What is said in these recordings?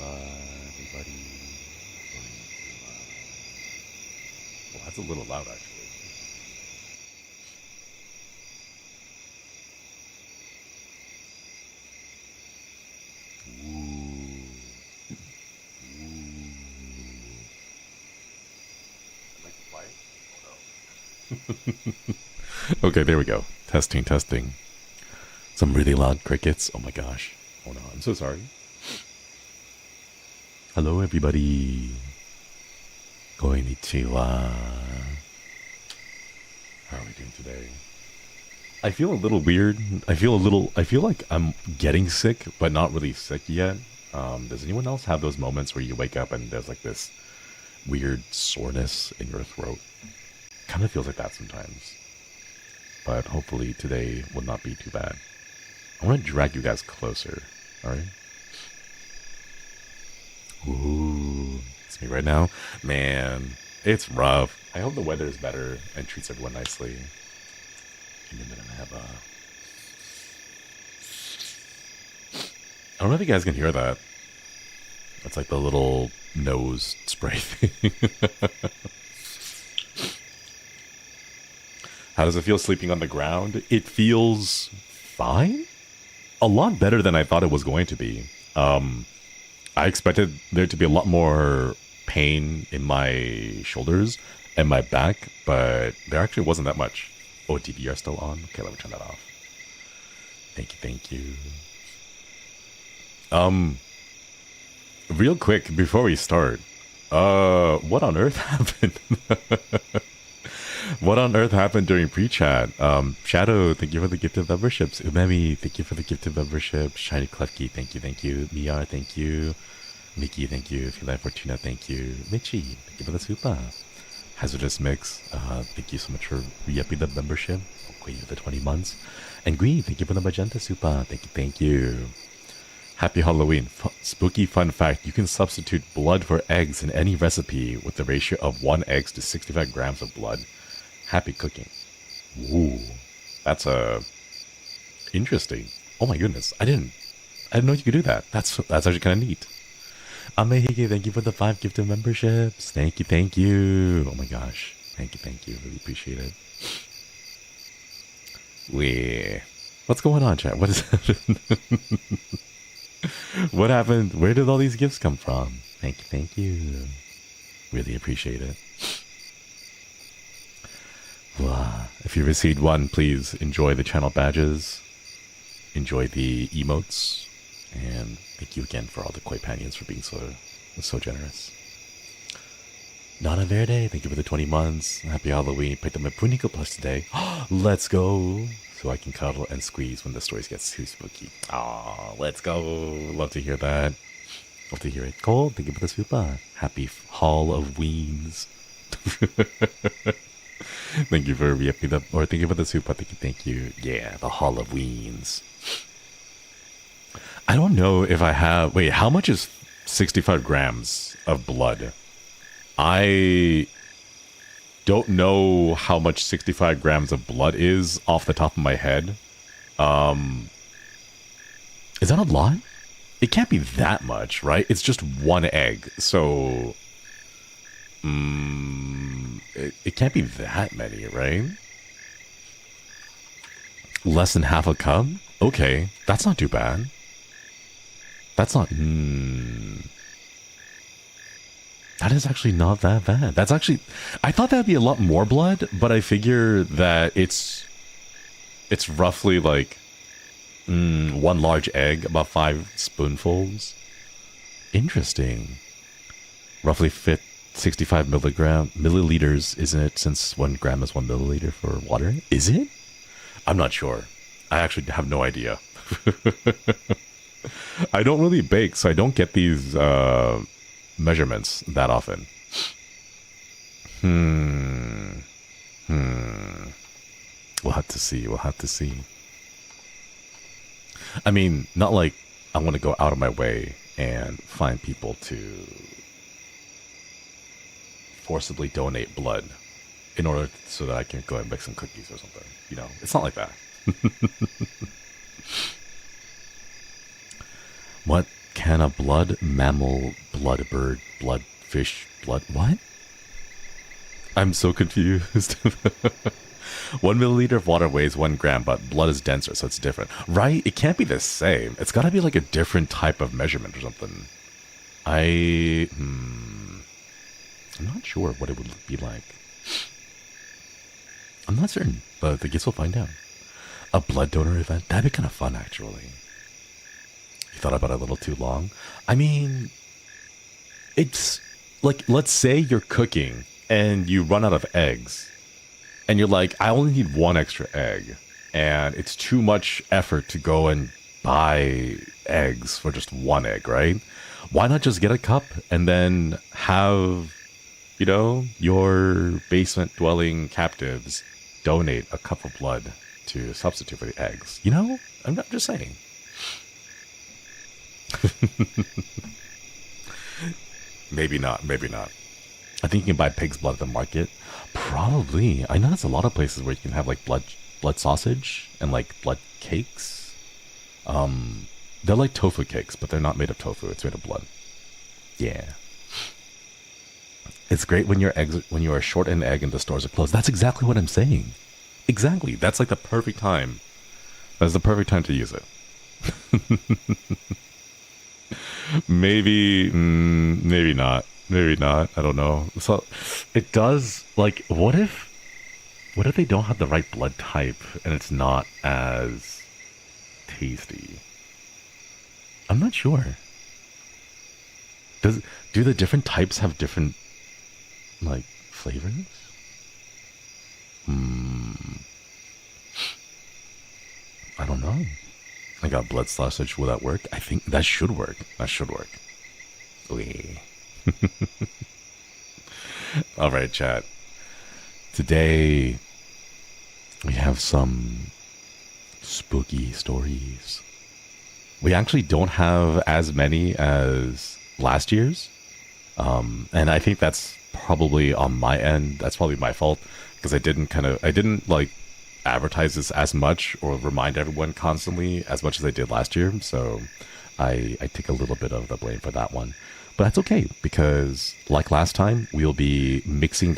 everybody. Well, that's a little loud, actually. Okay, there we go. Testing, testing. Some really loud crickets. Oh my gosh. Oh no, I'm so sorry. Hello, everybody. Konnichiwa. How are we doing today? I feel a little weird. I feel like I'm getting sick, but not really sick yet. Does anyone else have those moments where you wake up and there's like this weird soreness in your throat? Kind of feels like that sometimes. But hopefully today will not be too bad. I want to drag you guys closer. Alright? Ooh. It's me right now. Man, it's rough. I hope the weather is better and treats everyone nicely. Give me a minute. I don't know if you guys can hear that. That's like the little nose spray thing. How does it feel sleeping on the ground? It feels fine. A lot better than I thought it was going to be. I expected there to be a lot more pain in my shoulders and my back, but there actually wasn't that much. Oh, DVR still on? Okay, let me turn that off. Thank you. Real quick, before we start, what on earth happened? What on earth happened during pre-chat? Shadow, thank you for the gifted memberships. Umemi, thank you for the gifted membership. Shiny Klefki, thank you. Mia, thank you. Mickey, thank you. Fila Fortuna, thank you. Michi, thank you for the super. Hazardous Mix, thank you so much for re-upping the membership. Queen for the 20 months. And Green, thank you for the magenta super. Thank you. Happy Halloween. Spooky fun fact, you can substitute blood for eggs in any recipe with the ratio of 1 egg to 65 grams of blood. Happy cooking. Ooh, that's interesting. Oh my goodness, I didn't know you could do that. That's actually kind of neat. Amehige, thank you for the 5 gifted memberships. Thank you. Oh my gosh, thank you. Really appreciate it. What's going on, chat? What is happening? What happened? Where did all these gifts come from? Thank you. Really appreciate it. If you received one, please enjoy the channel badges, enjoy the emotes, and thank you again for all the koi panions for being so generous. Nana Verde, thank you for the 20 months. Happy Halloween. Picked up my Punico Plus today. Let's go. So I can cuddle and squeeze when the stories get too spooky. Aw, let's go. Love to hear that. Love to hear it. Cole, thank you for the super. Happy Hall of Weens. Thank you for re-upping up, or thank you for the super. Thank you. Yeah, the Hall of Weens. I don't know if I have. Wait, how much is 65 grams of blood? I don't know how much 65 grams of blood is off the top of my head. Is that a lot? It can't be that much, right? It's just 1 egg, so it can't be that many, right? Less than half a cup? Okay, that's not too bad. That's not... That is actually not that bad. That's actually... I thought that'd be a lot more blood, but I figure that it's roughly like 1 large egg, about 5 spoonfuls. Interesting. Roughly 65 milliliters, isn't it? Since 1 gram is 1 milliliter for water. Is it? I'm not sure. I actually have no idea. I don't really bake, so I don't get these measurements that often. We'll have to see. I mean, not like I want to go out of my way and find people to forcibly donate blood in order so that I can go and make some cookies or something. You know, it's not like that. What Can a blood mammal, blood bird, blood fish, blood what? I'm so confused. 1 milliliter of water weighs 1 gram, but blood is denser, so it's different. Right? It can't be the same. It's gotta be like a different type of measurement or something. I'm not sure what it would be like. I'm not certain, but I guess we'll find out. A blood donor event? That'd be kind of fun, actually. You thought about it a little too long? I mean, it's like, let's say you're cooking and you run out of eggs. And you're like, I only need 1 extra egg. And it's too much effort to go and buy eggs for just 1 egg, right? Why not just get a cup and then have, you know, your basement dwelling captives donate a cup of blood to substitute for the eggs? You know? I'm just saying. Maybe not, maybe not. I think you can buy pig's blood at the market. Probably. I know there's a lot of places where you can have like blood sausage and like blood cakes. They're like tofu cakes, but they're not made of tofu. It's made of blood. Yeah. It's great when you are short an egg and the stores are closed. That's exactly what I'm saying. Exactly. That's like the perfect time. That's the perfect time to use it. Maybe not. Maybe not. I don't know. So it does, like, what if they don't have the right blood type and it's not as tasty? I'm not sure. Do the different types have different, like, flavors? I don't know. I got blood sausage. Will that work? I think that should work. That should work. Wee. All right, chat. Today we have some spooky stories. We actually don't have as many as last year's, and I think that's probably on my end. That's probably my fault because I didn't like advertise this as much or remind everyone constantly as much as I did last year. So I take a little bit of the blame for that one. But that's okay, because like last time, we'll be mixing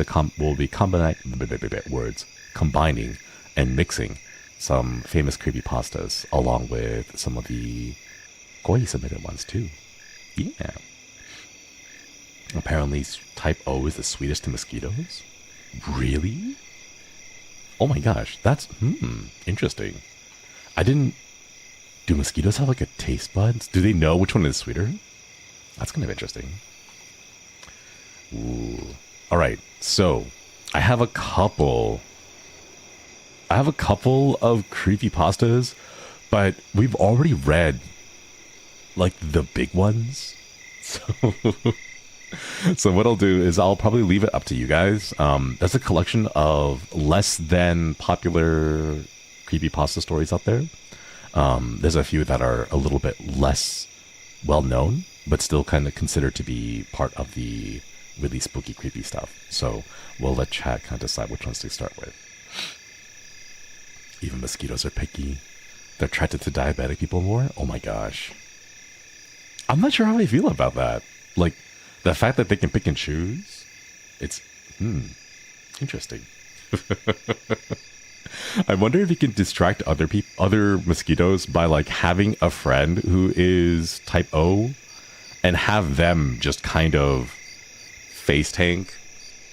combining and mixing some famous creepypastas along with some of the Koi submitted ones too. Yeah. Apparently type O is the sweetest to mosquitoes? Really? Oh my gosh, that's interesting. Do mosquitoes have like a taste buds? Do they know which one is sweeter? That's kind of interesting. Ooh. All right. So I have a couple of creepypastas, but we've already read like the big ones. So what I'll do is I'll probably leave it up to you guys. There's a collection of less than popular creepypasta stories out there. There's a few that are a little bit less well known, but still kind of considered to be part of the really spooky, creepy stuff. So we'll let chat kind of decide which ones to start with. Even mosquitoes are picky. They're attracted to diabetic people more? Oh my gosh. I'm not sure how I feel about that. Like, the fact that they can pick and choose, it's, interesting. I wonder if you can distract other mosquitoes by like having a friend who is type O and have them just kind of face tank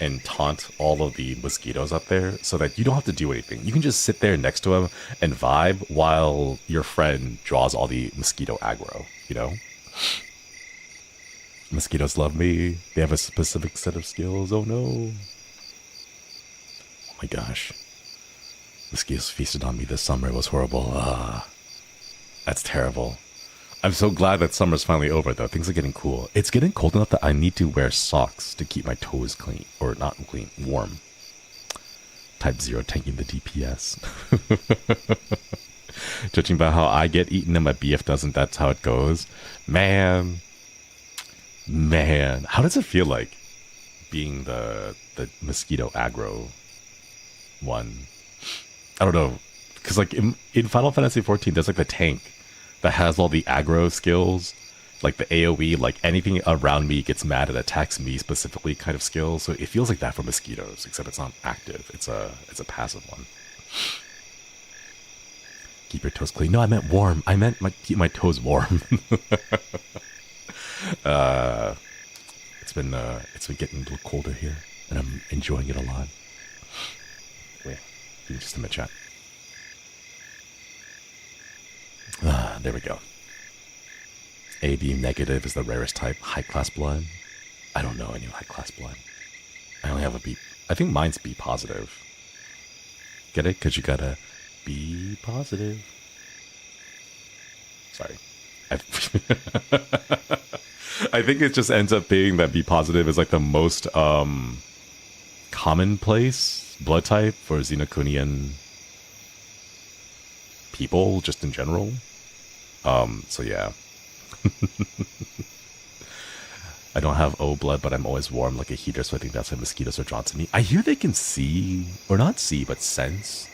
and taunt all of the mosquitoes up there so that you don't have to do anything. You can just sit there next to them and vibe while your friend draws all the mosquito aggro, you know? Mosquitoes love me. They have a specific set of skills. Oh no. Oh my gosh. Mosquitoes feasted on me this summer. It was horrible. That's terrible. I'm so glad that summer's finally over, though. Things are getting cool. It's getting cold enough that I need to wear socks to keep my toes clean. Or not clean, warm. Type 0 tanking the DPS. Judging by how I get eaten and my BF doesn't, that's how it goes. Man. How does it feel like being the mosquito aggro one? I don't know. Because like in Final Fantasy XIV, there's like the tank that has all the aggro skills, like the AoE, like anything around me gets mad and attacks me specifically kind of skill. So it feels like that for mosquitoes, except it's not active. It's a passive one. Keep your toes clean. No, I meant warm. I meant keep my toes warm. It's been getting a little colder here, and I'm enjoying it a lot. Wait, give me just a minute, chat. There we go. AB negative is the rarest type. High class blood. I don't know any high class blood. I only have a B. I think mine's B positive. Get it? Because you gotta be positive. Sorry. I think it just ends up being that B positive is like the most commonplace blood type for Xenocunian people, just in general. So yeah. I don't have O blood, but I'm always warm like a heater, so I think that's why mosquitoes are drawn to me. I hear they can see, or not see, but sense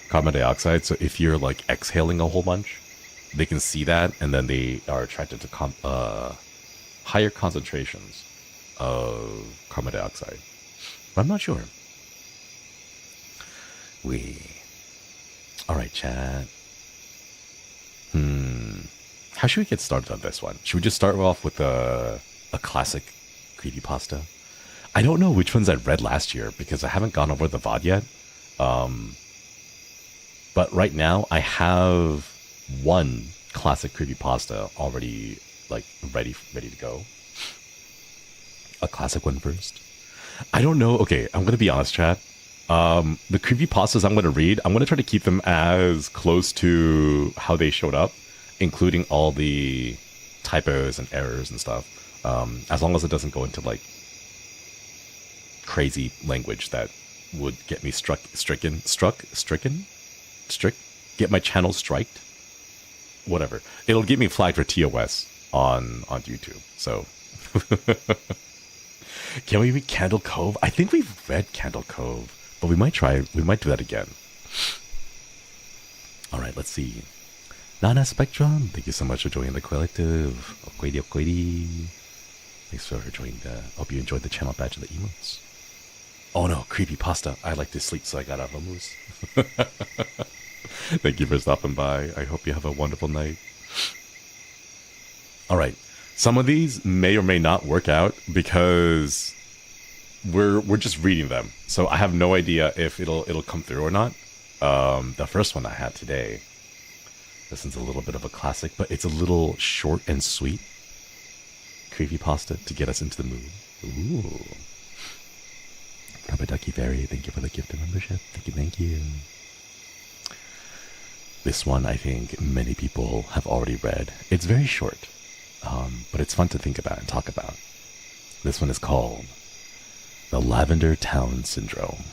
carbon dioxide. So if you're like exhaling a whole bunch, they can see that, and then they are attracted to higher concentrations of carbon dioxide. But I'm not sure. All right, chat. How should we get started on this one? Should we just start off with a classic creepypasta? I don't know which ones I read last year because I haven't gone over the VOD yet. But right now I have one classic creepypasta already like ready to go. A classic one first. I don't know. Okay, I'm gonna be honest, chat. The creepypastas I'm gonna read, I'm gonna try to keep them as close to how they showed up, including all the typos and errors and stuff. As long as it doesn't go into like crazy language that would get me get my channel striked. Whatever. It'll get me flagged for TOS on YouTube. So can we read Candle Cove? I think we've read Candle Cove, but we might do that again. All right, let's see. Nana Spectrum, thank you so much for joining the collective. Okwedi. Thanks for joining hope you enjoyed the channel badge and the emotes. Oh no, creepypasta. I like to sleep, so I got out of a moose. Thank you for stopping by. I hope you have a wonderful night. All right. Some of these may or may not work out because we're just reading them. So I have no idea if it'll come through or not. The first one I had today, this one's a little bit of a classic, but it's a little short and sweet creepypasta to get us into the mood. Ooh. Ducky Fairy, thank you for the gift of membership. Thank you. This one I think many people have already read. It's very short, but it's fun to think about and talk about. This one is called The Lavender Town Syndrome.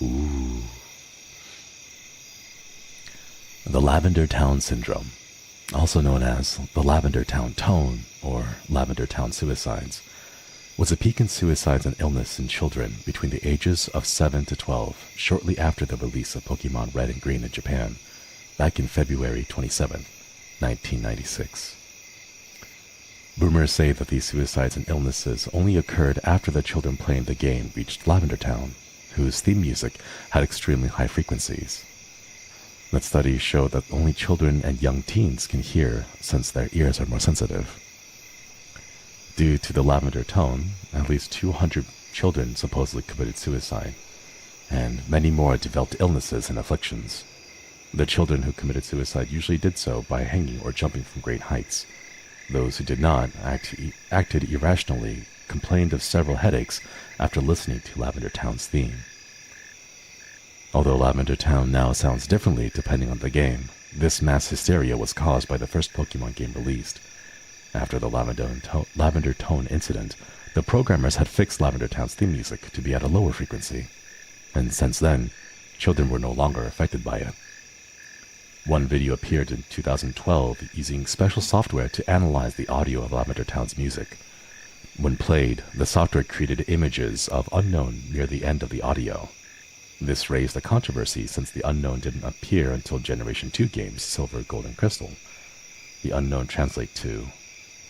Ooh. The Lavender Town Syndrome, also known as the Lavender Town Tone or Lavender Town Suicides, was a peak in suicides and illness in children between the ages of 7 to 12, shortly after the release of Pokemon Red and Green in Japan, back in February 27, 1996. Rumors say that these suicides and illnesses only occurred after the children playing the game reached Lavender Town, whose theme music had extremely high frequencies. That studies show that only children and young teens can hear since their ears are more sensitive. Due to the lavender tone, at least 200 children supposedly committed suicide, and many more developed illnesses and afflictions. The children who committed suicide usually did so by hanging or jumping from great heights. Those who did not acted irrationally, complained of several headaches after listening to Lavender Town's theme. Although Lavender Town now sounds differently depending on the game, this mass hysteria was caused by the first Pokemon game released. After the Lavender Tone incident, the programmers had fixed Lavender Town's theme music to be at a lower frequency, and since then, children were no longer affected by it. One video appeared in 2012 using special software to analyze the audio of Lavender Town's music. When played, the software created images of Unknown near the end of the audio. This raised a controversy since the Unknown didn't appear until Generation 2 games Silver, Gold, and Crystal. The Unknown translate to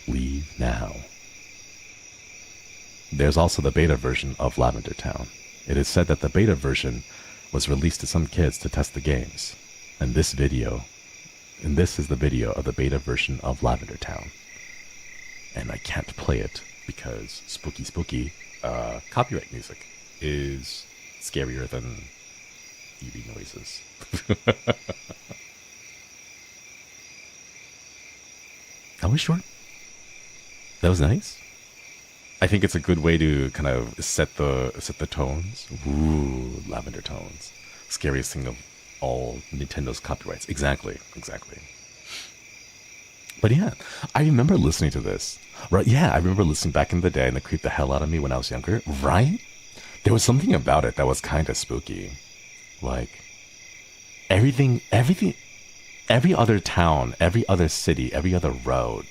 leave now. There's also the beta version of Lavender Town. It is said that the beta version was released to some kids to test the games. And this is the video of the beta version of Lavender Town. And I can't play it because spooky copyright music is scarier than EV noises. That was short. That was nice. I think it's a good way to kind of set the tones. Ooh, lavender tones. Scariest thing of all Nintendo's copyrights. Exactly. But yeah, I remember listening to this. Right? Yeah, I remember listening back in the day, and it creeped the hell out of me when I was younger. Right? There was something about it that was kind of spooky. Like every other town, every other city, every other route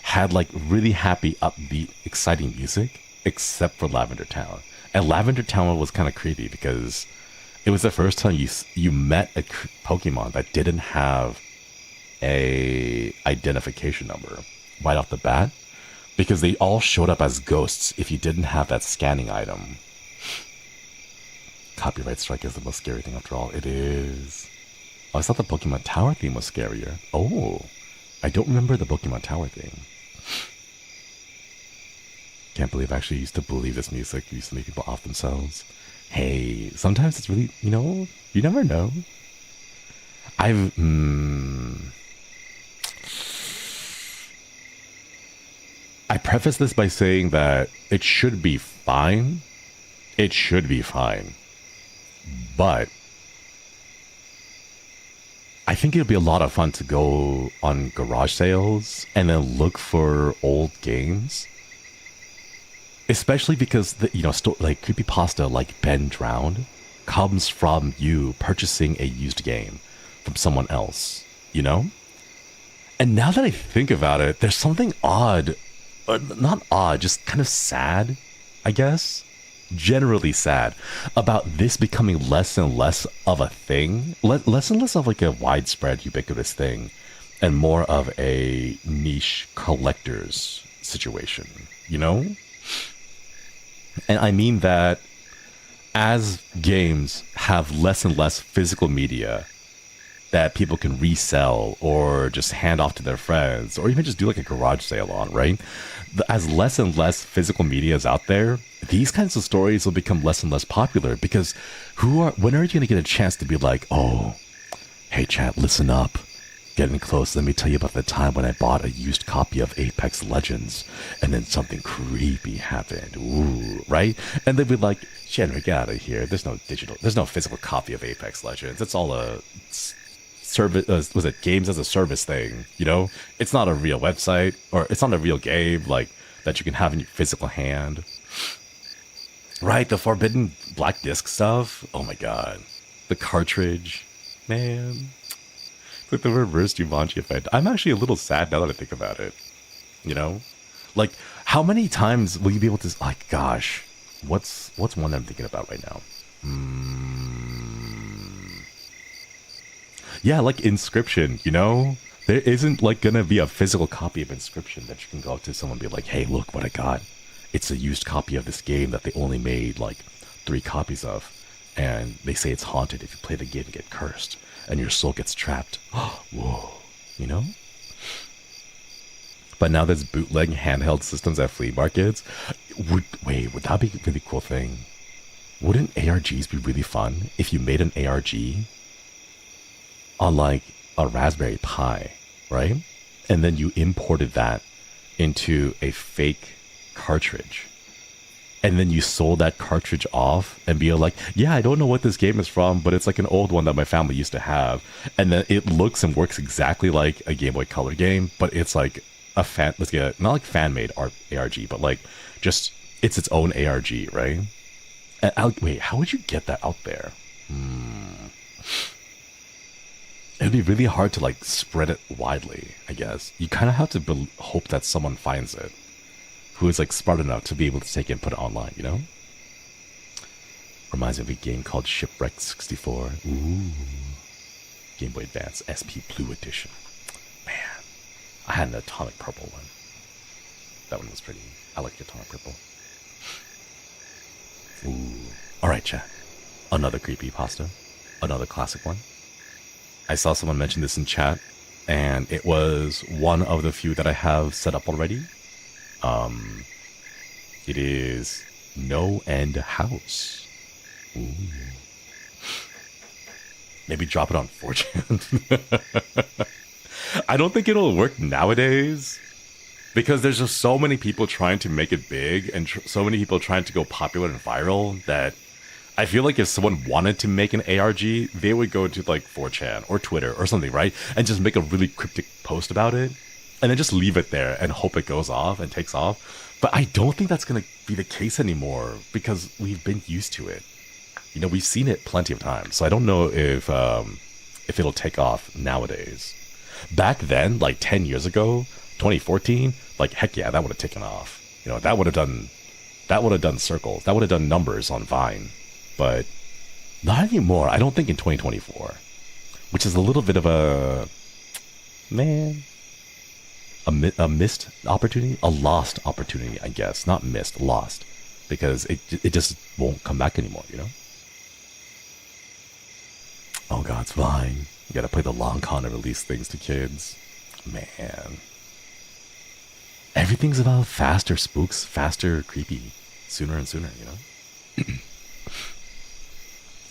had like really happy, upbeat, exciting music, except for Lavender Town. And Lavender Town was kind of creepy because it was the first time you met a Pokemon that didn't have a identification number right off the bat, because they all showed up as ghosts if you didn't have that scanning item. Copyright strike is the most scary thing after all. It is. Oh, I thought the Pokemon Tower theme was scarier. Oh, I don't remember the Pokemon Tower theme. Can't believe I actually used to believe this music used to make people off themselves. Hey, sometimes it's really, you never know. I preface this by saying that it should be fine. It should be fine. But I think it'd be a lot of fun to go on garage sales and then look for old games. Especially because like creepypasta like Ben Drowned comes from you purchasing a used game from someone else, And now that I think about it, there's something odd, not odd, just kind of sad, I guess. Generally sad about this becoming less and less of a thing, less and less of like a widespread ubiquitous thing, and more of a niche collector's situation, And I mean that as games have less and less physical media that people can resell or just hand off to their friends or even just do like a garage sale on, right? As less and less physical media is out there, these kinds of stories will become less and less popular because when are you going to get a chance to be like, oh, hey chat, listen up. Getting close, let me tell you about the time when I bought a used copy of Apex Legends and then something creepy happened. Ooh, right? And they'd be like, Shinri, get out of here. There's no physical copy of Apex Legends. It's all a service, was it games as a service thing, It's not a real website, or it's not a real game, like, that you can have in your physical hand. Right, the forbidden black disc stuff. Oh my god. The cartridge. Man. Like the reverse Jumanji effect. I'm actually a little sad now that I think about it. Like, how many times will you be able to... Like, gosh. What's one I'm thinking about right now? Yeah, like Inscription, There isn't, like, gonna be a physical copy of Inscription that you can go up to someone and be like, hey, look what I got. It's a used copy of this game that they only made, like, 3 copies of. And they say it's haunted if you play the game and get cursed. And your soul gets trapped. Whoa, But now there's bootleg handheld systems at flea markets. Would that be a really cool thing? Wouldn't ARGs be really fun if you made an ARG on like a Raspberry Pi, right? And then you imported that into a fake cartridge. And then you sold that cartridge off and be like, yeah, I don't know what this game is from, but it's like an old one that my family used to have. And then it looks and works exactly like a Game Boy Color game, but it's like not like fan-made ARG, but like just, it's its own ARG, right? And wait, how would you get that out there? It'd be really hard to like spread it widely, I guess. You kind of have to hope that someone finds it who is like smart enough to be able to take it and put it online, Reminds me of a game called Shipwreck 64. Ooh. Game Boy Advance SP Blue Edition. Man. I had an atomic purple one. That one was pretty. I like the atomic purple. Ooh. Alright, chat. Another creepy pasta. Another classic one. I saw someone mention this in chat, and it was one of the few that I have set up already. It is No End House. Ooh. Maybe drop it on 4chan. I don't think it'll work nowadays because there's just so many people trying to make it big and so many people trying to go popular and viral that I feel like if someone wanted to make an ARG, they would go to like 4chan or Twitter or something, right? And just make a really cryptic post about it and then just leave it there and hope it goes off and takes off. But I don't think that's going to be the case anymore because we've been used to it. You know, we've seen it plenty of times. So I don't know if it'll take off nowadays. Back then, like 10 years ago, 2014, like heck yeah, that would have taken off. You know, that would have done circles. That would have done numbers on Vine. But not anymore. I don't think in 2024, which is a little bit of a missed opportunity, a lost opportunity, I guess. Not missed, lost, because it just won't come back anymore. You know. Oh God, it's Vine. You gotta play the long con and release things to kids. Man, everything's about faster spooks, faster creepy, sooner and sooner. You know.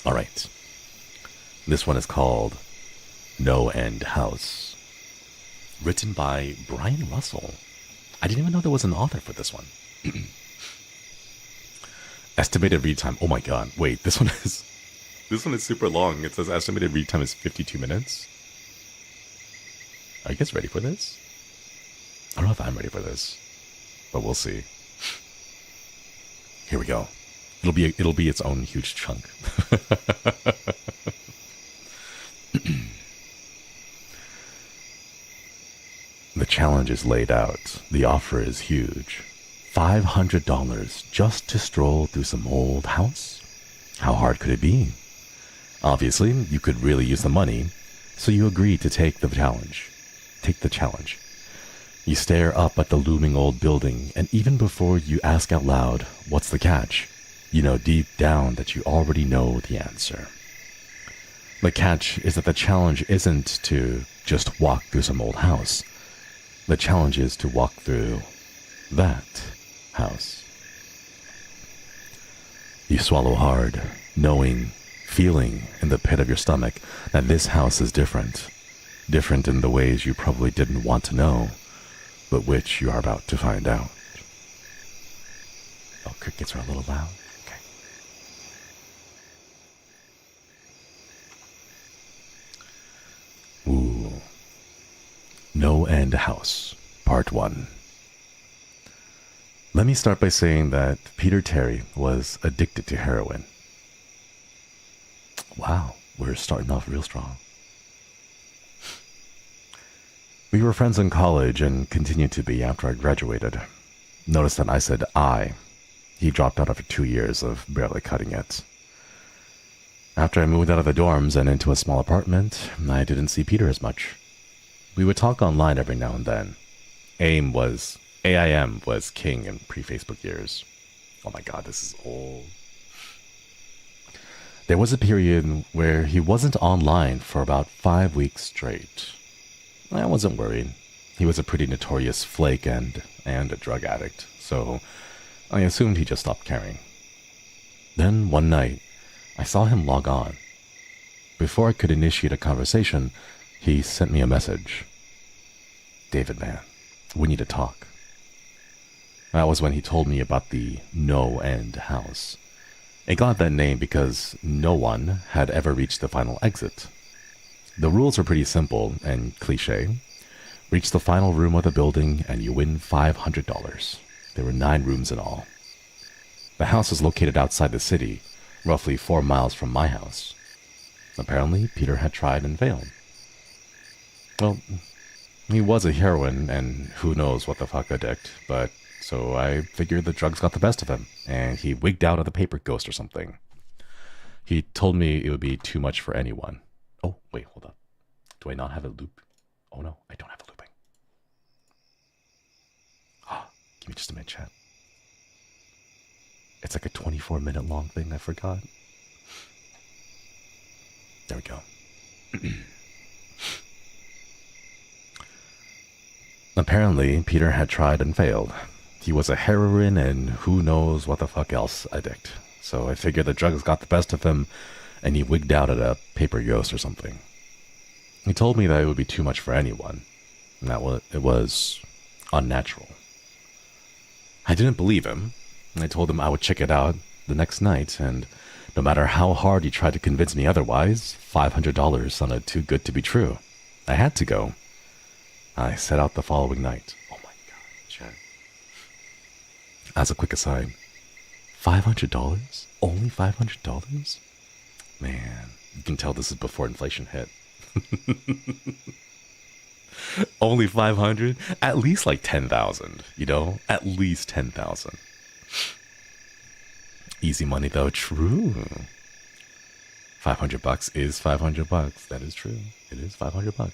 All right. This one is called No End House. Written by Brian Russell. I didn't even know there was an author for this one. Estimated read time. Oh my God. Wait, this one is super long. It says estimated read time is 52 minutes. Are you guys ready for this? I don't know if I'm ready for this, but we'll see. Here we go. It'll be its own huge chunk. The challenge is laid out. The offer is huge. $500 just to stroll through some old house? How hard could it be? Obviously, you could really use the money, so you agree to take the challenge. Take the challenge. You stare up at the looming old building, and even before you ask out loud, what's the catch? You know deep down that you already know the answer. The catch is that the challenge isn't to just walk through some old house. The challenge is to walk through that house. You swallow hard, knowing, feeling in the pit of your stomach that this house is different. Different in the ways you probably didn't want to know, but which you are about to find out. Oh, crickets are a little loud. Ooh. No End House, Part 1. Let me start by saying that Peter Terry was addicted to heroin. Wow, we're starting off real strong. We were friends in college and continued to be after I graduated. Notice that I said I. He dropped out after 2 years of barely cutting it. After I moved out of the dorms and into a small apartment, I didn't see Peter as much. We would talk online every now and then. AIM was king in pre-Facebook years. Oh my God, this is old. There was a period where he wasn't online for about 5 weeks straight. I wasn't worried. He was a pretty notorious flake and a drug addict, so I assumed he just stopped caring. Then one night, I saw him log on. Before I could initiate a conversation, he sent me a message. David, man, we need to talk. That was when he told me about the No End House. It got that name because no one had ever reached the final exit. The rules were pretty simple and cliche. Reach the final room of the building and you win $500. There were 9 rooms in all. The house was located outside the city, roughly 4 miles from my house. Apparently, Peter had tried and failed. Well, he was a heroin and who knows what the fuck addict, but so I figured the drugs got the best of him, and he wigged out of the paper ghost or something. He told me it would be too much for anyone. Oh, wait, hold up. Do I not have a loop? Oh no, I don't have a looping. Give me just a minute, chat. It's like a 24-minute long thing, I forgot. There we go. Apparently, Peter had tried and failed. He was a heroin and who knows what the fuck else addict. So I figured the drugs got the best of him and he wigged out at a paper ghost or something. He told me that it would be too much for anyone, and that it was unnatural. I didn't believe him. I told him I would check it out the next night, and no matter how hard he tried to convince me otherwise, $500 sounded too good to be true. I had to go. I set out the following night. Oh my god, Chad. As a quick aside, $500? Only $500? Man, you can tell this is before inflation hit. Only 500? At least like 10,000, you know? At least 10,000. Easy money though, true. $500 is $500. That is true. It is $500.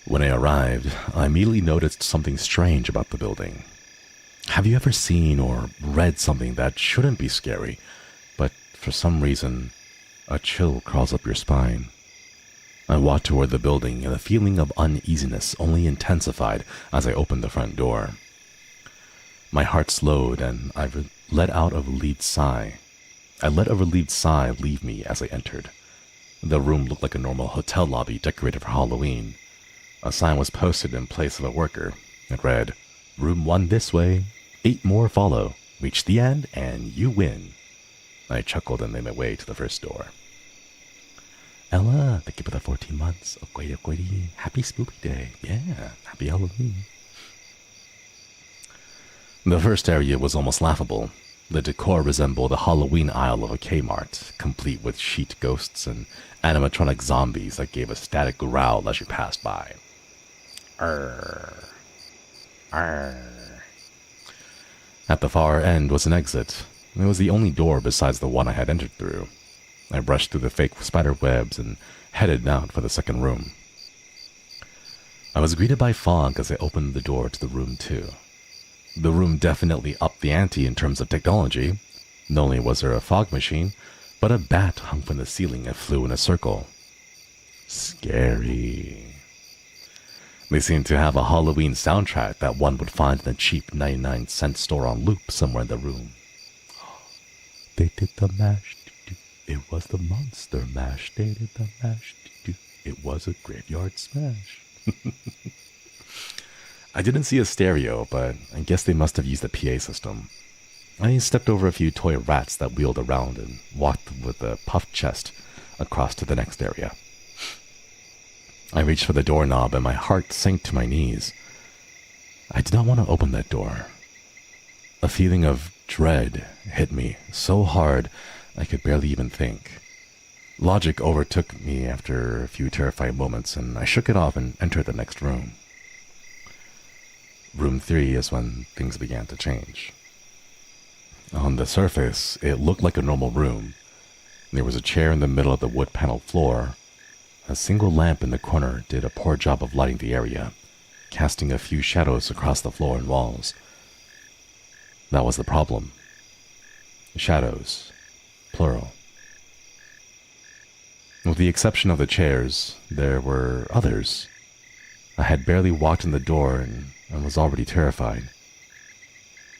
When I arrived, I immediately noticed something strange about the building. Have you ever seen or read something that shouldn't be scary, but for some reason, a chill crawls up your spine? I walked toward the building, and the feeling of uneasiness only intensified as I opened the front door. My heart slowed, and I let out a relieved sigh. I let a relieved sigh leave me as I entered. The room looked like a normal hotel lobby decorated for Halloween. A sign was posted in place of a worker. It read, "Room 1 this way, 8 more follow. Reach the end, and you win." I chuckled and made my way to the first door. Ella, thank you for the 14 months. Okoye, happy spooky day. Yeah, happy Halloween. The first area was almost laughable. The decor resembled the Halloween aisle of a Kmart, complete with sheet ghosts and animatronic zombies that gave a static growl as you passed by. Arr. Arr. At the far end was an exit. It was the only door besides the one I had entered through. I brushed through the fake spider webs and headed out for the second room. I was greeted by fog as I opened the door to the room 2. The room definitely upped the ante in terms of technology. Not only was there a fog machine, but a bat hung from the ceiling and flew in a circle. Scary. They seemed to have a Halloween soundtrack that one would find in a cheap 99-cent store on loop somewhere in the room. They did the mash. It was the monster mash. They did the mash. It was a graveyard smash. I didn't see a stereo, but I guess they must have used the PA system. I stepped over a few toy rats that wheeled around and walked with a puffed chest across to the next area. I reached for the doorknob and my heart sank to my knees. I did not want to open that door. A feeling of dread hit me so hard I could barely even think. Logic overtook me after a few terrifying moments, and I shook it off and entered the next room. Room 3 is when things began to change. On the surface, it looked like a normal room. There was a chair in the middle of the wood-paneled floor. A single lamp in the corner did a poor job of lighting the area, casting a few shadows across the floor and walls. That was the problem. Shadows. Plural. With the exception of the chairs, there were others. I had barely walked in the door and was already terrified.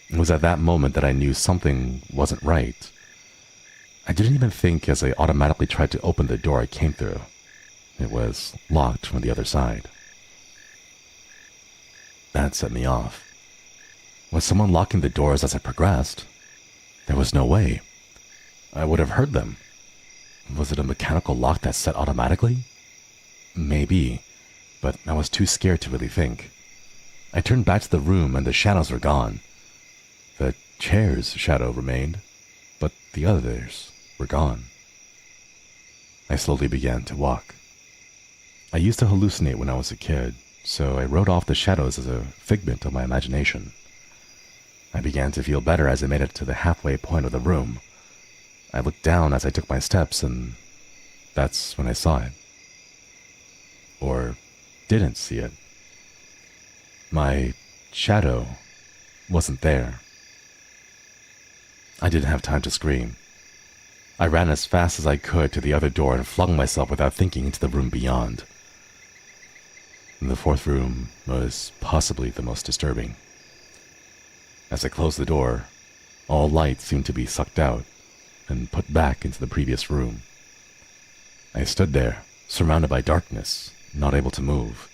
It was at that moment that I knew something wasn't right. I didn't even think as I automatically tried to open the door I came through. It was locked from the other side. That set me off. Was someone locking the doors as I progressed? There was no way. I would have heard them. Was it a mechanical lock that set automatically? Maybe, but I was too scared to really think. I turned back to the room and the shadows were gone. The chair's shadow remained, but the others were gone. I slowly began to walk. I used to hallucinate when I was a kid, so I wrote off the shadows as a figment of my imagination. I began to feel better as I made it to the halfway point of the room. I looked down as I took my steps, and that's when I saw it. Or didn't see it. My shadow wasn't there. I didn't have time to scream. I ran as fast as I could to the other door and flung myself without thinking into the room beyond. The fourth room was possibly the most disturbing. As I closed the door, all light seemed to be sucked out and put back into the previous room. I stood there, surrounded by darkness, not able to move.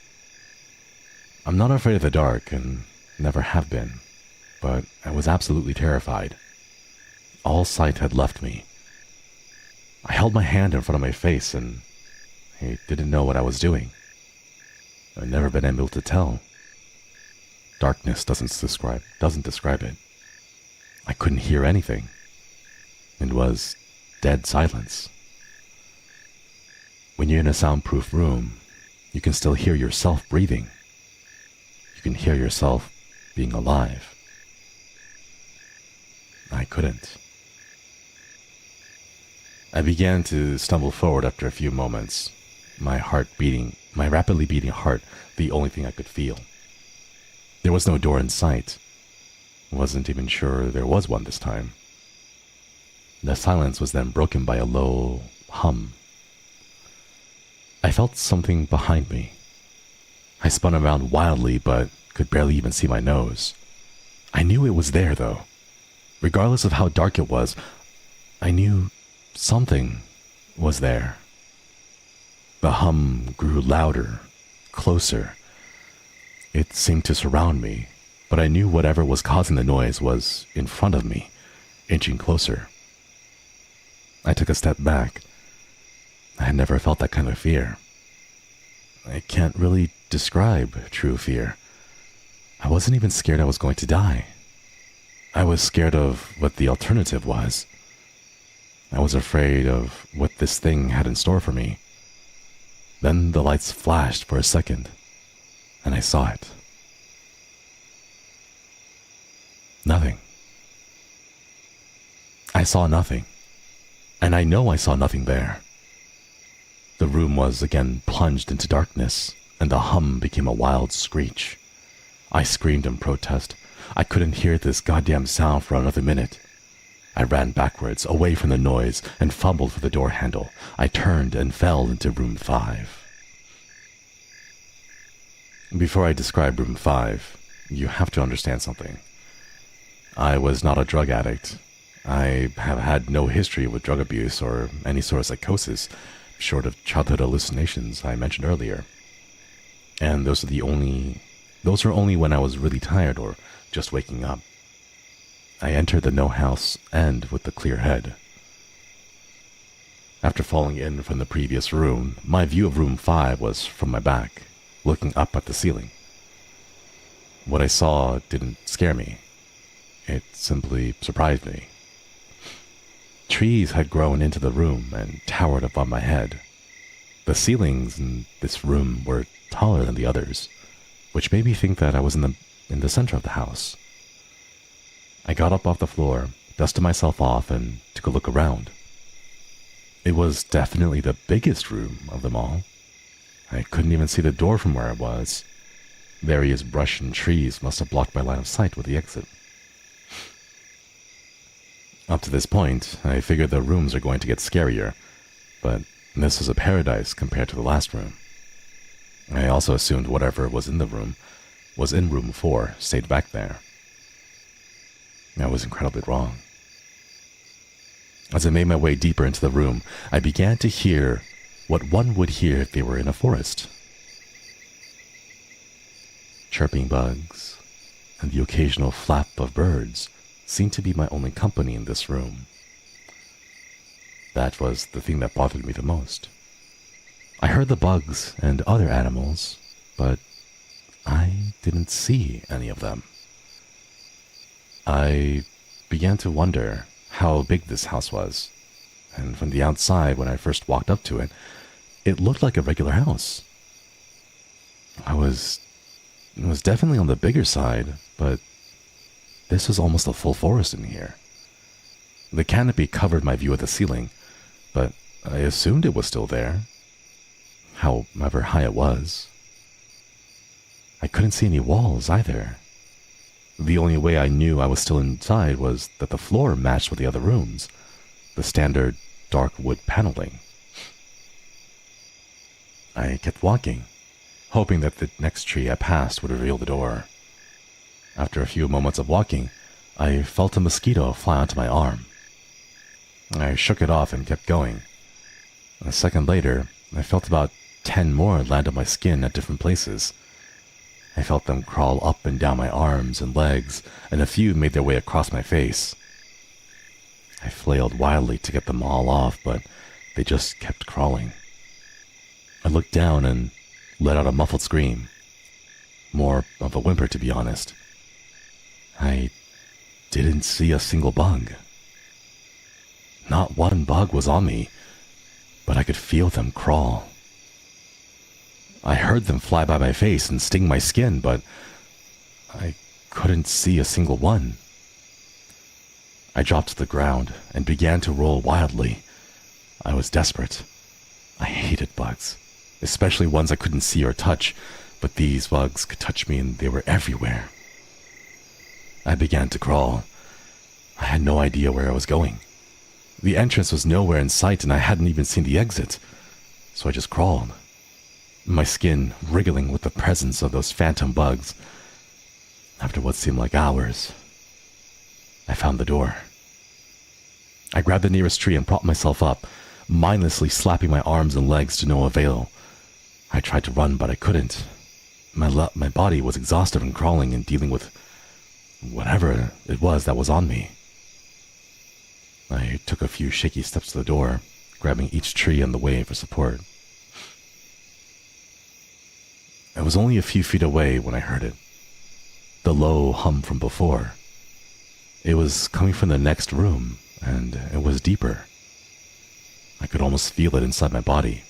I'm not afraid of the dark and never have been, but I was absolutely terrified. All sight had left me. I held my hand in front of my face and I didn't know what I was doing. I've never been able to tell. Darkness doesn't describe it. I couldn't hear anything. It was dead silence. When you're in a soundproof room, you can still hear yourself breathing. You can hear yourself being alive. I couldn't. I began to stumble forward after a few moments, my rapidly beating heart the only thing I could feel. There was no door in sight. I wasn't even sure there was one this time. The silence was then broken by a low hum. I felt something behind me. I spun around wildly, but could barely even see my nose. I knew it was there, though. Regardless of how dark it was, I knew something was there. The hum grew louder, closer. It seemed to surround me, but I knew whatever was causing the noise was in front of me, inching closer. I took a step back. I had never felt that kind of fear. I can't really describe true fear. I wasn't even scared I was going to die. I was scared of what the alternative was. I was afraid of what this thing had in store for me. Then the lights flashed for a second, and I saw it. Nothing. I saw nothing, and I know I saw nothing there. The room was again plunged into darkness, and the hum became a wild screech. I screamed in protest. I couldn't hear this goddamn sound for another minute. I ran backwards, away from the noise, and fumbled for the door handle. I turned and fell into room 5. Before I describe room 5, you have to understand something. I was not a drug addict. I have had no history with drug abuse or any sort of psychosis, short of childhood hallucinations I mentioned earlier. And those are only when I was really tired or just waking up. I entered the no-house end with a clear head. After falling in from the previous room, my view of room 5 was from my back, looking up at the ceiling. What I saw didn't scare me. It simply surprised me. Trees had grown into the room and towered above my head. The ceilings in this room were taller than the others, which made me think that I was in the center of the house. I got up off the floor, dusted myself off, and took a look around. It was definitely the biggest room of them all. I couldn't even see the door from where I was. Various brush and trees must have blocked my line of sight with the exit. Up to this point, I figured the rooms are going to get scarier, but this was a paradise compared to the last room. I also assumed whatever was in the room was in room 4, stayed back there. I was incredibly wrong. As I made my way deeper into the room, I began to hear what one would hear if they were in a forest. Chirping bugs and the occasional flap of birds seemed to be my only company in this room. That was the thing that bothered me the most. I heard the bugs and other animals, but I didn't see any of them. I began to wonder how big this house was, and from the outside, when I first walked up to it, it looked like a regular house. It was definitely on the bigger side, but this was almost a full forest in here. The canopy covered my view of the ceiling, but I assumed it was still there, however high it was. I couldn't see any walls either. The only way I knew I was still inside was that the floor matched with the other rooms, the standard dark wood paneling. I kept walking, hoping that the next tree I passed would reveal the door. After a few moments of walking, I felt a mosquito fly onto my arm. I shook it off and kept going. A second later, I felt about 10 more land on my skin at different places. I felt them crawl up and down my arms and legs, and a few made their way across my face. I flailed wildly to get them all off, but they just kept crawling. I looked down and let out a muffled scream. More of a whimper, to be honest. I didn't see a single bug. Not one bug was on me, but I could feel them crawl. I heard them fly by my face and sting my skin, but I couldn't see a single one. I dropped to the ground and began to roll wildly. I was desperate. I hated bugs, especially ones I couldn't see or touch, but these bugs could touch me and they were everywhere. I began to crawl. I had no idea where I was going. The entrance was nowhere in sight and I hadn't even seen the exit, so I just crawled, my skin wriggling with the presence of those phantom bugs. After what seemed like hours, I found the door. I grabbed the nearest tree and propped myself up, mindlessly slapping my arms and legs to no avail. I tried to run, but I couldn't. My body was exhausted from crawling and dealing with whatever it was that was on me. I took a few shaky steps to the door, grabbing each tree on the way for support. I was only a few feet away when I heard it. The low hum from before. It was coming from the next room, and it was deeper. I could almost feel it inside my body,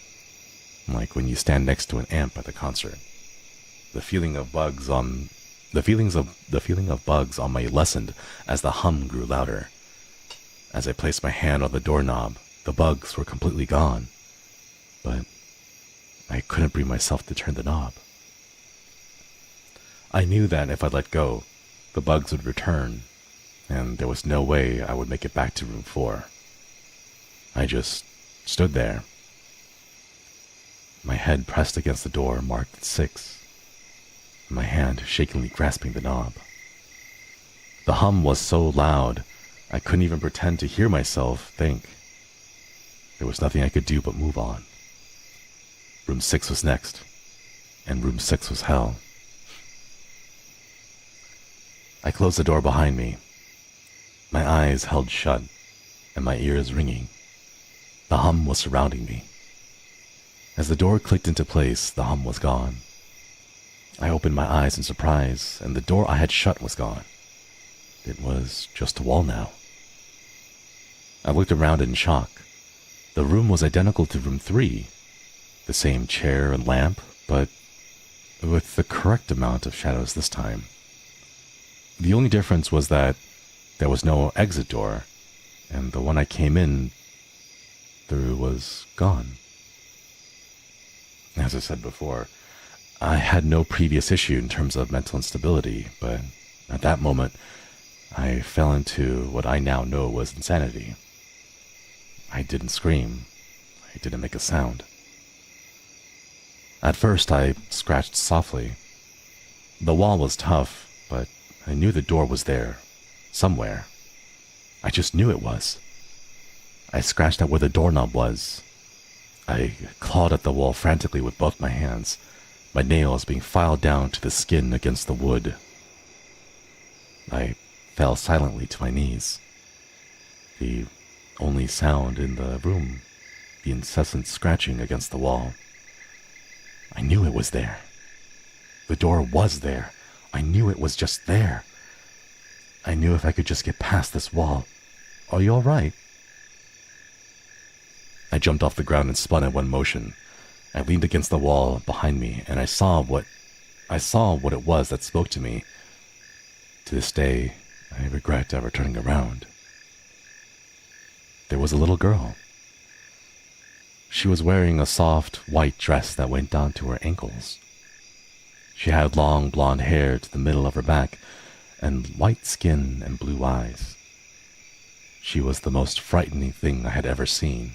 like when you stand next to an amp at a concert. The feeling of bugs on me lessened as the hum grew louder. As I placed my hand on the doorknob, the bugs were completely gone, but I couldn't bring myself to turn the knob. I knew that if I let go, the bugs would return, and there was no way I would make it back to room 4. I just stood there, my head pressed against the door marked 6, my hand shakily grasping the knob. The hum was so loud, I couldn't even pretend to hear myself think. There was nothing I could do but move on. Room 6 was next, and room 6 was hell. I closed the door behind me, my eyes held shut and my ears ringing. The hum was surrounding me. As the door clicked into place, the hum was gone. I opened my eyes in surprise, and the door I had shut was gone. It was just a wall now. I looked around in shock. The room was identical to room 3, the same chair and lamp, but with the correct amount of shadows this time. The only difference was that there was no exit door, and the one I came in through was gone. As I said before, I had no previous issue in terms of mental instability, but at that moment, I fell into what I now know was insanity. I didn't scream. I didn't make a sound. At first, I scratched softly. The wall was tough, but I knew the door was there, somewhere. I just knew it was. I scratched at where the doorknob was. I clawed at the wall frantically with both my hands, my nails being filed down to the skin against the wood. I fell silently to my knees. The only sound in the room, the incessant scratching against the wall. I knew it was there. The door was there. I knew it was just there. I knew if I could just get past this wall. Are you all right? I jumped off the ground and spun in one motion. I leaned against the wall behind me, and I saw what it was that spoke to me. To this day, I regret ever turning around. There was a little girl. She was wearing a soft, white dress that went down to her ankles. She had long blonde hair to the middle of her back, and white skin and blue eyes. She was the most frightening thing I had ever seen,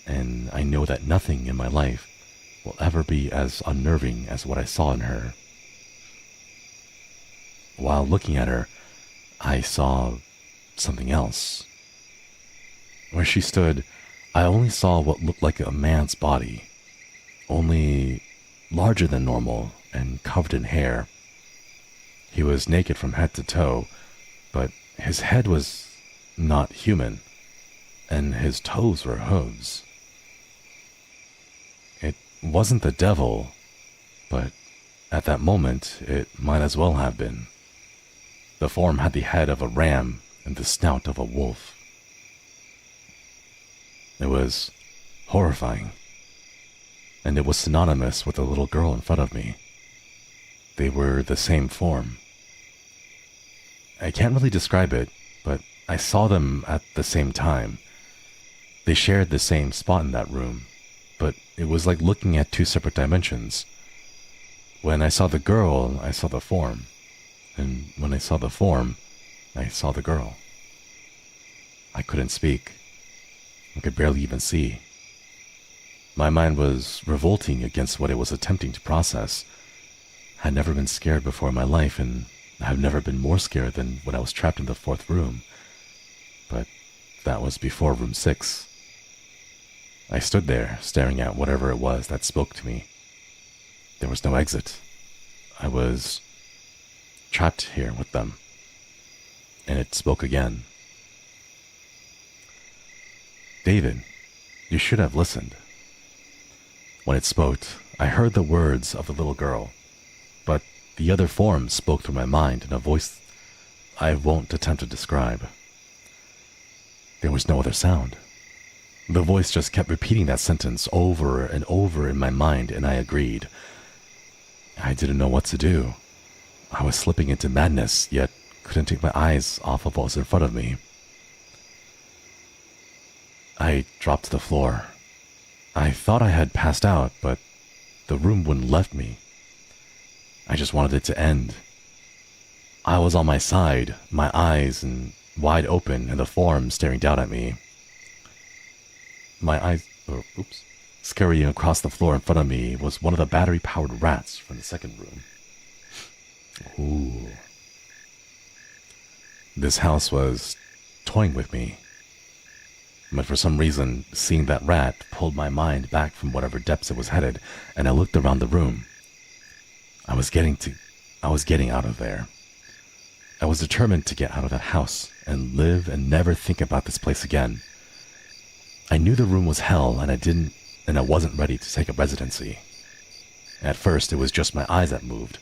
and I know that nothing in my life will ever be as unnerving as what I saw in her. While looking at her, I saw something else. Where she stood, I only saw what looked like a man's body, only larger than normal and covered in hair. He was naked from head to toe, but his head was not human, and his toes were hooves. It wasn't the devil, but at that moment it might as well have been. The form had the head of a ram and the snout of a wolf. It was horrifying, and it was synonymous with the little girl in front of me. They were the same form. I can't really describe it, but I saw them at the same time. They shared the same spot in that room, but it was like looking at two separate dimensions. When I saw the girl, I saw the form, and when I saw the form, I saw the girl. I couldn't speak. I could barely even see. My mind was revolting against what it was attempting to process. I had never been scared before in my life, and I have never been more scared than when I was trapped in the 4th room. But that was before room 6. I stood there, staring at whatever it was that spoke to me. There was no exit. I was trapped here with them. And it spoke again. "David, you should have listened." When it spoke, I heard the words of the little girl, but the other form spoke through my mind in a voice I won't attempt to describe. There was no other sound. The voice just kept repeating that sentence over and over in my mind, and I agreed. I didn't know what to do. I was slipping into madness, yet couldn't take my eyes off of what was in front of me. I dropped to the floor. I thought I had passed out, but the room wouldn't let me. I just wanted it to end. I was on my side, my eyes wide open, and the form staring down at me. My eyes, scurrying across the floor in front of me was one of the battery-powered rats from the 2nd room. Ooh. This house was toying with me. But for some reason, seeing that rat pulled my mind back from whatever depths it was headed, and I looked around the room. I was getting out of there. I was determined to get out of that house and live and never think about this place again. I knew the room was hell, and I wasn't ready to take up residency. At first, it was just my eyes that moved.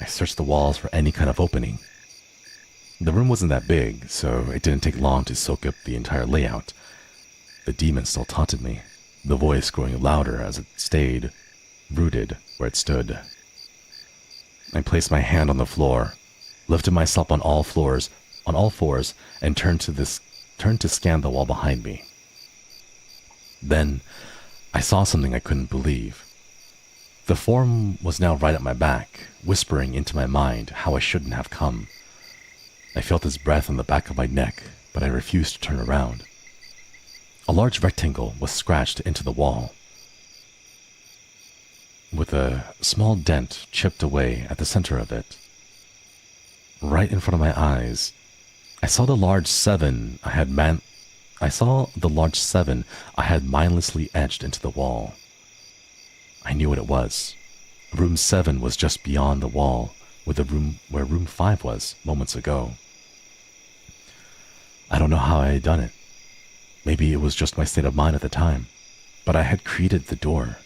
I searched the walls for any kind of opening. The room wasn't that big, so it didn't take long to soak up the entire layout. The demon still taunted me, the voice growing louder as it stayed rooted where it stood. I placed my hand on the floor, lifted myself on all fours, and turned to scan the wall behind me. Then I saw something I couldn't believe. The form was now right at my back, whispering into my mind how I shouldn't have come. I felt his breath on the back of my neck, but I refused to turn around. A large rectangle was scratched into the wall, with a small dent chipped away at the center of it. Right in front of my eyes, I saw the large 7 I had mindlessly etched into the wall. I knew what it was. Room 7 was just beyond the wall, with the room where room 5 was moments ago. I don't know how I had done it. Maybe it was just my state of mind at the time, but I had created the door.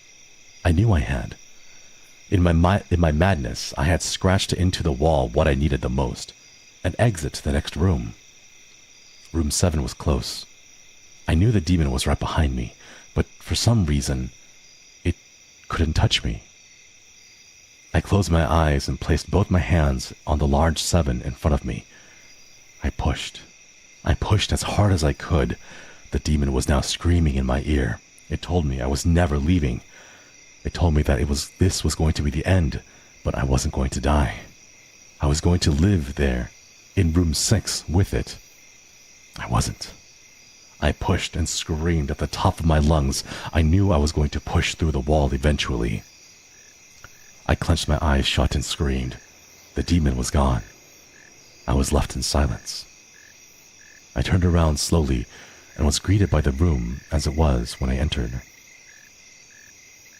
I knew I had. In my madness, I had scratched into the wall what I needed the most, an exit to the next room. Room 7 was close. I knew the demon was right behind me, but for some reason, it couldn't touch me. I closed my eyes and placed both my hands on the large 7 in front of me. I pushed. I pushed as hard as I could. The demon was now screaming in my ear. It told me I was never leaving. It told me that this was going to be the end, But I wasn't going to die. I was going to live there, in room 6, with it. I wasn't. I pushed and screamed at the top of my lungs. I knew I was going to push through the wall eventually. I clenched my eyes shut and screamed. The demon was gone. I was left in silence. I turned around slowly and was greeted by the room as it was when I entered.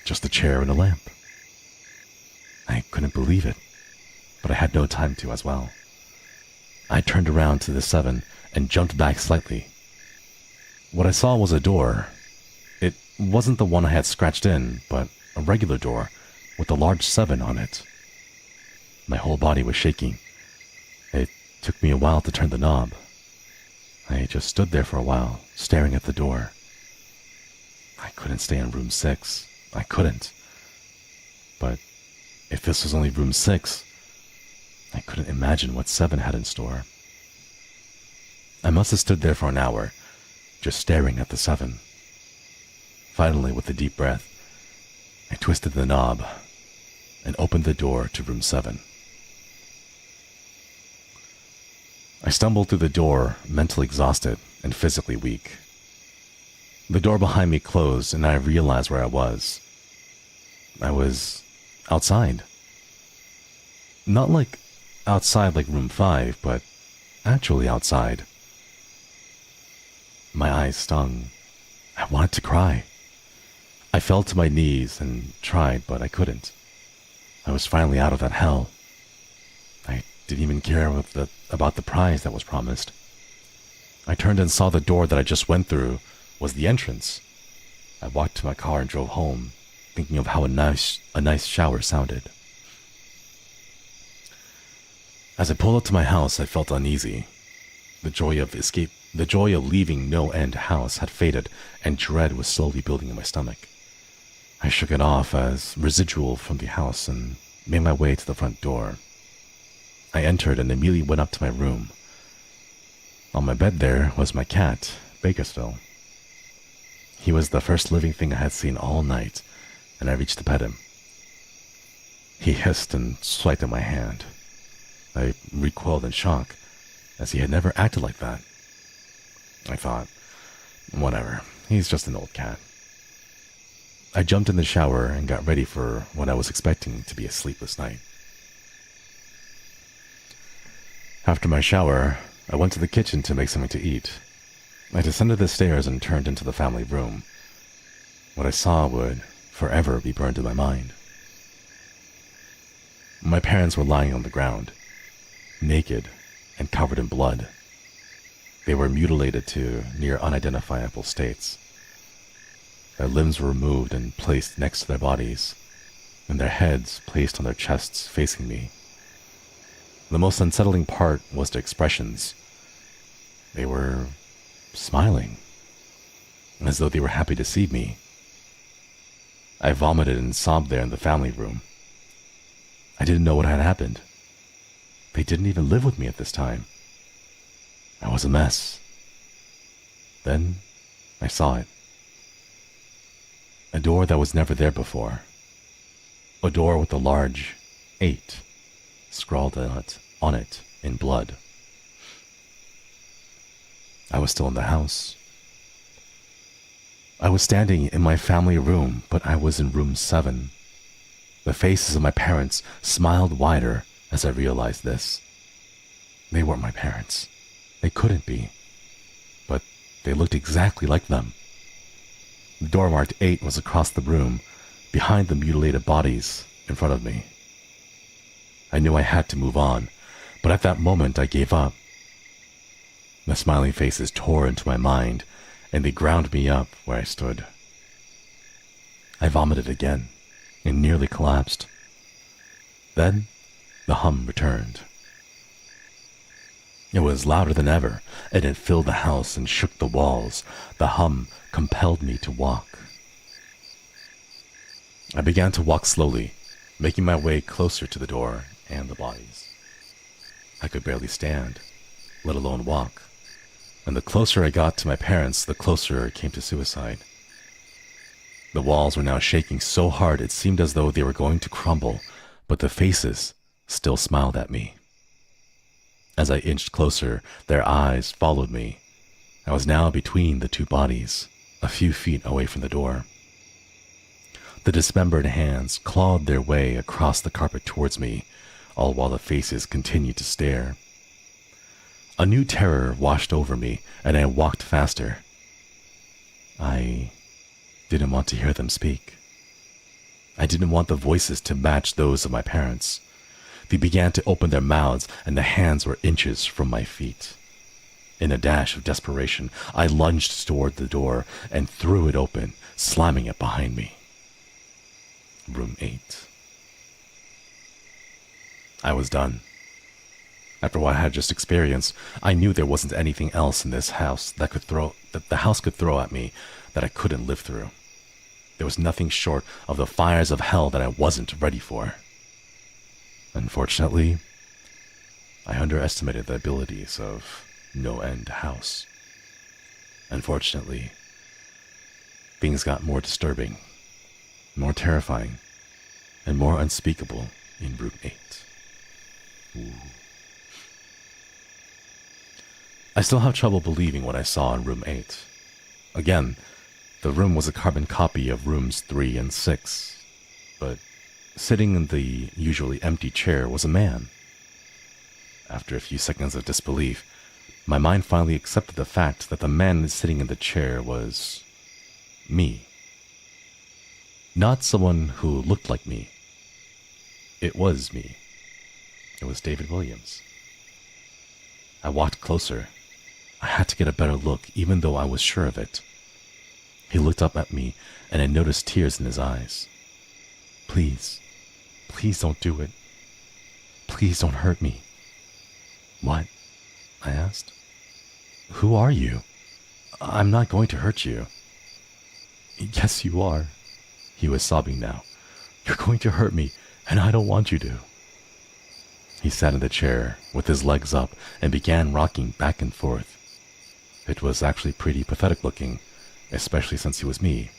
Just a chair and a lamp. I couldn't believe it, but I had no time to as well. I turned around to the 7 and jumped back slightly. What I saw was a door. It wasn't the one I had scratched in, but a regular door with a large 7 on it. My whole body was shaking. It took me a while to turn the knob. I just stood there for a while, staring at the door. I couldn't stay in room 6. I couldn't. But if this was only room 6, I couldn't imagine what 7 had in store. I must have stood there for an hour, just staring at the 7. Finally, with a deep breath, I twisted the knob and opened the door to room 7. I stumbled through the door, mentally exhausted and physically weak. The door behind me closed and I realized where I was. I was outside. Not like outside like room 5, but actually outside. My eyes stung. I wanted to cry. I fell to my knees and tried, but I couldn't. I was finally out of that hell. I didn't even care about the prize that was promised. I turned and saw the door that I just went through was the entrance. I walked to my car and drove home, thinking of how a nice shower sounded. As I pulled up to my house, I felt uneasy. The joy of leaving no-end house had faded, and dread was slowly building in my stomach. I shook it off as residual from the house and made my way to the front door. I entered and immediately went up to my room. On my bed there was my cat, Bakersfield. He was the first living thing I had seen all night, and I reached to pet him. He hissed and swiped at my hand. I recoiled in shock, as he had never acted like that. I thought, whatever, he's just an old cat. I jumped in the shower and got ready for what I was expecting to be a sleepless night. After my shower, I went to the kitchen to make something to eat. I descended the stairs and turned into the family room. What I saw would forever be burned in my mind. My parents were lying on the ground, naked and covered in blood. They were mutilated to near unidentifiable states. Their limbs were removed and placed next to their bodies, and their heads placed on their chests facing me. The most unsettling part was their expressions. They were smiling, as though they were happy to see me. I vomited and sobbed there in the family room. I didn't know what had happened. They didn't even live with me at this time. I was a mess. Then I saw it. A door that was never there before. A door with a large 8 scrawled on it in blood. I was still in the house. I was standing in my family room, but I was in room 7. The faces of my parents smiled wider as I realized this. They weren't my parents. They couldn't be. But they looked exactly like them. The door marked 8 was across the room, behind the mutilated bodies in front of me. I knew I had to move on, but at that moment I gave up. The smiling faces tore into my mind, and they ground me up where I stood. I vomited again, and nearly collapsed. Then, the hum returned. It was louder than ever, and it filled the house and shook the walls. The hum compelled me to walk. I began to walk slowly, making my way closer to the door and the bodies. I could barely stand, let alone walk. And the closer I got to my parents, the closer I came to suicide. The walls were now shaking so hard it seemed as though they were going to crumble, but the faces still smiled at me. As I inched closer, their eyes followed me. I was now between the two bodies, a few feet away from the door. The dismembered hands clawed their way across the carpet towards me, all while the faces continued to stare. A new terror washed over me, and I walked faster. I didn't want to hear them speak. I didn't want the voices to match those of my parents. They began to open their mouths, and the hands were inches from my feet. In a dash of desperation, I lunged toward the door and threw it open, slamming it behind me. Room 8. I was done. After what I had just experienced, I knew there wasn't anything else in this house that the house could throw at me that I couldn't live through. There was nothing short of the fires of hell that I wasn't ready for. Unfortunately, I underestimated the abilities of No-End House. Unfortunately, things got more disturbing, more terrifying, and more unspeakable in Room 8. Ooh. I still have trouble believing what I saw in Room 8. Again, the room was a carbon copy of Rooms 3 and 6, but sitting in the usually empty chair was a man. After a few seconds of disbelief, my mind finally accepted the fact that the man sitting in the chair was me. Not someone who looked like me. It was me. It was David Williams. I walked closer. I had to get a better look, even though I was sure of it. He looked up at me, and I noticed tears in his eyes. Please, please don't do it. Please don't hurt me. What? I asked. Who are you? I'm not going to hurt you. Yes, you are. He was sobbing now. You're going to hurt me, and I don't want you to. He sat in the chair with his legs up and began rocking back and forth. It was actually pretty pathetic looking, especially since he was me,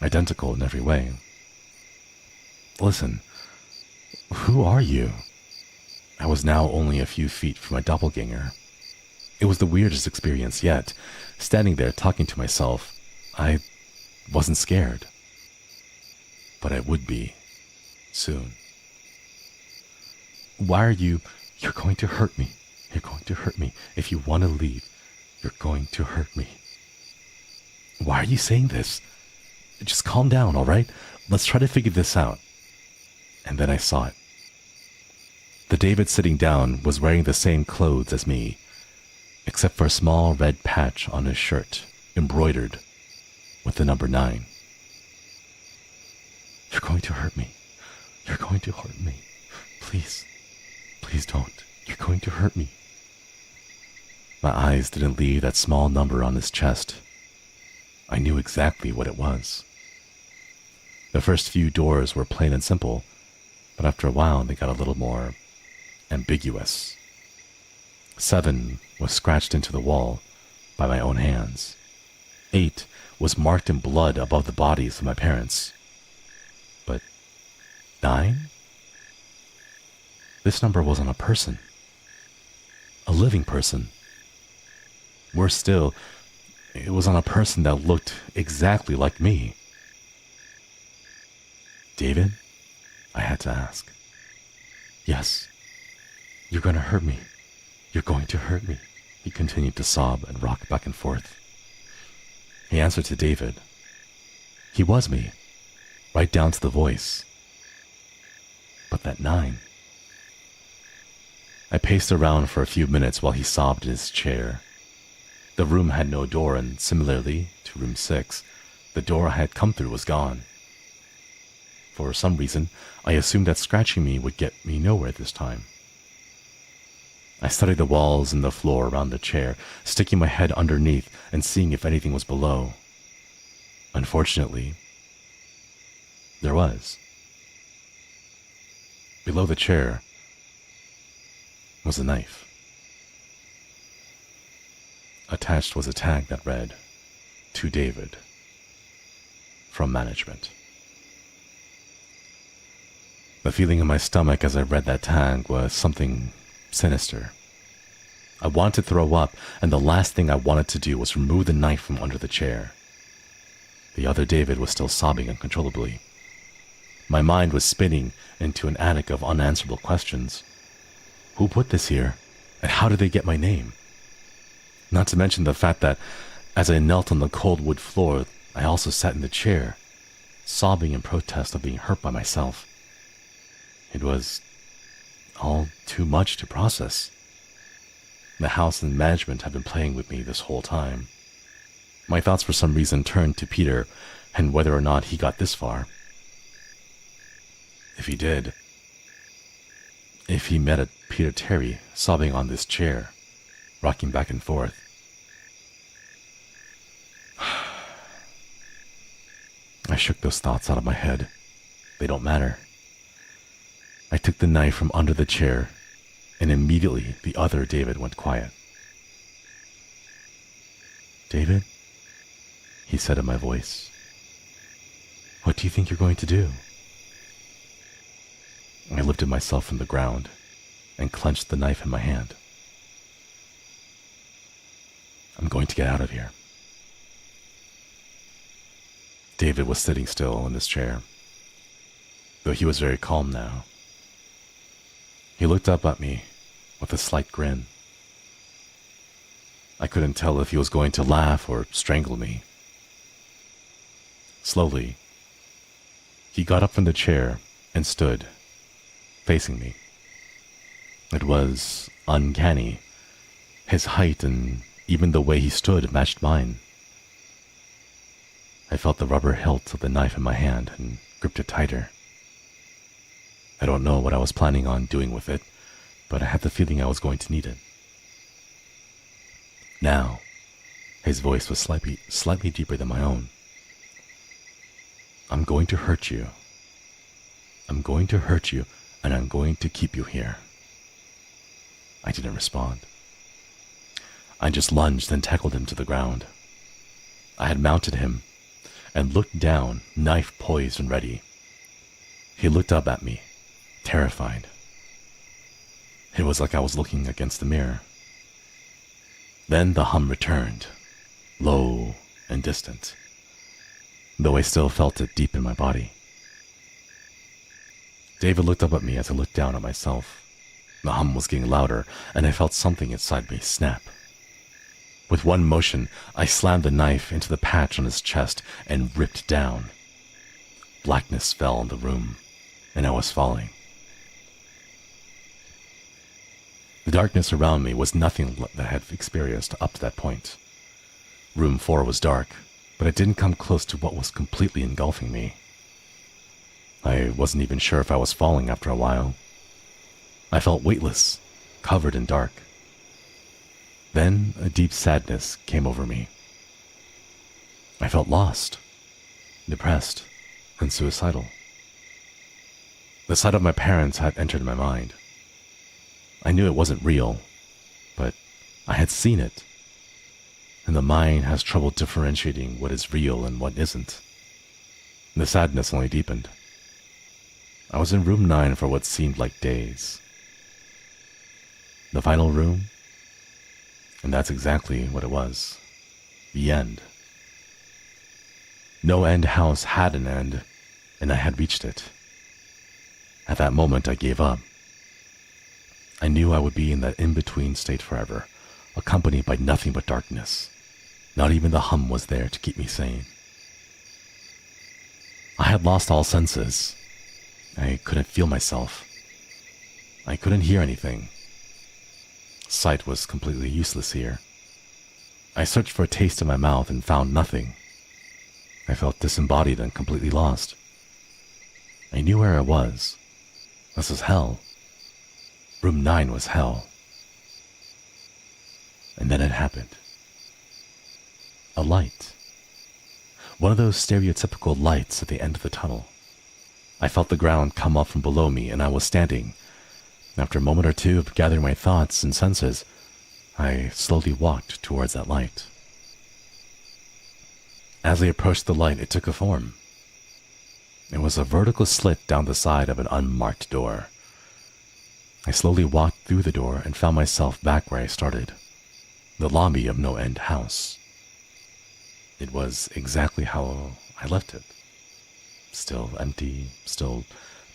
identical in every way. Listen, who are you? I was now only a few feet from my doppelganger. It was the weirdest experience yet. Standing there talking to myself, I wasn't scared. But I would be, soon. Why are you... You're going to hurt me. You're going to hurt me. If you want to leave, you're going to hurt me. Why are you saying this? Just calm down, all right? Let's try to figure this out. And then I saw it. The David sitting down was wearing the same clothes as me, except for a small red patch on his shirt, embroidered with the number 9. You're going to hurt me. You're going to hurt me. Please. Please don't. You're going to hurt me. My eyes didn't leave that small number on his chest. I knew exactly what it was. The first few doors were plain and simple, but after a while they got a little more ambiguous. 7 was scratched into the wall by my own hands. 8 was marked in blood above the bodies of my parents. But 9? This number was on a person. A living person. Worse still, it was on a person that looked exactly like me. David? I had to ask. Yes. You're going to hurt me. You're going to hurt me. He continued to sob and rock back and forth. He answered to David. He was me, right down to the voice. But that 9... I paced around for a few minutes while he sobbed in his chair. The room had no door, and similarly to room 6, the door I had come through was gone. For some reason, I assumed that scratching me would get me nowhere this time. I studied the walls and the floor around the chair, sticking my head underneath and seeing if anything was below. Unfortunately, there was. Below the chair was a knife. Attached was a tag that read, "To David, from management." The feeling in my stomach as I read that tag was something sinister. I wanted to throw up, and the last thing I wanted to do was remove the knife from under the chair. The other David was still sobbing uncontrollably. My mind was spinning into an attic of unanswerable questions. Who put this here, and how did they get my name? Not to mention the fact that, as I knelt on the cold wood floor, I also sat in the chair, sobbing in protest of being hurt by myself. It was all too much to process. The house and management had been playing with me this whole time. My thoughts for some reason turned to Peter and whether or not he got this far. If he did, if he met a Peter Terry sobbing on this chair, rocking back and forth. I shook those thoughts out of my head. They don't matter. I took the knife from under the chair, and immediately the other David went quiet. David, he said in my voice, what do you think you're going to do? I lifted myself from the ground and clenched the knife in my hand. I'm going to get out of here. David was sitting still in his chair, though he was very calm now. He looked up at me with a slight grin. I couldn't tell if he was going to laugh or strangle me. Slowly, he got up from the chair and stood, facing me. It was uncanny. His height and even the way he stood matched mine. I felt the rubber hilt of the knife in my hand and gripped it tighter. I don't know what I was planning on doing with it, but I had the feeling I was going to need it. Now, his voice was slightly deeper than my own. I'm going to hurt you. I'm going to hurt you, and I'm going to keep you here. I didn't respond. I just lunged and tackled him to the ground. I had mounted him and looked down, knife poised and ready. He looked up at me, terrified. It was like I was looking against the mirror. Then the hum returned, low and distant, though I still felt it deep in my body. David looked up at me as I looked down at myself. The hum was getting louder, and I felt something inside me snap. With one motion, I slammed the knife into the patch on his chest and ripped down. Blackness fell on the room, and I was falling. The darkness around me was nothing that I had experienced up to that point. Room 4 was dark, but it didn't come close to what was completely engulfing me. I wasn't even sure if I was falling after a while. I felt weightless, covered in dark. Then a deep sadness came over me. I felt lost, depressed, and suicidal. The sight of my parents had entered my mind. I knew it wasn't real, but I had seen it, and the mind has trouble differentiating what is real and what isn't. The sadness only deepened. I was in room 9 for what seemed like days. The final room? And that's exactly what it was. The end. No end house had an end, and I had reached it. At that moment, I gave up. I knew I would be in that in-between state forever, accompanied by nothing but darkness. Not even the hum was there to keep me sane. I had lost all senses. I couldn't feel myself. I couldn't hear anything. Sight was completely useless here. I searched for a taste in my mouth and found nothing. I felt disembodied and completely lost. I knew where I was. This was hell. Room 9 was hell. And then it happened. A light. One of those stereotypical lights at the end of the tunnel. I felt the ground come up from below me, and I was standing. After a moment or two of gathering my thoughts and senses, I slowly walked towards that light. As I approached the light, it took a form. It was a vertical slit down the side of an unmarked door. I slowly walked through the door and found myself back where I started, the lobby of No End House. It was exactly how I left it. Still empty, still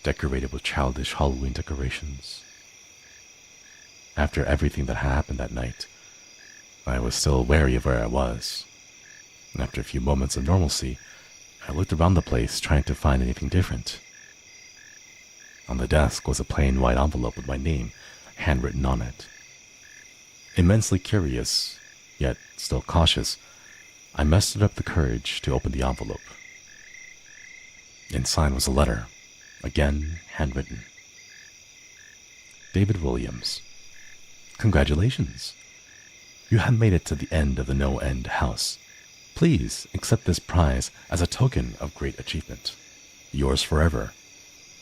decorated with childish Halloween decorations. After everything that happened that night, I was still wary of where I was. And after a few moments of normalcy, I looked around the place trying to find anything different. On the desk was a plain white envelope with my name handwritten on it. Immensely curious, yet still cautious, I mustered up the courage to open the envelope. Inside was a letter, again handwritten. David Williams, congratulations. You have made it to the end of the No End House. Please accept this prize as a token of great achievement. Yours forever,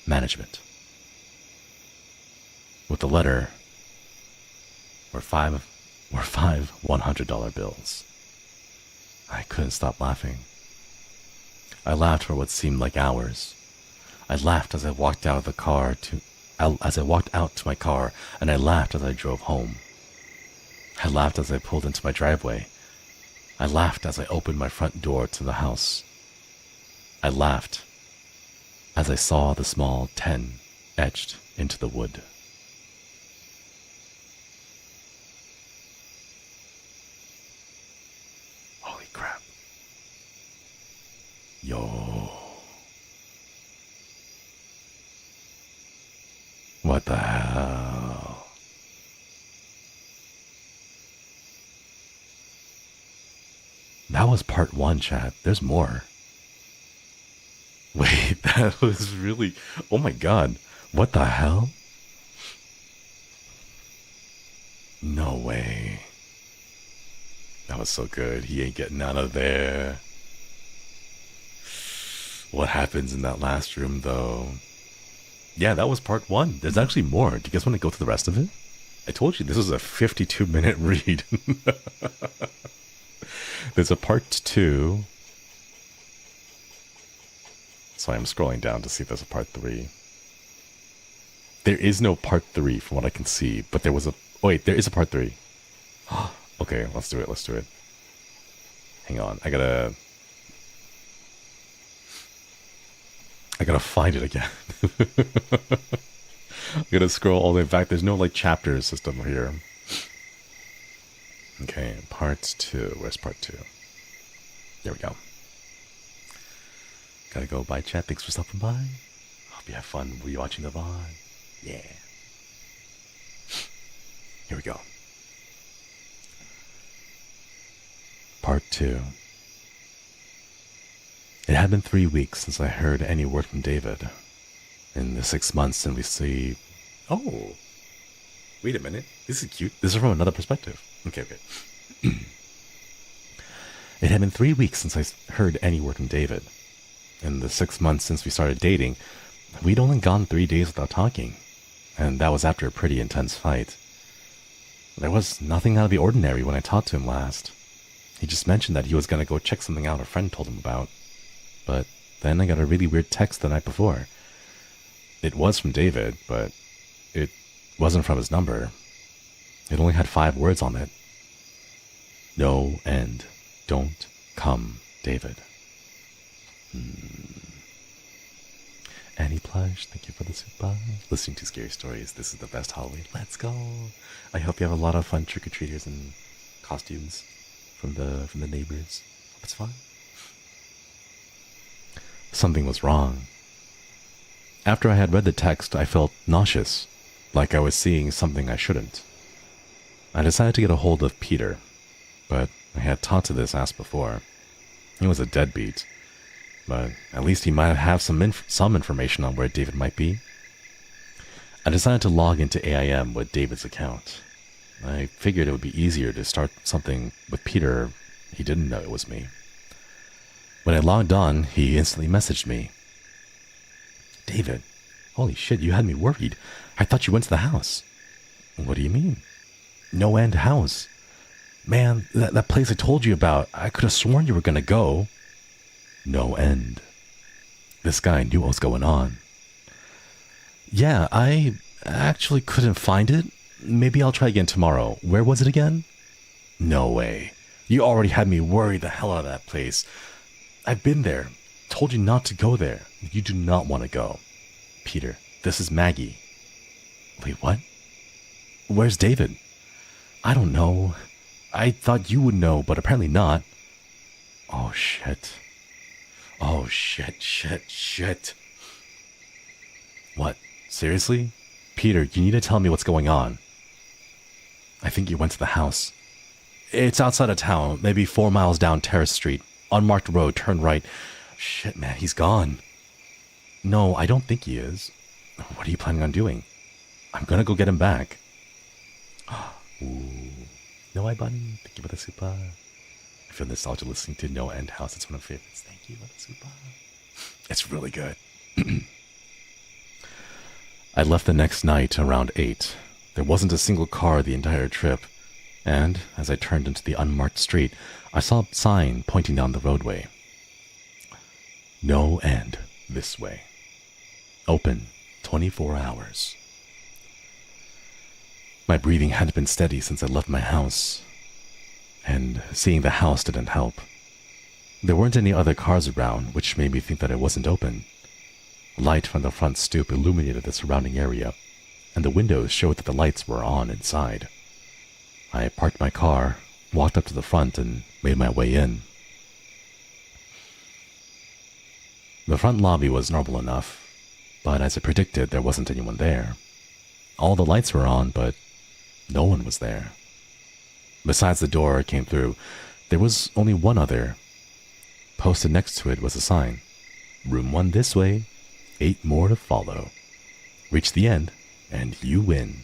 Management. With the letter were five $100 bills. I couldn't stop laughing. I laughed for what seemed like hours. I laughed as I walked out of the car as I walked out to my car, and I laughed as I drove home. I laughed as I pulled into my driveway. I laughed as I opened my front door to the house. I laughed as I saw the small 10 etched into the wood. Holy crap. Yo. What the hell? That was part 1, chat. There's more. Wait, that was really... Oh my god. What the hell? No way. That was so good. He ain't getting out of there. What happens in that last room, though? Yeah, that was part 1. There's actually more. Do you guys want to go through the rest of it? I told you this was a 52-minute read. There's a part 2. So I'm scrolling down to see if there's a part 3. There is no part 3 from what I can see, but there was a... Oh, wait, there is a part 3. Okay, let's do it. Hang on, I gotta find it again. I gotta scroll all the way back. There's no, like, chapter system here. Okay, part 2. Where's part 2? There we go. Gotta go. Bye, chat. Thanks for stopping by. Hope you have fun rewatching the VOD. Yeah. Here we go. Part 2. It had been 3 weeks since I heard any word from David. In the 6 months since we see... Oh! Wait a minute. This is cute. This is from another perspective. Okay. It had been 3 weeks since I heard any word from David. In the 6 months since we started dating, we'd only gone 3 days without talking. And that was after a pretty intense fight. There was nothing out of the ordinary when I talked to him last. He just mentioned that he was going to go check something out a friend told him about. But then I got a really weird text the night before. It was from David, but it wasn't from his number. It only had 5 words on it. No end. Don't come, David. Annie Plush, thank you for the super. Listening to scary stories. This is the best Halloween. Let's go. I hope you have a lot of fun trick-or-treaters and costumes from the neighbors. Hope it's fun. Something was wrong. After I had read the text, I felt nauseous, like I was seeing something I shouldn't. I decided to get a hold of Peter, but I had talked to this ass before. He was a deadbeat, but at least he might have some information on where David might be. I decided to log into AIM with David's account. I figured it would be easier to start something with Peter. He didn't know it was me. When I logged on, he instantly messaged me. David, holy shit, you had me worried. I thought you went to the house. What do you mean? No End House. Man, that place I told you about, I could have sworn you were going to go. No End. This guy knew what was going on. Yeah, I actually couldn't find it. Maybe I'll try again tomorrow. Where was it again? No way. You already had me worry the hell out of that place. I've been there. Told you not to go there. You do not want to go. Peter, this is Maggie. Wait, what? Where's David? I don't know. I thought you would know, but apparently not. Oh, shit. Oh, shit. What? Seriously? Peter, you need to tell me what's going on. I think you went to the house. It's outside of town, maybe 4 miles down Terrace Street. Unmarked road, turn right. Shit, man, he's gone. No, I don't think he is. What are you planning on doing? I'm gonna go get him back. Ooh. No, I bunny. Thank you for the super. I feel nostalgia listening to No End House. It's one of my favorites. Thank you for the super. It's really good. I left the next night around 8. There wasn't a single car the entire trip, and as I turned into the unmarked street, I saw a sign pointing down the roadway. No end this way. Open 24 hours. My breathing hadn't been steady since I left my house, and seeing the house didn't help. There weren't any other cars around, which made me think that it wasn't open. Light from the front stoop illuminated the surrounding area, and the windows showed that the lights were on inside. I parked my car, walked up to the front, and made my way in. The front lobby was normal enough, but as I predicted, there wasn't anyone there. All the lights were on, but no one was there. Besides the door I came through, there was only one other. Posted next to it was a sign. Room 1 this way, 8 more to follow. Reach the end, and you win.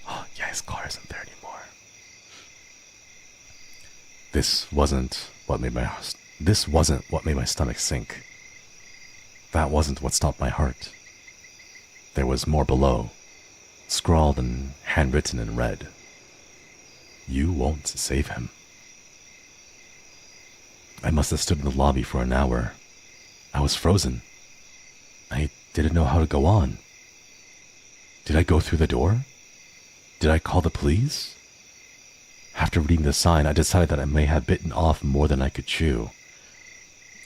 Oh, yeah, his car isn't there anymore. This wasn't what made my stomach sink. That wasn't what stopped my heart. There was more below, scrawled and handwritten in red. You won't save him. I must have stood in the lobby for an hour. I was frozen. I didn't know how to go on. Did I go through the door? Did I call the police? After reading the sign, I decided that I may have bitten off more than I could chew.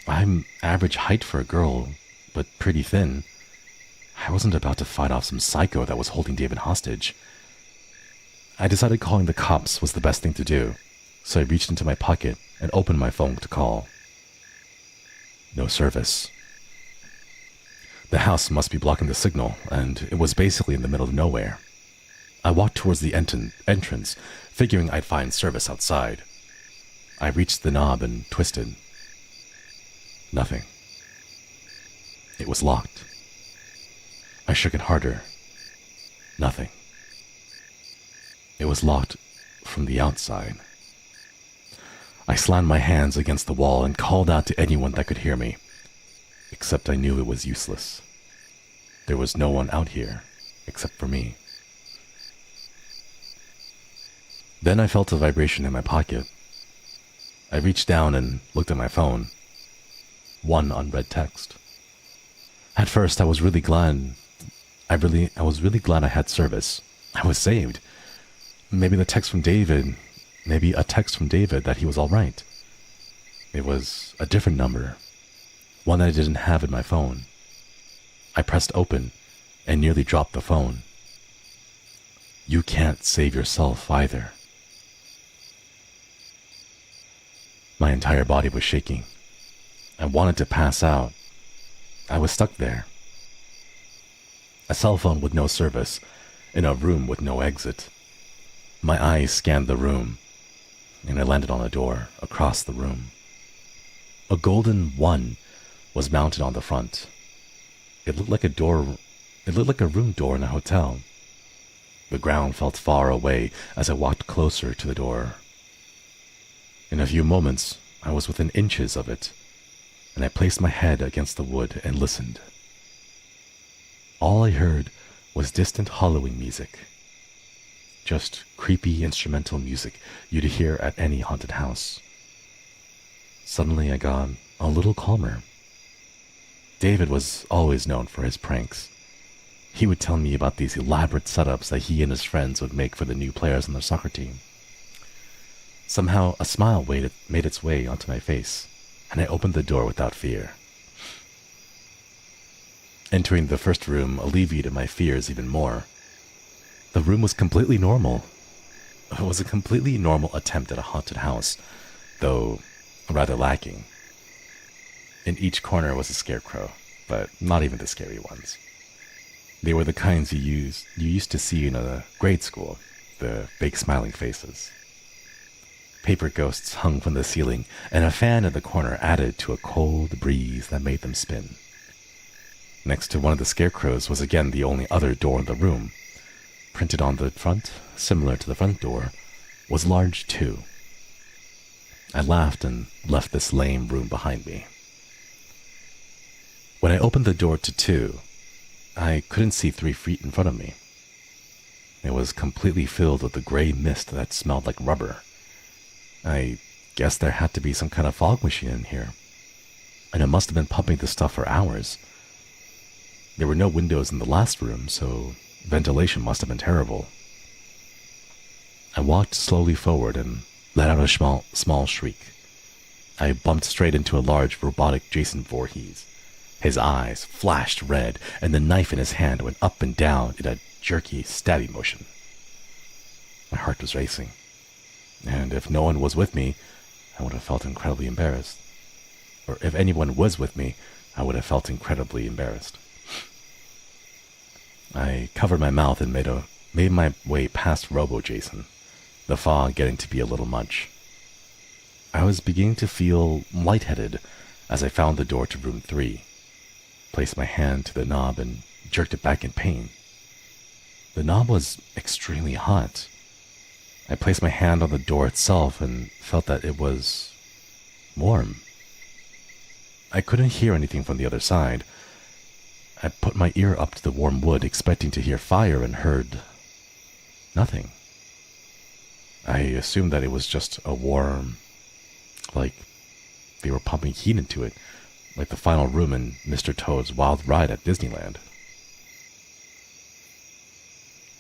I'm average height for a girl, but pretty thin. I wasn't about to fight off some psycho that was holding David hostage. I decided calling the cops was the best thing to do, so I reached into my pocket and opened my phone to call. No service. The house must be blocking the signal, and it was basically in the middle of nowhere. I walked towards the entrance, figuring I'd find service outside. I reached the knob and twisted. Nothing. It was locked. I shook it harder. Nothing. It was locked from the outside. I slammed my hands against the wall and called out to anyone that could hear me, except I knew it was useless. There was no one out here except for me. Then I felt a vibration in my pocket. I reached down and looked at my phone. One unread text. At first, I was really glad I had service. I was saved. Maybe a text from David that he was all right. It was a different number, one that I didn't have in my phone. I pressed open and nearly dropped the phone. You can't save yourself either. My entire body was shaking. I wanted to pass out. I was stuck there. A cell phone with no service, in a room with no exit. My eyes scanned the room, and I landed on a door across the room. A golden 1 was mounted on the front. It looked like a room door in a hotel. The ground felt far away as I walked closer to the door. In a few moments, I was within inches of it, and I placed my head against the wood and listened. All I heard was distant hollowing music. Just creepy instrumental music you'd hear at any haunted house. Suddenly I got a little calmer. David was always known for his pranks. He would tell me about these elaborate setups that he and his friends would make for the new players on their soccer team. Somehow, a smile made its way onto my face, and I opened the door without fear. Entering the first room alleviated my fears even more. The room was completely normal. It was a completely normal attempt at a haunted house, though rather lacking. In each corner was a scarecrow, but not even the scary ones. They were the kinds you used to see in a grade school, the big smiling faces. Paper ghosts hung from the ceiling, and a fan in the corner added to a cold breeze that made them spin. Next to one of the scarecrows was again the only other door in the room. Printed on the front, similar to the front door, was large 2. I laughed and left this lame room behind me. When I opened the door to 2, I couldn't see 3 feet in front of me. It was completely filled with a gray mist that smelled like rubber. I guess there had to be some kind of fog machine in here, and it must have been pumping the stuff for hours. There were no windows in the last room, so ventilation must have been terrible. I walked slowly forward and let out a small shriek. I bumped straight into a large robotic Jason Voorhees. His eyes flashed red, and the knife in his hand went up and down in a jerky, stabby motion. My heart was racing, and if no one was with me, I would have felt incredibly embarrassed. Or if anyone was with me, I would have felt incredibly embarrassed. I covered my mouth and made my way past Robo-Jason, the fog getting to be a little much. I was beginning to feel lightheaded as I found the door to room 3, placed my hand to the knob and jerked it back in pain. The knob was extremely hot. I placed my hand on the door itself and felt that it was warm. I couldn't hear anything from the other side. I put my ear up to the warm wood, expecting to hear fire, and heard nothing. I assumed that it was just a warm, like they were pumping heat into it, like the final room in Mr. Toad's Wild Ride at Disneyland.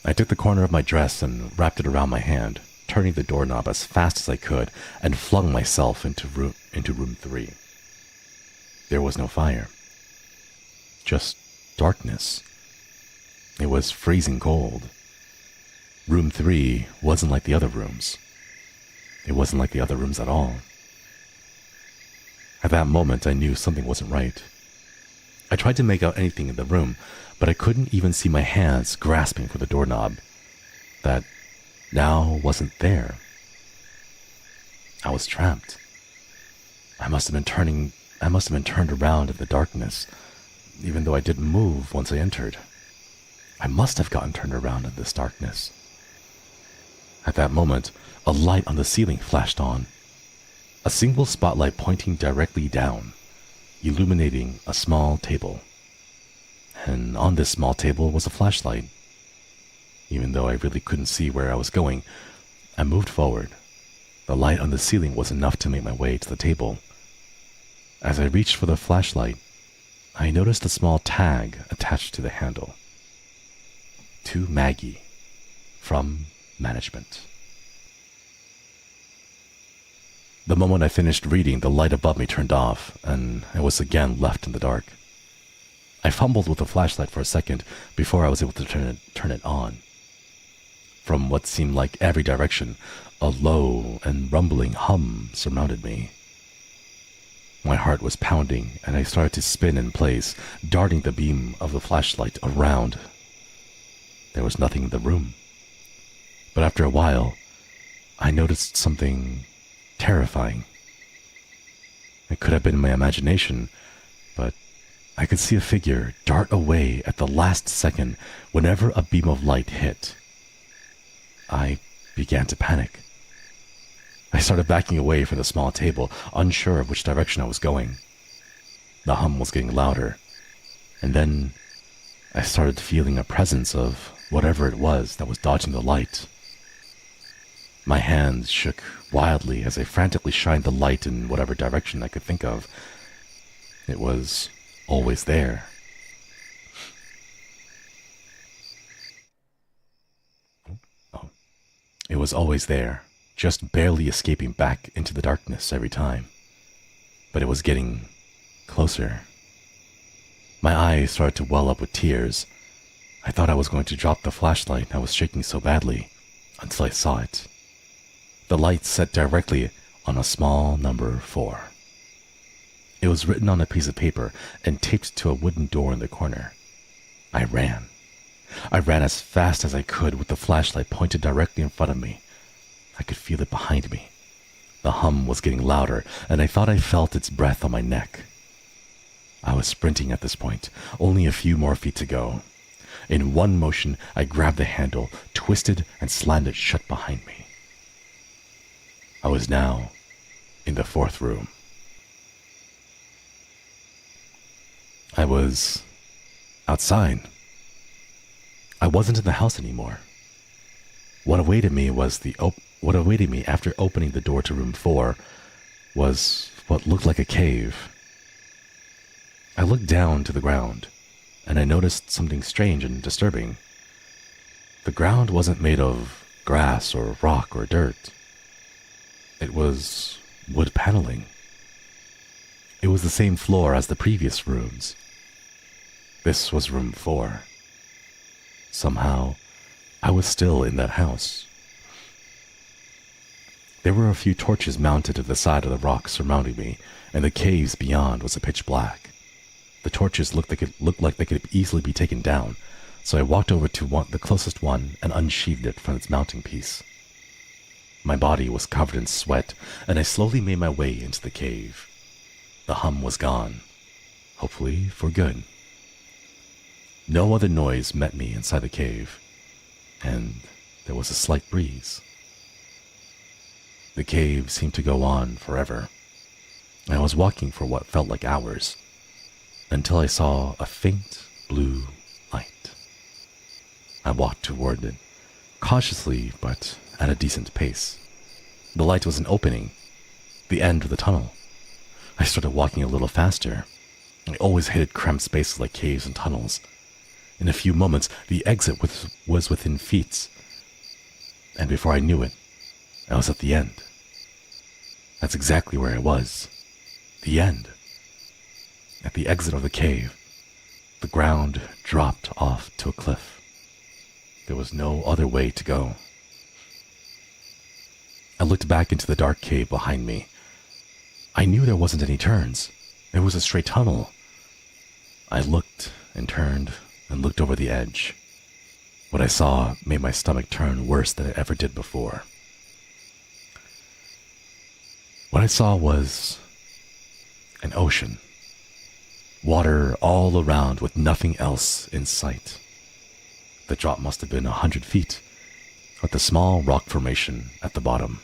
I took the corner of my dress and wrapped it around my hand, turning the doorknob as fast as I could, and flung myself into room 3. There was no fire, just darkness. It was freezing cold. Room 3 wasn't like the other rooms. It wasn't like the other rooms at all. At that moment, I knew something wasn't right. I tried to make out anything in the room, but I couldn't even see my hands grasping for the doorknob. That now wasn't there. I was trapped. I must have been turned around in the darkness, even though I didn't move once I entered. I must have gotten turned around in this darkness. At that moment, a light on the ceiling flashed on. A single spotlight pointing directly down, illuminating a small table. And on this small table was a flashlight. Even though I really couldn't see where I was going, I moved forward. The light on the ceiling was enough to make my way to the table. As I reached for the flashlight, I noticed a small tag attached to the handle. To Maggie, from management. The moment I finished reading, the light above me turned off, and I was again left in the dark. I fumbled with the flashlight for a second before I was able to turn it on. From what seemed like every direction, a low and rumbling hum surrounded me. My heart was pounding, and I started to spin in place, darting the beam of the flashlight around. There was nothing in the room. But after a while, I noticed something terrifying. It could have been my imagination, but I could see a figure dart away at the last second whenever a beam of light hit. I began to panic. I started backing away from the small table, unsure of which direction I was going. The hum was getting louder, and then I started feeling a presence of whatever it was that was dodging the light. My hands shook wildly as I frantically shined the light in whatever direction I could think of. It was always there. Oh, it was always there, just barely escaping back into the darkness every time. But it was getting closer. My eyes started to well up with tears. I thought I was going to drop the flashlight. I was shaking so badly until I saw it. The light set directly on a small number 4. It was written on a piece of paper and taped to a wooden door in the corner. I ran. I ran as fast as I could with the flashlight pointed directly in front of me. I could feel it behind me. The hum was getting louder, and I thought I felt its breath on my neck. I was sprinting at this point, only a few more feet to go. In one motion, I grabbed the handle, twisted, and slammed it shut behind me. I was now in the 4th room. I was outside. I wasn't in the house anymore. What awaited me after opening the door to room 4 was what looked like a cave. I looked down to the ground, and I noticed something strange and disturbing. The ground wasn't made of grass or rock or dirt. It was wood paneling. It was the same floor as the previous rooms. This was room 4. Somehow, I was still in that house. There were a few torches mounted to the side of the rock surrounding me, and the caves beyond was a pitch black. The torches looked like they could easily be taken down, so I walked over to the closest one and unsheathed it from its mounting piece. My body was covered in sweat, and I slowly made my way into the cave. The hum was gone, hopefully for good. No other noise met me inside the cave, and there was a slight breeze. The cave seemed to go on forever. I was walking for what felt like hours, until I saw a faint blue light. I walked toward it, cautiously but at a decent pace. The light was an opening, the end of the tunnel. I started walking a little faster. I always hated cramped spaces like caves and tunnels. In a few moments, the exit was within feet, and before I knew it, I was at the end. That's exactly where I was. The end. At the exit of the cave, the ground dropped off to a cliff. There was no other way to go. I looked back into the dark cave behind me. I knew there wasn't any turns. It was a straight tunnel. I looked and turned and looked over the edge. What I saw made my stomach turn worse than it ever did before. What I saw was an ocean. Water all around with nothing else in sight. The drop must have been 100 feet, with a small rock formation at the bottom.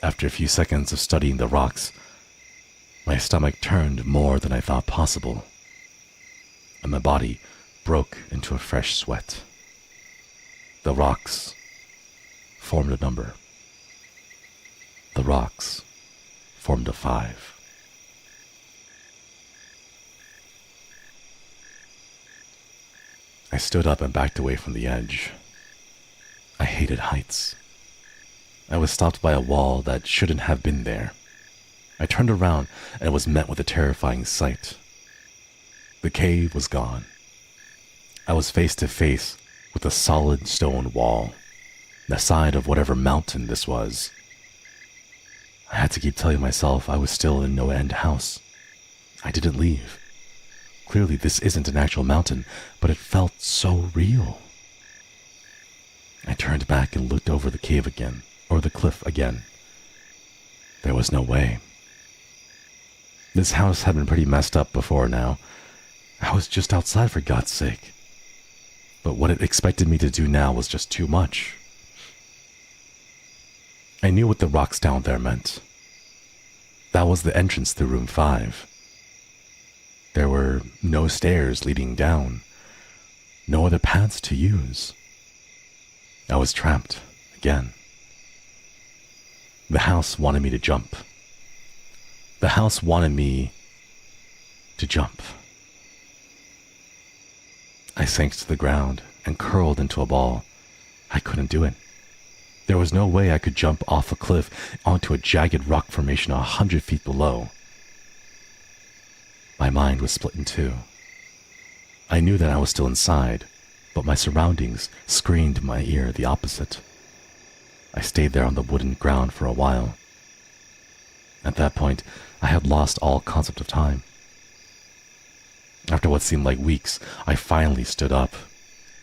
After a few seconds of studying the rocks, my stomach turned more than I thought possible, and my body broke into a fresh sweat. The rocks formed a number. The rocks formed a 5. I stood up and backed away from the edge. I hated heights. I was stopped by a wall that shouldn't have been there. I turned around and was met with a terrifying sight. The cave was gone. I was face to face with a solid stone wall, the side of whatever mountain this was. I had to keep telling myself I was still in No End House. I didn't leave. Clearly this isn't an actual mountain, but it felt so real. I turned back and looked over the cave again, or the cliff again. There was no way. This house had been pretty messed up before now. I was just outside for God's sake. But what it expected me to do now was just too much. I knew what the rocks down there meant. That was the entrance to room 5. There were no stairs leading down, no other paths to use. I was trapped again. The house wanted me to jump. The house wanted me to jump. I sank to the ground and curled into a ball. I couldn't do it. There was no way I could jump off a cliff onto a jagged rock formation 100 feet below. My mind was split in two. I knew that I was still inside, but my surroundings screamed in my ear the opposite. I stayed there on the wooden ground for a while. At that point, I had lost all concept of time. After what seemed like weeks, I finally stood up,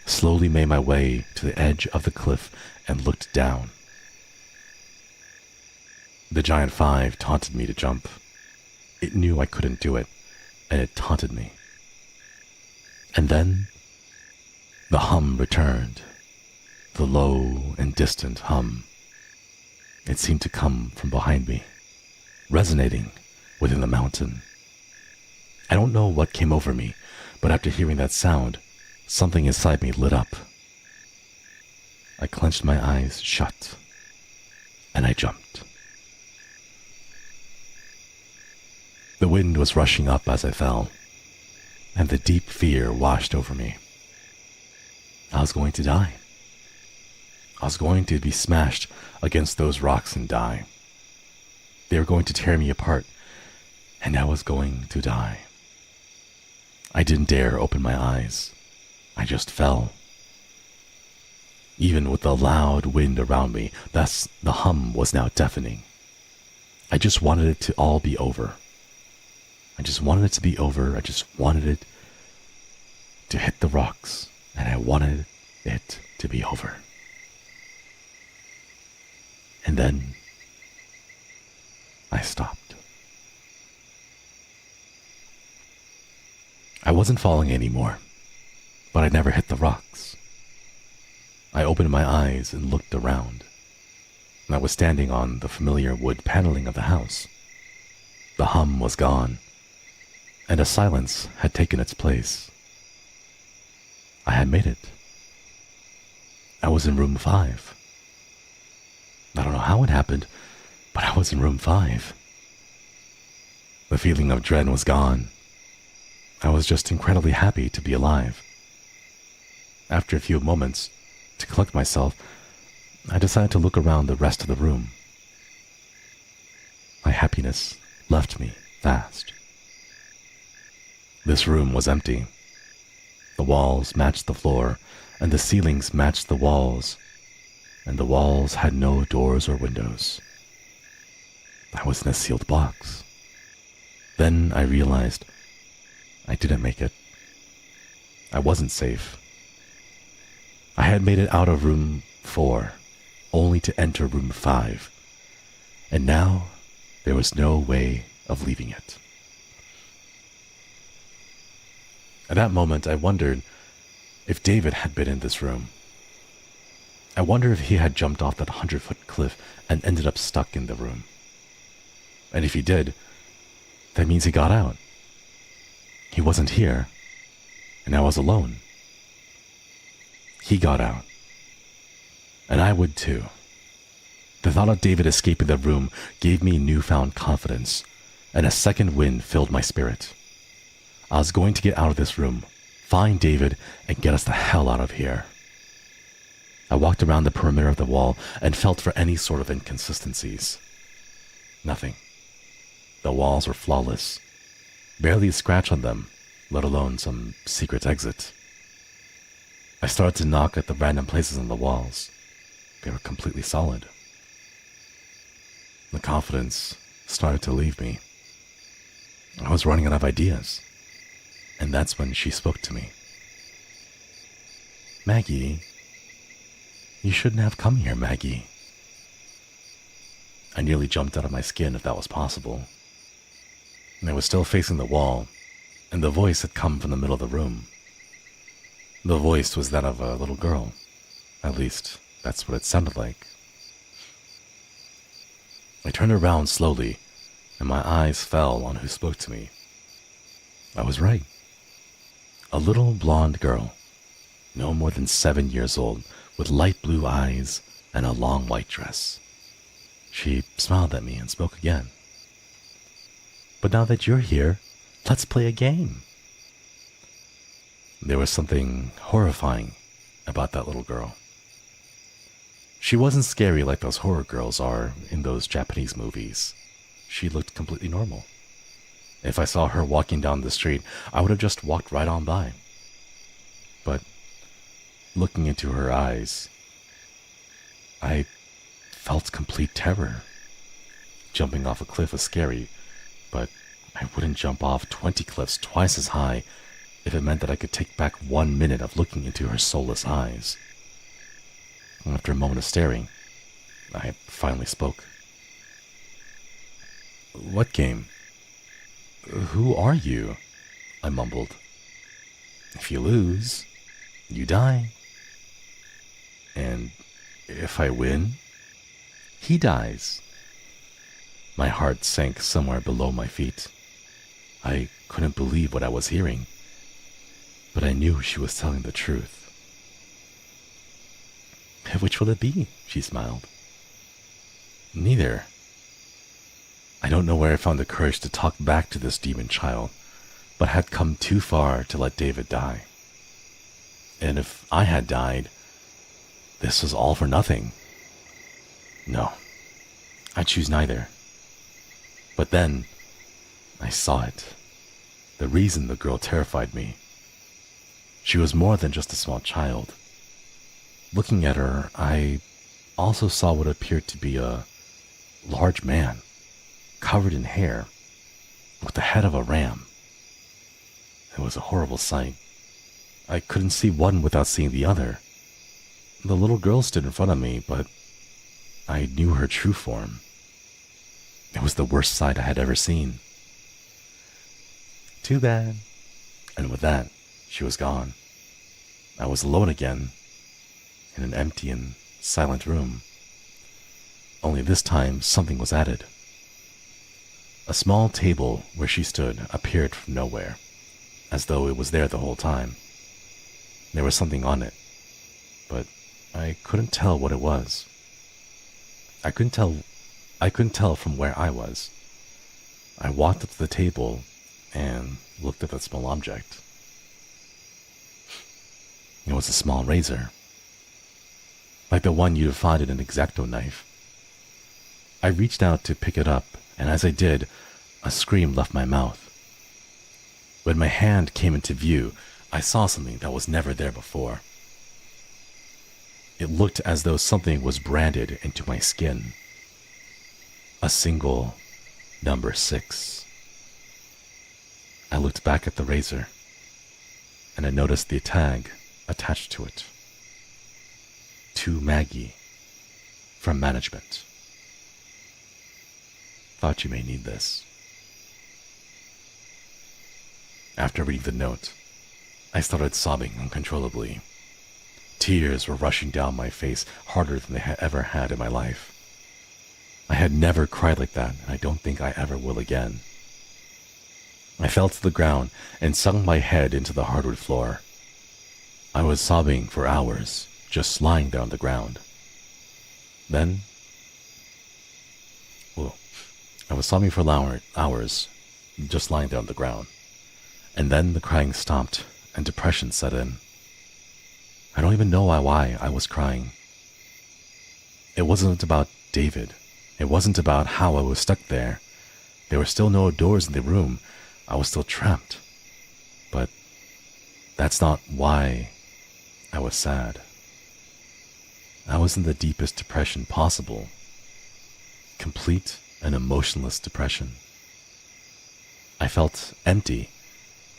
slowly made my way to the edge of the cliff, and looked down. The giant five taunted me to jump. It knew I couldn't do it, and it taunted me. And then, the hum returned, the low and distant hum. It seemed to come from behind me, resonating within the mountain. I don't know what came over me, but after hearing that sound, something inside me lit up. I clenched my eyes shut, and I jumped. The wind was rushing up as I fell, and the deep fear washed over me. I was going to die. I was going to be smashed against those rocks and die. They were going to tear me apart, and I was going to die. I didn't dare open my eyes. I just fell. Even with the loud wind around me, thus the hum was now deafening. I just wanted it to all be over. I just wanted it to be over. I just wanted it to hit the rocks, and I wanted it to be over. And then I stopped. I wasn't falling anymore, but I never hit the rocks. I opened my eyes and looked around. I was standing on the familiar wood paneling of the house. The hum was gone, and a silence had taken its place. I had made it. I was in room 5. I don't know how it happened, but I was in room 5. The feeling of dread was gone. I was just incredibly happy to be alive. After a few moments, to collect myself, I decided to look around the rest of the room. My happiness left me fast. This room was empty. The walls matched the floor, and the ceilings matched the walls, and the walls had no doors or windows. I was in a sealed box. Then I realized I didn't make it. I wasn't safe. I had made it out of room 4, only to enter room 5, and now there was no way of leaving it. At that moment, I wondered if David had been in this room. I wonder if he had jumped off that 100-foot cliff and ended up stuck in the room. And if he did, that means he got out. He wasn't here, and I was alone. He got out, and I would too. The thought of David escaping the room gave me newfound confidence, and a second wind filled my spirit. I was going to get out of this room, find David, and get us the hell out of here. I walked around the perimeter of the wall and felt for any sort of inconsistencies. Nothing. The walls were flawless. Barely a scratch on them, let alone some secret exit. I started to knock at the random places on the walls. They were completely solid. The confidence started to leave me. I was running out of ideas. And that's when she spoke to me. "Maggie, you shouldn't have come here, Maggie." I nearly jumped out of my skin if that was possible. And I was still facing the wall, and the voice had come from the middle of the room. The voice was that of a little girl. At least, that's what it sounded like. I turned around slowly, and my eyes fell on who spoke to me. I was right. A little blonde girl, no more than 7 years old, with light blue eyes and a long white dress. She smiled at me and spoke again. "But now that you're here, Let's play a game. There was something horrifying about that little girl. She wasn't scary like those horror girls are in those Japanese movies. She looked completely normal. If I saw her walking down the street, I would have just walked right on by. But looking into her eyes, I felt complete terror. Jumping off a cliff was scary, but I wouldn't jump off 20 cliffs twice as high if it meant that I could take back 1 minute of looking into her soulless eyes. After a moment of staring, I finally spoke. "What game? Who are you?" I mumbled. "If you lose, you die. And if I win, he dies." My heart sank somewhere below my feet. I couldn't believe what I was hearing, but I knew she was telling the truth. "Which will it be?" she smiled. "Neither. I don't know where I found the courage to talk back to this demon child, but had come too far to let David die. And if I had died, this was all for nothing. No, I choose neither. But then, I saw it. The reason the girl terrified me. She was more than just a small child. Looking at her, I also saw what appeared to be a large man, covered in hair, with the head of a ram. It was a horrible sight. I couldn't see one without seeing the other. The little girl stood in front of me, but I knew her true form. It was the worst sight I had ever seen. Too bad. And with that, she was gone. I was alone again, in an empty and silent room. Only this time, something was added. A small table where she stood appeared from nowhere, as though it was there the whole time. There was something on it, but I couldn't tell what it was. I couldn't tell from where I was. I walked up to the table and looked at that small object. It was a small razor, like the one you'd find in an X-Acto knife. I reached out to pick it up, and as I did, a scream left my mouth. When my hand came into view, I saw something that was never there before. It looked as though something was branded into my skin. A single number 6. I looked back at the razor, and I noticed the tag attached to it. To Maggie, from management. Thought you may need this. After reading the note, I started sobbing uncontrollably. Tears were rushing down my face harder than they had ever had in my life. I had never cried like that, and I don't think I ever will again. I fell to the ground and sunk my head into the hardwood floor. I was sobbing for hours, just lying there on the ground. Then, I was sobbing for hours, just lying there on the ground. And then the crying stopped, and depression set in. I don't even know why I was crying. It wasn't about David. It wasn't about how I was stuck there. There were still no doors in the room. I was still trapped. But that's not why I was sad. I was in the deepest depression possible. Complete and emotionless depression. I felt empty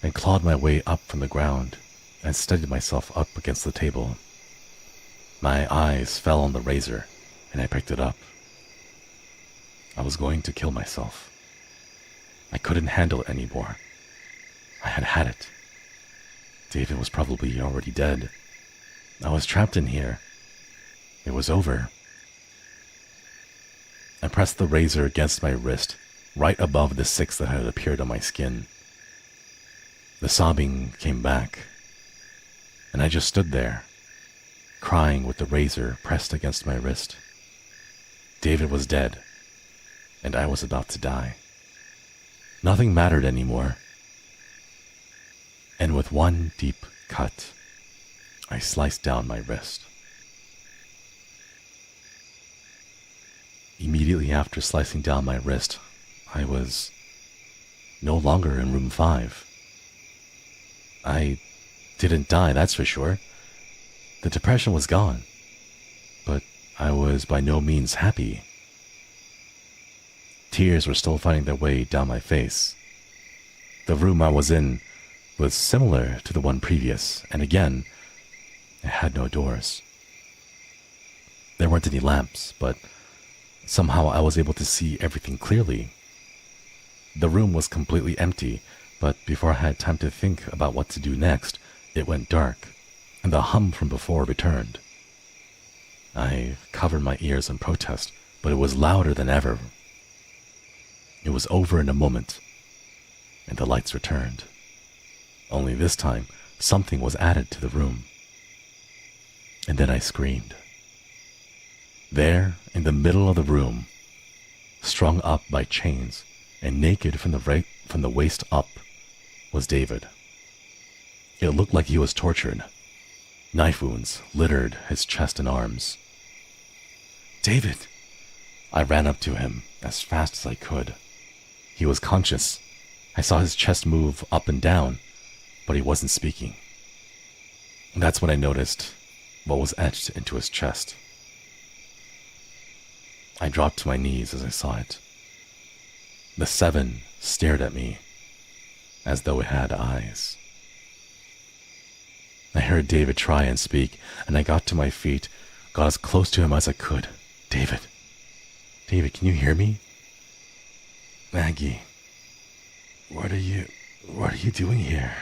and clawed my way up from the ground and steadied myself up against the table. My eyes fell on the razor and I picked it up. I was going to kill myself. I couldn't handle it anymore. I had had it. David was probably already dead. I was trapped in here. It was over. I pressed the razor against my wrist, right above the 6 that had appeared on my skin. The sobbing came back, and I just stood there, crying with the razor pressed against my wrist. David was dead, and I was about to die. Nothing mattered anymore. and with one deep cut, I sliced down my wrist. Immediately after slicing down my wrist, I was no longer in room 5. I didn't die, that's for sure. The depression was gone, but I was by no means happy. Tears were still finding their way down my face. The room I was in was similar to the one previous, and again, it had no doors. There weren't any lamps, but somehow I was able to see everything clearly. The room was completely empty, but before I had time to think about what to do next, it went dark, and the hum from before returned. I covered my ears in protest, but it was louder than ever. It was over in a moment, and the lights returned. Only this time, something was added to the room. And then I screamed. There, in the middle of the room, strung up by chains and naked from the waist up, was David. It looked like he was tortured. Knife wounds littered his chest and arms. "David!" I ran up to him as fast as I could. He was conscious. I saw his chest move up and down, but he wasn't speaking. That's when I noticed what was etched into his chest. I dropped to my knees as I saw it. The 7 stared at me as though it had eyes. I heard David try and speak, and I got to my feet, got as close to him as I could. "David! David, can you hear me?" "Maggie, what are you doing here?"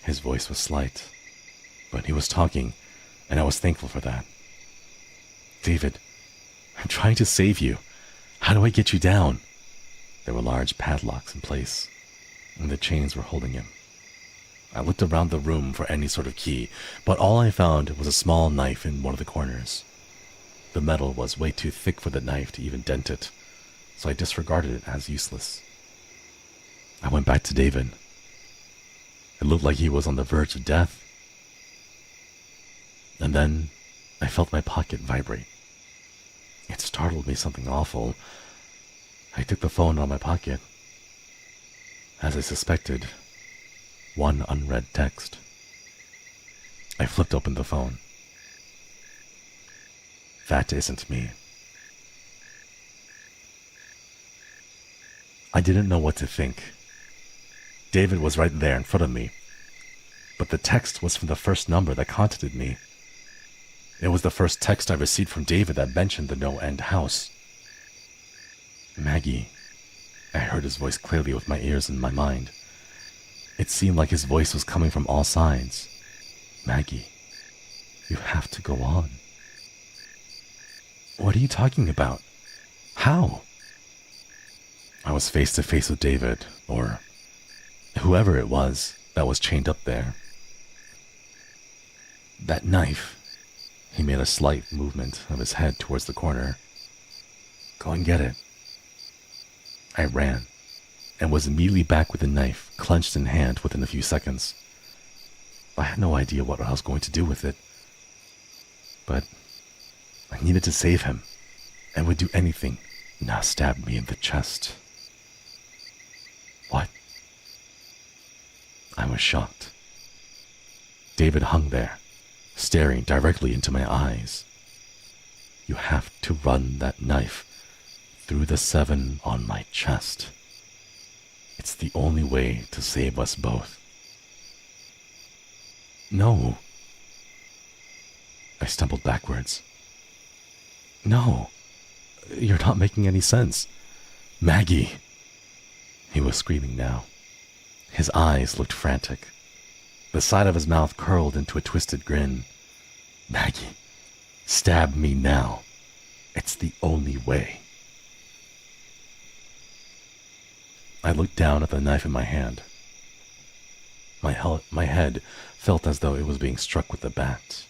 His voice was slight, but he was talking, and I was thankful for that. "David, I'm trying to save you. How do I get you down?" There were large padlocks in place, and the chains were holding him. I looked around the room for any sort of key, but all I found was a small knife in one of the corners. The metal was way too thick for the knife to even dent it, so I disregarded it as useless. I went back to David. It looked like he was on the verge of death. And then I felt my pocket vibrate. It startled me something awful. I took the phone out of my pocket. As I suspected, one unread text. I flipped open the phone. "That isn't me." I didn't know what to think. David was right there in front of me, but the text was from the first number that contacted me. It was the first text I received from David that mentioned the no-end house. "Maggie," I heard his voice clearly with my ears and my mind. It seemed like his voice was coming from all sides. "Maggie, you have to go on." "What are you talking about? How?" I was face to face with David, or whoever it was that was chained up there. "That knife." He made a slight movement of his head towards the corner. "Go and get it." I ran, and was immediately back with the knife clenched in hand within a few seconds. I had no idea what I was going to do with it, but I needed to save him, and would do anything not stab me in the chest. "What?" I was shocked. David hung there, staring directly into my eyes. "You have to run that knife through the 7 on my chest. It's the only way to save us both." "No." I stumbled backwards. "No, you're not making any sense. Maggie!" He was screaming now. His eyes looked frantic. The side of his mouth curled into a twisted grin. "Maggie, stab me now. It's the only way." I looked down at the knife in my hand. My head felt as though it was being struck with a bat.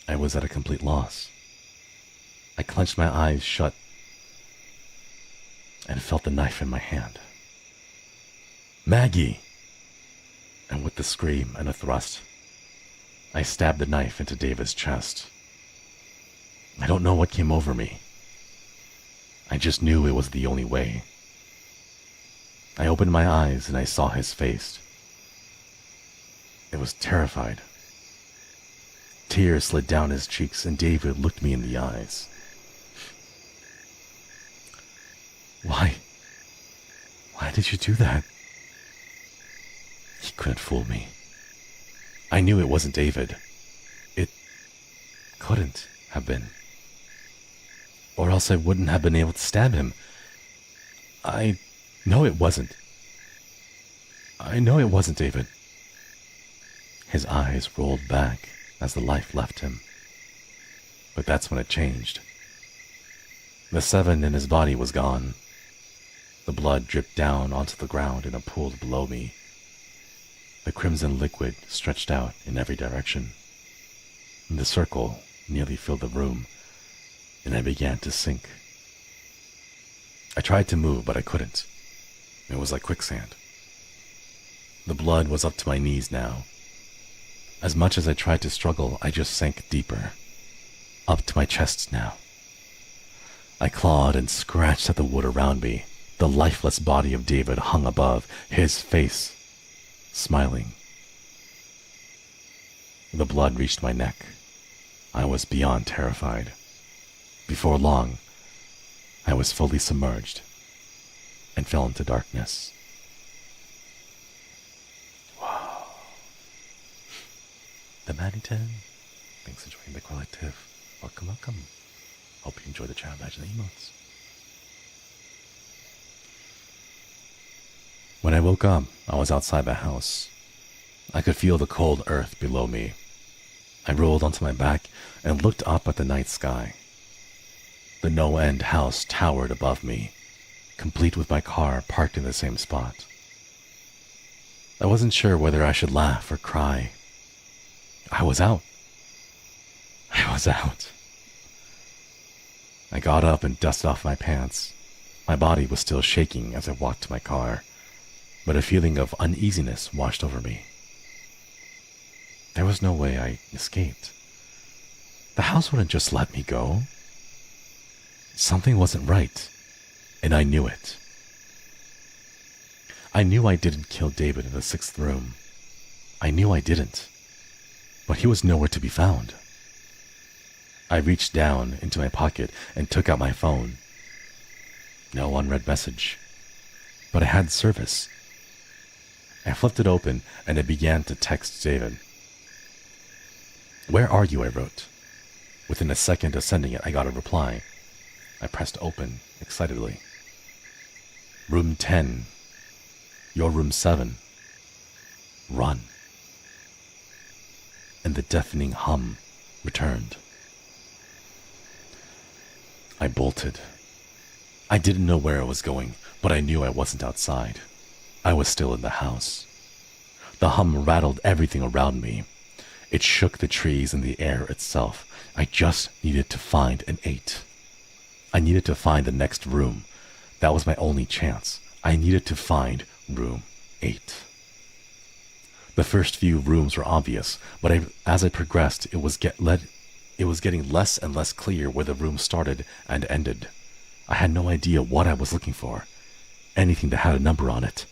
I was at a complete loss. I clenched my eyes shut and felt the knife in my hand. "Maggie!" and with a scream and a thrust, I stabbed the knife into David's chest. I don't know what came over me. I just knew it was the only way. I opened my eyes and I saw his face. It was terrified. Tears slid down his cheeks and David looked me in the eyes. Why? Why did you do that? He couldn't fool me. I knew it wasn't David. It couldn't have been. Or else I wouldn't have been able to stab him. I know it wasn't. I know it wasn't David. His eyes rolled back as the life left him. But that's when it changed. The 7 in his body was gone. The blood dripped down onto the ground in a pool below me. The crimson liquid stretched out in every direction. The circle nearly filled the room, and I began to sink. I tried to move, but I couldn't. It was like quicksand. The blood was up to my knees now. As much as I tried to struggle, I just sank deeper, up to my chest now. I clawed and scratched at the wood around me. The lifeless body of David hung above, his face smiling. The blood reached my neck. I was beyond terrified. Before long, I was fully submerged and fell into darkness. Wow. The Manny-10. Thanks for joining the collective. Welcome, welcome. Hope you enjoy the chat badge and the emotes. When I woke up, I was outside the house. I could feel the cold earth below me. I rolled onto my back and looked up at the night sky. The no-end house towered above me, complete with my car parked in the same spot. I wasn't sure whether I should laugh or cry. I was out. I was out. I got up and dusted off my pants. My body was still shaking as I walked to my car, but a feeling of uneasiness washed over me. There was no way I escaped. The house wouldn't just let me go. Something wasn't right, and I knew it. I knew I didn't kill David in the 6th room. I knew I didn't, but he was nowhere to be found. I reached down into my pocket and took out my phone. No unread message, but I had service. I flipped it open and I began to text David. "Where are you?" I wrote. Within a second of sending it, I got a reply. I pressed open excitedly. "Room 10. Your room 7. Run." And the deafening hum returned. I bolted. I didn't know where I was going, but I knew I wasn't outside. I was still in the house. The hum rattled everything around me. It shook the trees and the air itself. I just needed to find an 8. I needed to find the next room. That was my only chance. I needed to find room 8. The first few rooms were obvious, but as I progressed, it was getting less and less clear where the room started and ended. I had no idea what I was looking for. Anything that had a number on it.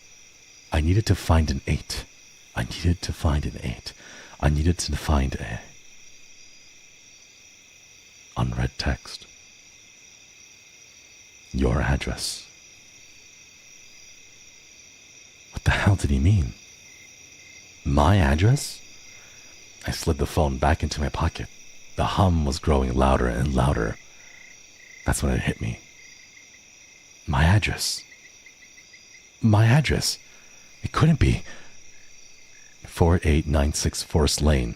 I needed to find an 8. I needed to find an 8. I needed to find a unread text. Your address. What the hell did he mean? My address? I slid the phone back into my pocket. The hum was growing louder and louder. That's when it hit me. My address. My address. It couldn't be. 4896 Forest Lane.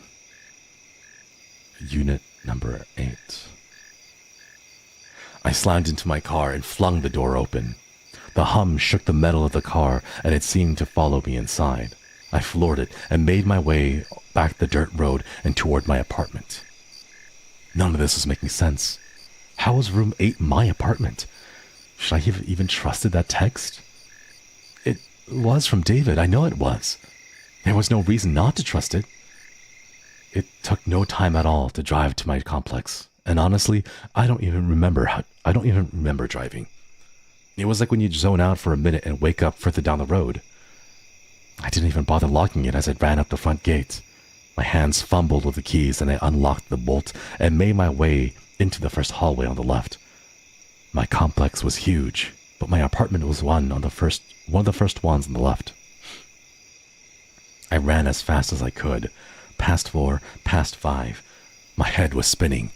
Unit number 8. I slammed into my car and flung the door open. The hum shook the metal of the car and it seemed to follow me inside. I floored it and made my way back the dirt road and toward my apartment. None of this was making sense. How was room 8 my apartment? Should I have even trusted that text? It was from David. I know it was. There was no reason not to trust it. It took no time at all to drive to my complex, and honestly, I don't even remember driving. It was like when you zone out for a minute and wake up further down the road. I didn't even bother locking it as I ran up the front gate. My hands fumbled with the keys and I unlocked the bolt and made my way into the first hallway on the left. My complex was huge, but my apartment was one of the first ones on the left. I ran as fast as I could, past 4, past 5. My head was spinning.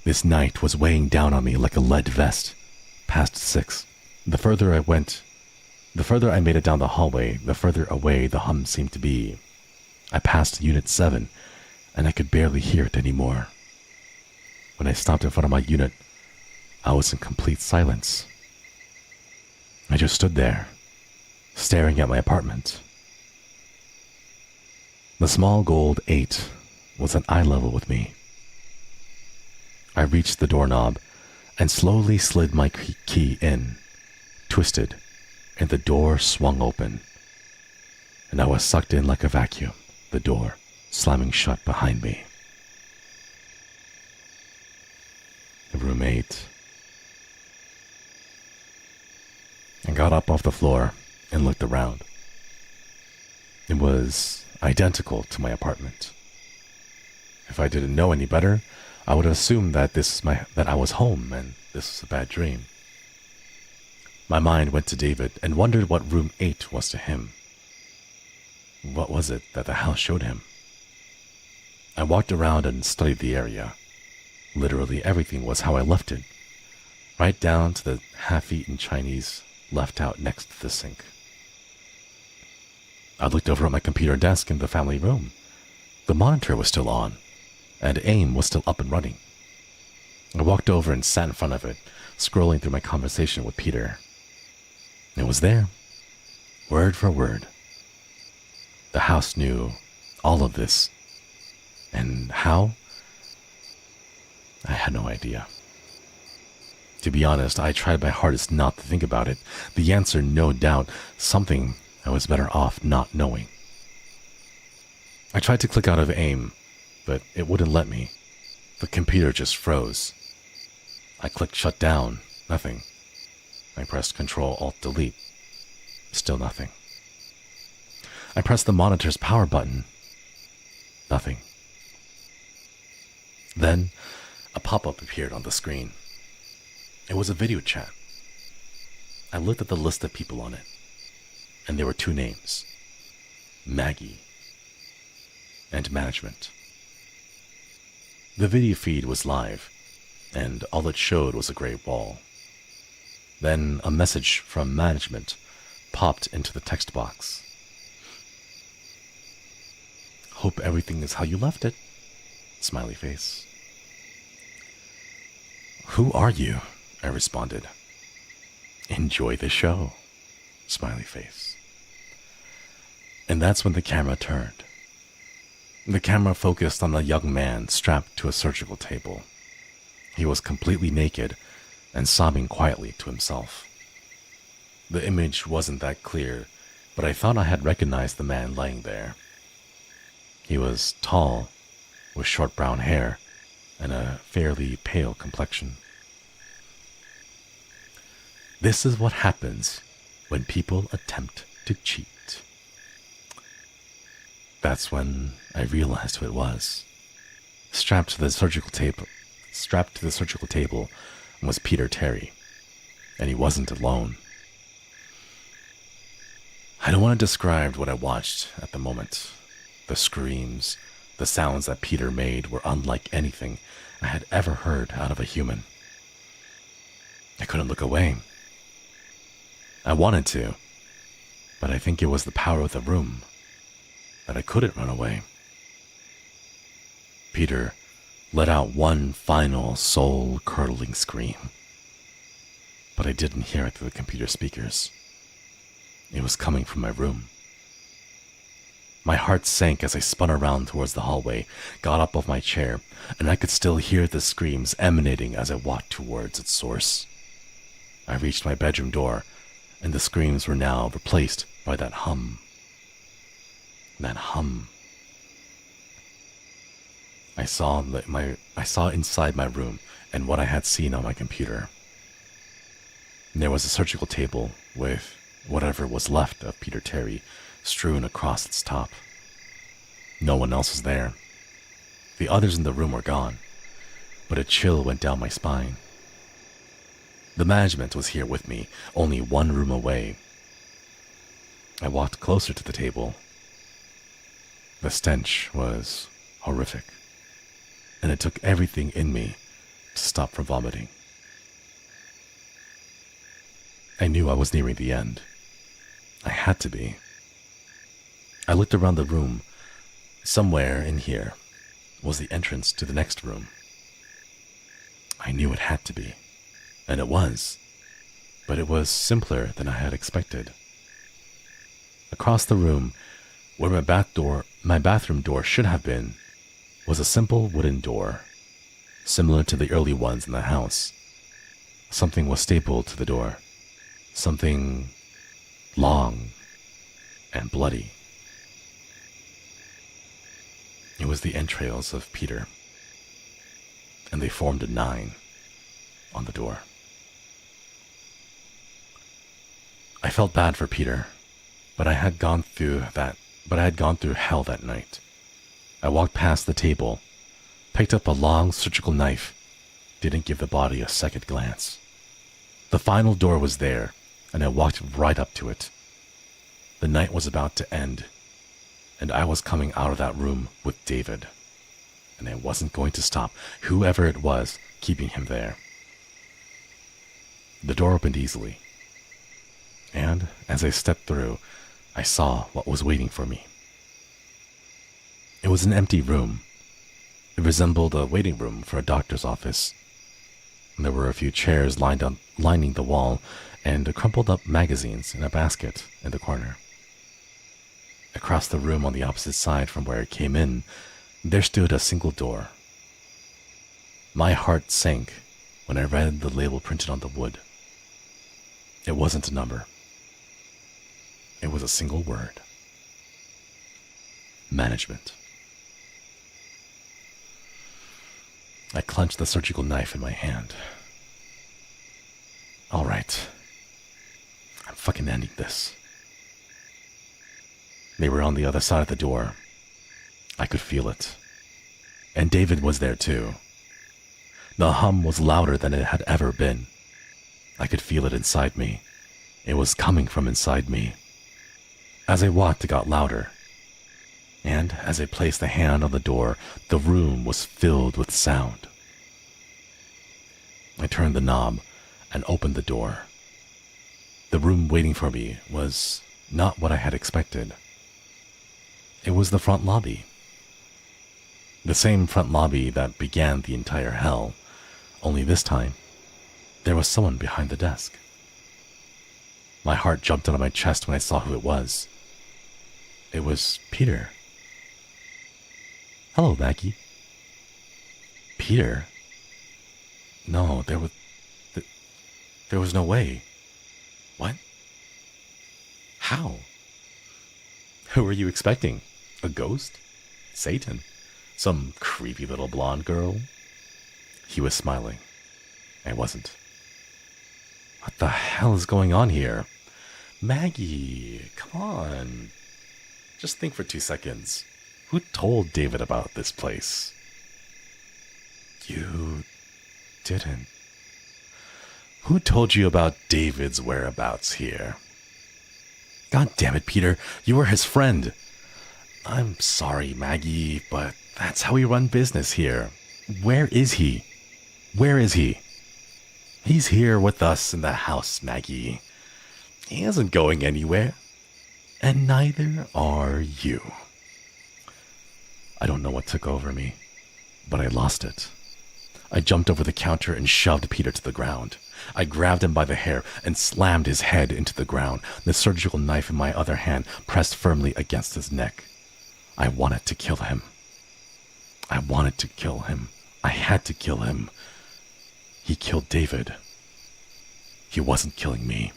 This night was weighing down on me like a lead vest. Past 6. The further I made it down the hallway, the further away the hum seemed to be. I passed Unit 7, and I could barely hear it anymore. When I stopped in front of my unit, I was in complete silence. I just stood there, staring at my apartment. The small gold 8 was at eye level with me. I reached the doorknob and slowly slid my key in, twisted, and the door swung open, and I was sucked in like a vacuum, the door slamming shut behind me. Room 8. I got up off the floor and looked around. It was identical to my apartment. If I didn't know any better, I would have assumed that that I was home and this was a bad dream. My mind went to David and wondered what room 8 was to him. What was it that the house showed him? I walked around and studied the area. Literally everything was how I left it, right down to the half-eaten Chinese left out next to the sink. I looked over at my computer desk in the family room. The monitor was still on, and AIM was still up and running. I walked over and sat in front of it, scrolling through my conversation with Peter. It was there, word for word. The house knew all of this, and how? I had no idea. To be honest, I tried my hardest not to think about it. The answer, no doubt, something I was better off not knowing. I tried to click out of AIM, but it wouldn't let me. The computer just froze. I clicked shut down, nothing. I pressed Ctrl-Alt-Delete, still nothing. I pressed the monitor's power button, nothing. Then, a pop-up appeared on the screen. It was a video chat. I looked at the list of people on it, and there were 2 names, Maggie and Management. The video feed was live, and all it showed was a gray wall. Then a message from Management popped into the text box. Hope everything is how you left it. Smiley face. Who are you? I responded. Enjoy the show. Smiley face. And that's when the camera turned. The camera focused on a young man strapped to a surgical table. He was completely naked and sobbing quietly to himself. The image wasn't that clear, but I thought I had recognized the man lying there. He was tall, with short brown hair and a fairly pale complexion. This is what happens when people attempt to cheat. That's when I realized who it was. Strapped to the surgical table was Peter Terry, and he wasn't alone. I don't want to describe what I watched at the moment. The screams, the sounds that Peter made were unlike anything I had ever heard out of a human. I couldn't look away. I wanted to, but I think it was the power of the room that I couldn't run away. Peter let out one final soul-curdling scream, but I didn't hear it through the computer speakers. It was coming from my room. My heart sank as I spun around towards the hallway, got up off my chair, and I could still hear the screams emanating as I walked towards its source. I reached my bedroom door, and the screams were now replaced by that hum. That hum. I saw inside my room and what I had seen on my computer. There was a surgical table with whatever was left of Peter Terry strewn across its top. No one else was there. The others in the room were gone, but a chill went down my spine. The management was here with me, only one room away. I walked closer to the table. The stench was horrific, and it took everything in me to stop from vomiting. I knew I was nearing the end. I had to be. I looked around the room. Somewhere in here was the entrance to the next room. I knew it had to be, and it was, but it was simpler than I had expected. Across the room, where my bathroom door should have been, was a simple wooden door, similar to the early ones in the house. Something was stapled to the door, something long and bloody. It was the entrails of Peter, and they formed a 9 on the door. I felt bad for Peter, but I had gone through hell that night. I walked past the table, picked up a long surgical knife, didn't give the body a second glance. The final door was there, and I walked right up to it. The night was about to end, and I was coming out of that room with David, and I wasn't going to stop whoever it was keeping him there. The door opened easily, and as I stepped through, I saw what was waiting for me. It was an empty room. It resembled a waiting room for a doctor's office. There were a few chairs lining the wall, and crumpled up magazines in a basket in the corner. Across the room on the opposite side from where I came in, there stood a single door. My heart sank when I read the label printed on the wood. It wasn't a number. It was a single word. Management. I clenched the surgical knife in my hand. All right. I'm fucking ending this. They were on the other side of the door. I could feel it. And David was there too. The hum was louder than it had ever been. I could feel it inside me. It was coming from inside me. As I walked, it got louder. And as I placed a hand on the door, the room was filled with sound. I turned the knob and opened the door. The room waiting for me was not what I had expected. It was the front lobby. The same front lobby that began the entire hell, only this time, there was someone behind the desk. My heart jumped out of my chest when I saw who it was. It was Peter. Hello, Maggie. Peter? No, there was no way. What? How? Who were you expecting? A ghost? Satan? Some creepy little blonde girl? He was smiling. I wasn't. What the hell is going on here? Maggie, come on. Just think for 2 seconds. Who told David about this place? You didn't. Who told you about David's whereabouts here? God damn it, Peter. You were his friend. I'm sorry, Maggie, but that's how we run business here. Where is he? Where is he? He's here with us in the house, Maggie. He isn't going anywhere. And neither are you. I don't know what took over me, but I lost it. I jumped over the counter and shoved Peter to the ground. I grabbed him by the hair and slammed his head into the ground, the surgical knife in my other hand pressed firmly against his neck. I wanted to kill him. I wanted to kill him. I had to kill him. He killed David. He wasn't killing me.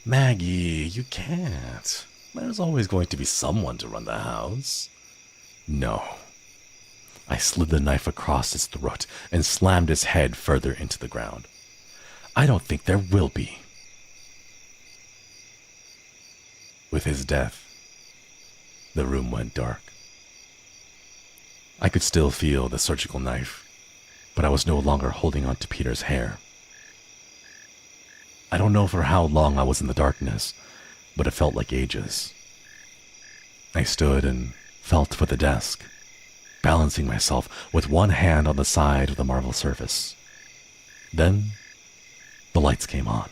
Maggie, you can't. There's always going to be someone to run the house. No. I slid the knife across his throat and slammed his head further into the ground. I don't think there will be. With his death, the room went dark. I could still feel the surgical knife, but I was no longer holding on to Peter's hair. I don't know for how long I was in the darkness, but it felt like ages. I stood and felt for the desk, balancing myself with one hand on the side of the marble surface. Then, the lights came on.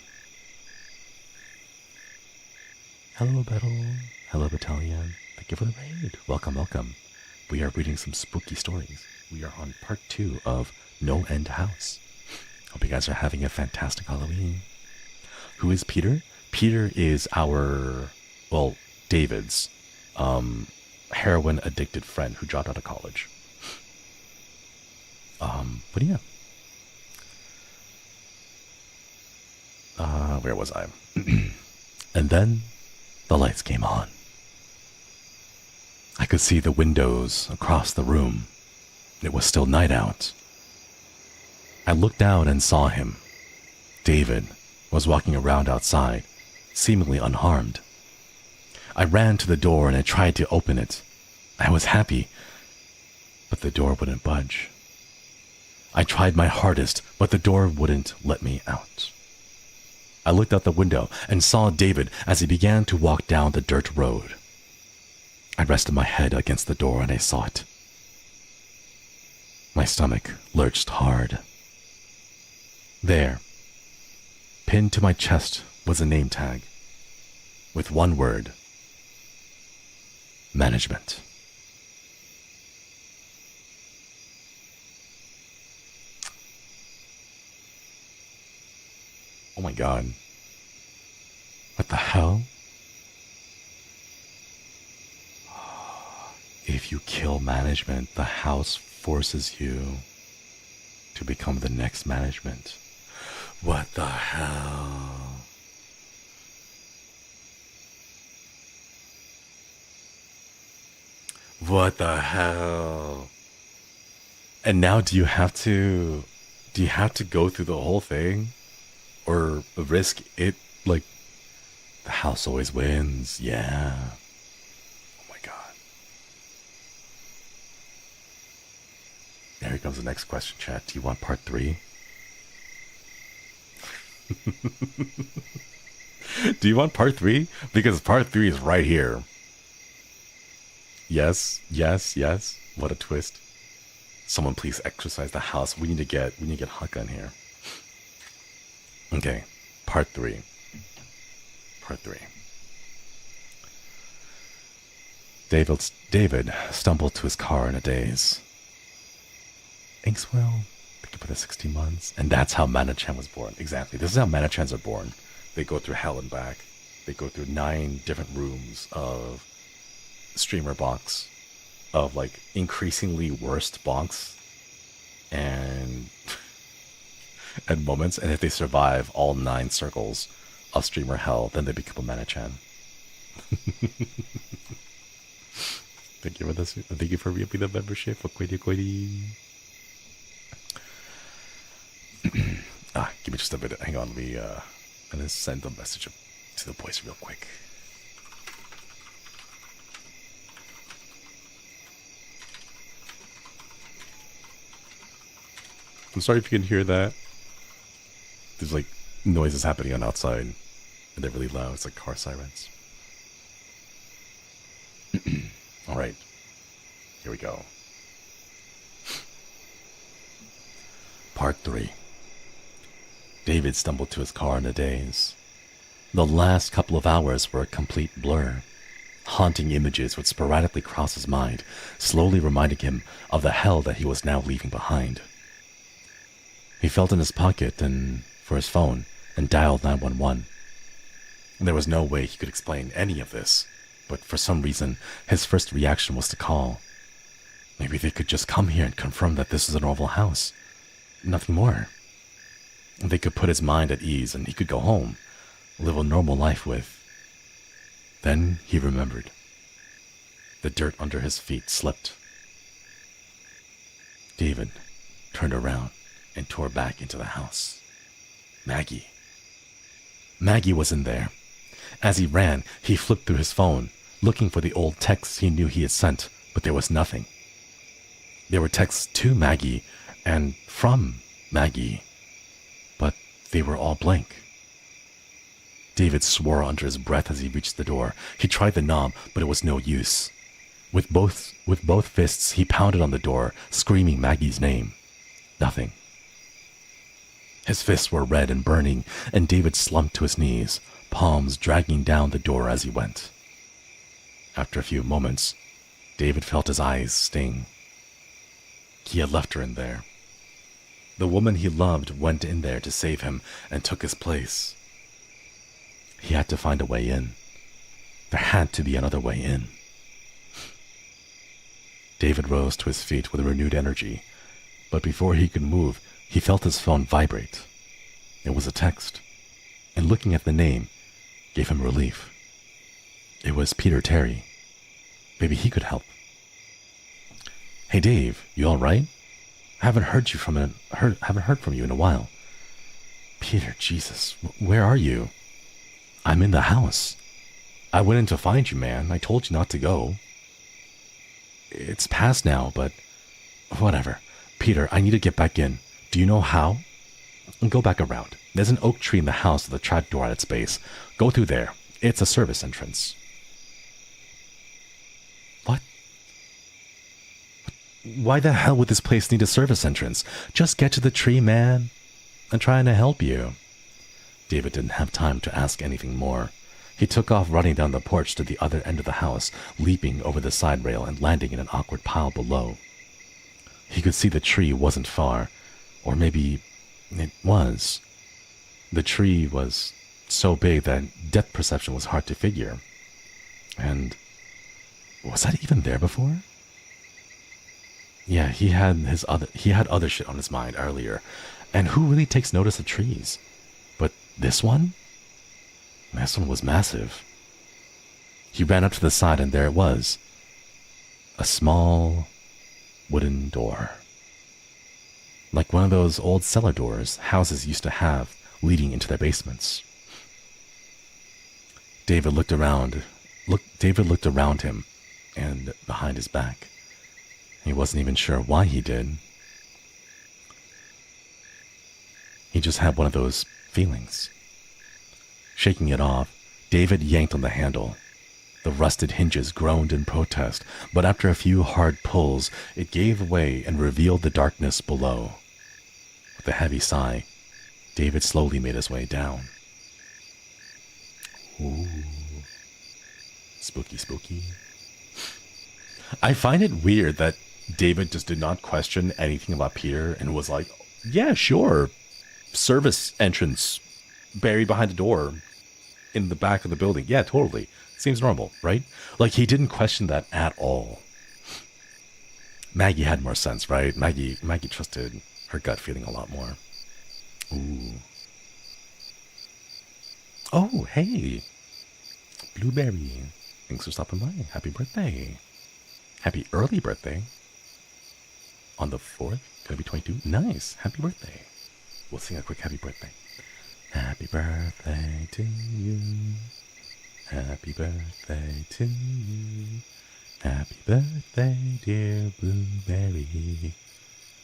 Hello, Battle. Hello, Battalion. Thank you for the raid. Welcome, welcome. We are reading some spooky stories. We are on part 2 of No End House. Hope you guys are having a fantastic Halloween. Who is Peter? Peter is David's heroin-addicted friend who dropped out of college. But yeah. Where was I? And then the lights came on. I could see the windows across the room. It was still night out. I looked out and saw him. David was walking around outside, seemingly unharmed. I ran to the door and I tried to open it. I was happy, but the door wouldn't budge. I tried my hardest, but the door wouldn't let me out. I looked out the window and saw David as he began to walk down the dirt road. I rested my head against the door and I saw it. My stomach lurched hard. There, pinned to my chest, was a name tag with one word: management. Oh my god. What the hell? If you kill management, the house forces you to become the next management. What the hell? What the hell? And now do you have to go through the whole thing? Or risk it, like, the house always wins? Yeah. Oh my god. Here comes the next question, chat. Do you want part 3? Do you want part 3? Because part 3 is right here. Yes, yes, yes. What a twist. Someone please exercise the house. We need to get Huck on here. Okay, part 3. Part 3. David stumbled to his car in a daze. Inkswell, thank you for the 60 months. And that's how Mana-chan was born. Exactly. This is how Mana-chans are born. They go through hell and back. They go through 9 different rooms of streamer box, of like increasingly worst bonks and moments, and if they survive all 9 circles of streamer hell, then they become a Mana-chan. Thank you for this. Thank you for reopening the membership. Give me just a minute. Hang on, I'm gonna send a message to the boys real quick. I'm sorry if you can hear that. There's like noises happening on outside, and they're really loud. It's like car sirens. All right, here we go. Part 3. David stumbled to his car in a daze. The last couple of hours were a complete blur. Haunting images would sporadically cross his mind, slowly reminding him of the hell that he was now leaving behind. He felt in his pocket and for his phone and dialed 911. There was no way he could explain any of this, but for some reason, his first reaction was to call. Maybe they could just come here and confirm that this is a normal house. Nothing more. They could put his mind at ease and he could go home, live a normal life with Then he remembered. The dirt under his feet slipped. David turned around and tore back into the house. Maggie. Maggie was in there. As he ran, he flipped through his phone, looking for the old texts he knew he had sent, but there was nothing. There were texts to Maggie and from Maggie, but they were all blank. David swore under his breath as he reached the door. He tried the knob, but it was no use. With both fists, he pounded on the door, screaming Maggie's name. Nothing. His fists were red and burning, and David slumped to his knees, palms dragging down the door as he went. After a few moments, David felt his eyes sting. He had left her in there. The woman he loved went in there to save him and took his place. He had to find a way in. There had to be another way in. David rose to his feet with renewed energy, but before he could move, he felt his phone vibrate. It was a text, and looking at the name gave him relief. It was Peter Terry. Maybe he could help. Hey Dave, you all right? I haven't heard from you in a while. Peter, Jesus, where are you? I'm in the house. I went in to find you, man. I told you not to go. It's past now, but whatever. Peter, I need to get back in. Do you know how? Go back around. There's an oak tree in the house with a trapdoor at its base. Go through there. It's a service entrance. What? Why the hell would this place need a service entrance? Just get to the tree, man. I'm trying to help you. David didn't have time to ask anything more. He took off running down the porch to the other end of the house, leaping over the side rail and landing in an awkward pile below. He could see the tree wasn't far, or maybe it was. The tree was so big that depth perception was hard to figure. And was that even there before? Yeah, he had other shit on his mind earlier. And who really takes notice of trees? But this one? This one was massive. He ran up to the side and there it was. A small wooden door. Like one of those old cellar doors houses used to have leading into their basements. David looked around him and behind his back. He wasn't even sure why he did. He just had one of those feelings. Shaking it off, David yanked on the handle. The rusted hinges groaned in protest, but after a few hard pulls, it gave way and revealed the darkness below. With a heavy sigh, David slowly made his way down. Ooh. Spooky, spooky. I find it weird that David just did not question anything about Peter and was like, yeah, sure. Service entrance buried behind the door in the back of the building. Yeah, totally. Seems normal, right? Like, he didn't question that at all. Maggie had more sense, right? Maggie trusted her gut feeling a lot more. Ooh. Oh, hey. Blueberry. Thanks for stopping by. Happy birthday. Happy early birthday. On the 4th? Gonna be 22? Nice. Happy birthday. We'll sing a quick happy birthday. Happy birthday to you. Happy birthday to you. Happy birthday, dear Blueberry.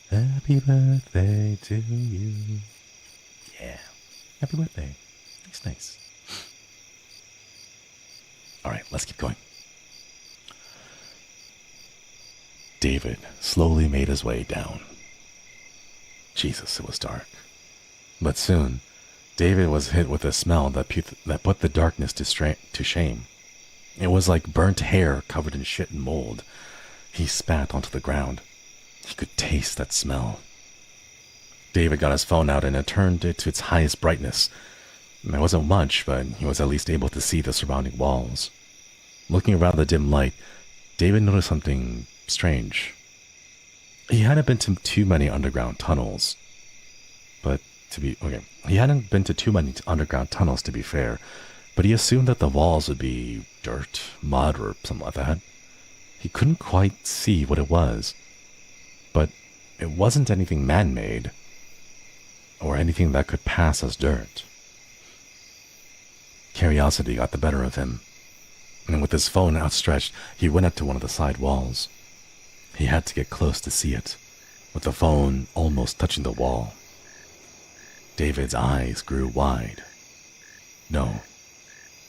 Happy birthday to you. Yeah. Happy birthday. Nice. Alright, let's keep going. David slowly made his way down. Jesus, it was dark. But soon, David was hit with a smell that put the darkness to shame. It was like burnt hair covered in shit and mold. He spat onto the ground. He could taste that smell. David got his phone out and turned it to its highest brightness. There wasn't much, but he was at least able to see the surrounding walls. Looking around the dim light, David noticed something strange. He hadn't been to too many underground tunnels. He hadn't been to too many underground tunnels, to be fair, but he assumed that the walls would be dirt, mud, or something like that. He couldn't quite see what it was, but it wasn't anything man-made or anything that could pass as dirt. Curiosity got the better of him, and with his phone outstretched, he went up to one of the side walls. He had to get close to see it, with the phone almost touching the wall. David's eyes grew wide. No,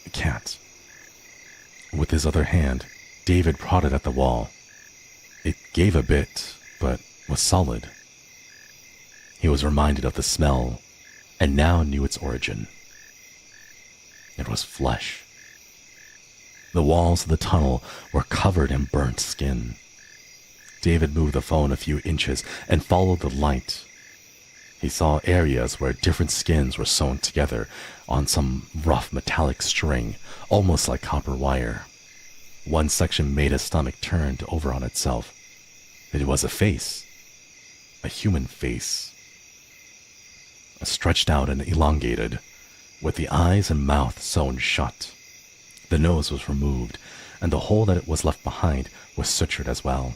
it can't. With his other hand, David prodded at the wall. It gave a bit, but was solid. He was reminded of the smell, and now knew its origin. It was flesh. The walls of the tunnel were covered in burnt skin. David moved the phone a few inches and followed the light. He saw areas where different skins were sewn together on some rough metallic string, almost like copper wire. One section made his stomach turn over on itself. It was a face. A human face. Stretched out and elongated, with the eyes and mouth sewn shut. The nose was removed, and the hole that was left behind was sutured as well.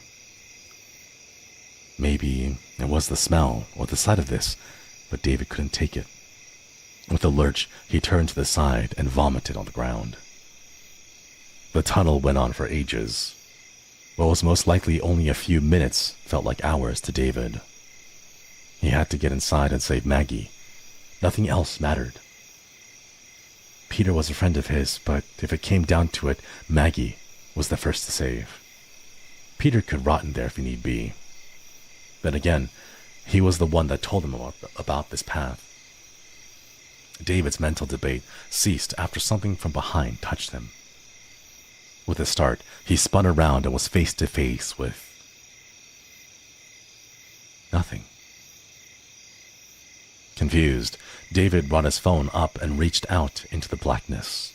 Maybe it was the smell or the sight of this, but David couldn't take it. With a lurch, he turned to the side and vomited on the ground. The tunnel went on for ages. What was most likely only a few minutes felt like hours to David. He had to get inside and save Maggie. Nothing else mattered. Peter was a friend of his, but if it came down to it, Maggie was the first to save. Peter could rot in there if he need be. Then again, he was the one that told him about this path. David's mental debate ceased after something from behind touched him. With a start, he spun around and was face to face with nothing. Confused, David brought his phone up and reached out into the blackness.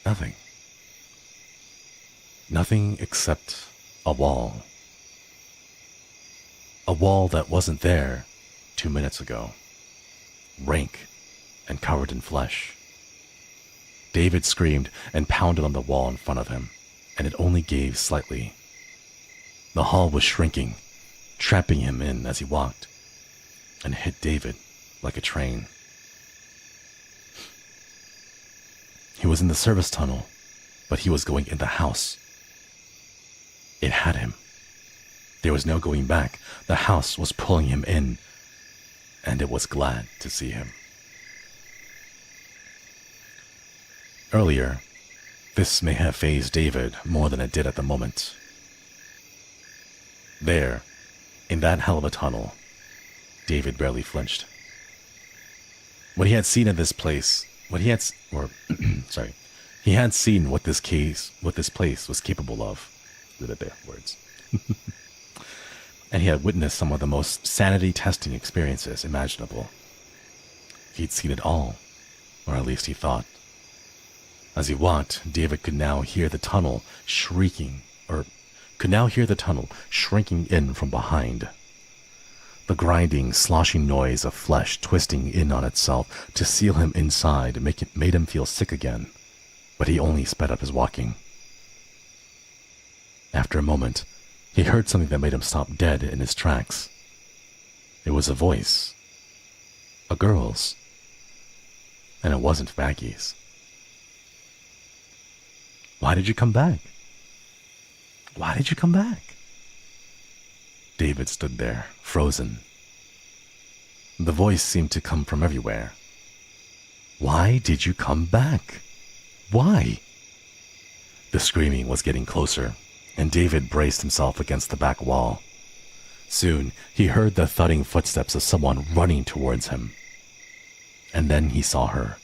Nothing. Nothing except a wall. A wall that wasn't there 2 minutes ago. Rank and covered in flesh. David screamed and pounded on the wall in front of him, and it only gave slightly. The hall was shrinking, trapping him in as he walked, and hit David like a train. He was in the service tunnel, but he was going in the house. It had him. There was no going back. The house was pulling him in, and it was glad to see him. Earlier, this may have fazed David more than it did at the moment. There, in that hell of a tunnel, David barely flinched. What he had seen in this place, he had seen what this place was capable of. Words. And he had witnessed some of the most sanity-testing experiences imaginable. He'd seen it all, or at least he thought. As he walked, David could now hear the tunnel shrinking in from behind. The grinding, sloshing noise of flesh twisting in on itself to seal him inside made him feel sick again, but he only sped up his walking. After a moment, he heard something that made him stop dead in his tracks. It was a voice. A girl's. And it wasn't Maggie's. Why did you come back? Why did you come back? David stood there, frozen. The voice seemed to come from everywhere. Why did you come back? Why? The screaming was getting closer, and David braced himself against the back wall. Soon, he heard the thudding footsteps of someone running towards him. And then he saw her.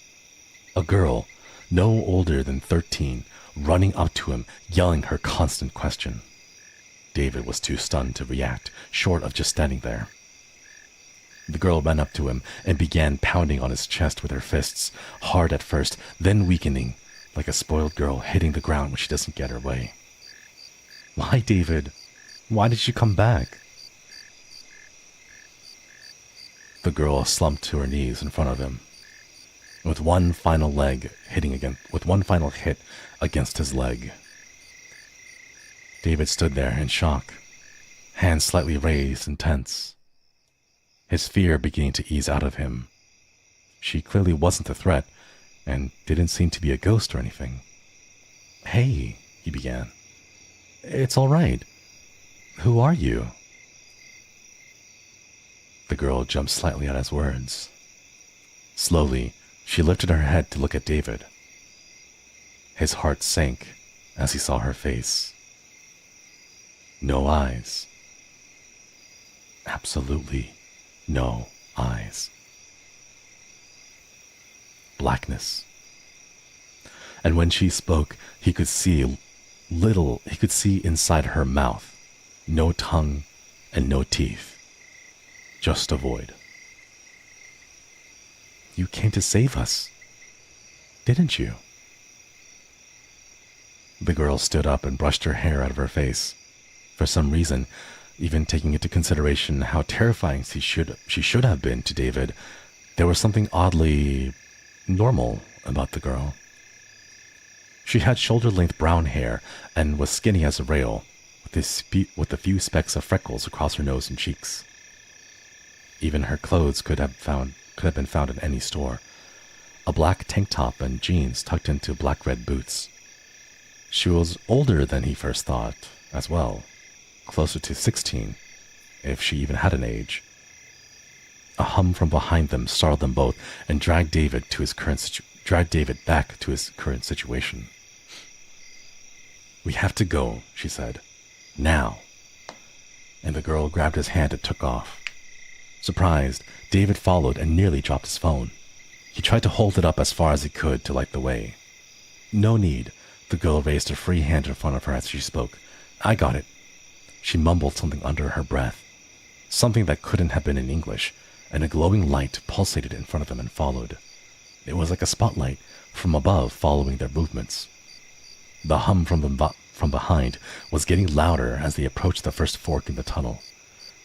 A girl, no older than 13, running up to him, yelling her constant question. David was too stunned to react, short of just standing there. The girl ran up to him and began pounding on his chest with her fists, hard at first, then weakening, like a spoiled girl hitting the ground when she doesn't get her way. Why, David? Why did you come back? The girl slumped to her knees in front of him. with one final hit against his leg. David stood there in shock, hands slightly raised and tense, his fear beginning to ease out of him. She clearly wasn't a threat, and didn't seem to be a ghost or anything. "Hey," he began. "It's all right. Who are you?" The girl jumped slightly at his words. Slowly, she lifted her head to look at David. His heart sank as he saw her face. No eyes. Absolutely no eyes. Blackness. And when she spoke, he could see inside her mouth. No tongue and no teeth. Just a void. "You came to save us, didn't you?" The girl stood up and brushed her hair out of her face. For some reason, even taking into consideration how terrifying she should have been to David, there was something oddly normal about the girl. She had shoulder-length brown hair and was skinny as a rail, with a few specks of freckles across her nose and cheeks. Even her clothes could have been found in any store. A black tank top and jeans tucked into black-red boots. She was older than he first thought, as well, closer to 16, if she even had an age. A hum from behind them startled them both and dragged David back to his current situation. "We have to go," she said. "Now." And the girl grabbed his hand and took off. Surprised, David followed and nearly dropped his phone. He tried to hold it up as far as he could to light the way. "No need." The girl raised her free hand in front of her as she spoke. "I got it." She mumbled something under her breath, something that couldn't have been in English, and a glowing light pulsated in front of them and followed. It was like a spotlight from above following their movements. The hum from behind was getting louder as they approached the first fork in the tunnel.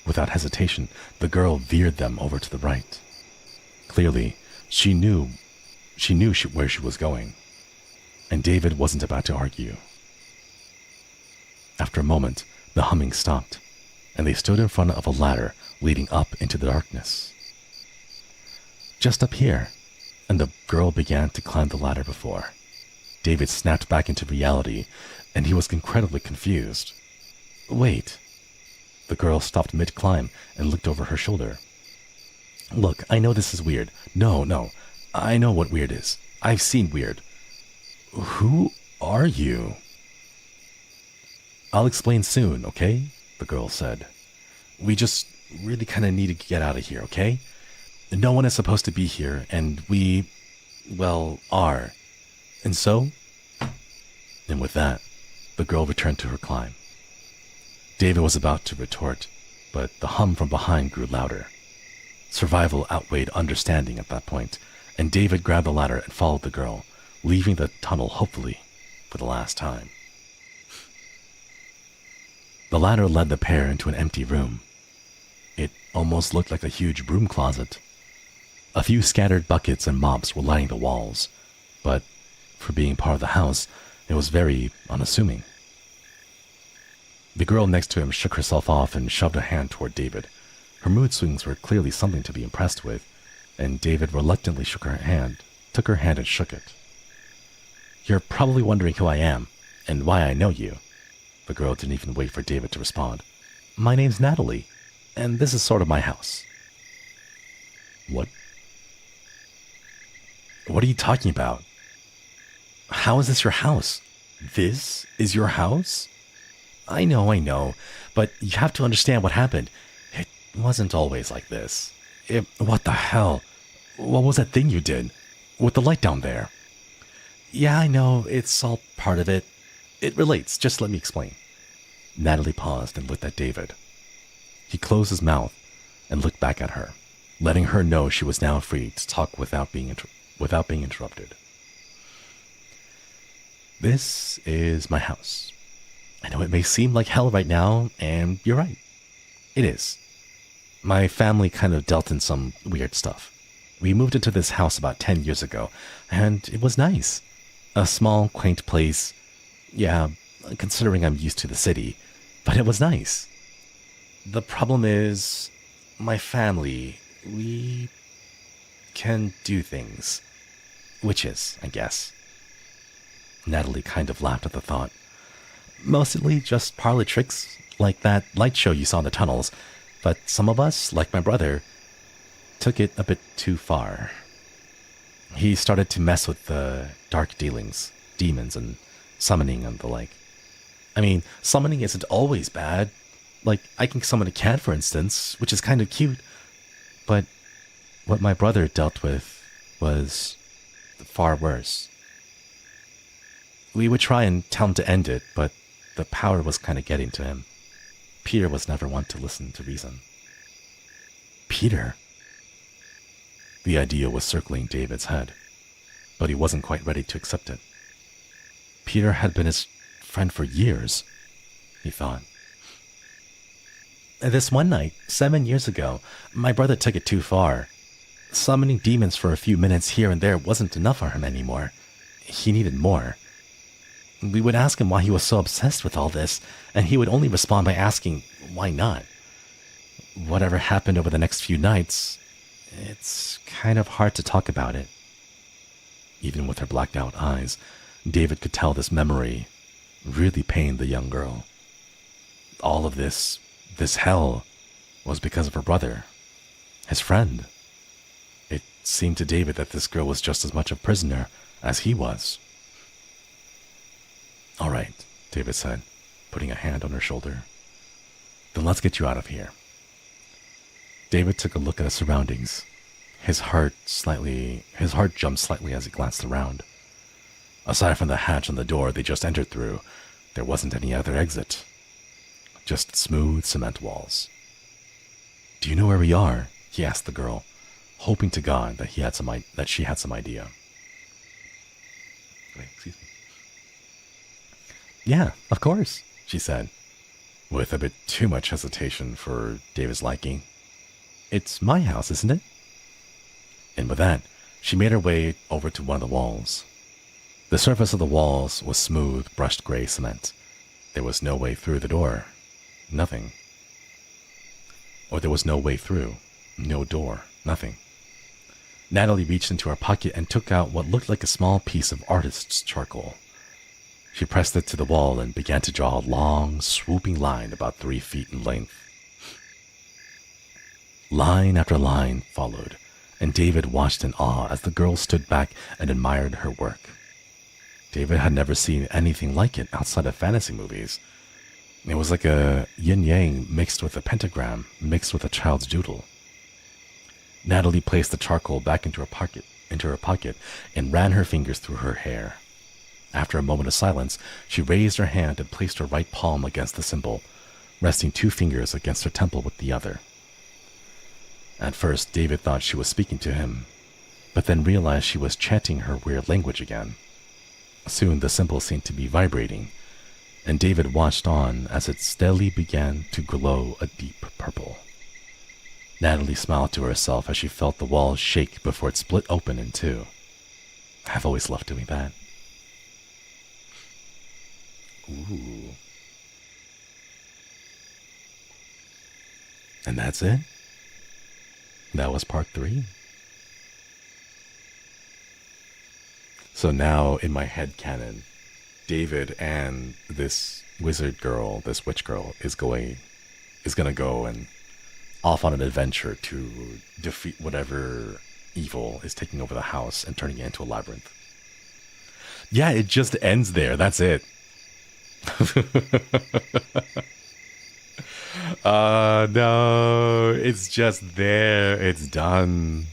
Without hesitation, the girl veered them over to the right. Clearly, she knew where she was going, and David wasn't about to argue. After a moment, the humming stopped, and they stood in front of a ladder leading up into the darkness. "Just up here," and the girl began to climb the ladder before. David snapped back into reality, and he was incredibly confused. "Wait." The girl stopped mid-climb and looked over her shoulder. "Look, I know this is weird. No, I know what weird is. I've seen weird." "Who are you?" "I'll explain soon, okay?" the girl said. "We just really kind of need to get out of here, okay? No one is supposed to be here, and we, well, are. And so?" And with that, the girl returned to her climb. David was about to retort, but the hum from behind grew louder. Survival outweighed understanding at that point, and David grabbed the ladder and followed the girl, leaving the tunnel hopefully for the last time. The ladder led the pair into an empty room. It almost looked like a huge broom closet. A few scattered buckets and mops were lining the walls, but for being part of the house, it was very unassuming. The girl next to him shook herself off and shoved a hand toward David. Her mood swings were clearly something to be impressed with, and David reluctantly took her hand and shook it. "You're probably wondering who I am, and why I know you." The girl didn't even wait for David to respond. "My name's Natalie, and this is sort of my house." "What? What are you talking about? How is this your house? This is your house?" I know, but you have to understand what happened. It wasn't always like this. What the hell? What was that thing you did? With the light down there?" "Yeah, I know, it's all part of it. It relates, just let me explain." Natalie paused and looked at David. He closed his mouth and looked back at her, letting her know she was now free to talk without being interrupted. "This is my house. I know it may seem like hell right now, and you're right. It is. My family kind of dealt in some weird stuff. We moved into this house about 10 years ago, and it was nice. A small, quaint place. Yeah, considering I'm used to the city, but it was nice. The problem is, my family, we can do things. Witches, I guess. Natalie kind of laughed at the thought. Mostly just parlor tricks, like that light show you saw in the tunnels, but some of us, like my brother, took it a bit too far. He started to mess with the dark dealings, demons, and summoning and the like. I mean, summoning isn't always bad. Like, I can summon a cat, for instance, which is kind of cute. But what my brother dealt with was far worse. We would try and tell him to end it, but the power was kind of getting to him. Peter was never one to listen to reason. Peter? The idea was circling David's head, but he wasn't quite ready to accept it. Peter had been his friend for years, he thought. This one night, 7 years ago, my brother took it too far. Summoning demons for a few minutes here and there wasn't enough for him anymore. He needed more. We would ask him why he was so obsessed with all this, and he would only respond by asking, why not? Whatever happened over the next few nights, it's kind of hard to talk about it. Even with her blacked out eyes, David could tell this memory really pained the young girl. All of this hell, was because of her brother, his friend. It seemed to David that this girl was just as much a prisoner as he was. All right, David said, putting a hand on her shoulder. Then let's get you out of here. David took a look at his surroundings. His heart jumped slightly as he glanced around. Aside from the hatch on the door they just entered through, there wasn't any other exit. Just smooth cement walls. Do you know where we are? He asked the girl, hoping to God that she had some idea. Wait, excuse me. Yeah, of course, she said, with a bit too much hesitation for David's liking. It's my house, isn't it? And with that, she made her way over to one of the walls. The surface of the walls was smooth, brushed gray cement. There was no way through the door. Nothing. Or there was no way through. No door. Nothing. Natalie reached into her pocket and took out what looked like a small piece of artist's charcoal. She pressed it to the wall and began to draw a long, swooping line about 3 feet in length. Line after line followed, and David watched in awe as the girl stood back and admired her work. David had never seen anything like it outside of fantasy movies. It was like a yin-yang mixed with a pentagram, mixed with a child's doodle. Natalie placed the charcoal back into her pocket, and ran her fingers through her hair. After a moment of silence, she raised her hand and placed her right palm against the symbol, resting 2 fingers against her temple with the other. At first, David thought she was speaking to him, but then realized she was chanting her weird language again. Soon the symbol seemed to be vibrating, and David watched on as it steadily began to glow a deep purple. Natalie smiled to herself as she felt the walls shake before it split open in 2. I've always loved doing that. Ooh. And that's it? That was part 3. So now in my head canon, David and this wizard girl, this witch girl, is gonna go and off on an adventure to defeat whatever evil is taking over the house and turning it into a labyrinth. Yeah, it just ends there. That's it. No, it's just there. It's done.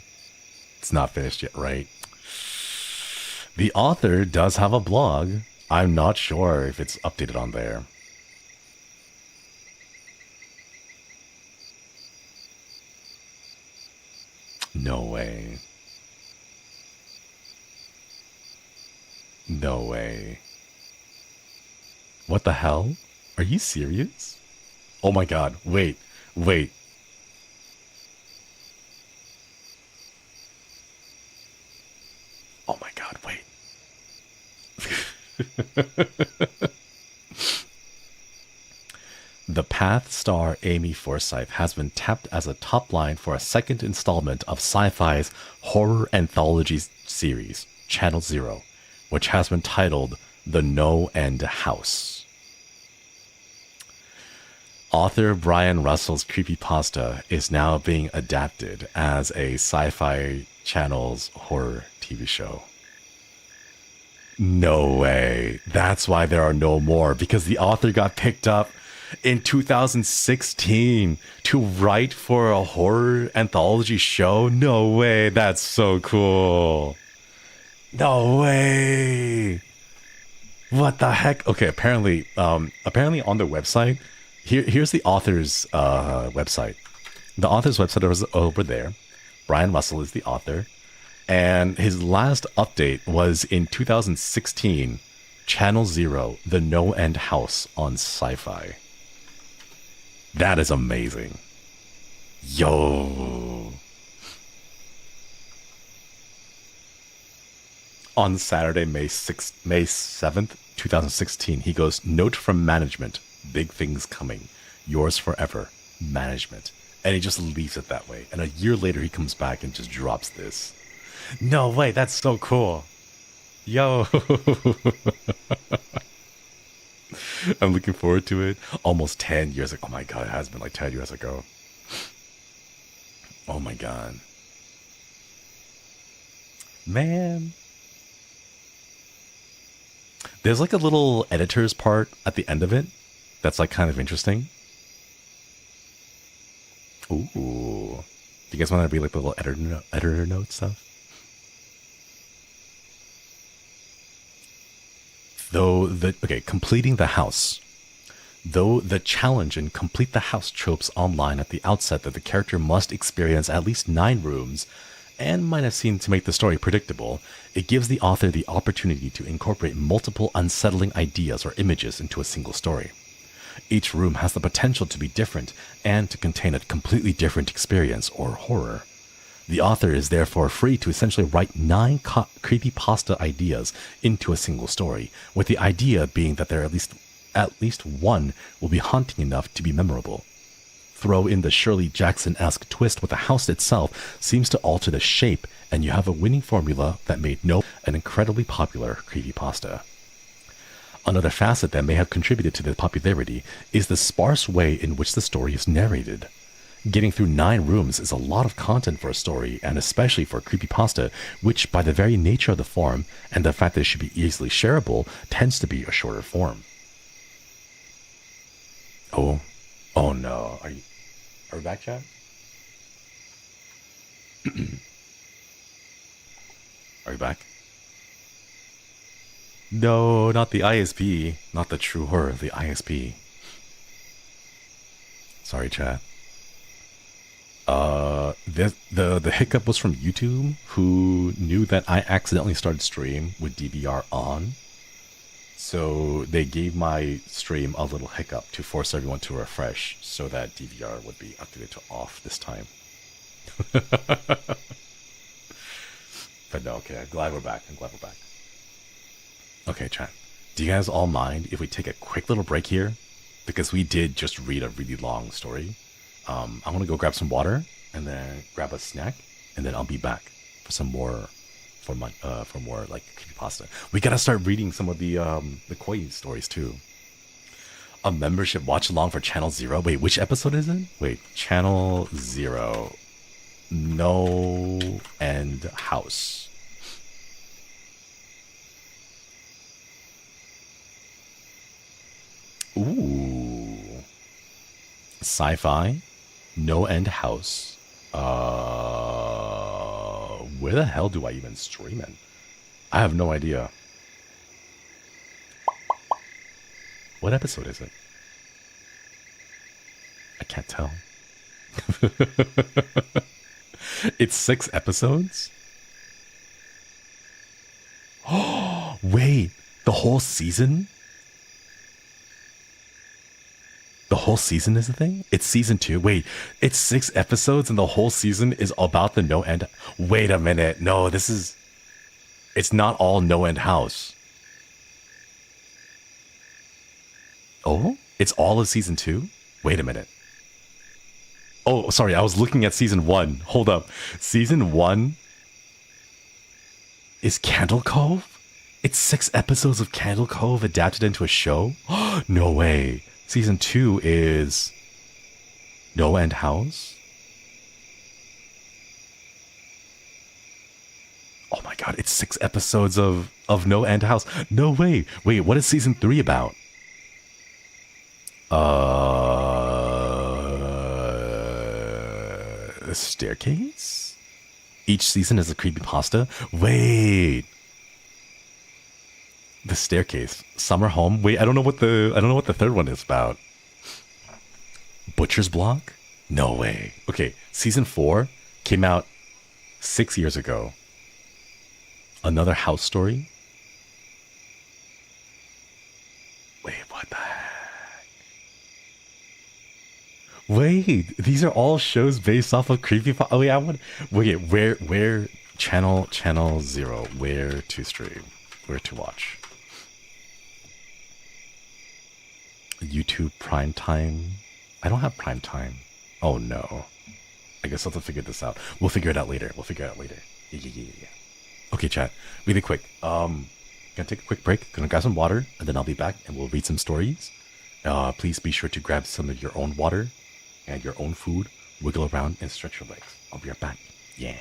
It's not finished yet, right? The author does have a blog. I'm not sure if it's updated on there. No way. No way. What the hell? Are you serious? Oh my god, wait. The Path star Amy Forsyth has been tapped as a top line for a second installment of Sci-Fi's horror anthology series, Channel Zero, which has been titled The No End House. Author Brian Russell's creepypasta is now being adapted as a Sci-Fi Channel's horror TV show. No way. That's why there are no more, because the author got picked up in 2016 to write for a horror anthology show. No way. That's so cool. No way. What the heck? Okay, apparently on their website, here's the author's website. The author's website is over there. Brian Russell is the author. And his last update was in 2016, Channel Zero, The No End House on Sci-Fi. That is amazing. Yo. On Saturday, May 7th, 2016, he goes, "Note from management. Big things coming. Yours forever, management." And he just leaves it that way. And a year later, he comes back and just drops this. No way, that's so cool. Yo. I'm looking forward to it. Almost 10 years ago. Oh my god, it has been like 10 years ago. Oh my god. Man. There's like a little editor's part at the end of it that's like kind of interesting. Ooh. Do you guys want to read like the little editor note stuff? Completing the house. Though the challenge in complete the house tropes online at the outset that the character must experience at least 9 rooms and might have seemed to make the story predictable, it gives the author the opportunity to incorporate multiple unsettling ideas or images into a single story. Each room has the potential to be different and to contain a completely different experience or horror. The author is therefore free to essentially write 9 creepypasta ideas into a single story, with the idea being that there at least one will be haunting enough to be memorable. Throw in the Shirley Jackson-esque twist with the house itself seems to alter the shape, and you have a winning formula that made an incredibly popular creepypasta. Another facet that may have contributed to the popularity is the sparse way in which the story is narrated. Getting through 9 rooms is a lot of content for a story, and especially for creepypasta, which by the very nature of the form and the fact that it should be easily shareable, tends to be a shorter form. Oh no. Are we back, chat? Are you back? No, not the ISP. Not the true horror, the ISP. Sorry, chat. The hiccup was from YouTube, who knew that I accidentally started stream with DVR on. So they gave my stream a little hiccup to force everyone to refresh so that DVR would be updated to off this time. But no, okay, I'm glad we're back. Okay, chat. Do you guys all mind if we take a quick little break here? Because we did just read a really long story. I'm going to go grab some water and then grab a snack, and then I'll be back for some more, for more like creepypasta. We got to start reading some of the koi stories too. A membership watch along for Channel Zero. Wait, which episode is it? Wait, Channel Zero. No End House. Ooh. Sci-Fi. No End House. Where the hell do I even stream in? I have no idea. What episode is it? I can't tell. It's 6 episodes? Oh, wait. The whole season? The whole season is the thing? It's season 2. Wait, it's 6 episodes and the whole season is about the No End. Wait a minute. No, it's not all No End House. Oh, it's all of season 2? Wait a minute. Oh, sorry, I was looking at season 1. Hold up. Season 1 is Candle Cove? It's 6 episodes of Candle Cove adapted into a show? No way. Season 2 is No End House? Oh my god, it's 6 episodes of No End House. No way. Wait, what is season 3 about? Staircase? Each season is a creepypasta? Wait. The Staircase. Summer Home. Wait, I don't know what the third one is about. Butcher's Block? No way. Okay, season 4 came out 6 years ago. Another house story? Wait, what the heck? Wait, these are all shows based off of creepypasta. Oh yeah, wait, where channel 0, where to stream, where to watch. YouTube Prime Time. I don't have Prime Time. Oh no. I guess I'll have to figure this out. We'll figure it out later. Yeah. Okay, chat. Really quick. Gonna take a quick break. Gonna grab some water, and then I'll be back, and we'll read some stories. Please be sure to grab some of your own water and your own food. Wiggle around and stretch your legs. I'll be right back. Yeah.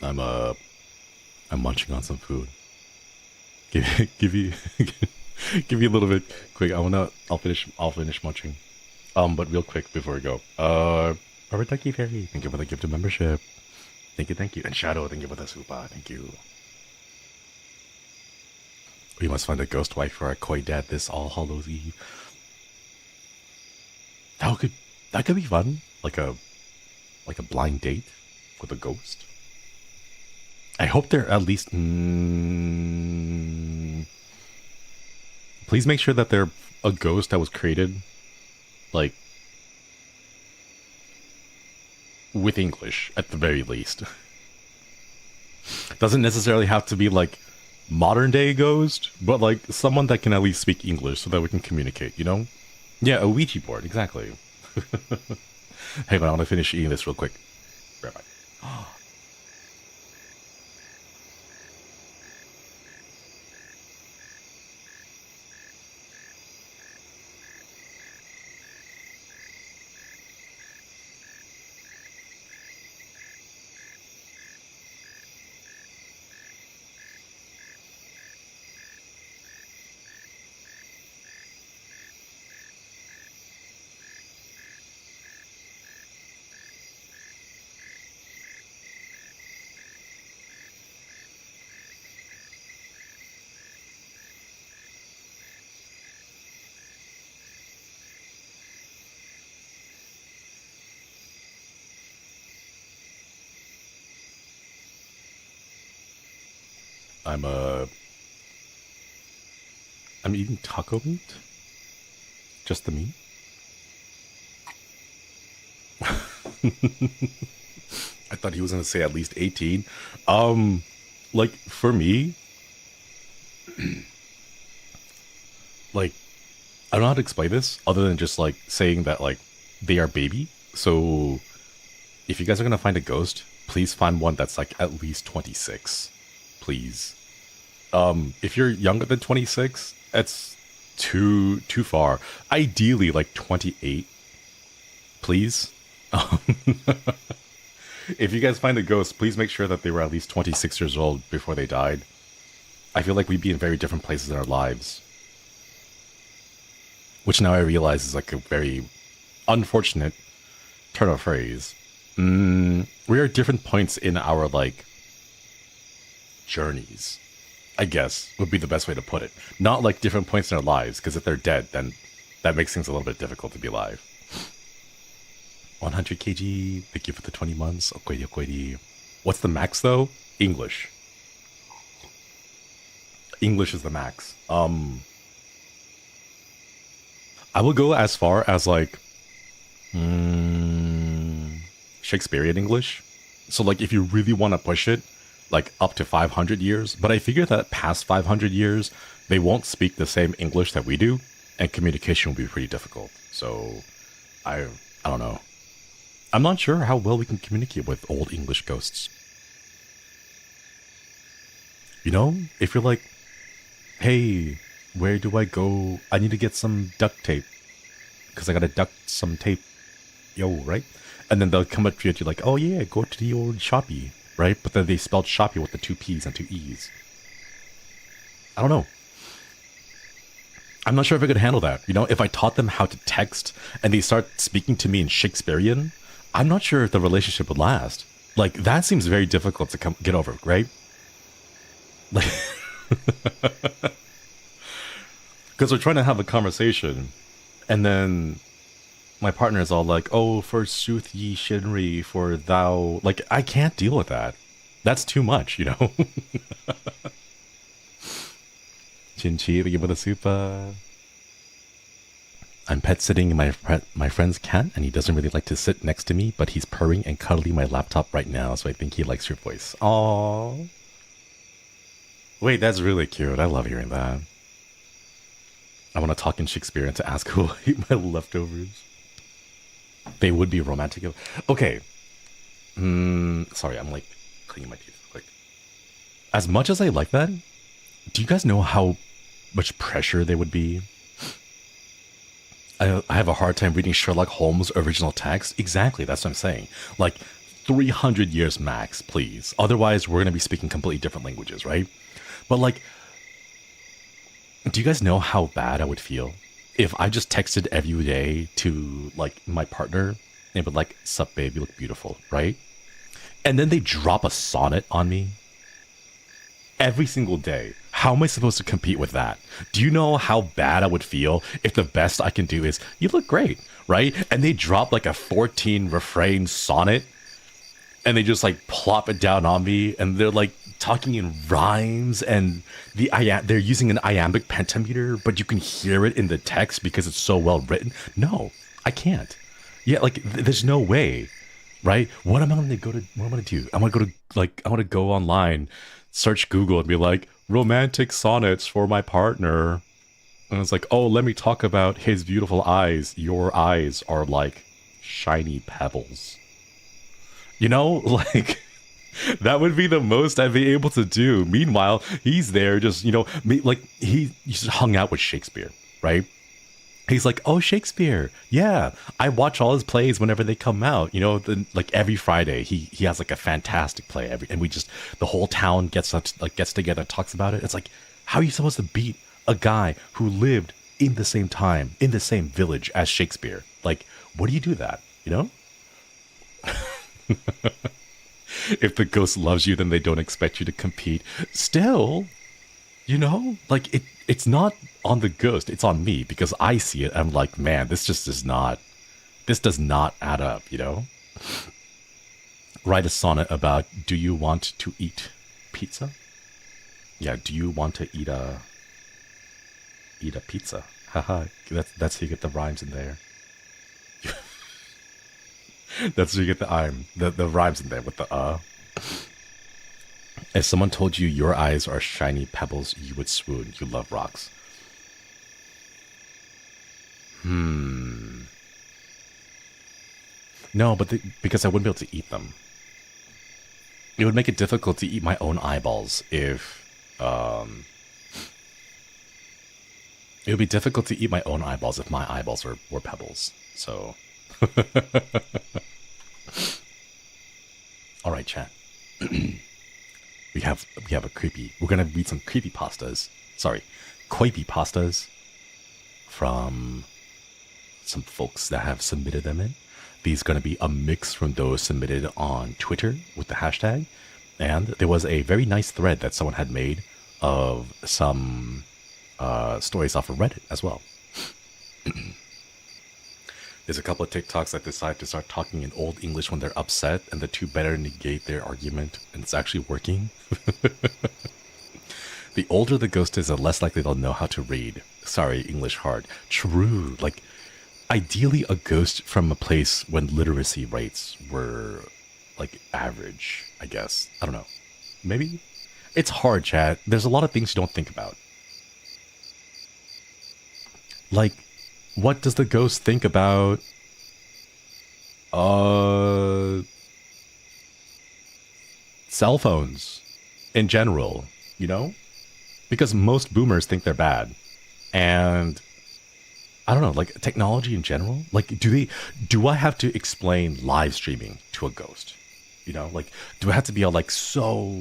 I'm munching on some food. Give you give you a little bit quick. I'll finish munching. But real quick before we go. Robert Ducky Fairy, thank you for the gift of membership. Thank you. And Shadow, thank you for the super. Thank you. We must find a ghost wife for our koi dad this All Hallows Eve. That could be fun. Like a blind date with a ghost. I hope they're at least. Please make sure that they're a ghost that was created, like, with English, at the very least. Doesn't necessarily have to be like modern day ghost, but like someone that can at least speak English so that we can communicate, you know? Yeah, a Ouija board, exactly. Hey, but I want to finish eating this real quick. Right back. I'm eating taco meat. Just the meat. I thought he was gonna say at least 18. Like for me, like I don't know how to explain this other than just like saying that like they are baby. So if you guys are gonna find a ghost, please find one that's like at least 26. Please. If you're younger than 26, that's too far. Ideally like 28. Please. If you guys find a ghost, please make sure that they were at least 26 years old before they died. I feel like we'd be in very different places in our lives. Which now I realize is like a very unfortunate turn of phrase. We are at different points in our like journeys, I guess, would be the best way to put it. Not like different points in our lives, because if they're dead, then that makes things a little bit difficult to be alive. 100 kg, thank you for the 20 months. Okoidi, okoidi. What's the max though? English. English is the max. I will go as far as like Shakespearean English. So like if you really want to push it, like up to 500 years. But I figure that past 500 years, they won't speak the same English that we do, and communication will be pretty difficult. So I don't know. I'm not sure how well we can communicate with old English ghosts. You know, if you're like, hey, where do I go? I need to get some duct tape because I gotta duct some tape. Yo, right? And then they'll come up to you and you're like, oh yeah, go to the old Shopee, right? But then they spelled Shopee with the 2 P's and 2 E's. I don't know. I'm not sure if I could handle that. You know, if I taught them how to text and they start speaking to me in Shakespearean, I'm not sure if the relationship would last. Like, that seems very difficult to get over, right? Like, because we're trying to have a conversation, and then my partner is all like, oh, forsooth ye Shinri, for thou... Like, I can't deal with that. That's too much, you know? Chinchi, thank you for the super. I'm pet sitting my friend's cat, and he doesn't really like to sit next to me, but he's purring and cuddling my laptop right now, so I think he likes your voice. Aww. Wait, that's really cute. I love hearing that. I want to talk in Shakespearean to ask who will eat my leftovers. They would be romantic. Okay. Sorry, I'm like cleaning my teeth real quick. As much as I like that, do you guys know how much pressure they would be? I have a hard time reading Sherlock Holmes' original text. Exactly, that's what I'm saying. Like, 300 years max, please. Otherwise, we're going to be speaking completely different languages, right? But like, do you guys know how bad I would feel if I just texted every day to like my partner and would like, sup babe, you look beautiful, right? And then they drop a sonnet on me every single day. How am I supposed to compete with that? Do you know how bad I would feel if the best I can do is, you look great, right? And they drop like a 14 refrain sonnet and they just like plop it down on me, and they're like talking in rhymes, and they're using an iambic pentameter, but you can hear it in the text because it's so well written. No, I can't. Yeah, like there's no way right? What am I gonna go to? What am I gonna do? I'm gonna go to like I'm gonna go online, search Google, and be like romantic sonnets for my partner. And it's like, oh, let me talk about his beautiful eyes. Your eyes are like shiny pebbles. You know, like that would be the most I'd be able to do. Meanwhile, he's there just, like he just hung out with Shakespeare, right? He's like, oh, Shakespeare. Yeah, I watch all his plays whenever they come out. Like every Friday, he has like a fantastic play and we just the whole town gets together and talks about it. It's like, how are you supposed to beat a guy who lived in the same time in the same village as Shakespeare? Like, what do you do that? If the ghost loves you, then they don't expect you to compete. Still, like it's not on the ghost, it's on me because I see it. I'm like, man, this does not add up, Write a sonnet about, do you want to eat pizza? Yeah, do you want to eat a pizza? Haha, that's how you get the rhymes in there. That's how you get the rhymes in there with the If someone told you your eyes are shiny pebbles, you would swoon. You love rocks. No, but because I wouldn't be able to eat them. It would make it difficult to eat my own eyeballs if... It would be difficult to eat my own eyeballs if my eyeballs were pebbles. So... All right, chat. we have a creepy. We're gonna read some creepy pastas. Sorry, creepy pastas from some folks that have submitted them in. These are gonna be a mix from those submitted on Twitter with the hashtag, and there was a very nice thread that someone had made of some stories off of Reddit as well. There's a couple of TikToks that decide to start talking in Old English when they're upset, and the two better negate their argument, and it's actually working. The older the ghost is, the less likely they'll know how to read. Sorry, English hard. True. Like, ideally a ghost from a place when literacy rates were, like, average, I guess. I don't know. Maybe? It's hard, chat. There's a lot of things you don't think about. Like... what does the ghost think about cell phones in general, Because most boomers think they're bad. And I don't know, like technology in general, like do I have to explain live streaming to a ghost? Like do I have to be all like, so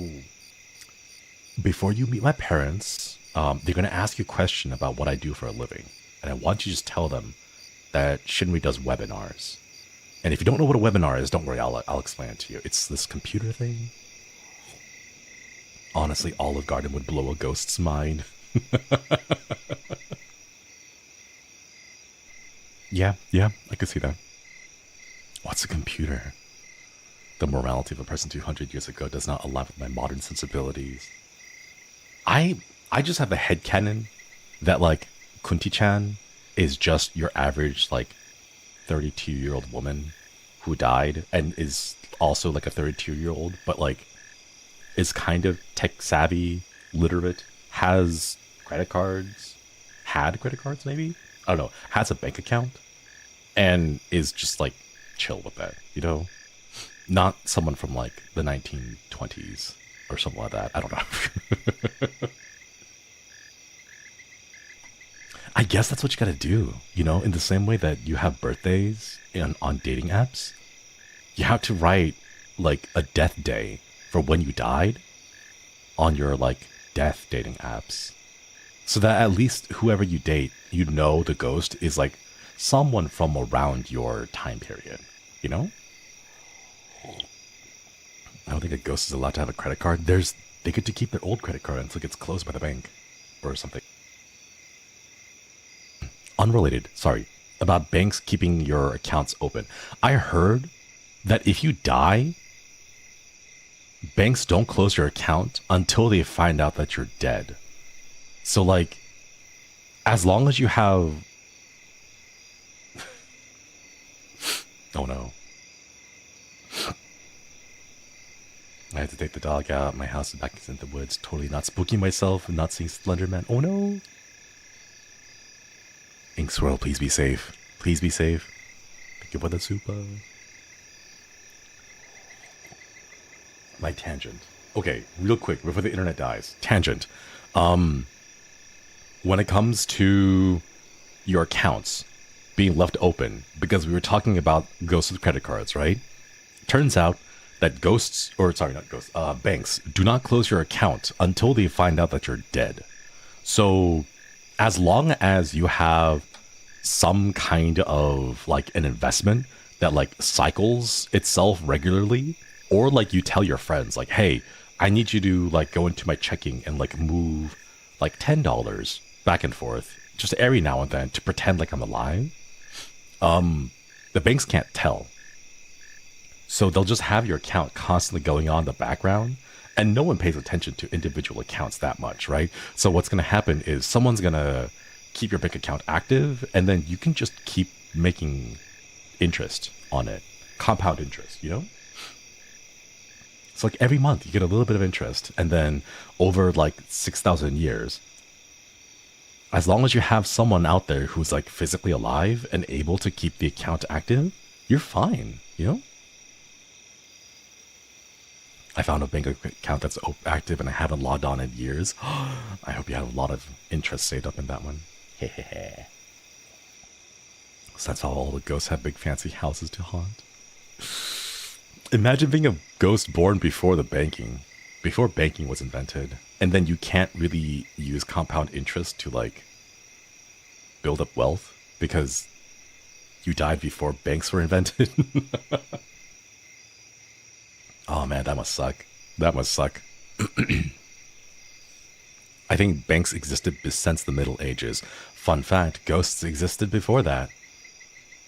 before you meet my parents, they're going to ask you a question about what I do for a living. And I want you to just tell them that Shinri does webinars. And if you don't know what a webinar is, don't worry, I'll explain it to you. It's this computer thing. Honestly, Olive Garden would blow a ghost's mind. Yeah, I could see that. What's a computer? The morality of a person 200 years ago does not align with my modern sensibilities. I just have a headcanon that, like, Kunti-chan is just your average, like, 32-year-old woman who died and is also, like, a 32-year-old, but, like, is kind of tech-savvy, literate, has credit cards, had credit cards, maybe? I don't know, has a bank account, and is just, like, chill with that, Not someone from, like, the 1920s or something like that. I don't know. I guess that's what you gotta do, in the same way that you have birthdays on dating apps. You have to write, like, a death day for when you died on your, like, death dating apps. So that at least whoever you date, the ghost is, like, someone from around your time period, I don't think a ghost is allowed to have a credit card. They get to keep their old credit card until it gets closed by the bank or something. Unrelated, sorry, about banks keeping your accounts open. I heard that if you die, banks don't close your account until they find out that you're dead. So, like, as long as you have... oh no. I had to take the dog out. My house is back in the woods. Totally not spooking myself and not seeing Slender Man. Oh no. Ink Swirl, please be safe. Please be safe. Thank you for the super. My tangent. Okay, real quick before the internet dies. Tangent. When it comes to your accounts being left open, because we were talking about ghosts with credit cards, right? Turns out that banks do not close your account until they find out that you're dead. So as long as you have some kind of like an investment that like cycles itself regularly, or like you tell your friends like, hey, I need you to like go into my checking and like move like $10 back and forth just every now and then to pretend like I'm alive. The banks can't tell. So they'll just have your account constantly going on in the background, and no one pays attention to individual accounts that much, right? So what's going to happen is someone's going to keep your bank account active, and then you can just keep making interest on it. Compound interest, you know? It's like every month you get a little bit of interest, and then over like 6,000 years, as long as you have someone out there who's like physically alive and able to keep the account active, you're fine, you know? I found a bank account that's active and I haven't logged on in years. I hope you have a lot of interest saved up in that one. So that's how all the ghosts have big fancy houses to haunt. Imagine being a ghost born before banking was invented, and then you can't really use compound interest to like build up wealth because you died before banks were invented. Oh man, that must suck. That must suck. I think banks existed since the Middle Ages. Fun fact, ghosts existed before that.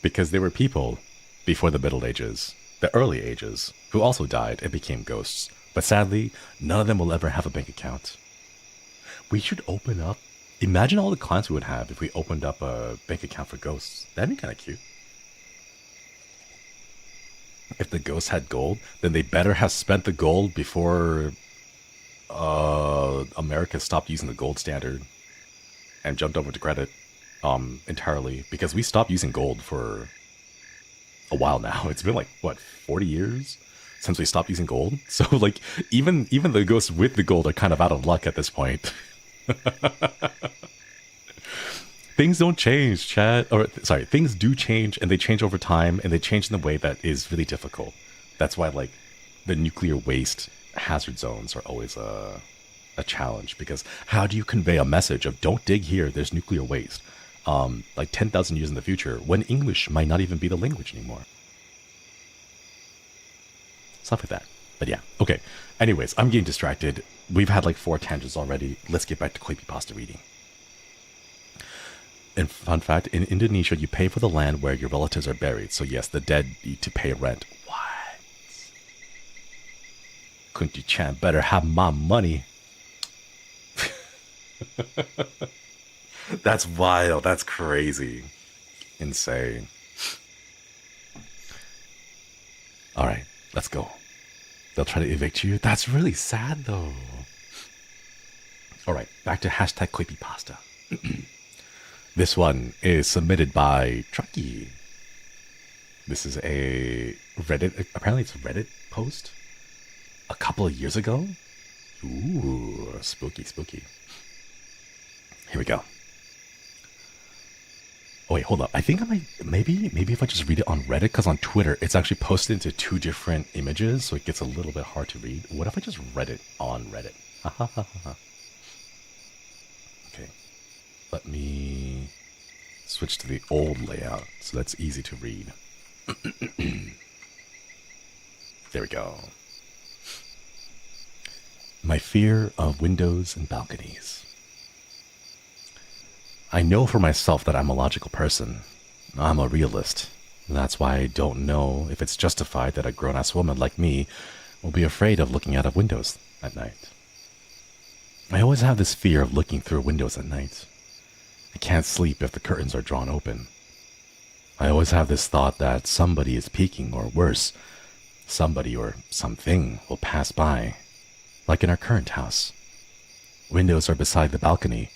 Because they were people before the Middle Ages, the early ages, who also died and became ghosts. But sadly, none of them will ever have a bank account. We should open up... Imagine all the clients we would have if we opened up a bank account for ghosts. That'd be kind of cute. If the ghosts had gold, then they better have spent the gold before America stopped using the gold standard and jumped over to credit entirely, because we stopped using gold for a while now. It's been like, what, 40 years since we stopped using gold? So like even the ghosts with the gold are kind of out of luck at this point. Things don't change, chat. Or sorry, things do change, and they change over time, and they change in a way that is really difficult. That's why like the nuclear waste hazard zones are always a challenge, because how do you convey a message of don't dig here, there's nuclear waste, like 10,000 years in the future, when English might not even be the language anymore? Stuff like that. But yeah, okay. Anyways, I'm getting distracted. We've had like 4 tangents already. Let's get back to creepypasta reading. And fun fact, in Indonesia, you pay for the land where your relatives are buried. So yes, the dead need to pay rent. What? Kunti-chan better have my money. That's wild. That's crazy. Insane. All right, let's go. They'll try to evict you. That's really sad, though. All right, back to hashtag creepypasta. This one is submitted by Trucky. This is a Reddit, apparently it's a Reddit post a couple of years ago. Ooh, spooky, spooky. Here we go. Oh wait, hold up. I think I might, maybe if I just read it on Reddit, because on Twitter, it's actually posted into 2 different images, so it gets a little bit hard to read. What if I just read it on Reddit? Okay. Let me switch to the old layout so that's easy to read. There we go. My fear of windows and balconies. I know for myself that I'm a logical person. I'm a realist. That's why I don't know if it's justified that a grown-ass woman like me will be afraid of looking out of windows at night. I always have this fear of looking through windows at night. I can't sleep if the curtains are drawn open. I always have this thought that somebody is peeking, or worse, somebody or something will pass by, like in our current house. Windows are beside the balcony,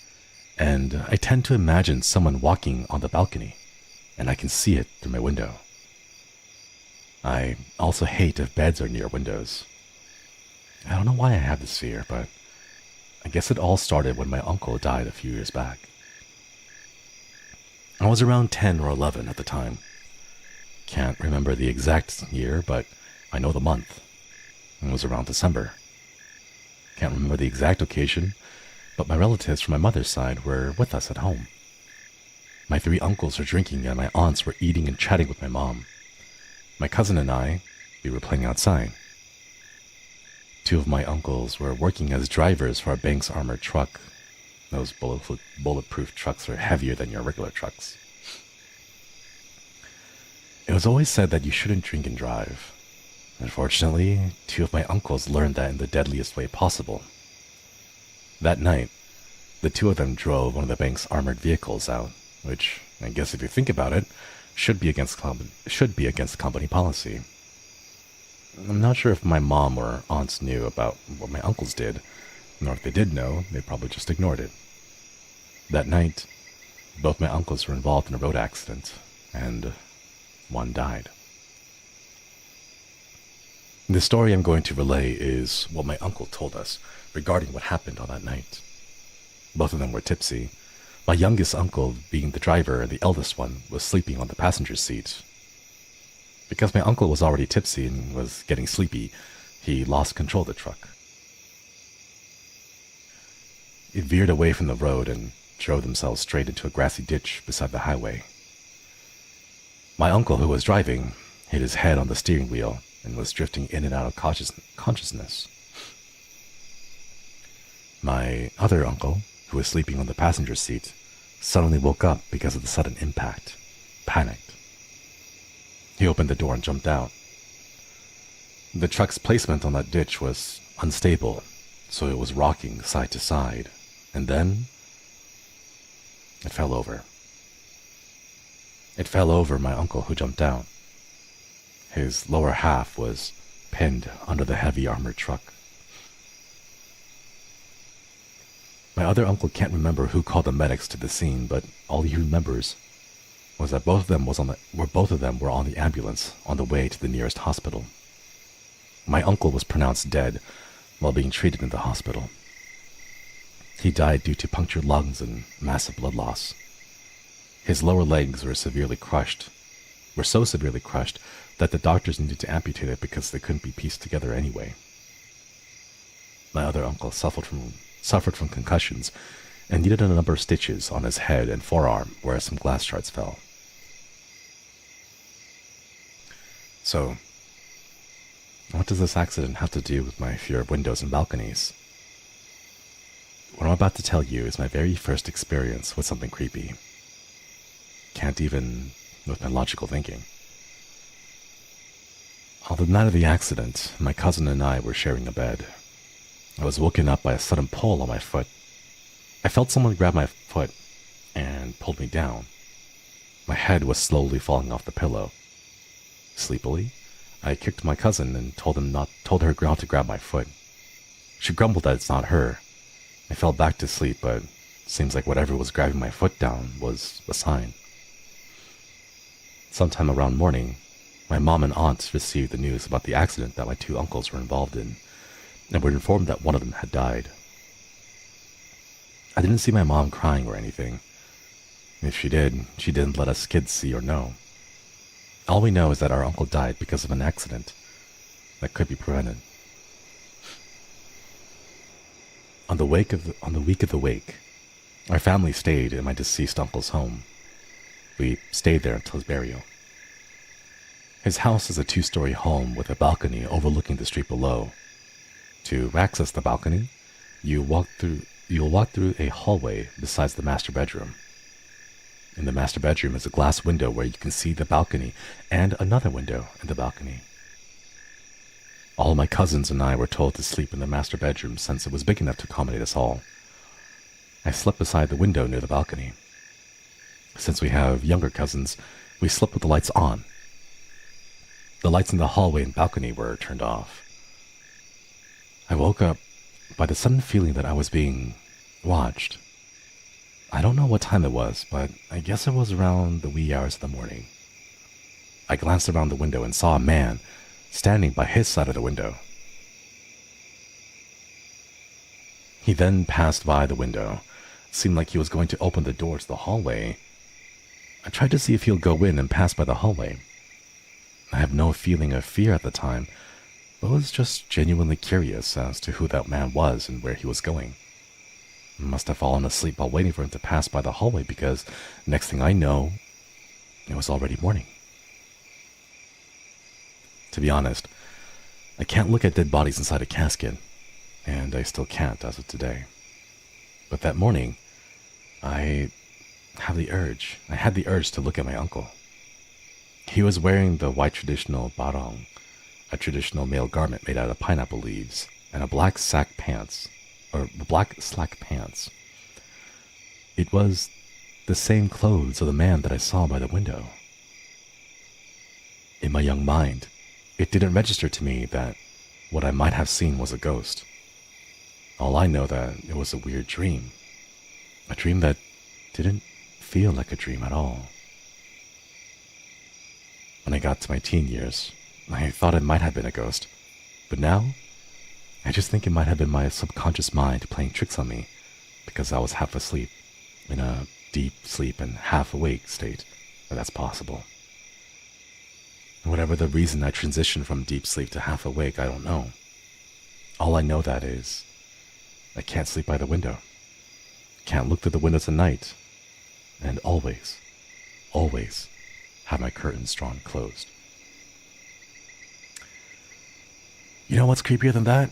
and I tend to imagine someone walking on the balcony, and I can see it through my window. I also hate if beds are near windows. I don't know why I have this fear, but I guess it all started when my uncle died a few years back. I was around 10 or 11 at the time. Can't remember the exact year, but I know the month. It was around December. Can't remember the exact occasion, but my relatives from my mother's side were with us at home. My 3 uncles were drinking and my aunts were eating and chatting with my mom. My cousin and I, we were playing outside. 2 of my uncles were working as drivers for a bank's armored truck. Those bulletproof trucks are heavier than your regular trucks. It was always said that you shouldn't drink and drive. Unfortunately, 2 of my uncles learned that in the deadliest way possible. That night, the 2 of them drove one of the bank's armored vehicles out, which, I guess if you think about it, should be against company policy. I'm not sure if my mom or aunts knew about what my uncles did, nor if they did know, they probably just ignored it. That night, both my uncles were involved in a road accident, and one died. The story I'm going to relay is what my uncle told us regarding what happened on that night. Both of them were tipsy. My youngest uncle, being the driver, and the eldest one was sleeping on the passenger seat. Because my uncle was already tipsy and was getting sleepy, he lost control of the truck. It veered away from the road and drove themselves straight into a grassy ditch beside the highway. My uncle, who was driving, hit his head on the steering wheel and was drifting in and out of consciousness. My other uncle, who was sleeping on the passenger seat, suddenly woke up because of the sudden impact, panicked. He opened the door and jumped out. The truck's placement on that ditch was unstable, so it was rocking side to side, and then it fell over. It fell over my uncle who jumped out. His lower half was pinned under the heavy armored truck. My other uncle can't remember who called the medics to the scene, but all he remembers was that both of them were on the ambulance on the way to the nearest hospital. My uncle was pronounced dead while being treated in the hospital. He died due to punctured lungs and massive blood loss. His lower legs were so severely crushed that the doctors needed to amputate it because they couldn't be pieced together anyway. My other uncle suffered from concussions and needed a number of stitches on his head and forearm where some glass shards fell. So, what does this accident have to do with my fear of windows and balconies? What I'm about to tell you is my very first experience with something creepy. Can't even with my logical thinking. On the night of the accident, my cousin and I were sharing a bed. I was woken up by a sudden pull on my foot. I felt someone grab my foot and pulled me down. My head was slowly falling off the pillow. Sleepily, I kicked my cousin and told her not to grab my foot. She grumbled that it's not her. I fell back to sleep, but seems like whatever was grabbing my foot down was a sign. Sometime around morning, my mom and aunt received the news about the accident that my 2 uncles were involved in, and were informed that one of them had died. I didn't see my mom crying or anything. If she did, she didn't let us kids see or know. All we know is that our uncle died because of an accident that could be prevented. On the week of the wake, our family stayed in my deceased uncle's home. We stayed there until his burial. His house is a 2-story home with a balcony overlooking the street below. To access the balcony, you'll walk through a hallway besides the master bedroom. In the master bedroom is a glass window where you can see the balcony and another window in the balcony. All my cousins and I were told to sleep in the master bedroom since it was big enough to accommodate us all. I slept beside the window near the balcony. Since we have younger cousins, we slept with the lights on. The lights in the hallway and balcony were turned off. I woke up by the sudden feeling that I was being watched. I don't know what time it was, but I guess it was around the wee hours of the morning. I glanced around the window and saw a man standing by his side of the window. He then passed by the window. Seemed like he was going to open the door to the hallway. I tried to see if he would go in and pass by the hallway. I have no feeling of fear at the time, but was just genuinely curious as to who that man was and where he was going. I must have fallen asleep while waiting for him to pass by the hallway because next thing I know, it was already morning. To be honest, I can't look at dead bodies inside a casket, and I still can't as of today. But that morning, I had the urge to look at my uncle. He was wearing the white traditional barong, a traditional male garment made out of pineapple leaves, and a black slack pants. It was the same clothes of the man that I saw by the window. In my young mind, it didn't register to me that what I might have seen was a ghost. All I know that it was a weird dream. A dream that didn't feel like a dream at all. When I got to my teen years, I thought it might have been a ghost. But now, I just think it might have been my subconscious mind playing tricks on me because I was half asleep, in a deep sleep and half awake state, if that's possible. Whatever the reason I transitioned from deep sleep to half awake, I don't know. All I know that is, I can't sleep by the window. Can't look through the windows at night. And always have my curtains drawn closed. You know what's creepier than that?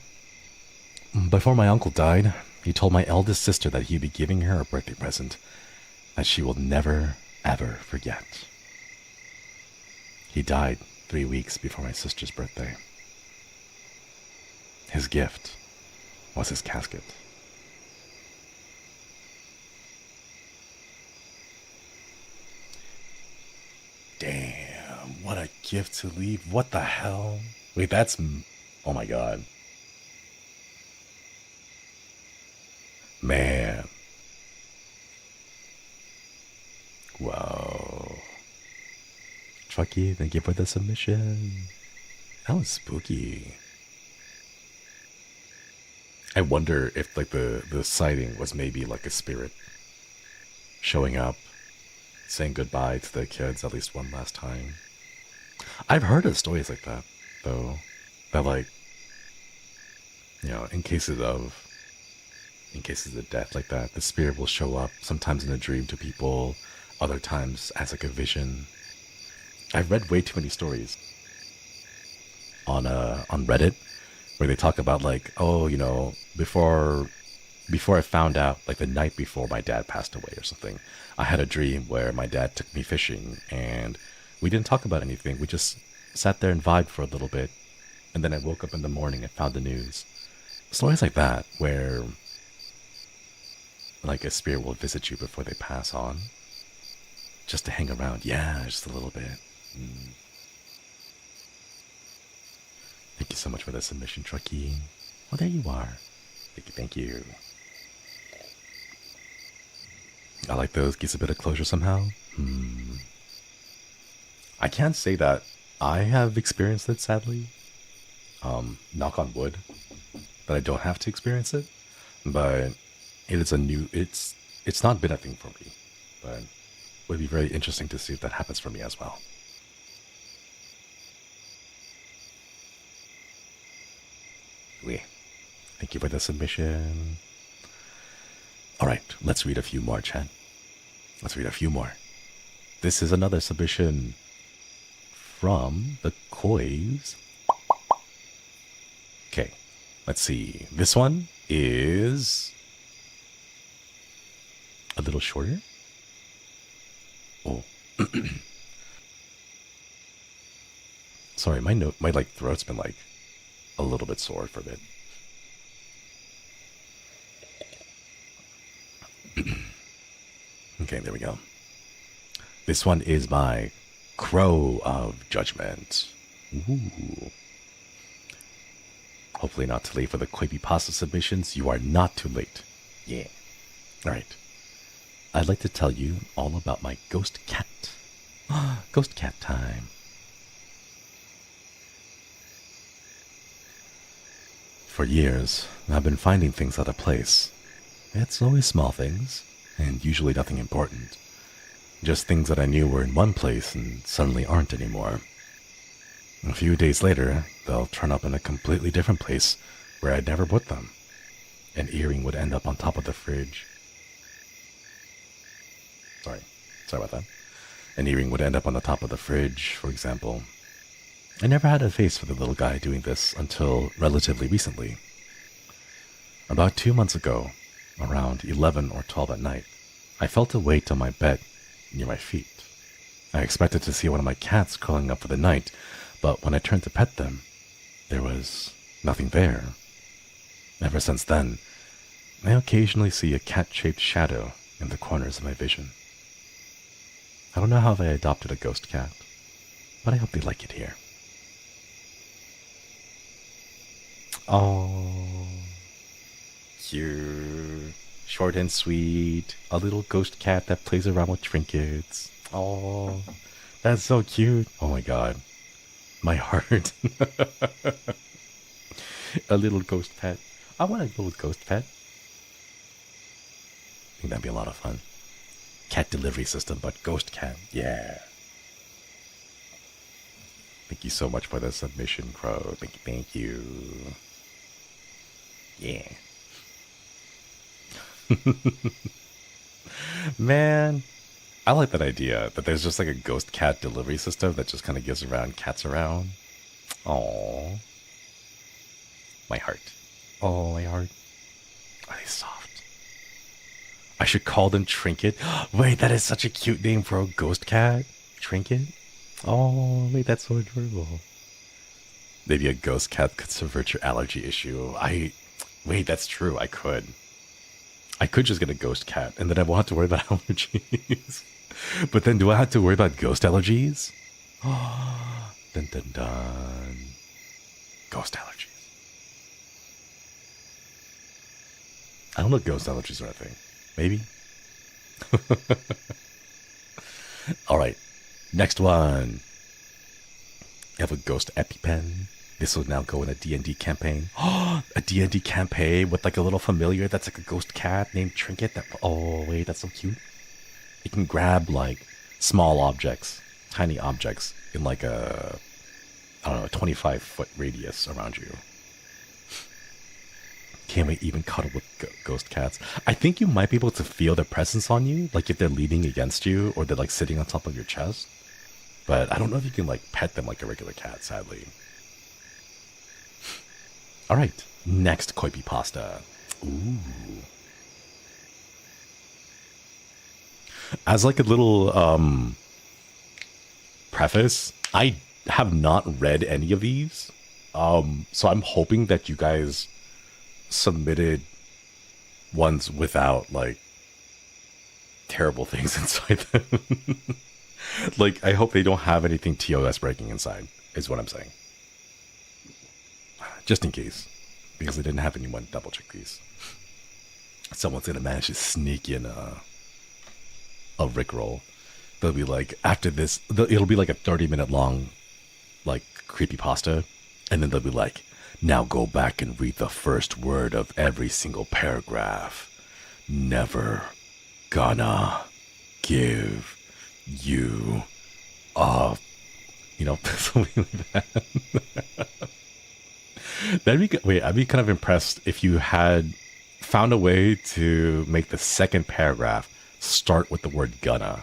Before my uncle died, he told my eldest sister that he'd be giving her a birthday present that she will never, ever forget. He died 3 weeks before my sister's birthday. His gift was his casket. Damn, what a gift to leave. What the hell? Wait, that's... Oh my god. Man. Wow. Trucky, thank you for the submission. That was spooky. I wonder if like the sighting was maybe like a spirit showing up, saying goodbye to the kids at least one last time. I've heard of stories like that, though, that like, you know, in cases of death like that, the spirit will show up sometimes in a dream to people, other times as like a vision. I've read way too many stories on Reddit where they talk about like, oh, you know, before I found out, like the night before my dad passed away or something, I had a dream where my dad took me fishing and we didn't talk about anything. We just sat there and vibed for a little bit. And then I woke up in the morning and found the news. Stories like that where like a spirit will visit you before they pass on. Just to hang around. Yeah, just a little bit. Thank you so much for the submission, Trucky. Oh, there you are. Thank you. I like those. Gives a bit of closure somehow. I can't say that I have experienced it, sadly. Knock on wood. That I don't have to experience it. But it is it's not been a thing for me. But it would be very interesting to see if that happens for me as well. Thank you for the submission. Alright, let's read a few more, chat. Let's read a few more. This is another submission from the Kois. Okay, let's see. This one is a little shorter. Oh. Sorry, my like throat's been like a little bit sore for a bit. Okay, there we go. This one is by Crow of Judgment. Ooh. Hopefully not too late for the creepypasta submissions. You are not too late. Yeah. Alright. I'd like to tell you all about my ghost cat. Ghost cat time. For years, I've been finding things out of place. It's always small things, and usually nothing important. Just things that I knew were in one place and suddenly aren't anymore. A few days later, they'll turn up in a completely different place where I'd never put them. An earring would end up on top of the fridge. Sorry about that. An earring would end up on the top of the fridge, for example. I never had a face for the little guy doing this until relatively recently. About 2 months ago, around 11 or 12 at night, I felt a weight on my bed near my feet. I expected to see one of my cats curling up for the night, but when I turned to pet them, there was nothing there. Ever since then, I occasionally see a cat-shaped shadow in the corners of my vision. I don't know how they adopted a ghost cat, but I hope they like it here. Oh, cute, short and sweet, a little ghost cat that plays around with trinkets. Oh, that's so cute. Oh my god, my heart. A little ghost pet. I want a little ghost pet. I think that'd be a lot of fun. Cat delivery system, but ghost cat. Yeah. Thank you so much for the submission, Crow. Thank you. Yeah. Man, I like that idea that there's just like a ghost cat delivery system that just kind of gives around cats around. Aww. My heart. Oh, my heart. Are they soft? I should call them Trinket. Wait, that is such a cute name for a ghost cat. Trinket? Oh, wait, that's so adorable. Maybe a ghost cat could subvert your allergy issue. Wait, that's true. I could just get a ghost cat, and then I won't have to worry about allergies. But then do I have to worry about ghost allergies? Dun dun dun. Ghost allergies. I don't know if ghost allergies are a thing. Maybe? Alright, next one. I have a ghost EpiPen. This will now go in a D&D campaign. A D&D campaign with like a little familiar that's like a ghost cat named Trinket. Oh, wait, that's so cute. It can grab like small objects, tiny objects in like a 25-foot radius around you. Can't we even cuddle with ghost cats? I think you might be able to feel their presence on you, like if they're leaning against you or they're like sitting on top of your chest. But I don't know if you can like pet them like a regular cat, sadly. All right, next creepypasta. Ooh. As like a little preface, I have not read any of these. So I'm hoping that you guys submitted ones without like terrible things inside them. Like, I hope they don't have anything TOS breaking inside, is what I'm saying. Just in case, because I didn't have anyone double check these. Someone's gonna manage to sneak in a Rickroll. They'll be like, after this, it'll be like a 30-minute long, like, creepypasta, and then they'll be like, now go back and read the first word of every single paragraph. Never gonna give you up. You know, something like that. I'd be kind of impressed if you had found a way to make the second paragraph start with the word gonna.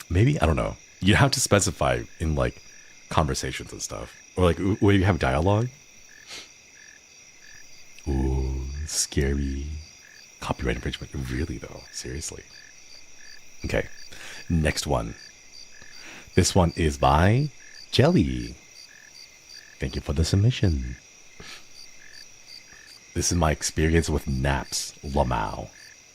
Maybe, I don't know. You'd have to specify in like conversations and stuff. Or like where you have dialogue. Ooh, scary. Copyright infringement. Really though, seriously. Okay, next one. This one is by Jelly. Thank you for the submission. This is my experience with naps, Lamau.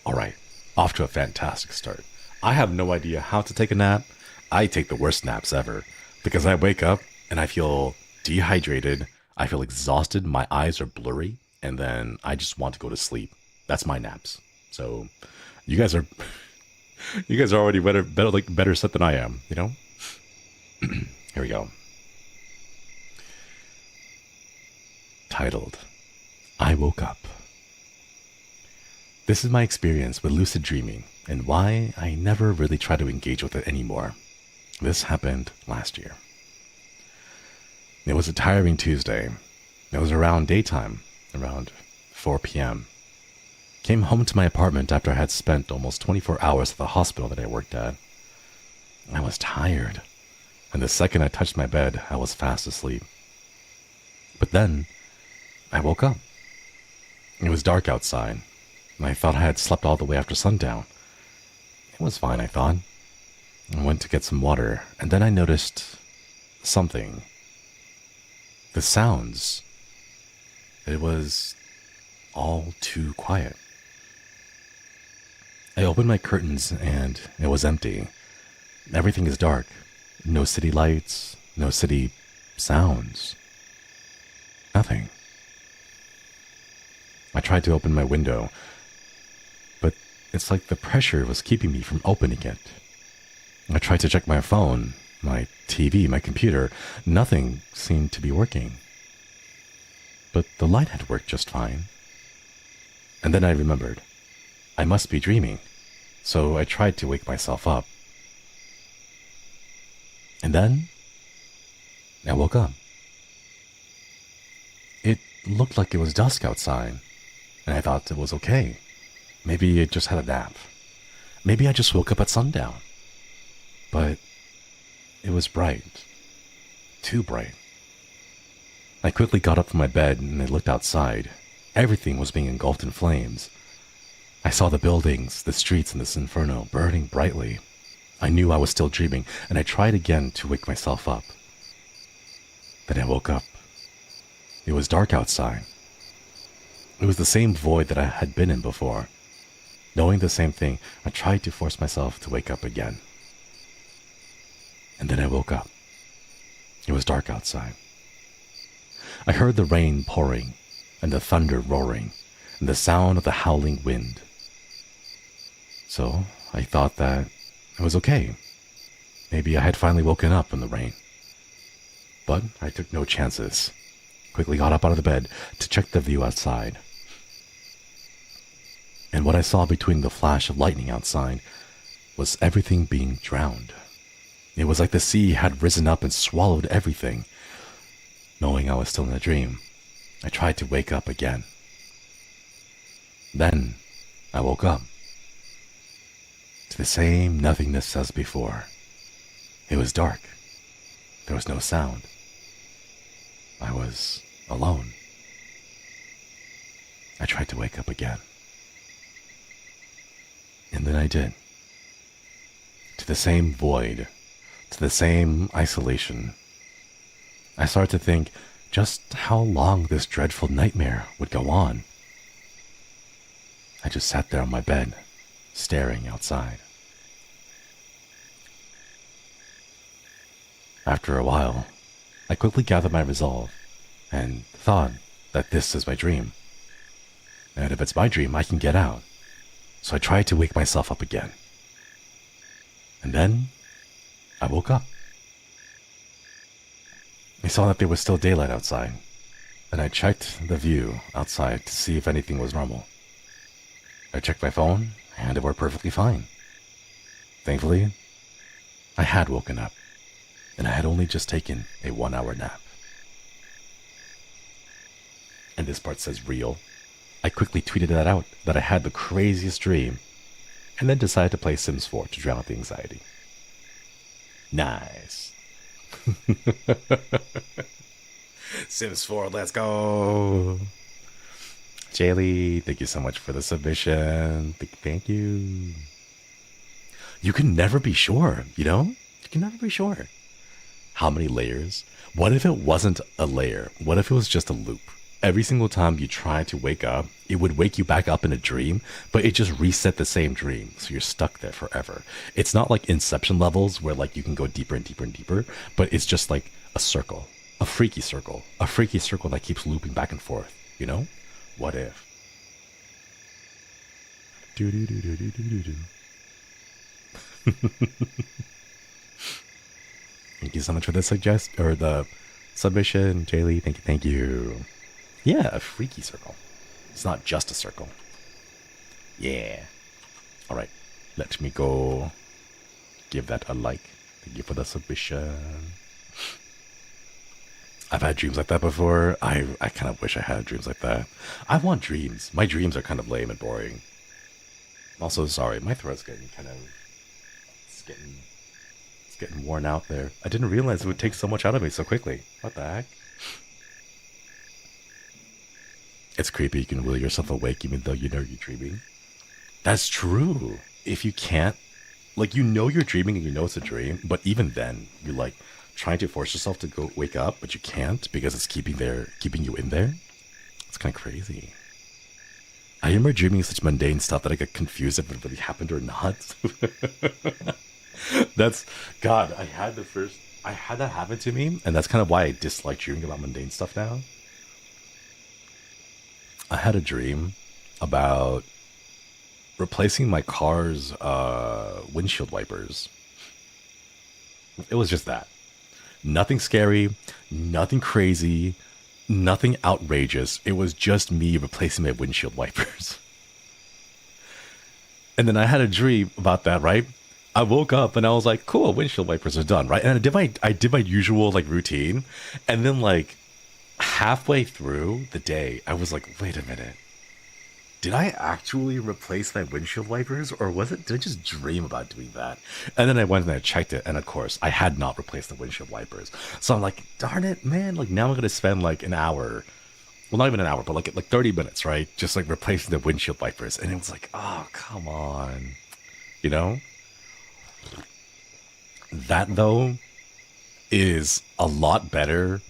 Alright, off to a fantastic start. I have no idea how to take a nap. I take the worst naps ever. Because I wake up and I feel dehydrated, I feel exhausted, my eyes are blurry, and then I just want to go to sleep. That's my naps. So you guys are already better set than I am, you know? Here we go. Titled, I Woke Up. This is my experience with lucid dreaming and why I never really try to engage with it anymore. This happened last year. It was a tiring Tuesday. It was around daytime, around 4 p.m. Came home to my apartment after I had spent almost 24 hours at the hospital that I worked at. I was tired, and the second I touched my bed, I was fast asleep. But then, I woke up. It was dark outside, and I thought I had slept all the way after sundown. It was fine, I thought. I went to get some water, and then I noticed something. The sounds. It was all too quiet. I opened my curtains, and it was empty. Everything is dark. No city lights, no city sounds. Nothing. I tried to open my window, but it's like the pressure was keeping me from opening it. I tried to check my phone, my TV, my computer. Nothing seemed to be working. But the light had worked just fine. And then I remembered. I must be dreaming. So I tried to wake myself up. And then I woke up. It looked like it was dusk outside, and I thought it was okay. Maybe it just had a nap. Maybe I just woke up at sundown. But it was bright. Too bright. I quickly got up from my bed and I looked outside. Everything was being engulfed in flames. I saw the buildings, the streets in this inferno burning brightly. I knew I was still dreaming, and I tried again to wake myself up. Then I woke up. It was dark outside. It was the same void that I had been in before. Knowing the same thing, I tried to force myself to wake up again. And then I woke up. It was dark outside. I heard the rain pouring, and the thunder roaring, and the sound of the howling wind. So I thought that it was okay. Maybe I had finally woken up in the rain. But I took no chances. Quickly got up out of the bed to check the view outside. And what I saw between the flash of lightning outside was everything being drowned. It was like the sea had risen up and swallowed everything. Knowing I was still in a dream, I tried to wake up again. Then I woke up. To the same nothingness as before. It was dark. There was no sound. I was alone. I tried to wake up again. And then I did. To the same void. To the same isolation. I started to think just how long this dreadful nightmare would go on. I just sat there on my bed, staring outside. After a while, I quickly gathered my resolve and thought that this is my dream. And if it's my dream, I can get out. So I tried to wake myself up again. And then I woke up. I saw that there was still daylight outside, and I checked the view outside to see if anything was normal. I checked my phone, and it worked perfectly fine. Thankfully, I had woken up, and I had only just taken a 1-hour nap. And this part says real. I quickly tweeted that out, that I had the craziest dream, and then decided to play Sims 4 to drown out the anxiety. Nice. Sims 4, let's go. Jaylee, thank you so much for the submission. Thank you. You can never be sure, you know? You can never be sure. How many layers? What if it wasn't a layer? What if it was just a loop? every single time you try to wake up, it would wake you back up in a dream, but it just reset the same dream. So you're stuck there forever. It's not like Inception levels where like you can go deeper and deeper and deeper, but it's just like a circle, a freaky circle that keeps looping back and forth, you know? What if? Do do do do do do do. Thank you so much for the submission, Jaylee. Thank you. Yeah, a freaky circle. It's not just a circle. Yeah. All right, let me go give that a like. Thank you for the submission. I've had dreams like that before. I kind of wish I had dreams like that. I want dreams. My dreams are kind of lame and boring. Also, sorry, my throat's getting kind of... It's getting worn out there. I didn't realize it would take so much out of me so quickly. What the heck? It's creepy you can will yourself awake even though you know you're dreaming. That's true. If you can't... Like, you know you're dreaming and you know it's a dream, but even then, you're like trying to force yourself to go wake up, but you can't because it's keeping you in there. It's kind of crazy. I remember dreaming such mundane stuff that I get confused if it really happened or not. That's... God, I had that happen to me, and that's kind of why I dislike dreaming about mundane stuff now. I had a dream about replacing my car's windshield wipers. It was just that. Nothing scary, nothing crazy, nothing outrageous. It was just me replacing my windshield wipers. And then I had a dream about that, right? I woke up and I was like, cool, windshield wipers are done, right? And I did my usual like routine. And then like halfway through the day, I was like, wait a minute. Did I actually replace my windshield wipers, or did I just dream about doing that? And then I went and I checked it, and of course, I had not replaced the windshield wipers. So I'm like, darn it, man! Like now I'm gonna spend like an hour, well, not even an hour, but like 30 minutes, right? Just like replacing the windshield wipers, and it was like, oh, come on, you know? That though is a lot better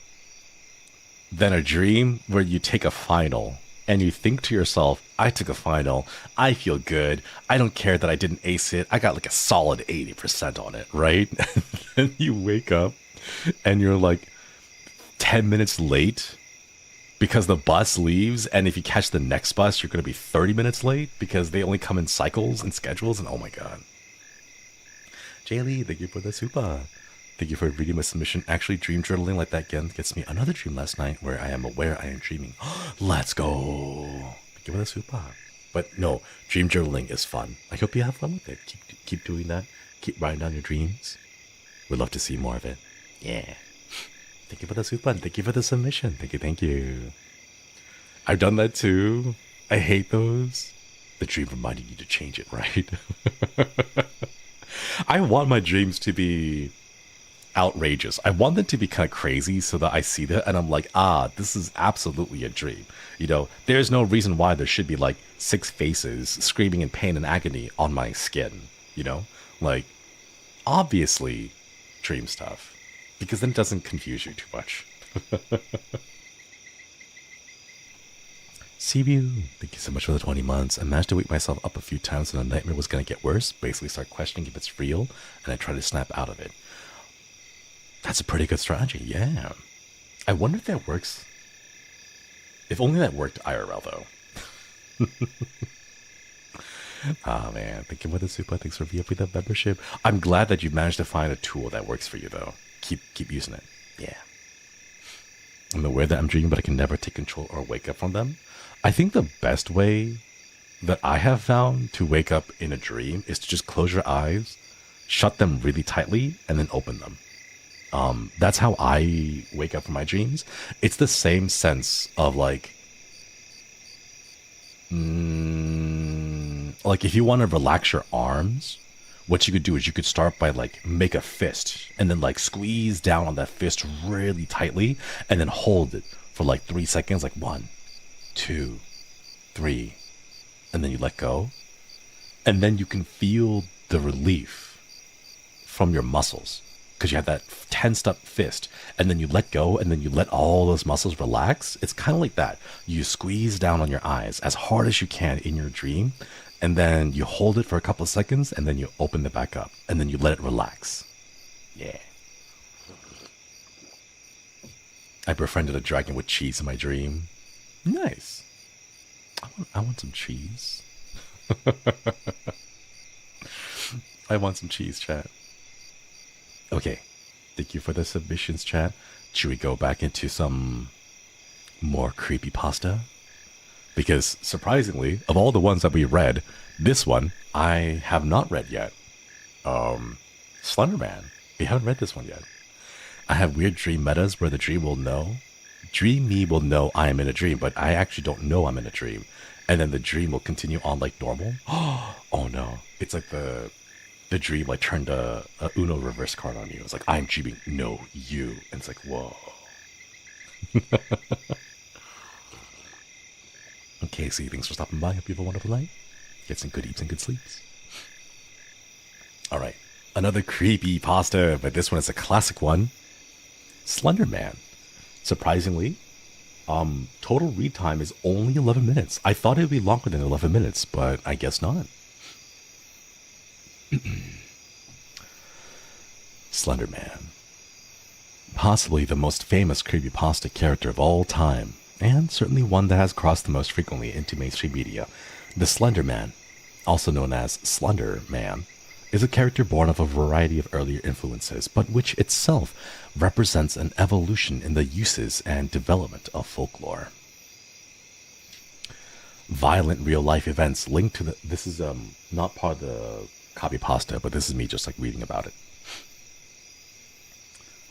than a dream where you take a final. And you think to yourself, I took a final, I feel good, I don't care that I didn't ace it, I got like a solid 80% on it, right? And you wake up and you're like 10 minutes late because the bus leaves, and if you catch the next bus, you're going to be 30 minutes late because they only come in cycles and schedules, and oh my god. Jaylee, thank you for the super. Thank you for reading my submission. Actually, dream journaling like that again gets me another dream last night where I am aware I am dreaming. Let's go. Thank you for the super. But no, dream journaling is fun. I hope you have fun with it. Keep doing that. Keep writing down your dreams. We'd love to see more of it. Yeah. Thank you for the super. Thank you for the submission. Thank you. I've done that too. I hate those. The dream reminding you to change it, right? I want my dreams to be outrageous. I want them to be kind of crazy so that I see that and I'm like, this is absolutely a dream. You know, there's no reason why there should be like 6 faces screaming in pain and agony on my skin, you know? Like, obviously dream stuff, because then it doesn't confuse you too much. Seaview, thank you so much for the 20 months. I managed to wake myself up a few times and the nightmare was going to get worse. Basically start questioning if it's real, and I try to snap out of it. That's a pretty good strategy, yeah. I wonder if that works. If only that worked IRL, though. Oh, man. Thank you for the super. Thanks for VFP the membership. I'm glad that you've managed to find a tool that works for you, though. Keep using it. Yeah. I'm aware that I'm dreaming, but I can never take control or wake up from them. I think the best way that I have found to wake up in a dream is to just close your eyes, shut them really tightly, and then open them. That's how I wake up from my dreams. It's the same sense of like if you want to relax your arms, what you could do is you could start by like make a fist and then like squeeze down on that fist really tightly and then hold it for like 3 seconds, like 1, 2, 3, and then you let go. And then you can feel the relief from your muscles. because you have that tensed up fist, and then you let go, and then you let all those muscles relax. It's kind of like that. You squeeze down on your eyes as hard as you can in your dream, and then you hold it for a couple of seconds, and then you open it back up, and then you let it relax. Yeah. I befriended a dragon with cheese in my dream. Nice. I want some cheese. I want some cheese, chat. Okay. Thank you for the submissions, chat. Should we go back into some more creepypasta? Because surprisingly, of all the ones that we read, this one I have not read yet. Slender Man. We haven't read this one yet. I have weird dream metas where the dream me will know I am in a dream, but I actually don't know I'm in a dream. And then the dream will continue on like normal. Oh no. It's like the dream like turned a Uno reverse card on you. It's like, I'm dreaming, no, you. And it's like, whoa. Okay, Casey, thanks for stopping by. Hope you have a wonderful night. Get some good eats and good sleeps. Alright. Another creepy pasta, but this one is a classic one. Slender Man. Surprisingly, total read time is only 11 minutes. I thought it would be longer than 11 minutes, but I guess not. Slender Man. Possibly the most famous creepypasta character of all time, and certainly one that has crossed the most frequently into mainstream media. The Slender Man, also known as Slender Man, is a character born of a variety of earlier influences, but which itself represents an evolution in the uses and development of folklore. Violent real-life events linked to the... This is not part of the copypasta, but this is me just like reading about it.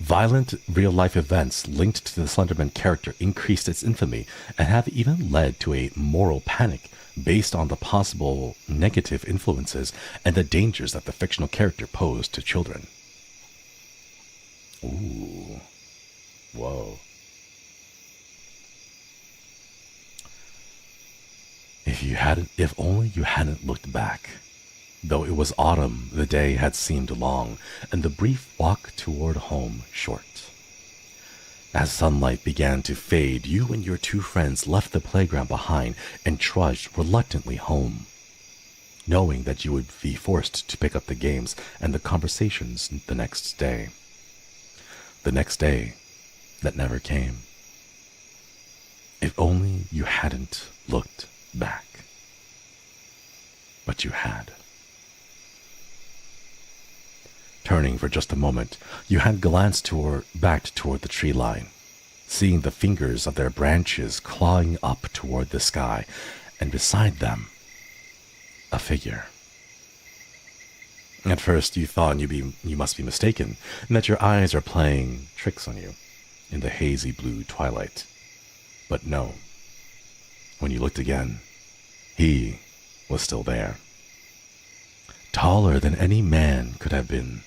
Violent real-life events linked to the Slenderman character increased its infamy and have even led to a moral panic based on the possible negative influences and the dangers that the fictional character posed to children. Ooh. Whoa. If only you hadn't looked back. Though it was autumn, the day had seemed long, and the brief walk toward home short. As sunlight began to fade, you and your two friends left the playground behind and trudged reluctantly home, knowing that you would be forced to pick up the games and the conversations the next day. The next day that never came. If only you hadn't looked back. But you had. Turning for just a moment, you had glanced back toward the tree line, seeing the fingers of their branches clawing up toward the sky, and beside them, a figure. At first you thought you must be mistaken, and that your eyes are playing tricks on you in the hazy blue twilight. But no. When you looked again, he was still there. Taller than any man could have been,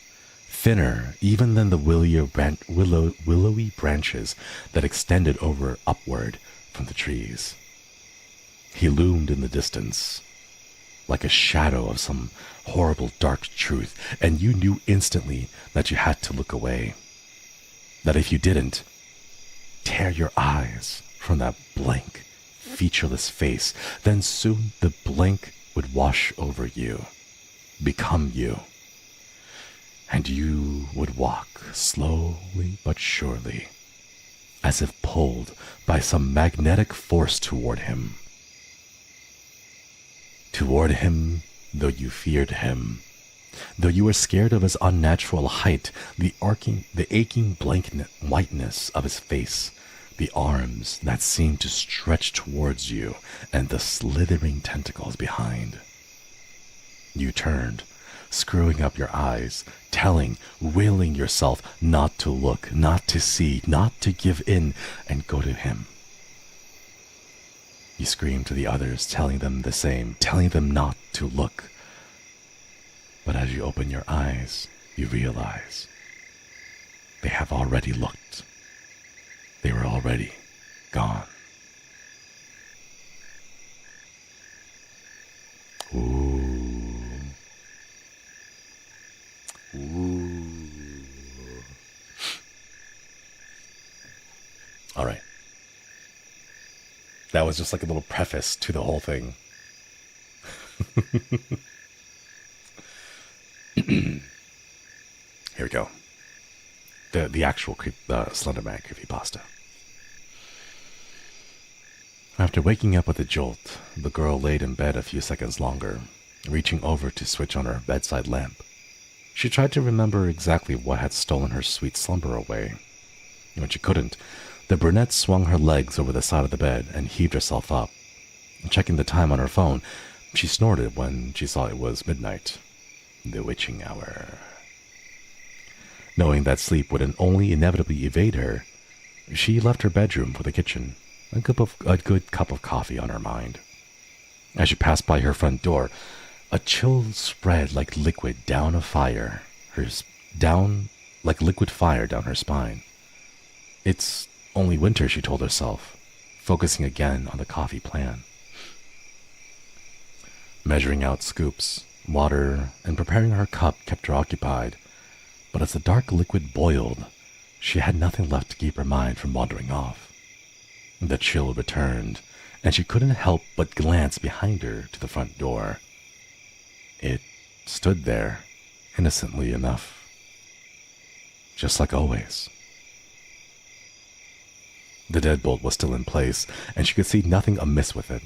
thinner even than the willowy branches that extended upward from the trees. He loomed in the distance, like a shadow of some horrible dark truth, and you knew instantly that you had to look away. That if you didn't, tear your eyes from that blank, featureless face, then soon the blank would wash over you, become you. And you would walk slowly but surely, as if pulled by some magnetic force toward him. Toward him, though you feared him, though you were scared of his unnatural height, the aching blank whiteness of his face, the arms that seemed to stretch towards you, and the slithering tentacles behind. You turned, screwing up your eyes, willing yourself not to look, not to see, not to give in, and go to him. You screamed to the others, telling them the same, telling them not to look. But as you open your eyes, you realize they have already looked. They were already gone. Ooh. Ooh. That was just like a little preface to the whole thing. Here we go. The actual Slender Man creepypasta. After waking up with a jolt, the girl laid in bed a few seconds longer, reaching over to switch on her bedside lamp. She tried to remember exactly what had stolen her sweet slumber away. When she couldn't, the brunette swung her legs over the side of the bed and heaved herself up. Checking the time on her phone, she snorted when she saw it was midnight. The witching hour. Knowing that sleep would only inevitably evade her, she left her bedroom for the kitchen, a good cup of coffee on her mind. As she passed by her front door, a chill spread like liquid down a fire, like liquid fire down her spine. It's only winter, she told herself, focusing again on the coffee plan. Measuring out scoops, water, and preparing her cup kept her occupied, but as the dark liquid boiled, she had nothing left to keep her mind from wandering off. The chill returned, and she couldn't help but glance behind her to the front door. It stood there, innocently enough, just like always. The deadbolt was still in place, and she could see nothing amiss with it.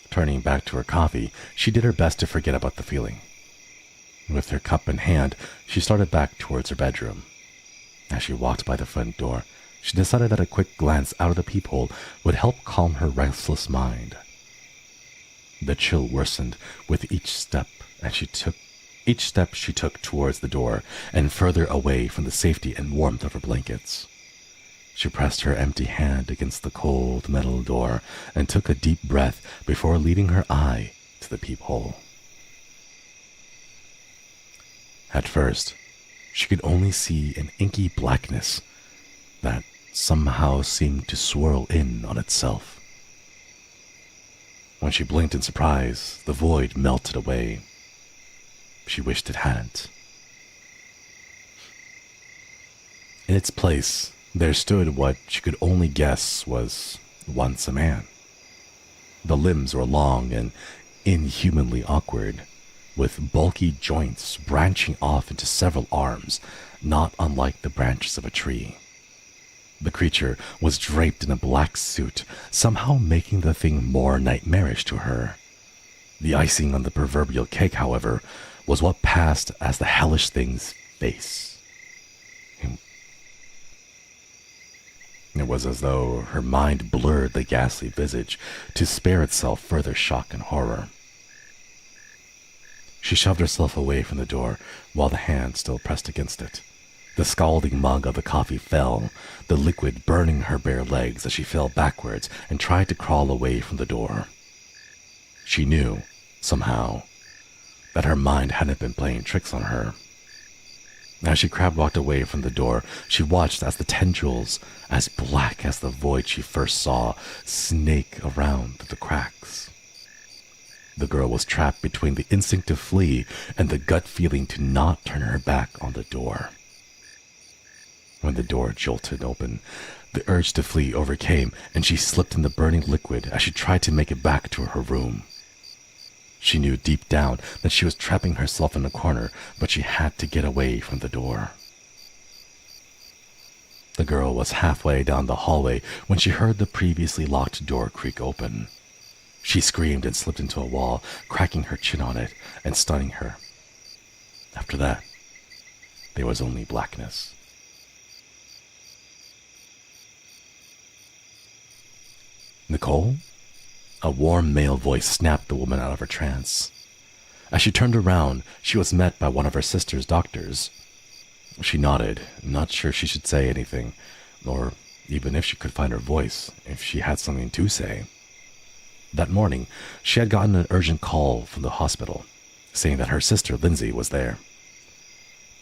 Turning back to her coffee, she did her best to forget about the feeling. With her cup in hand, she started back towards her bedroom. As she walked by the front door, she decided that a quick glance out of the peephole would help calm her restless mind. The chill worsened with each step she took towards the door and further away from the safety and warmth of her blankets. She pressed her empty hand against the cold metal door and took a deep breath before leading her eye to the peephole. At first, she could only see an inky blackness that somehow seemed to swirl in on itself. When she blinked in surprise, the void melted away. She wished it hadn't. In its place, there stood what she could only guess was once a man. The limbs were long and inhumanly awkward, with bulky joints branching off into several arms, not unlike the branches of a tree. The creature was draped in a black suit, somehow making the thing more nightmarish to her. The icing on the proverbial cake, however, was what passed as the hellish thing's face. It was as though her mind blurred the ghastly visage to spare itself further shock and horror. She shoved herself away from the door while the hand still pressed against it. The scalding mug of the coffee fell, the liquid burning her bare legs as she fell backwards and tried to crawl away from the door. She knew, somehow, that her mind hadn't been playing tricks on her. As she crab-walked away from the door, she watched as the tendrils, as black as the void she first saw, snake around the cracks. The girl was trapped between the instinct to flee and the gut feeling to not turn her back on the door. When the door jolted open, the urge to flee overcame, and she slipped in the burning liquid as she tried to make it back to her room. She knew deep down that she was trapping herself in a corner, but she had to get away from the door. The girl was halfway down the hallway when she heard the previously locked door creak open. She screamed and slipped into a wall, cracking her chin on it and stunning her. After that, there was only blackness. Nicole? A warm male voice snapped the woman out of her trance. As she turned around, she was met by one of her sister's doctors. She nodded, not sure she should say anything, or even if she could find her voice, if she had something to say. That morning, she had gotten an urgent call from the hospital, saying that her sister Lindsay was there.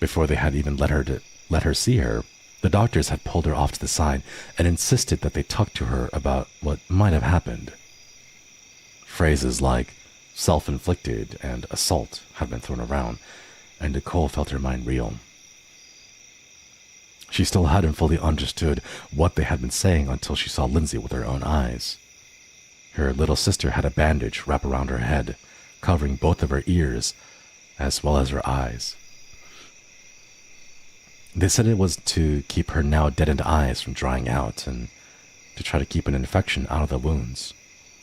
Before they had even let her see her, the doctors had pulled her off to the side and insisted that they talk to her about what might have happened. Phrases like self-inflicted and assault had been thrown around, and Nicole felt her mind reel. She still hadn't fully understood what they had been saying until she saw Lindsay with her own eyes. Her little sister had a bandage wrapped around her head, covering both of her ears as well as her eyes. They said it was to keep her now deadened eyes from drying out and to try to keep an infection out of the wounds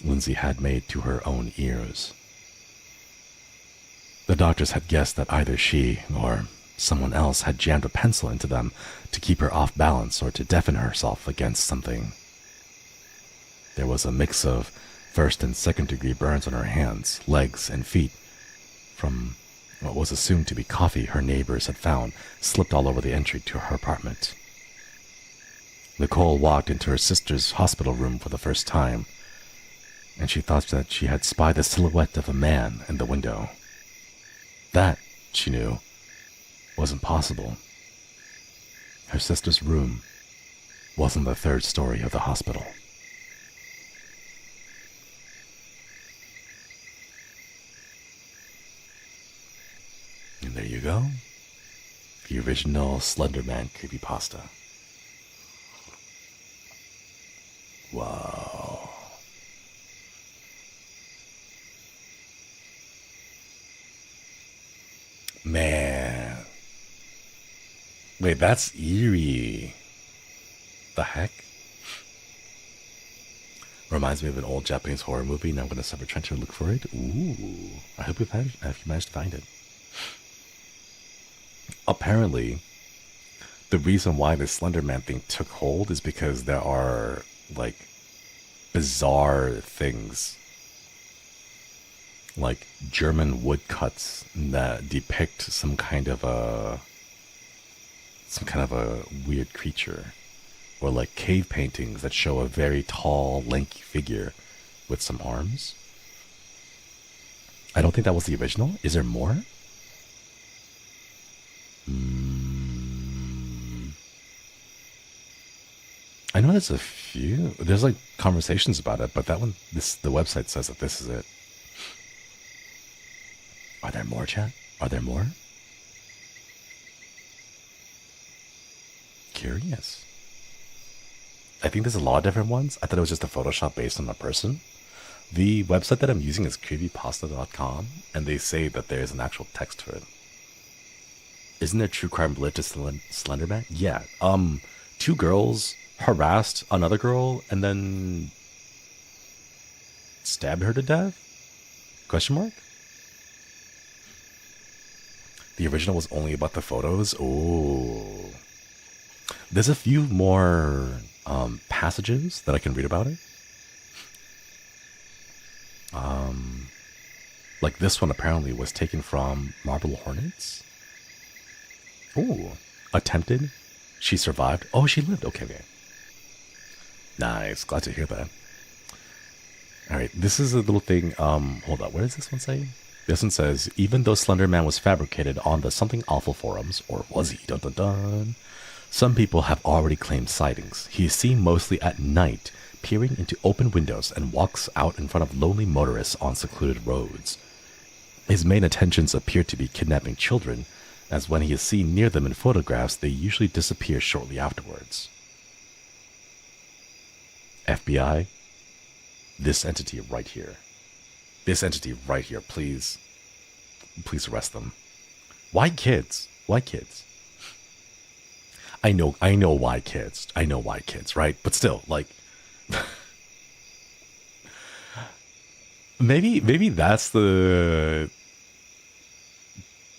Lindsay had made to her own ears. The doctors had guessed that either she or someone else had jammed a pencil into them to keep her off balance or to deafen herself against something. There was a mix of first and second degree burns on her hands, legs, and feet from what was assumed to be coffee her neighbors had found slipped all over the entry to her apartment. Nicole walked into her sister's hospital room for the first time, and she thought that she had spied the silhouette of a man in the window. That, she knew, was impossible. Her sister's room was on the third story of the hospital. And there you go. The original Slender Man creepypasta. Wow. Man. Wait, that's eerie. The heck? Reminds me of an old Japanese horror movie. Now I'm going to suffer trying to look for it. Ooh. I hope you managed to find it. Apparently, the reason why the Slender Man thing took hold is because there are, like, bizarre things. Like German woodcuts that depict some kind of a weird creature. Or like cave paintings that show a very tall, lanky figure with some arms. I don't think that was the original. Is there more? I know there's a few. There's like conversations about it, but that one, the website says that this is it. Are there more, chat? Are there more? Curious. I think there's a lot of different ones. I thought it was just a Photoshop based on a person. The website that I'm using is creepypasta.com, and they say that there's an actual text to it. Isn't there true crime related to Slender Man? Yeah. 2 girls harassed another girl and then stabbed her to death? Question mark? The original was only about the photos? Oh. There's a few more passages that I can read about it. Like this one apparently was taken from Marble Hornets. Ooh. Attempted. She survived. Oh, she lived. Okay. Nice. Glad to hear that. Alright, this is a little thing. Hold on. What does this one say? This one says, even though Slender Man was fabricated on the Something Awful forums, or was he? Dun dun dun. Some people have already claimed sightings. He is seen mostly at night, peering into open windows and walks out in front of lonely motorists on secluded roads. His main intentions appear to be kidnapping children, as when he is seen near them in photographs, they usually disappear shortly afterwards. FBI, this entity right here. This entity right here, please arrest them. Why kids? Why kids? I know why kids. I know why kids, right? But still, like, maybe that's the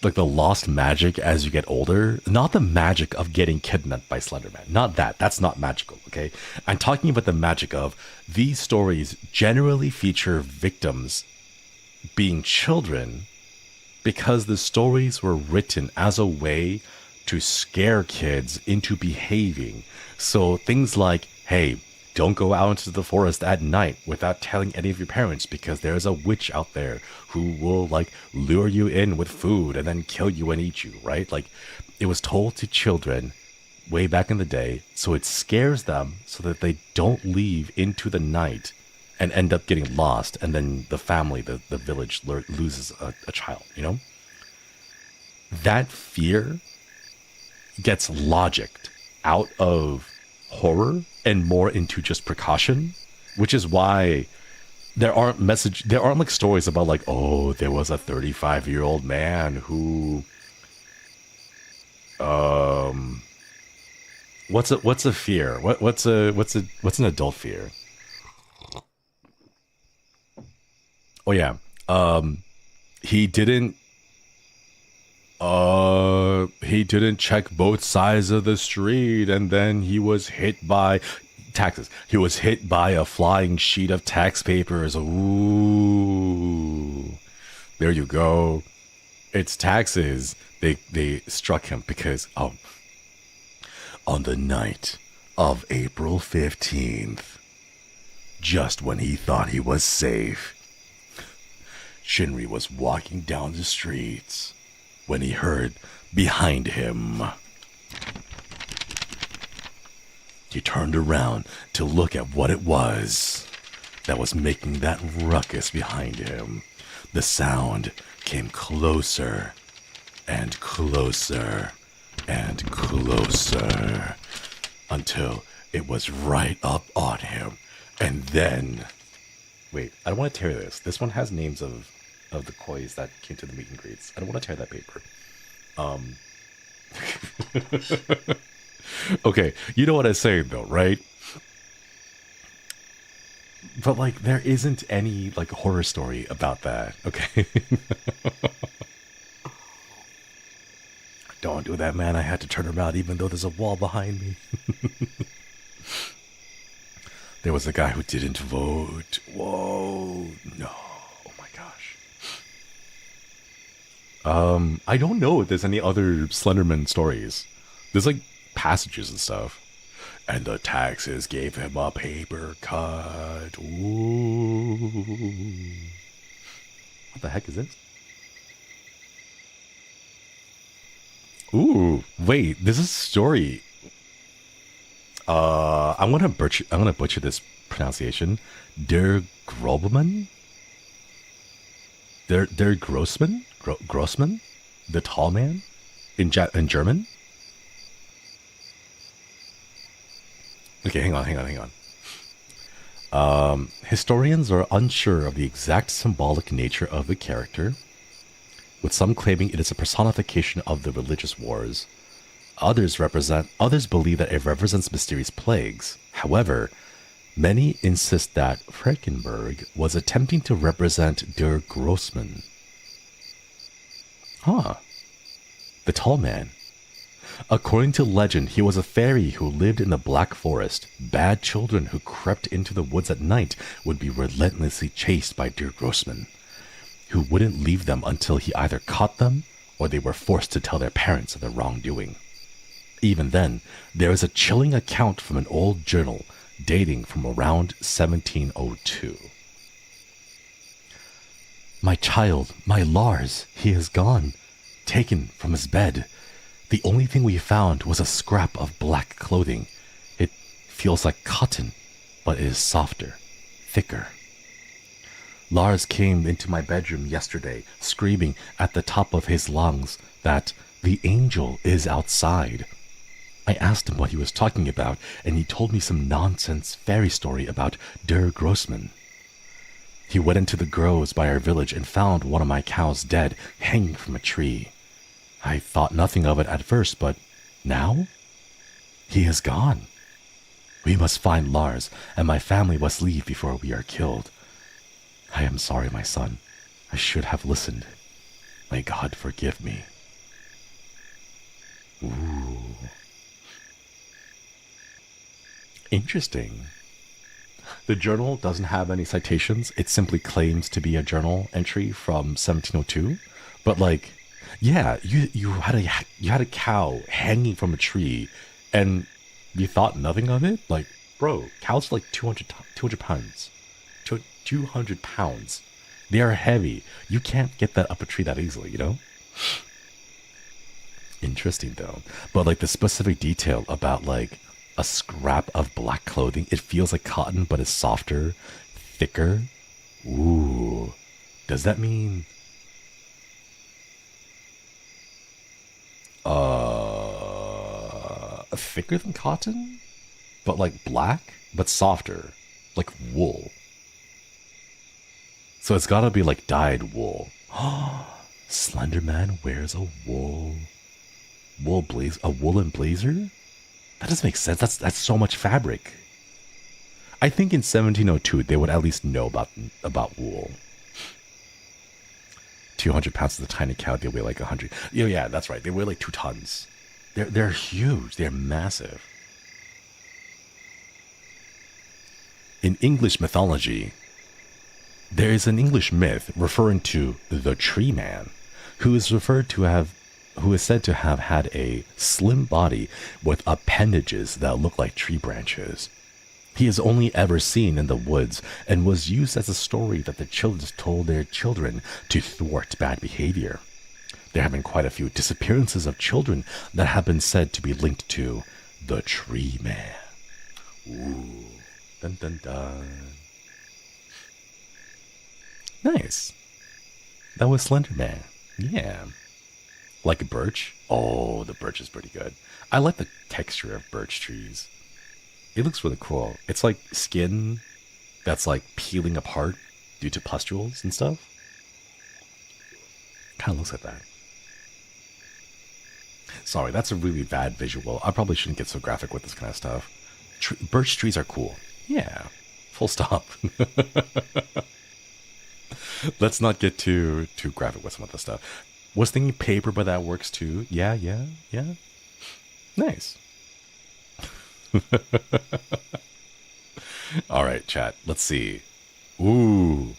lost magic as you get older. Not the magic of getting kidnapped by Slender Man. Not that. That's not magical, okay? I'm talking about the magic of these stories generally feature victims being children because the stories were written as a way to scare kids into behaving. So things like, hey, don't go out into the forest at night without telling any of your parents because there's a witch out there who will like lure you in with food and then kill you and eat you, right? Like it was told to children way back in the day, so it scares them so that they don't leave into the night and end up getting lost, and then the family, the village loses a child, you know? That fear gets logicked out of horror and more into just precaution, which is why there aren't like stories about like, oh, there was a 35-year-old man who what's a fear? What's an adult fear? Oh yeah. He didn't check both sides of the street, and then he was hit by taxes. He was hit by a flying sheet of tax papers. Ooh. There you go. It's taxes. They struck him because on the night of April 15th, just when he thought he was safe, Shinri was walking down the streets when he heard behind him. He turned around to look at what it was that was making that ruckus behind him. The sound came closer and closer and closer until it was right up on him. And then... Wait, I don't want to tear this. This one has names of the kois that came to the meet and greets. I don't want to tear that paper. Okay, you know what I'm saying though, right? But like, there isn't any like horror story about that, okay? Don't do that, man. I had to turn around even though there's a wall behind me. There was a guy who didn't vote. Whoa, no. Oh my gosh. I don't know if there's any other Slender Man stories. There's like passages and stuff. And the taxes gave him a paper cut. Ooh. What the heck is this? Ooh, wait, this is a story. I'm gonna butcher this pronunciation. Der Grobelman? Der Grossman? Grossman? The tall man? In German? Okay, hang on. Historians are unsure of the exact symbolic nature of the character, with some claiming it is a personification of the religious wars. Others believe that it represents mysterious plagues. However, many insist that Frankenberg was attempting to represent Der Grossman. The tall man. According to legend, he was a fairy who lived in the Black Forest. Bad children who crept into the woods at night would be relentlessly chased by Der Grossman, who wouldn't leave them until he either caught them or they were forced to tell their parents of their wrongdoing. Even then, there is a chilling account from an old journal dating from around 1702. My child, my Lars, he is gone, taken from his bed. The only thing we found was a scrap of black clothing. It feels like cotton, but it is softer, thicker. Lars came into my bedroom yesterday, screaming at the top of his lungs that the angel is outside. I asked him what he was talking about, and he told me some nonsense fairy story about Der Grossman. He went into the groves by our village and found one of my cows dead, hanging from a tree. I thought nothing of it at first, but now? He is gone. We must find Lars, and my family must leave before we are killed. I am sorry, my son. I should have listened. May God forgive me. Ooh. Interesting. The journal doesn't have any citations. It simply claims to be a journal entry from 1702. But like, yeah, you had a cow hanging from a tree, and you thought nothing of it. Like, bro, cows are like 200 pounds. 200 pounds. They are heavy. You can't get that up a tree that easily, you know? Interesting though. But like the specific detail about like a scrap of black clothing, it feels like cotton, but it's softer, thicker. Ooh. Does that mean thicker than cotton? But like black, but softer. Like wool. So it's gotta be like dyed wool. Slender Man wears a a woolen blazer? That doesn't make sense. That's so much fabric. I think in 1702 they would at least know about wool. 200 pounds of the tiny cow, they weigh like 100. Yeah, that's right. They weigh like 2 tons. They're huge. They're massive. In English mythology, there is an English myth referring to the Tree Man, who is said to have had a slim body with appendages that look like tree branches. He is only ever seen in the woods and was used as a story that the children told their children to thwart bad behavior. There have been quite a few disappearances of children that have been said to be linked to the Tree Man. Ooh. Dun dun dun. Nice. That was Slender Man. Yeah. Like a birch? Oh, the birch is pretty good. I like the texture of birch trees. It looks really cool. It's like skin that's like peeling apart due to pustules and stuff. Kind of looks like that. Sorry, that's a really bad visual. I probably shouldn't get so graphic with this kind of stuff. Birch trees are cool. Yeah. Full stop. Let's not get too graphic with some of this stuff. Was thinking paper, but that works too. Yeah. Nice. All right, chat. Let's see. Ooh.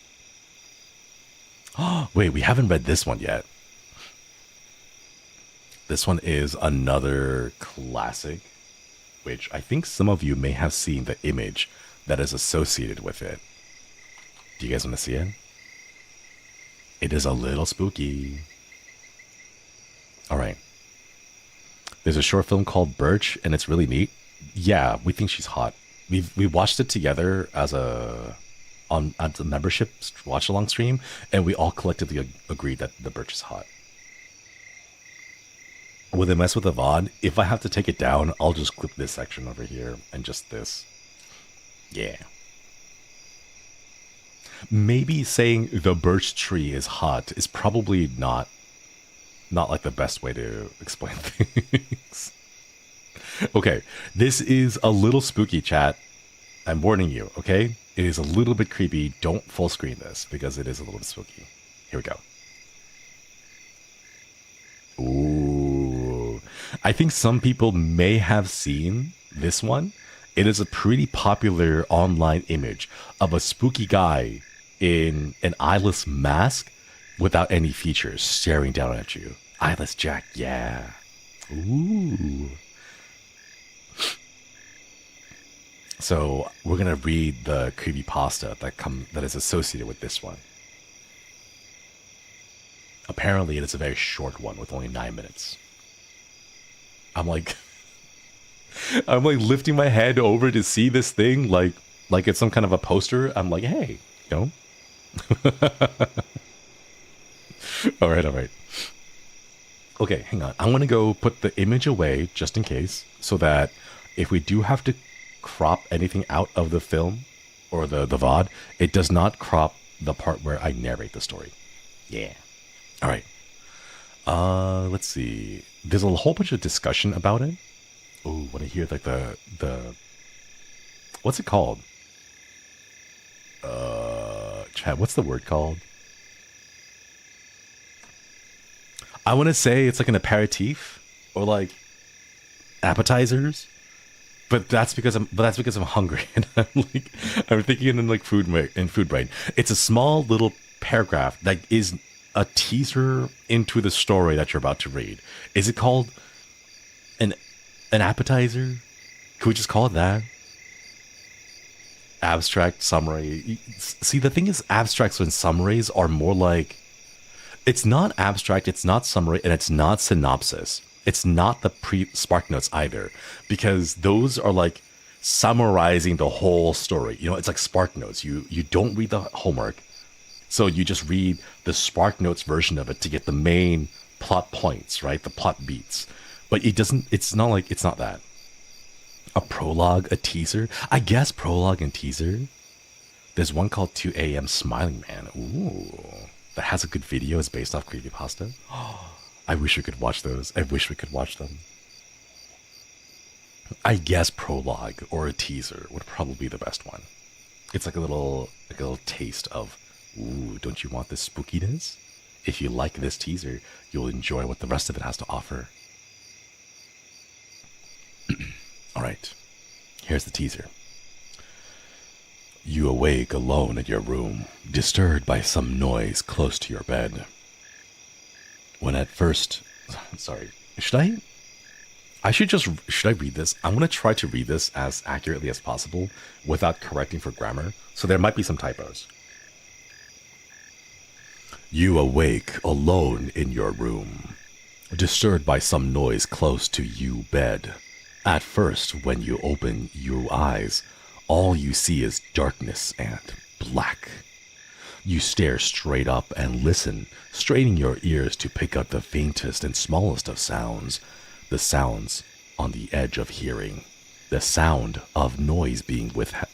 Oh, wait, we haven't read this one yet. This one is another classic, which I think some of you may have seen the image that is associated with it. Do you guys want to see it? It is a little spooky. All right. There's a short film called Birch, and it's really neat. Yeah, we think she's hot. We watched it together at the membership watch along stream, and we all collectively agreed that the Birch is hot. Will they mess with the VOD? If I have to take it down, I'll just clip this section over here and just this. Yeah. Maybe saying the birch tree is hot is probably not like the best way to explain things. Okay, this is a little spooky, chat. I'm warning you, okay? It is a little bit creepy. Don't full screen this because it is a little bit spooky. Here we go. Ooh. I think some people may have seen this one. It is a pretty popular online image of a spooky guy in an eyeless mask without any features staring down at you. Eyeless Jack, yeah. Ooh. So we're gonna read the creepypasta that is associated with this one. Apparently, it is a very short one with only 9 minutes. I'm like lifting my head over to see this thing, like it's some kind of a poster. I'm like, hey, you know. All right. Okay, hang on. I'm gonna go put the image away just in case, so that if we do have to crop anything out of the film or the VOD, it does not crop the part where I narrate the story. Yeah. All right. Let's see. There's a whole bunch of discussion about it. Oh, want to hear like the what's it called? Chad, what's the word called? I want to say it's like an aperitif or like appetizers, but that's because I'm hungry and I'm thinking in like food brain. It's a small little paragraph that is a teaser into the story that you're about to read. Is it called an appetizer? Could we just call it that? Abstract summary. See, the thing is, abstracts and summaries are more like, it's not abstract, it's not summary, and it's not synopsis. It's not the spark notes either, because those are like summarizing the whole story. You know, it's like spark notes. You don't read the homework, so you just read the spark notes version of it to get the main plot points, right? The plot beats. But it's not that. A prologue, a teaser. I guess prologue and teaser. There's one called 2 a.m. Smiling Man. Ooh. That has a good video. It's based off creepypasta. I wish we could watch those. I wish we could watch them. I guess prologue or a teaser would probably be the best one. It's like a little taste of, ooh, don't you want this spookiness? If you like this teaser, you'll enjoy what the rest of it has to offer. Alright, here's the teaser. You awake alone in your room, disturbed by some noise close to your bed. When at first... Sorry, should I read this? I'm going to try to read this as accurately as possible without correcting for grammar, so there might be some typos. You awake alone in your room, disturbed by some noise close to you bed. At first, when you open your eyes, all you see is darkness and black. You stare straight up and listen, straining your ears to pick up the faintest and smallest of sounds. The sounds on the edge of hearing. The sound of noise being withheld.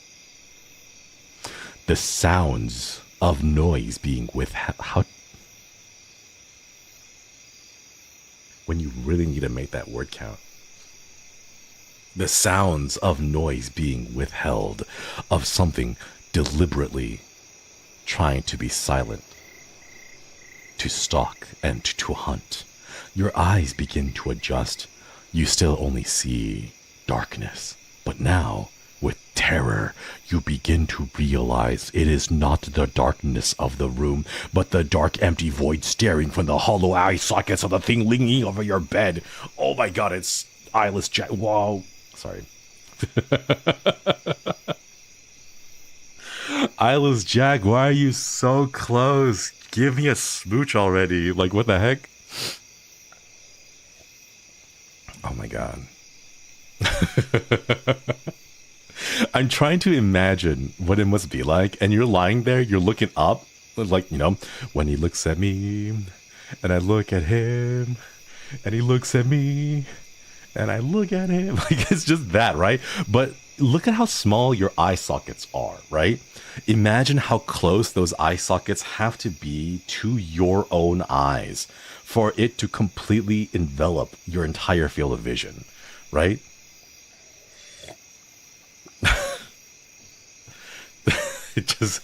The sounds of noise being withheld. When you really need to make that word count. The sounds of noise being withheld, of something deliberately trying to be silent, to stalk and to hunt. Your eyes begin to adjust. You still only see darkness, but now, with terror, you begin to realize it is not the darkness of the room, but the dark, empty void staring from the hollow eye sockets of the thing leaning over your bed. Oh my god, it's eyeless Jack. Whoa. Sorry. Eyeless Jack, why are you so close? Give me a smooch already. Like, what the heck? Oh my god. I'm trying to imagine what it must be like, and you're lying there, you're looking up, like, you know, when he looks at me, and I look at him, and he looks at me, and I look at him. Like, it's just that, right? But look at how small your eye sockets are, right? Imagine how close those eye sockets have to be to your own eyes for it to completely envelop your entire field of vision, right? It just...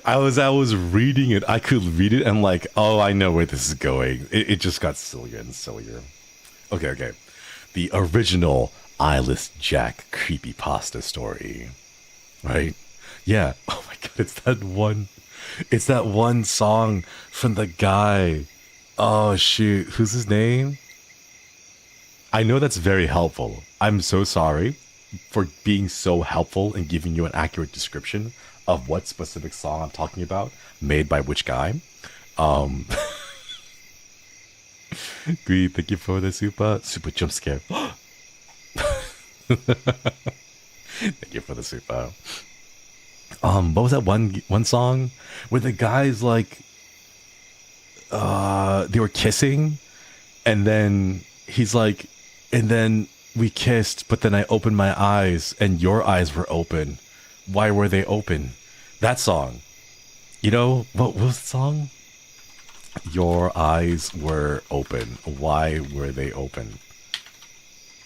I was reading it. I could read it and like, oh, I know where this is going. It just got sillier and sillier. Okay. The original Eyeless Jack creepypasta story. Right? Yeah. Oh my god, it's that one song from the guy. Oh shoot, who's his name? I know that's very helpful. I'm so sorry for being so helpful and giving you an accurate description of what specific song I'm talking about, made by which guy. Greed, thank you for the super jump scare. Thank you for the super. What was that one song where the guys like they were kissing, and then he's like, and then we kissed, but then I opened my eyes and your eyes were open. Why were they open? That song. You know, what was the song? Your eyes were open. Why were they open?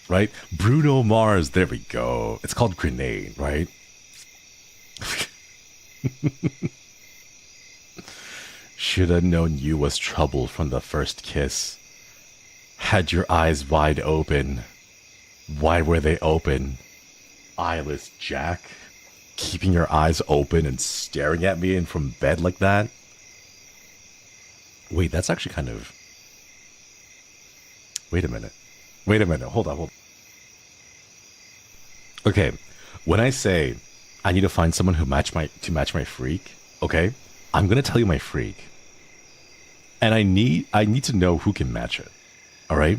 Right? Bruno Mars. There we go. It's called Grenade, right? Should have known you was trouble from the first kiss. Had your eyes wide open. Why were they open? Eyeless Jack. Keeping your eyes open and staring at me and from bed like that. Wait, that's actually kind of... Wait a minute. Hold on. Okay, when I say I need to find someone who match my freak, okay, I'm gonna tell you my freak, and I need to know who can match it. All right.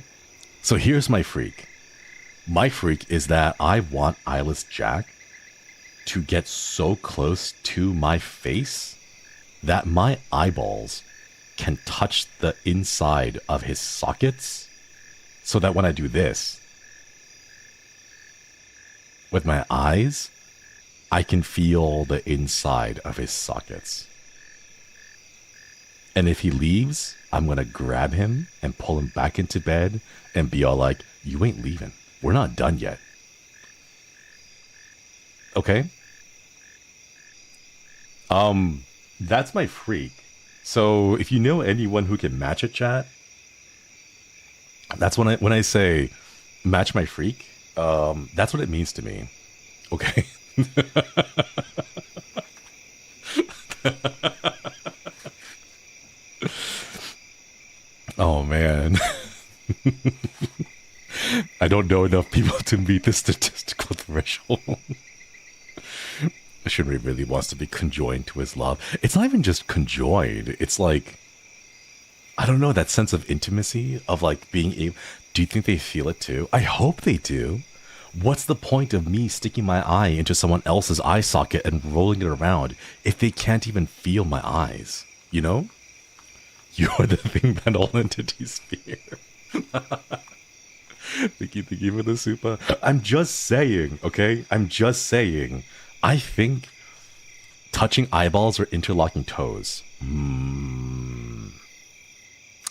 So here's my freak. My freak is that I want Eyeless Jack to get so close to my face that my eyeballs can touch the inside of his sockets, so that when I do this with my eyes, I can feel the inside of his sockets. And if he leaves, I'm going to grab him and pull him back into bed and be all like, you ain't leaving. We're not done yet. Okay? That's my freak. So if you know anyone who can match a chat, that's when I say match my freak, that's what it means to me. Okay? Oh man. I don't know enough people to meet the statistical threshold. Shinri really wants to be conjoined to his love. It's not even just conjoined. It's like, I don't know, that sense of intimacy of like being able. Do you think they feel it too? I hope they do. What's the point of me sticking my eye into someone else's eye socket and rolling it around if they can't even feel my eyes? You know? You're the thing that all entities fear. Thank you for the super. I'm just saying, okay? I'm just saying. I think touching eyeballs or interlocking toes.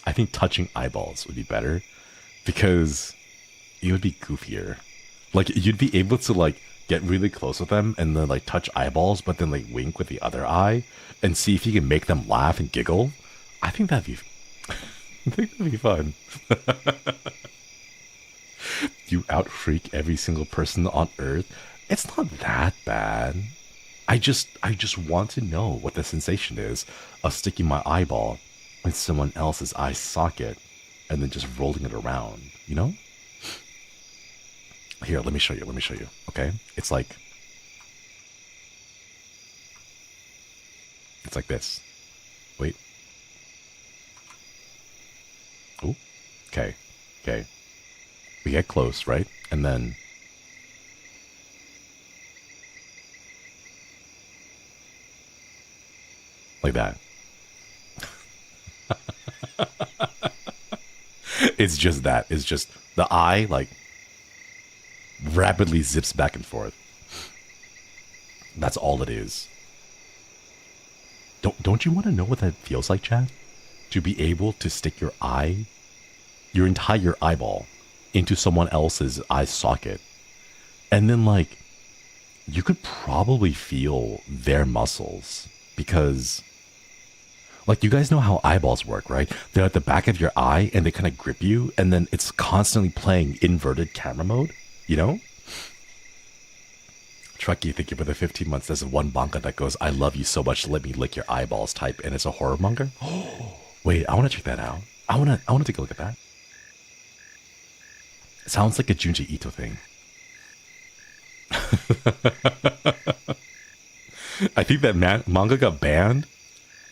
I think touching eyeballs would be better because it would be goofier. Like, you'd be able to, like, get really close with them and then, like, touch eyeballs, but then, like, wink with the other eye and see if you can make them laugh and giggle. I think that'd be... I think that'd be fun. You out-freak every single person on Earth. It's not that bad. I just want to know what the sensation is of sticking my eyeball in someone else's eye socket and then just rolling it around, you know? Here, let me show you, okay? It's like this. Wait. Oh, okay. We get close, right? And then... like that. It's just that. It's just the eye, like, rapidly zips back and forth. That's all it is. Don't you want to know what that feels like, Chad? To be able to stick your eye, your entire eyeball, into someone else's eye socket. And then, like, you could probably feel their muscles. Because, like, you guys know how eyeballs work, right? They're at the back of your eye and they kind of grip you. And then it's constantly playing inverted camera mode, you know? Trucky, thank you for the 15 months. There's one manga that goes, I love you so much, let me lick your eyeballs type. And it's a horror manga. Oh, wait, I want to check that out. I want to take a look at that. It sounds like a Junji Ito thing. I think that manga got banned.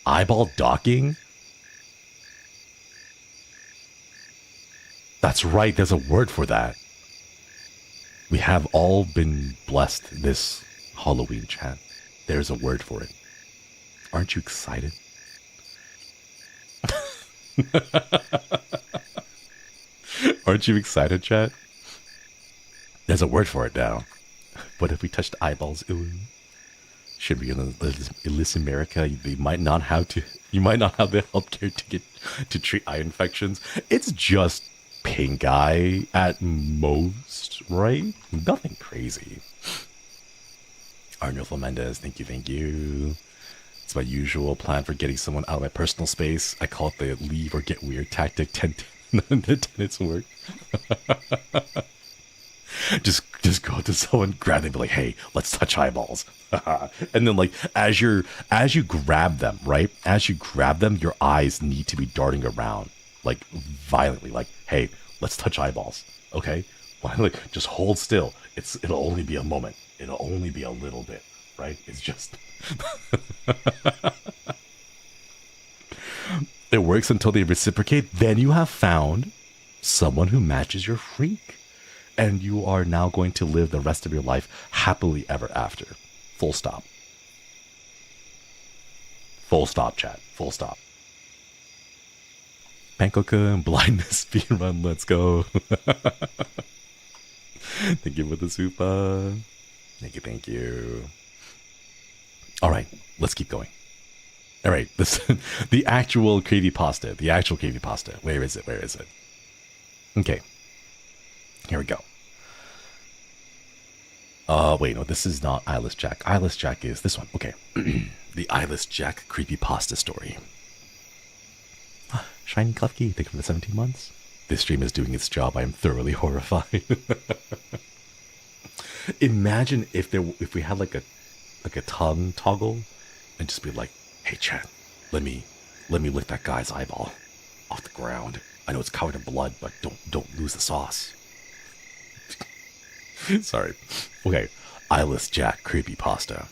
Eyeball docking. That's right, there's a word for that. We have all been blessed this Halloween, chat. There's a word for it. Aren't you excited? Aren't you excited, chat? There's a word for it now. What if we touched eyeballs? Ooh. Should be in Illicit America. You might not have the healthcare to treat eye infections. It's just pink eye at most, right? Nothing crazy. Arnold Mendez, thank you. It's my usual plan for getting someone out of my personal space. I call it the leave or get weird tactic. 10 tenets work. Just go to someone, grab them, be like, hey, let's touch eyeballs. And then, like, as you grab them, right? As you grab them, your eyes need to be darting around, like, violently, like, hey, let's touch eyeballs. Okay? Well, like, just hold still. It'll only be a moment. It'll only be a little bit, right? It's just it works until they reciprocate. Then you have found someone who matches your freak. And you are now going to live the rest of your life happily ever after. Full stop. Full stop, chat. Full stop. Pankoka and blindness speed run. Let's go. Thank you for the super. Thank you. All right, let's keep going. All right, this the actual creepypasta. The actual creepypasta. Where is it? Where is it? Okay, here we go. Wait, no, this is not Eyeless Jack. Eyeless Jack is this one. Okay, the Eyeless Jack creepypasta story. Shiny Clufkey, thank you for the 17 months. This stream is doing its job. I am thoroughly horrified. Imagine if we had like a tongue toggle and just be like, hey chat, let me lick that guy's eyeball off the ground. I know it's covered in blood, but don't lose the sauce. Sorry. Okay, Eyeless Jack creepypasta.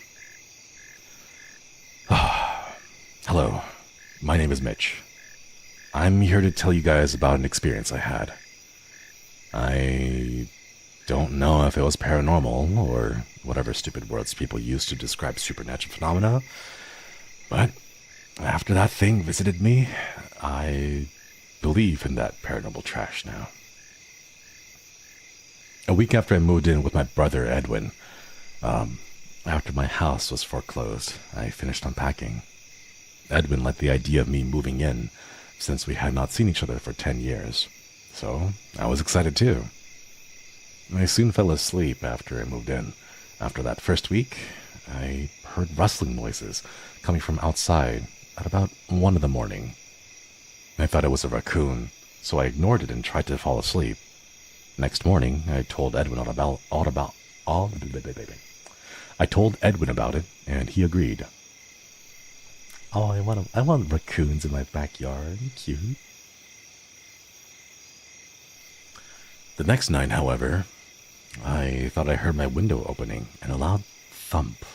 Hello, my name is Mitch. I'm here to tell you guys about an experience I had. I don't know if it was paranormal or whatever stupid words people use to describe supernatural phenomena, but after that thing visited me, I believe in that paranormal trash now. A week after I moved in with my brother Edwin, after my house was foreclosed, I finished unpacking. Edwin liked the idea of me moving in, since we had not seen each other for 10 years. So, I was excited too. I soon fell asleep after I moved in. After that first week, I heard rustling noises coming from outside at about 1 in the morning. I thought it was a raccoon, so I ignored it and tried to fall asleep. Next morning, I told Edwin about it, and he agreed. Oh, I want raccoons in my backyard. Cute. The next night, however, I thought I heard my window opening and a loud thump,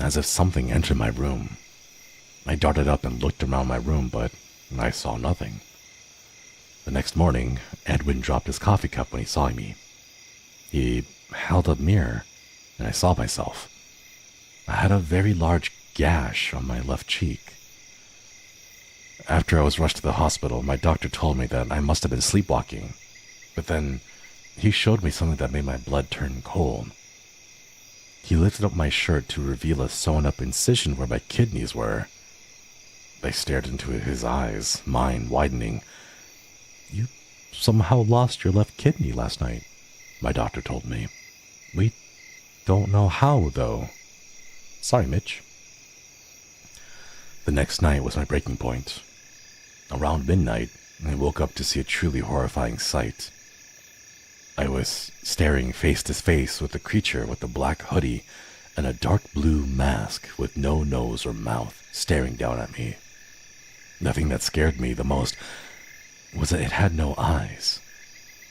as if something entered my room. I darted up and looked around my room, but I saw nothing. The next morning, Edwin dropped his coffee cup when he saw me. He held up a mirror, and I saw myself. I had a very large gash on my left cheek. After I was rushed to the hospital, my doctor told me that I must have been sleepwalking, but then he showed me something that made my blood turn cold. He lifted up my shirt to reveal a sewn-up incision where my kidneys were. I stared into his eyes, mine widening. You somehow lost your left kidney last night, my doctor told me. We don't know how, though. Sorry, Mitch. The next night was my breaking point. Around midnight, I woke up to see a truly horrifying sight. I was staring face to face with a creature with a black hoodie and a dark blue mask with no nose or mouth staring down at me. The thing that scared me the most was that it had no eyes,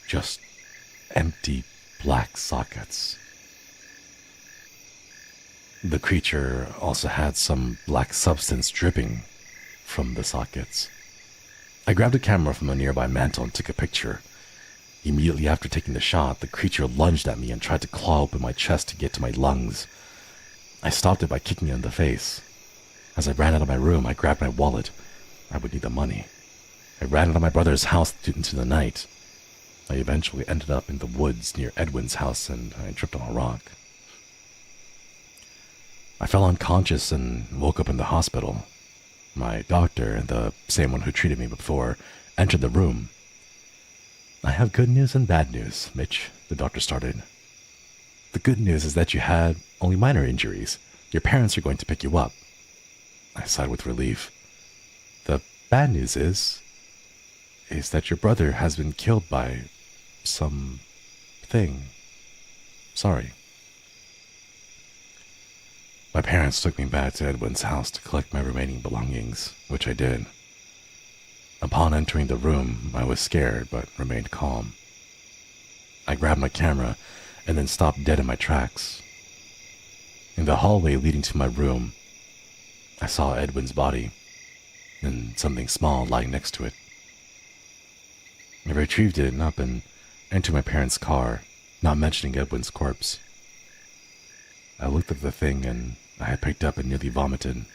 just empty black sockets. The creature also had some black substance dripping from the sockets. I grabbed a camera from a nearby mantle and took a picture. Immediately after taking the shot, the creature lunged at me and tried to claw open my chest to get to my lungs. I stopped it by kicking it in the face. As I ran out of my room, I grabbed my wallet. I would need the money. I ran out of my brother's house into the night. I eventually ended up in the woods near Edwin's house and I tripped on a rock. I fell unconscious and woke up in the hospital. My doctor, the same one who treated me before, entered the room. I have good news and bad news, Mitch, the doctor started. The good news is that you had only minor injuries. Your parents are going to pick you up. I sighed with relief. The bad news is that your brother has been killed by something. Sorry. My parents took me back to Edwin's house to collect my remaining belongings, which I did. Upon entering the room, I was scared but remained calm. I grabbed my camera and then stopped dead in my tracks. In the hallway leading to my room, I saw Edwin's body and something small lying next to it. I retrieved it up and entered my parents' car, not mentioning Edwin's corpse. I looked at the thing and I had picked up and nearly vomited.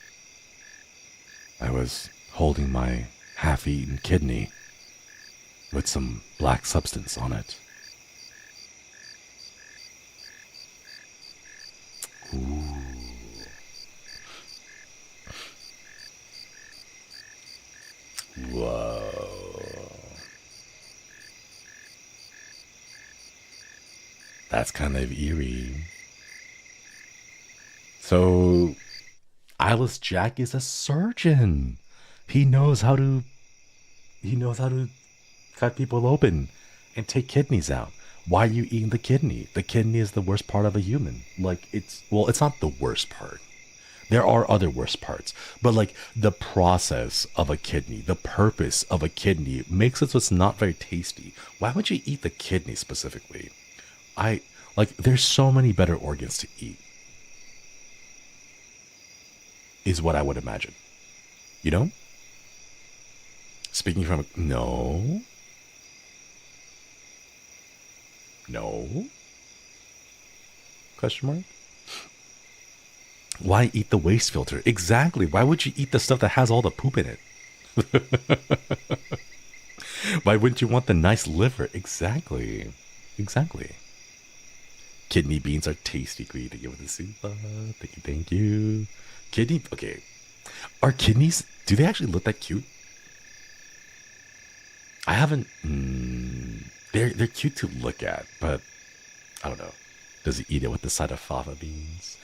I was holding my half-eaten kidney with some black substance on it. Ooh. That's kind of eerie. So, Eyeless Jack is a surgeon. He knows how to cut people open and take kidneys out. Why are you eating the kidney? The kidney is the worst part of a human. Like, it's not the worst part. There are other worse parts, but like the process of a kidney, the purpose of a kidney makes it so it's not very tasty. Why would you eat the kidney specifically? There's so many better organs to eat, is what I would imagine. You know? Speaking from no. Question mark? Why eat the waste filter? Exactly. Why would you eat the stuff that has all the poop in it? Why wouldn't you want the nice liver? Exactly. Kidney beans are tasty. Great. Thank you for the soup. Thank you. Kidney. Okay. Are kidneys? Do they actually look that cute? I haven't. They're cute to look at, but I don't know. Does he eat it with the side of fava beans?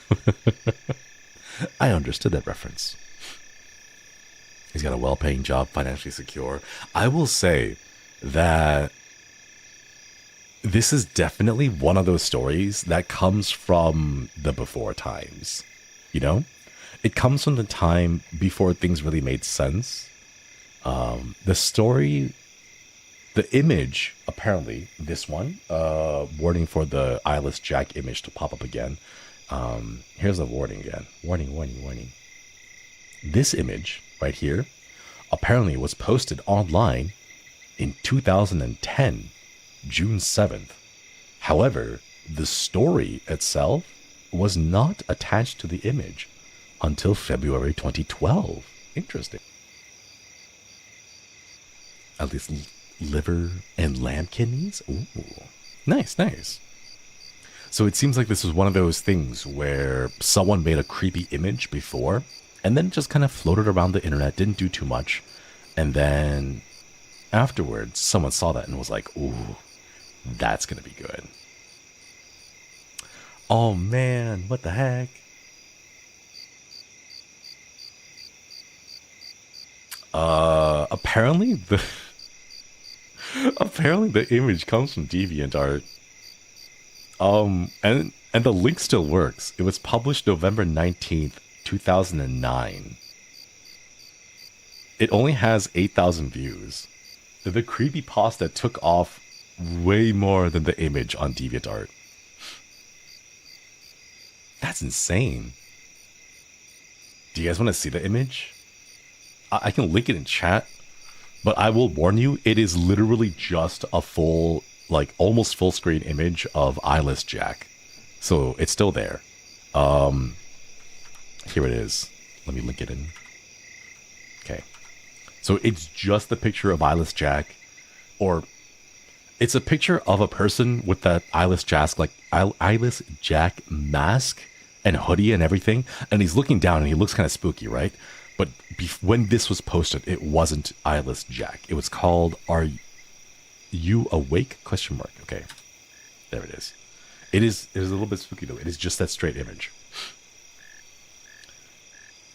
I understood that reference. He's got a well-paying job, financially secure. I will say that this is definitely one of those stories that comes from the before times. You know? It comes from the time before things really made sense. The story, the image, apparently, this one, warning for the Eyeless Jack image to pop up again. Here's the warning again. Warning. This image right here apparently was posted online in 2010, June 7th. However, the story itself was not attached to the image until February 2012. Interesting. At least liver and lamb kidneys? Ooh, nice. So it seems like this was one of those things where someone made a creepy image before and then just kind of floated around the internet, didn't do too much. And then afterwards, someone saw that and was like, ooh, that's going to be good. Oh man, what the heck? Apparently the image comes from DeviantArt. And the link still works. It was published November 19th, 2009. It only has 8,000 views. The creepypasta took off way more than the image on DeviantArt. That's insane. Do you guys want to see the image? I can link it in chat, but I will warn you, it is literally just a full, like almost full screen image of Eyeless Jack. So it's still there. Here it is. Let me link it in. Okay. So it's just the picture of Eyeless Jack, or it's a picture of a person with that Eyeless Jack, like Eyeless Jack mask and hoodie and everything. And he's looking down and he looks kind of spooky, right? But when this was posted, it wasn't Eyeless Jack. It was called Are You Awake? ? Okay. There it is. It is a little bit spooky though. It is just that straight image.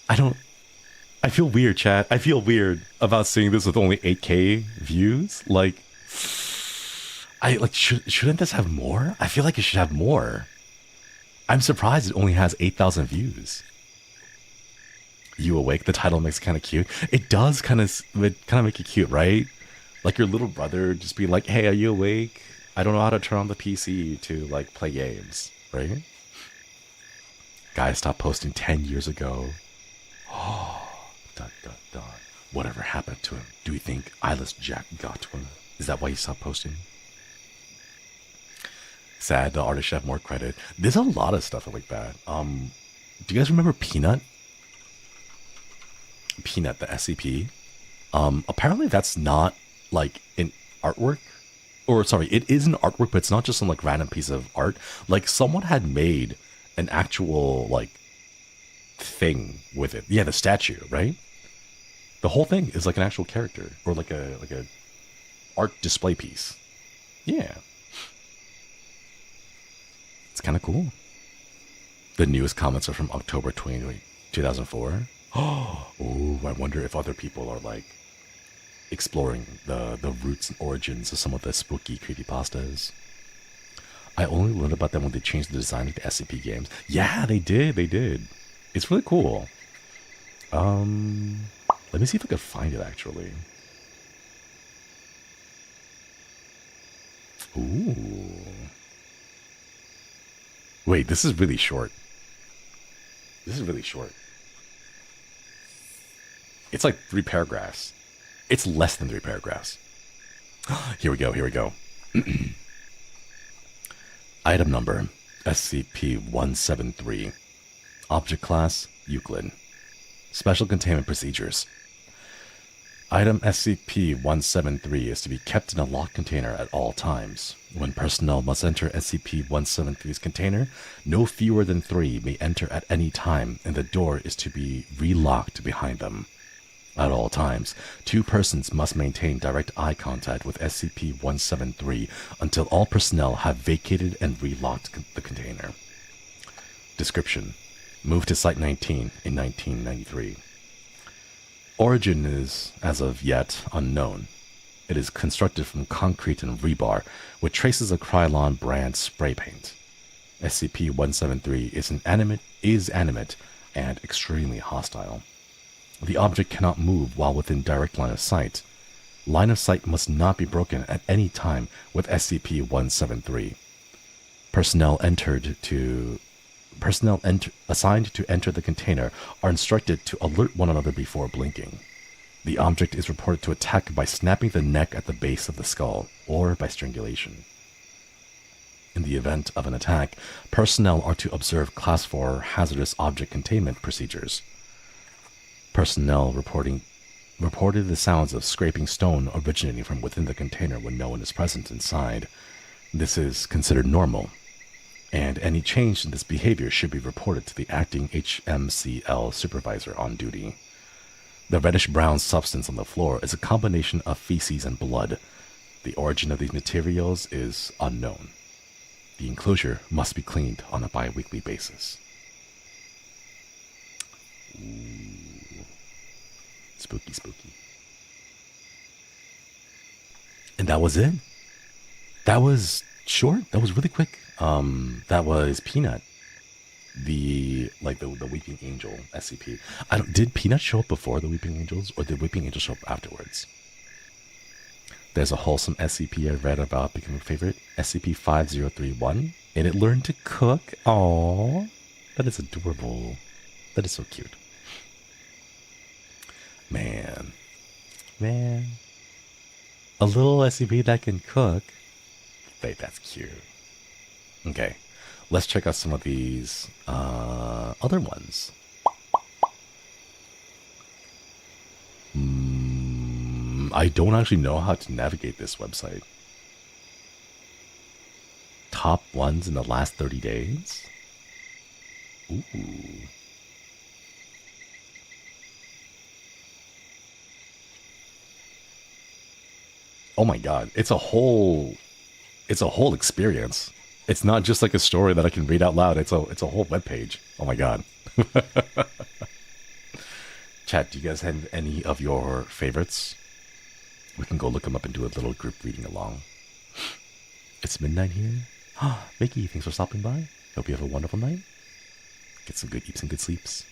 I feel weird, chat. I feel weird about seeing this with only 8K views. Shouldn't this have more? I feel like it should have more. I'm surprised it only has 8,000 views. You Awake, the title makes it kind of cute. It does kind of make it cute, right? Like your little brother just be like, hey, are you awake? I don't know how to turn on the PC to like play games, right? Guy stopped posting 10 years ago. Oh, ... Whatever happened to him? Do we think Eyeless Jack got to him? Is that why he stopped posting? Sad, the artist should have more credit. There's a lot of stuff like that. Do you guys remember Peanut? Peanut, the SCP. Apparently that's not like an artwork, or sorry, it is an artwork, but it's not just some like random piece of art. Like someone had made an actual like thing with it. Yeah, the statue, right? The whole thing is like an actual character or like a art display piece. Yeah. It's kind of cool. The newest comments are from October 2004. Oh, I wonder if other people are like exploring the roots and origins of some of the spooky creepypastas. I only learned about them when they changed the design of the SCP games. Yeah, they did. It's really cool. Let me see if I can find it actually. Ooh. Wait, this is really short. It's like 3 paragraphs. It's less than 3 paragraphs. Here we go. Item number, SCP-173. Object class, Euclid. Special containment procedures. Item SCP-173 is to be kept in a locked container at all times. When personnel must enter SCP-173's container, no fewer than 3 may enter at any time, and the door is to be relocked behind them. At all times, 2 persons must maintain direct eye contact with SCP-173 until all personnel have vacated and relocked the container. Description: moved to Site 19 in 1993. Origin is, as of yet, unknown. It is constructed from concrete and rebar with traces of Krylon brand spray paint. SCP-173 is animate and extremely hostile. The object cannot move while within direct line of sight. Line of sight must not be broken at any time with SCP-173. Personnel assigned to enter the container are instructed to alert one another before blinking. The object is reported to attack by snapping the neck at the base of the skull or by strangulation. In the event of an attack, personnel are to observe Class 4 hazardous object containment procedures. Personnel reported the sounds of scraping stone originating from within the container when no one is present inside. This is considered normal, and any change in this behavior should be reported to the acting HMCL supervisor on duty. The reddish-brown substance on the floor is a combination of feces and blood. The origin of these materials is unknown. The enclosure must be cleaned on a bi-weekly basis. Ooh. Spooky. And that was it. That was short. That was really quick. That was Peanut. The Weeping Angel SCP. Did Peanut show up before the Weeping Angels, or did Weeping Angels show up afterwards? There's a wholesome SCP I read about becoming a favorite, SCP-5031, and it learned to cook. Aww, that is adorable. That is so cute. Man. A little SCP that can cook. Wait, that's cute. Okay, let's check out some of these other ones. I don't actually know how to navigate this website. Top ones in the last 30 days? Ooh. Oh my god, it's a whole experience. It's not just like a story that I can read out loud. It's a whole webpage. Oh my god. Chat, do you guys have any of your favorites? We can go look them up and do a little group reading along. It's midnight here. Mickey, thanks for stopping by. Hope you have a wonderful night. Get some good eats and good sleeps.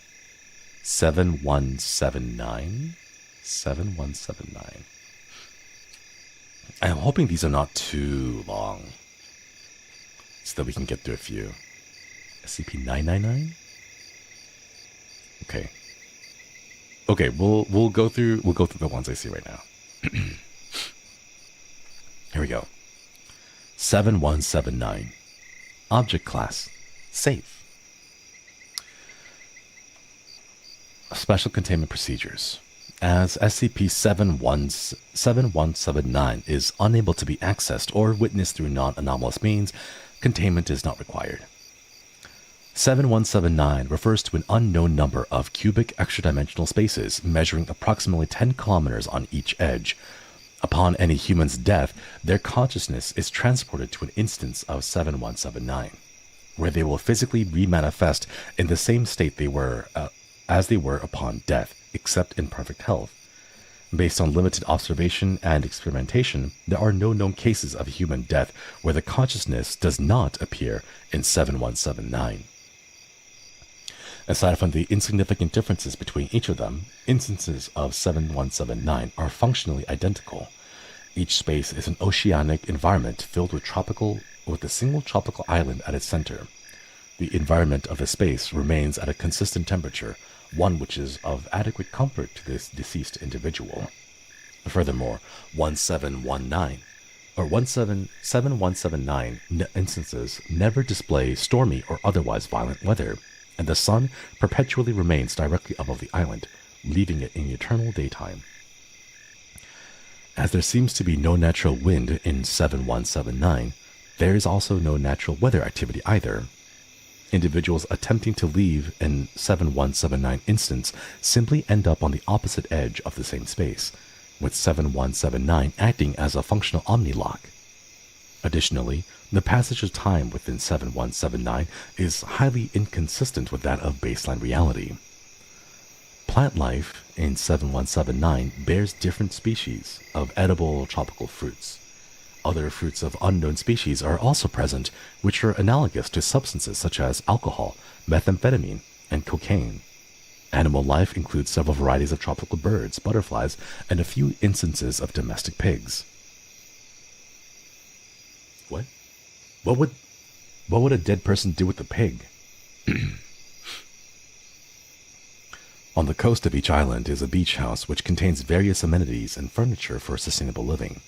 7179. 7179. I'm hoping these are not too long, so that we can get through a few. SCP-999? Okay, we'll go through the ones I see right now. Here we go. 7179. Object class, safe. Special containment procedures. As SCP-7179 is unable to be accessed or witnessed through non-anomalous means, containment is not required. 7179 refers to an unknown number of cubic extra-dimensional spaces measuring approximately 10 kilometers on each edge. Upon any human's death, their consciousness is transported to an instance of 7179. where they will physically remanifest in the same state they were as they were upon death, except in perfect health. Based on limited observation and experimentation, there are no known cases of human death where the consciousness does not appear in 7179. Aside from the insignificant differences between each of them, instances of 7179 are functionally identical. Each space is an oceanic environment filled with a single tropical island at its center. The environment of the space remains at a consistent temperature, one which is of adequate comfort to this deceased individual. Furthermore, 7179 instances never display stormy or otherwise violent weather, and the sun perpetually remains directly above the island, leaving it in eternal daytime. As there seems to be no natural wind in 7179, there is also no natural weather activity either. Individuals attempting to leave in 7179 instance simply end up on the opposite edge of the same space, with 7179 acting as a functional omnilock. Additionally, the passage of time within 7179 is highly inconsistent with that of baseline reality. Plant life in 7179 bears different species of edible tropical fruits. Other fruits of unknown species are also present, which are analogous to substances such as alcohol, methamphetamine, and cocaine. Animal life includes several varieties of tropical birds, butterflies, and a few instances of domestic pigs. What? What would a dead person do with a pig? On the coast of each island is a beach house which contains various amenities and furniture for sustainable living.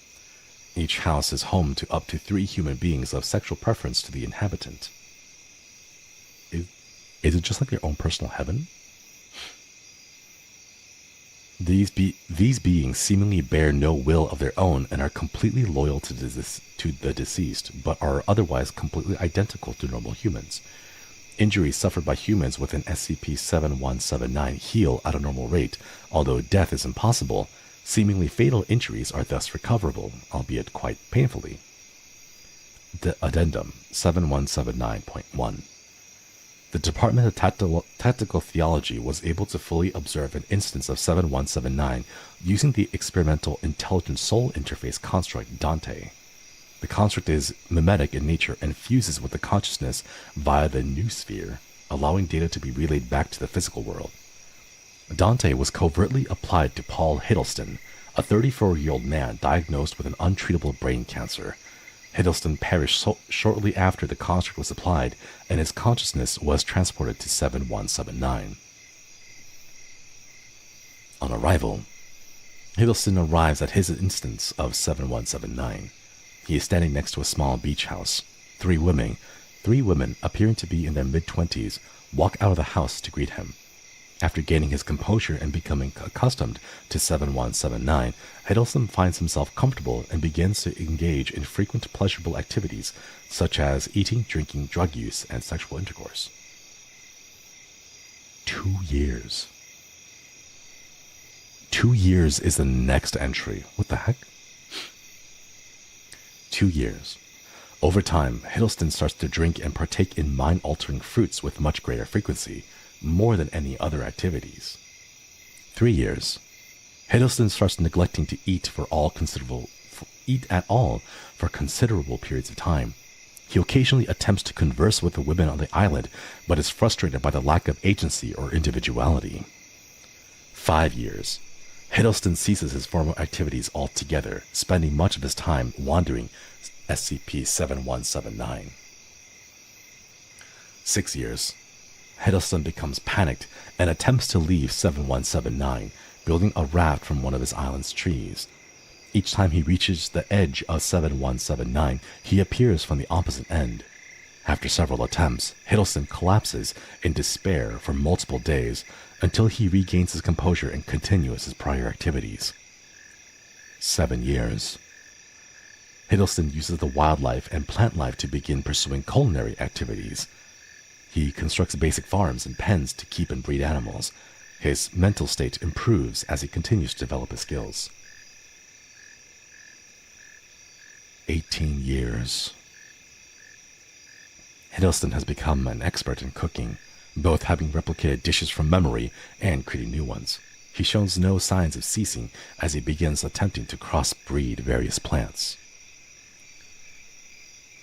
Each house is home to up to 3 human beings of sexual preference to the inhabitant. Is it just like their own personal heaven? These beings seemingly bear no will of their own and are completely loyal to the deceased, but are otherwise completely identical to normal humans. Injuries suffered by humans with an SCP-7179 heal at a normal rate, although death is impossible. Seemingly fatal injuries are thus recoverable, albeit quite painfully. The Addendum 7179.1. The Department of Tactical Theology was able to fully observe an instance of 7179 using the experimental intelligent soul interface construct Dante. The construct is mimetic in nature and fuses with the consciousness via the noosphere, allowing data to be relayed back to the physical world. Dante was covertly applied to Paul Hiddleston, a 34-year-old man diagnosed with an untreatable brain cancer. Hiddleston perished shortly after the construct was applied, and his consciousness was transported to 7179. On arrival, Hiddleston arrives at his instance of 7179. He is standing next to a small beach house. Three women appearing to be in their mid-20s, walk out of the house to greet him. After gaining his composure and becoming accustomed to 7179, Hiddleston finds himself comfortable and begins to engage in frequent pleasurable activities such as eating, drinking, drug use, and sexual intercourse. 2 years. 2 years is the next entry. What the heck? 2 years. Over time, Hiddleston starts to drink and partake in mind-altering fruits with much greater frequency, more than any other activities. 3 years. Hiddleston starts neglecting to eat at all for considerable periods of time. He occasionally attempts to converse with the women on the island, but is frustrated by the lack of agency or individuality. 5 years. Hiddleston ceases his formal activities altogether, spending much of his time wandering SCP-7179. 6 years. Hiddleston becomes panicked and attempts to leave 7179, building a raft from one of his island's trees. Each time he reaches the edge of 7179, he appears from the opposite end. After several attempts, Hiddleston collapses in despair for multiple days until he regains his composure and continues his prior activities. 7 years. Hiddleston uses the wildlife and plant life to begin pursuing culinary activities. He constructs basic farms and pens to keep and breed animals. His mental state improves as he continues to develop his skills. 18 years. Hiddleston has become an expert in cooking, both having replicated dishes from memory and creating new ones. He shows no signs of ceasing as he begins attempting to crossbreed various plants.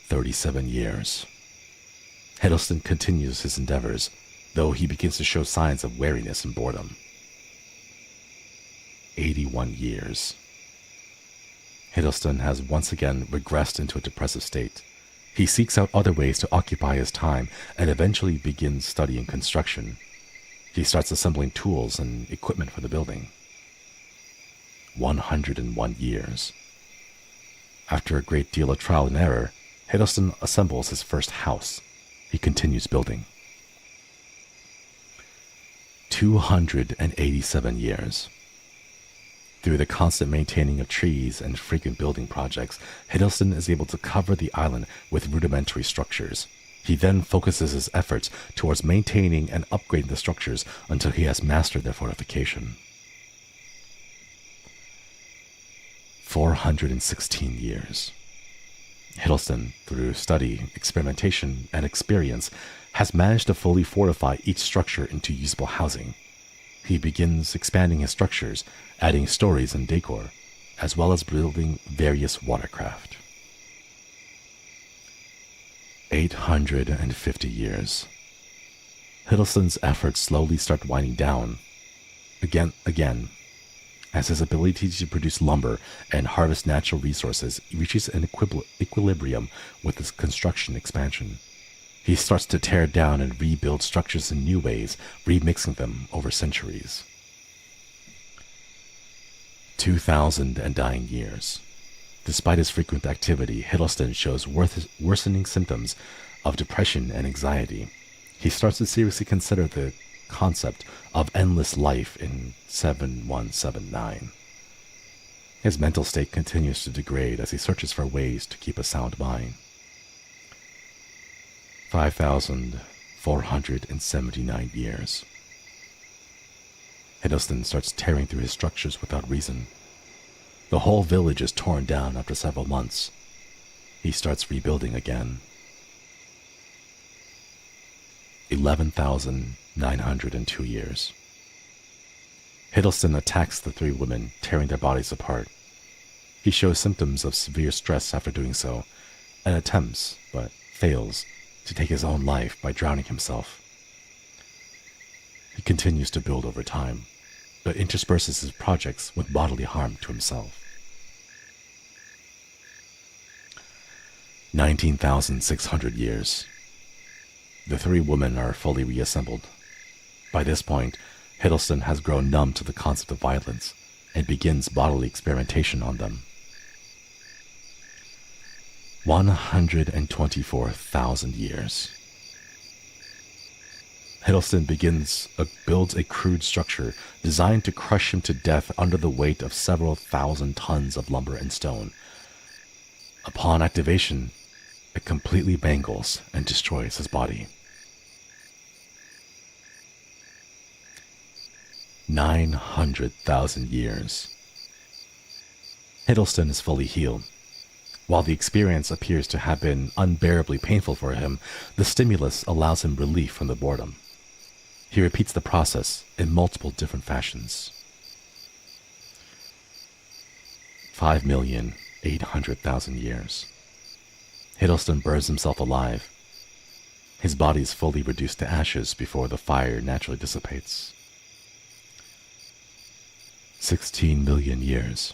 37 years. Hiddleston continues his endeavors, though he begins to show signs of weariness and boredom. 81 years. Hiddleston has once again regressed into a depressive state. He seeks out other ways to occupy his time and eventually begins studying construction. He starts assembling tools and equipment for the building. 101 years. After a great deal of trial and error, Hiddleston assembles his first house. He continues building. 287 years. Through the constant maintaining of trees and frequent building projects, Hiddleston is able to cover the island with rudimentary structures. He then focuses his efforts towards maintaining and upgrading the structures until he has mastered their fortification. 416 years. Hiddleston, through study, experimentation, and experience, has managed to fully fortify each structure into usable housing. He begins expanding his structures, adding stories and decor, as well as building various watercraft. 850 years. Hiddleston's efforts slowly start winding down. Again, as his ability to produce lumber and harvest natural resources reaches an equilibrium with his construction expansion. He starts to tear down and rebuild structures in new ways, remixing them over centuries. 2,009 years. Despite his frequent activity, Hiddleston shows worsening symptoms of depression and anxiety. He starts to seriously consider the concept of endless life in 7179. His mental state continues to degrade as he searches for ways to keep a sound mind. 5,479 years. Hiddleston starts tearing through his structures without reason. The whole village is torn down after several months. He starts rebuilding again. 11,902 years. Hiddleston attacks the three women, tearing their bodies apart. He shows symptoms of severe stress after doing so, and attempts, but fails, to take his own life by drowning himself. He continues to build over time, but intersperses his projects with bodily harm to himself. 19,600 years. The three women are fully reassembled. By this point, Hiddleston has grown numb to the concept of violence and begins bodily experimentation on them. 124,000 years. Hiddleston builds a crude structure designed to crush him to death under the weight of several thousand tons of lumber and stone. Upon activation, it completely mangles and destroys his body. 900,000 years. Hiddleston is fully healed. While the experience appears to have been unbearably painful for him, the stimulus allows him relief from the boredom. He repeats the process in multiple different fashions. 5,800,000 years. Hiddleston burns himself alive. His body is fully reduced to ashes before the fire naturally dissipates. 16 million years.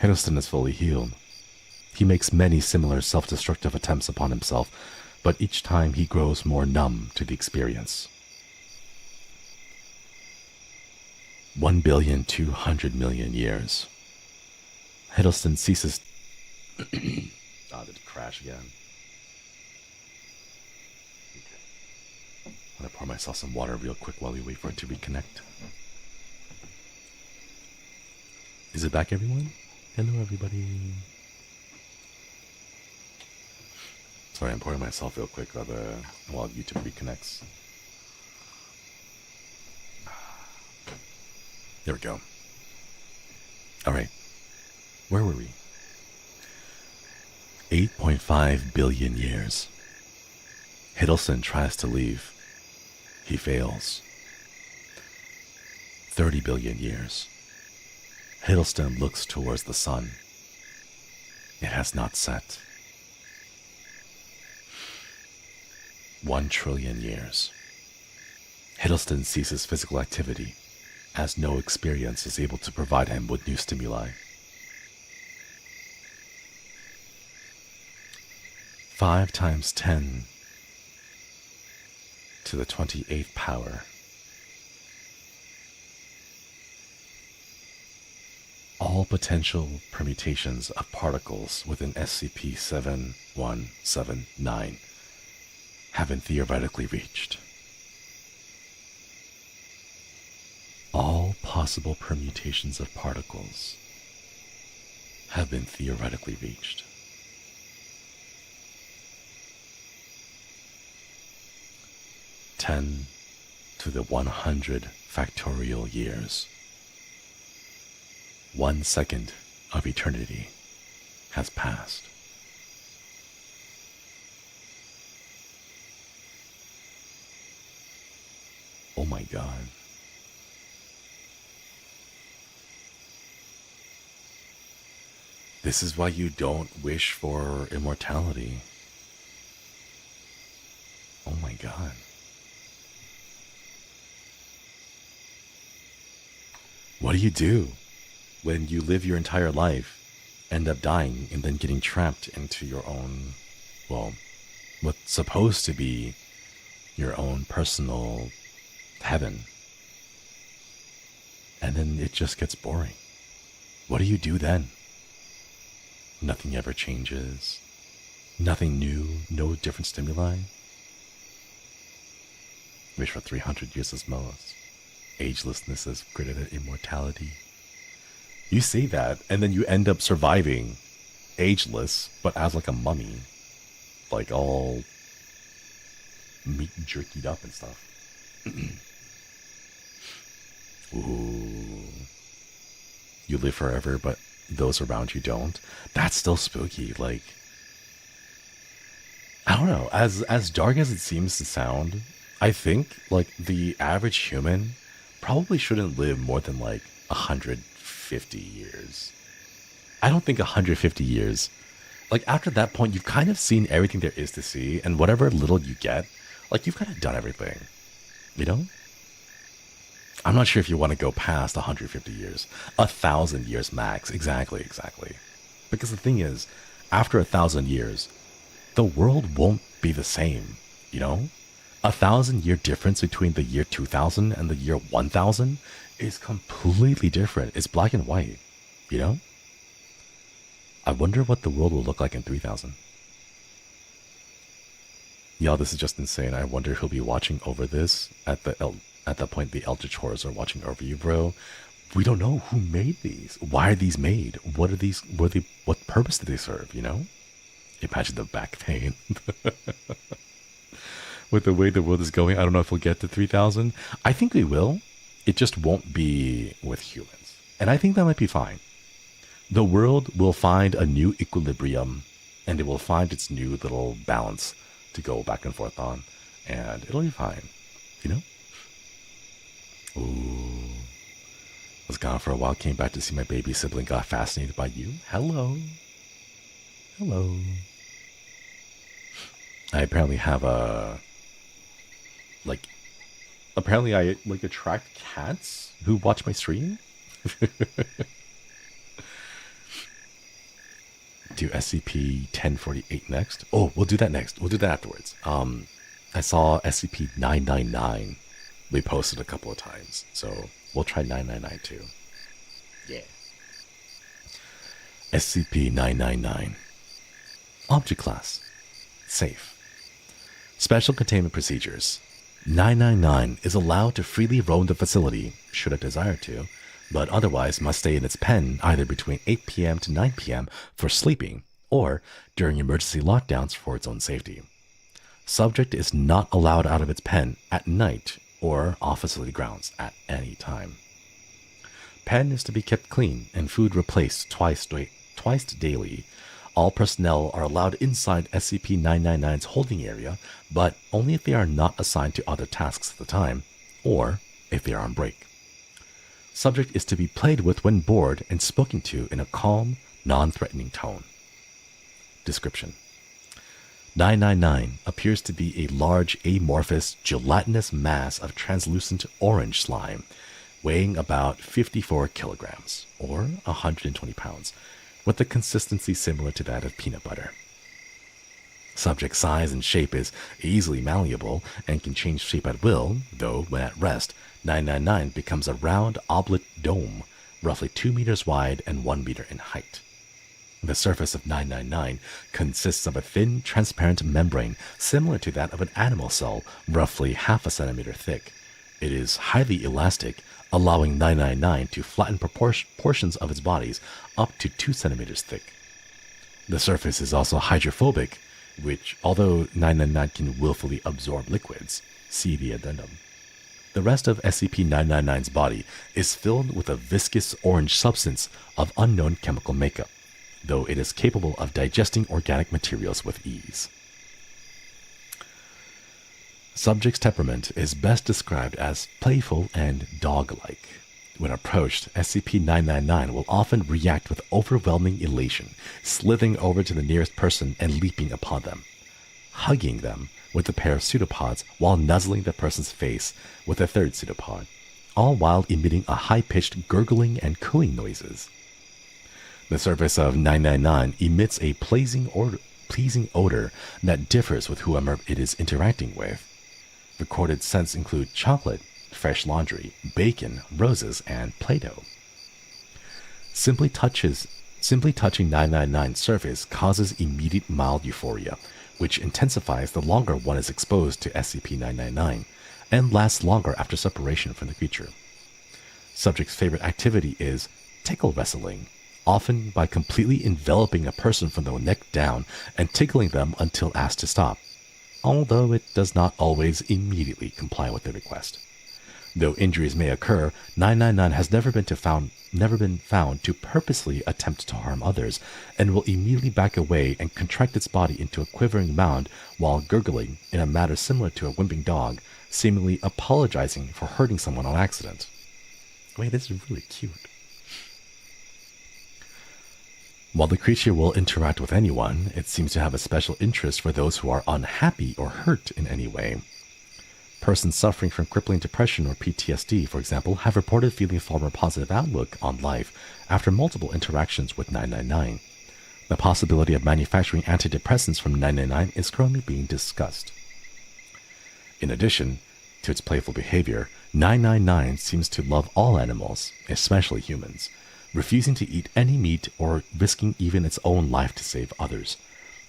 Hiddleston is fully healed. He makes many similar self-destructive attempts upon himself, but each time he grows more numb to the experience. 1,200,000,000 years. Hiddleston ceases... did it crash again? Okay. I'm gonna pour myself some water real quick while we wait for it to reconnect. Is it back, everyone? Hello, everybody. Sorry, I'm pouring myself real quick while YouTube reconnects. There we go. Alright. Where were we? 8.5 billion years. Hiddleston tries to leave. He fails. 30 billion years. Hiddleston looks towards the sun. It has not set. 1 trillion years. Hiddleston ceases physical activity, as no experience is able to provide him with new stimuli. 5 times 10 to the 28th power. All potential permutations of particles within SCP-7179 have been theoretically reached. All possible permutations of particles have been theoretically reached. 10 to the 100 factorial years. 1 second of eternity has passed. Oh my God. This is why you don't wish for immortality. Oh my God. What do you do when you live your entire life, end up dying, and then getting trapped into your own, well, what's supposed to be your own personal heaven? And then it just gets boring. What do you do then? Nothing ever changes. Nothing new, no different stimuli. Wish for 300 years as most. Agelessness is greater than immortality. You say that, and then you end up surviving ageless, but as like a mummy. Like all meat jerkied up and stuff. Ooh. You live forever, but those around you don't. That's still spooky. Like, I don't know. As dark as it seems to sound, I think like the average human probably shouldn't live more than like 150 years. I don't think 150 years. Like after that point, you've kind of seen everything there is to see, and whatever little you get, like you've kind of done everything. You know? I'm not sure if you want to go past 150 years. 1,000 years max. Exactly. Because the thing is, after 1,000 years, the world won't be the same, you know? 1,000-year difference between the year 2000 and the year 1000 is completely different. It's black and white, you know? I wonder what the world will look like in 3000. Y'all, this is just insane. I wonder who'll be watching over this at that point. The Elder Chores are watching over you, bro. We don't know who made these. Why are these made? What are these? What purpose do they serve? You know? Imagine the back pain. With the way the world is going, I don't know if we'll get to 3000. I think we will. It just won't be with humans. And I think that might be fine. The world will find a new equilibrium, and it will find its new little balance to go back and forth on. And it'll be fine. You know? Ooh. Was gone for a while, came back to see my baby sibling, got fascinated by you. Hello. I apparently have apparently I attract cats who watch my stream. Do SCP-1048 next. Oh, we'll do that next. We'll do that afterwards. I saw SCP-999 we posted a couple of times, so we'll try 999 too. Yeah. SCP-999. Object class. Safe. Special containment procedures. 999 is allowed to freely roam the facility, should it desire to, but otherwise must stay in its pen either between 8 p.m. to 9 p.m. for sleeping, or during emergency lockdowns for its own safety. Subject is not allowed out of its pen at night or off facility grounds at any time. Pen is to be kept clean and food replaced twice daily. All personnel are allowed inside SCP-999's holding area, but only if they are not assigned to other tasks at the time, or if they are on break. Subject is to be played with when bored and spoken to in a calm, non-threatening tone. Description: 999 appears to be a large, amorphous, gelatinous mass of translucent orange slime, weighing about 54 kilograms, or 120 pounds, with a consistency similar to that of peanut butter. Subject size and shape is easily malleable and can change shape at will, though when at rest, 999 becomes a round oblate dome, roughly 2 meters wide and 1 meter in height. The surface of 999 consists of a thin, transparent membrane similar to that of an animal cell, roughly half a centimeter thick. It is highly elastic, allowing 999 to flatten portions of its bodies up to 2 centimeters thick. The surface is also hydrophobic, which, although 999 can willfully absorb liquids, see the addendum. The rest of SCP-999's body is filled with a viscous orange substance of unknown chemical makeup, though it is capable of digesting organic materials with ease. Subject's temperament is best described as playful and dog-like. When approached, SCP-999 will often react with overwhelming elation, slithering over to the nearest person and leaping upon them, hugging them with a pair of pseudopods while nuzzling the person's face with a third pseudopod, all while emitting a high-pitched gurgling and cooing noises. The surface of 999 emits a pleasing odor that differs with whoever it is interacting with. Recorded scents include chocolate, fresh laundry, bacon, roses, and Play-Doh. Simply touching 999's surface causes immediate mild euphoria, which intensifies the longer one is exposed to SCP-999, and lasts longer after separation from the creature. Subject's favorite activity is tickle wrestling, often by completely enveloping a person from the neck down and tickling them until asked to stop, although it does not always immediately comply with the request. Though injuries may occur, 999 has never been found to purposely attempt to harm others, and will immediately back away and contract its body into a quivering mound while gurgling in a manner similar to a whimpering dog, seemingly apologizing for hurting someone on accident. Wait, this is really cute. While the creature will interact with anyone, it seems to have a special interest for those who are unhappy or hurt in any way. Persons suffering from crippling depression or PTSD, for example, have reported feeling a far more positive outlook on life after multiple interactions with 999. The possibility of manufacturing antidepressants from 999 is currently being discussed. In addition to its playful behavior, 999 seems to love all animals, especially humans, refusing to eat any meat or risking even its own life to save others.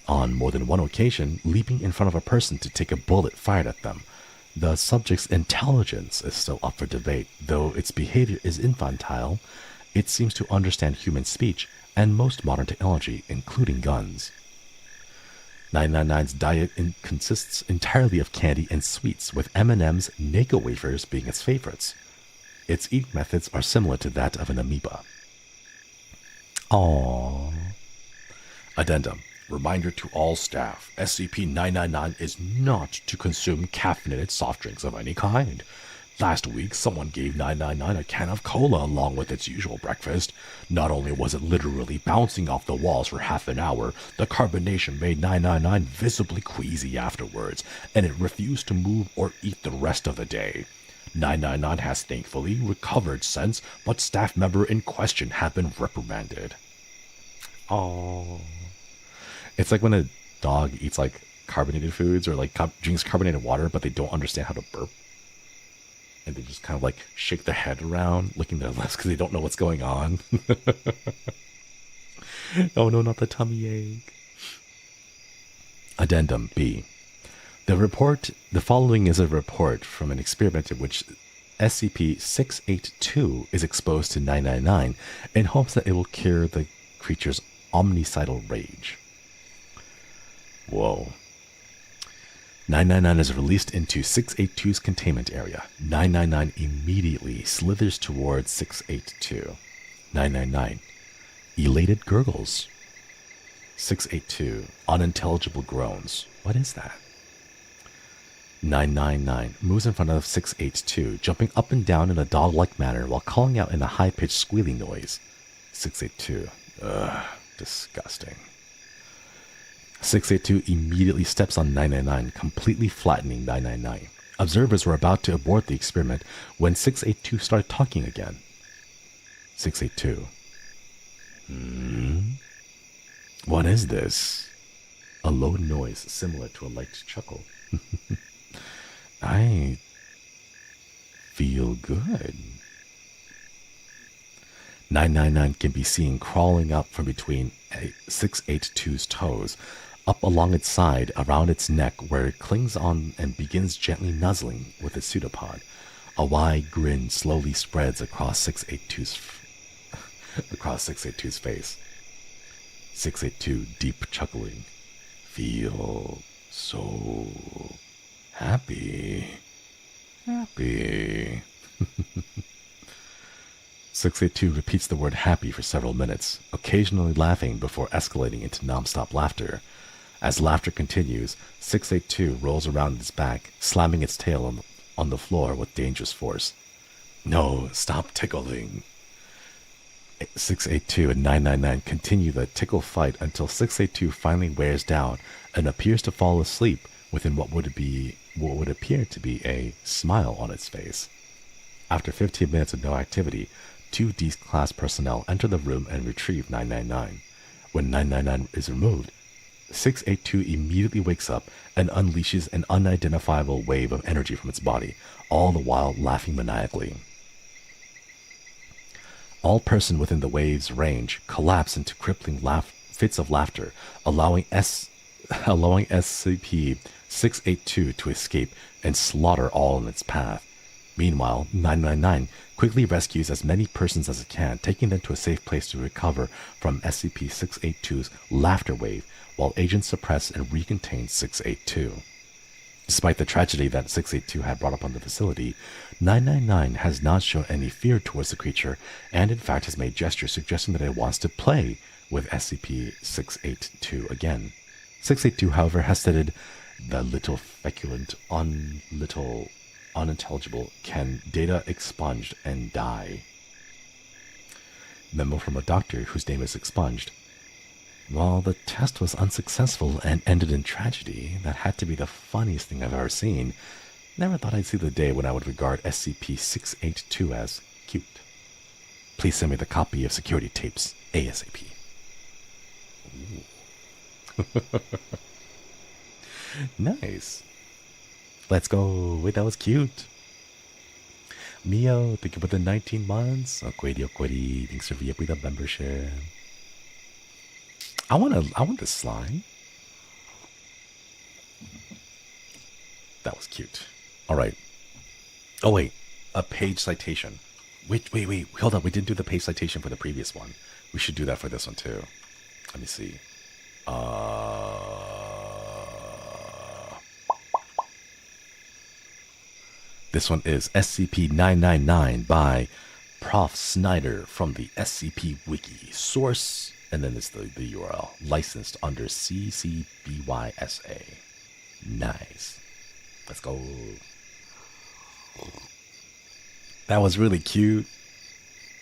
On more than one occasion, leaping in front of a person to take a bullet fired at them. The subject's intelligence is still up for debate, though its behavior is infantile. It seems to understand human speech and most modern technology, including guns. 999's diet consists entirely of candy and sweets, with M&M's Necco wafers being its favorites. Its eating methods are similar to that of an amoeba. Aww. Addendum. Reminder to all staff, SCP-999 is not to consume caffeinated soft drinks of any kind. Last week, someone gave 999 a can of cola along with its usual breakfast. Not only was it literally bouncing off the walls for half an hour, the carbonation made 999 visibly queasy afterwards, and it refused to move or eat the rest of the day. 999 has thankfully recovered since, but staff member in question have been reprimanded. Oh. It's like when a dog eats like carbonated foods or like drinks carbonated water, but they don't understand how to burp. And they just kind of like shake their head around, licking their lips because they don't know what's going on. Oh no, not the tummy ache. Addendum B. The following is a report from an experiment in which SCP-682 is exposed to 999 in hopes that it will cure the creature's omnicidal rage. Whoa. 999 is released into 682's containment area. 999 immediately slithers towards 682. 999. Elated gurgles. 682, unintelligible groans. What is that? 999 moves in front of 682, jumping up and down in a dog-like manner while calling out in a high-pitched squealing noise. 682, ugh, disgusting. 682 immediately steps on 999, completely flattening 999. Observers were about to abort the experiment when 682 started talking again. 682. What is this? A low noise similar to a light chuckle. I feel good. 999 can be seen crawling up from between 682's toes, up along its side, around its neck, where it clings on and begins gently nuzzling with its pseudopod. A wide grin slowly spreads across 682's face. 682 deep chuckling. Feel so happy. 682 repeats the word happy for several minutes, occasionally laughing before escalating into non-stop laughter. As laughter continues, 682 rolls around its back, slamming its tail on the floor with dangerous force. No, stop tickling. 682 and 999 continue the tickle fight until 682 finally wears down and appears to fall asleep within what would appear to be a smile on its face. After 15 minutes of no activity, 2 D-class personnel enter the room and retrieve 999. When 999 is removed, 682 immediately wakes up and unleashes an unidentifiable wave of energy from its body, all the while laughing maniacally. All persons within the wave's range collapse into crippling fits of laughter, allowing SCP-682 to escape and slaughter all in its path. Meanwhile, 999 quickly rescues as many persons as it can, taking them to a safe place to recover from SCP-682's laughter wave, while agents suppress and recontain 682. Despite the tragedy that 682 had brought upon the facility, 999 has not shown any fear towards the creature, and in fact has made gestures suggesting that it wants to play with SCP-682 again. 682, however, has stated, "The little feculent, unintelligible, can data expunged and die." Memo from a doctor whose name is expunged. While the test was unsuccessful and ended in tragedy, that had to be the funniest thing I've ever seen. Never thought I'd see the day when I would regard SCP-682 as cute. Please send me the copy of security tapes ASAP. Nice. Let's go. Wait, that was cute. Mio, thank you for the 19 months. Okwedi, thanks for the membership. I want this slime. That was cute. All right. Oh wait, a page citation. Wait. Hold on. We didn't do the page citation for the previous one. We should do that for this one too. Let me see. This one is SCP-999 by Prof. Snyder from the SCP Wiki. Source, and then it's the URL. Licensed under CC-BY-SA. Nice. Let's go. That was really cute.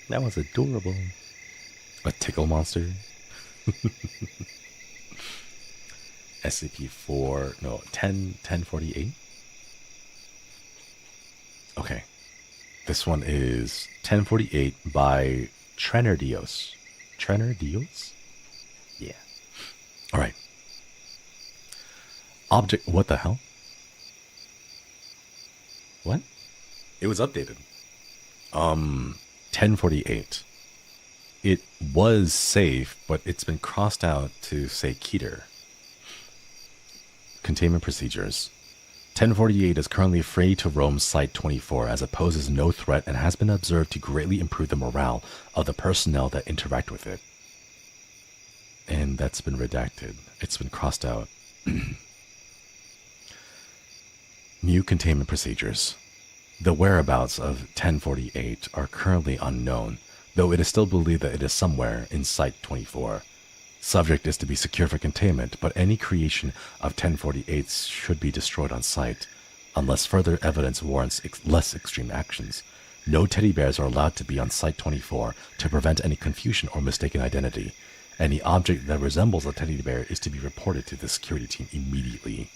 That was adorable. A tickle monster. SCP-1048. Okay. This one is 1048 by Trenner Dios. Trenner Dios? Yeah. All right. Object. What the hell? What? It was updated. 1048. It was safe, but it's been crossed out to say Keter. Containment procedures. 1048 is currently free to roam Site-24 as it poses no threat and has been observed to greatly improve the morale of the personnel that interact with it. And that's been redacted. It's been crossed out. New containment procedures. The whereabouts of 1048 are currently unknown, though it is still believed that it is somewhere in Site-24. Subject is to be secure for containment, but any creation of 1048s should be destroyed on sight, unless further evidence warrants less extreme actions. No teddy bears are allowed to be on Site-24 to prevent any confusion or mistaken identity. Any object that resembles a teddy bear is to be reported to the security team immediately.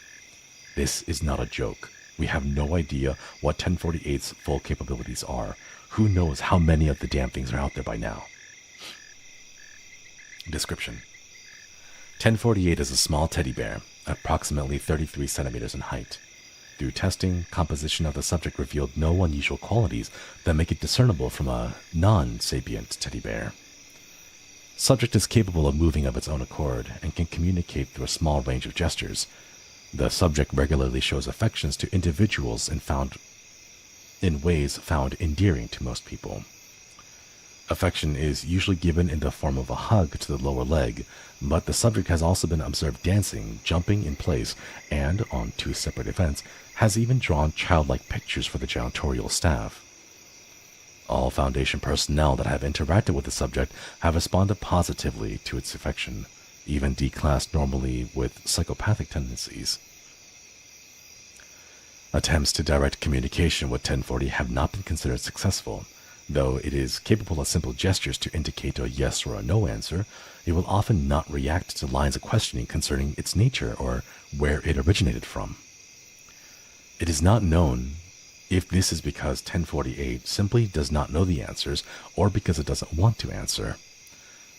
This is not a joke. We have no idea what 1048's full capabilities are. Who knows how many of the damn things are out there by now? Description: 1048 is a small teddy bear, approximately 33 centimeters in height. Through testing, composition of the subject revealed no unusual qualities that make it discernible from a non-sapient teddy bear. Subject is capable of moving of its own accord and can communicate through a small range of gestures. The subject regularly shows affections to individuals in ways found endearing to most people. Affection is usually given in the form of a hug to the lower leg, but the subject has also been observed dancing, jumping in place, and, on 2 separate events, has even drawn childlike pictures for the janitorial staff. All Foundation personnel that have interacted with the subject have responded positively to its affection, even D-class normally with psychopathic tendencies. Attempts to direct communication with 1040 have not been considered successful. Though it is capable of simple gestures to indicate a yes or a no answer, it will often not react to lines of questioning concerning its nature or where it originated from. It is not known if this is because 1048 simply does not know the answers or because it doesn't want to answer.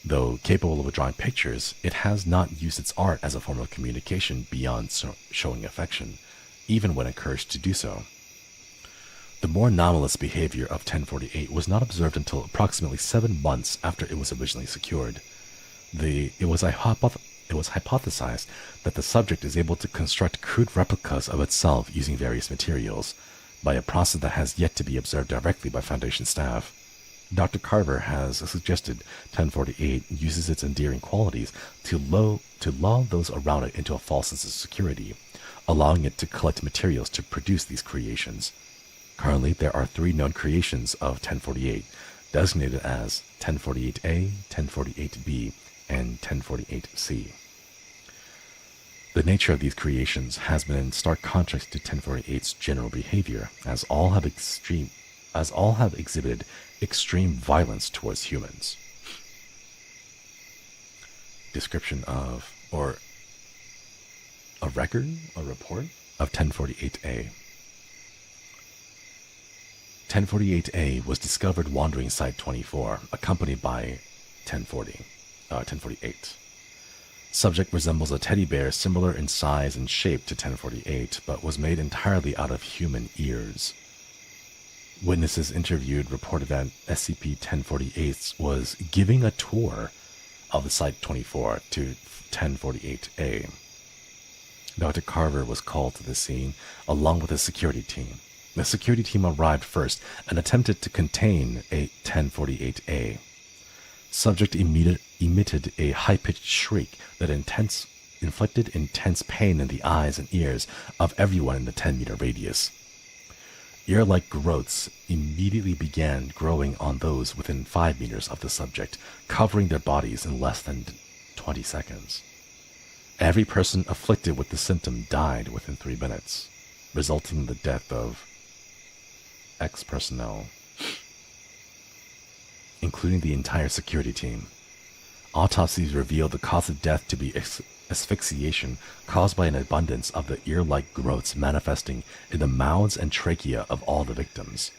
Though capable of drawing pictures, it has not used its art as a form of communication beyond showing affection, even when encouraged to do so. The more anomalous behavior of 1048 was not observed until approximately 7 months after it was originally secured. It was hypothesized that the subject is able to construct crude replicas of itself using various materials, by a process that has yet to be observed directly by Foundation staff. Dr. Carver has suggested 1048 uses its endearing qualities to lull those around it into a false sense of security, allowing it to collect materials to produce these creations. Currently, there are 3 known creations of 1048, designated as 1048A, 1048B, and 1048C. The nature of these creations has been in stark contrast to 1048's general behavior, as all have exhibited extreme violence towards humans. Description of, or a report of 1048A. 1048A was discovered wandering Site-24, accompanied by 1048. Subject resembles a teddy bear similar in size and shape to 1048, but was made entirely out of human ears. Witnesses interviewed reported that SCP-1048 was giving a tour of the Site-24 to 1048A. Dr. Carver was called to the scene along with a security team. The security team arrived first and attempted to contain a 1048A. Subject emitted a high-pitched shriek that inflicted intense pain in the eyes and ears of everyone in the 10-meter radius. Ear-like growths immediately began growing on those within 5 meters of the subject, covering their bodies in less than 20 seconds. Every person afflicted with the symptom died within 3 minutes, resulting in the death of ex-personnel, including the entire security team. Autopsies revealed the cause of death to be asphyxiation caused by an abundance of the ear-like growths manifesting in the mouths and trachea of all the victims.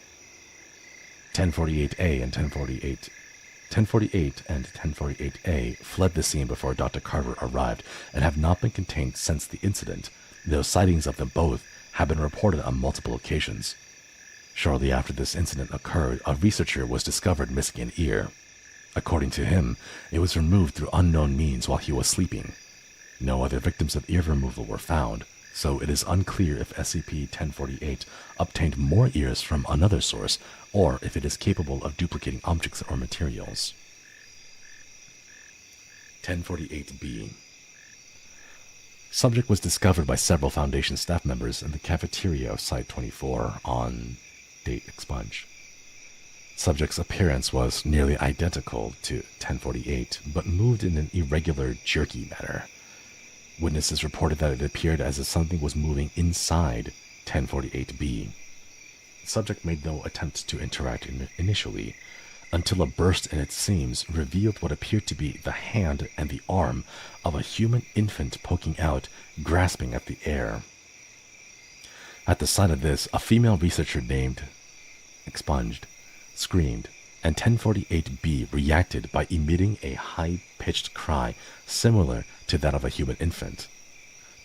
1048A and 1048 and 1048A fled the scene before Dr. Carver arrived and have not been contained since the incident, though sightings of them both have been reported on multiple occasions. Shortly after this incident occurred, a researcher was discovered missing an ear. According to him, it was removed through unknown means while he was sleeping. No other victims of ear removal were found, so it is unclear if SCP-1048 obtained more ears from another source, or if it is capable of duplicating objects or materials. 1048B. Subject was discovered by several Foundation staff members in the cafeteria of Site-24 on date expunged. Subject's appearance was nearly identical to 1048, but moved in an irregular, jerky manner. Witnesses reported that it appeared as if something was moving inside 1048B. The subject made no attempt to interact initially, until a burst in its seams revealed what appeared to be the hand and the arm of a human infant poking out, grasping at the air. At the sight of this, a female researcher named Expunged screamed, and 1048B reacted by emitting a high-pitched cry similar to that of a human infant.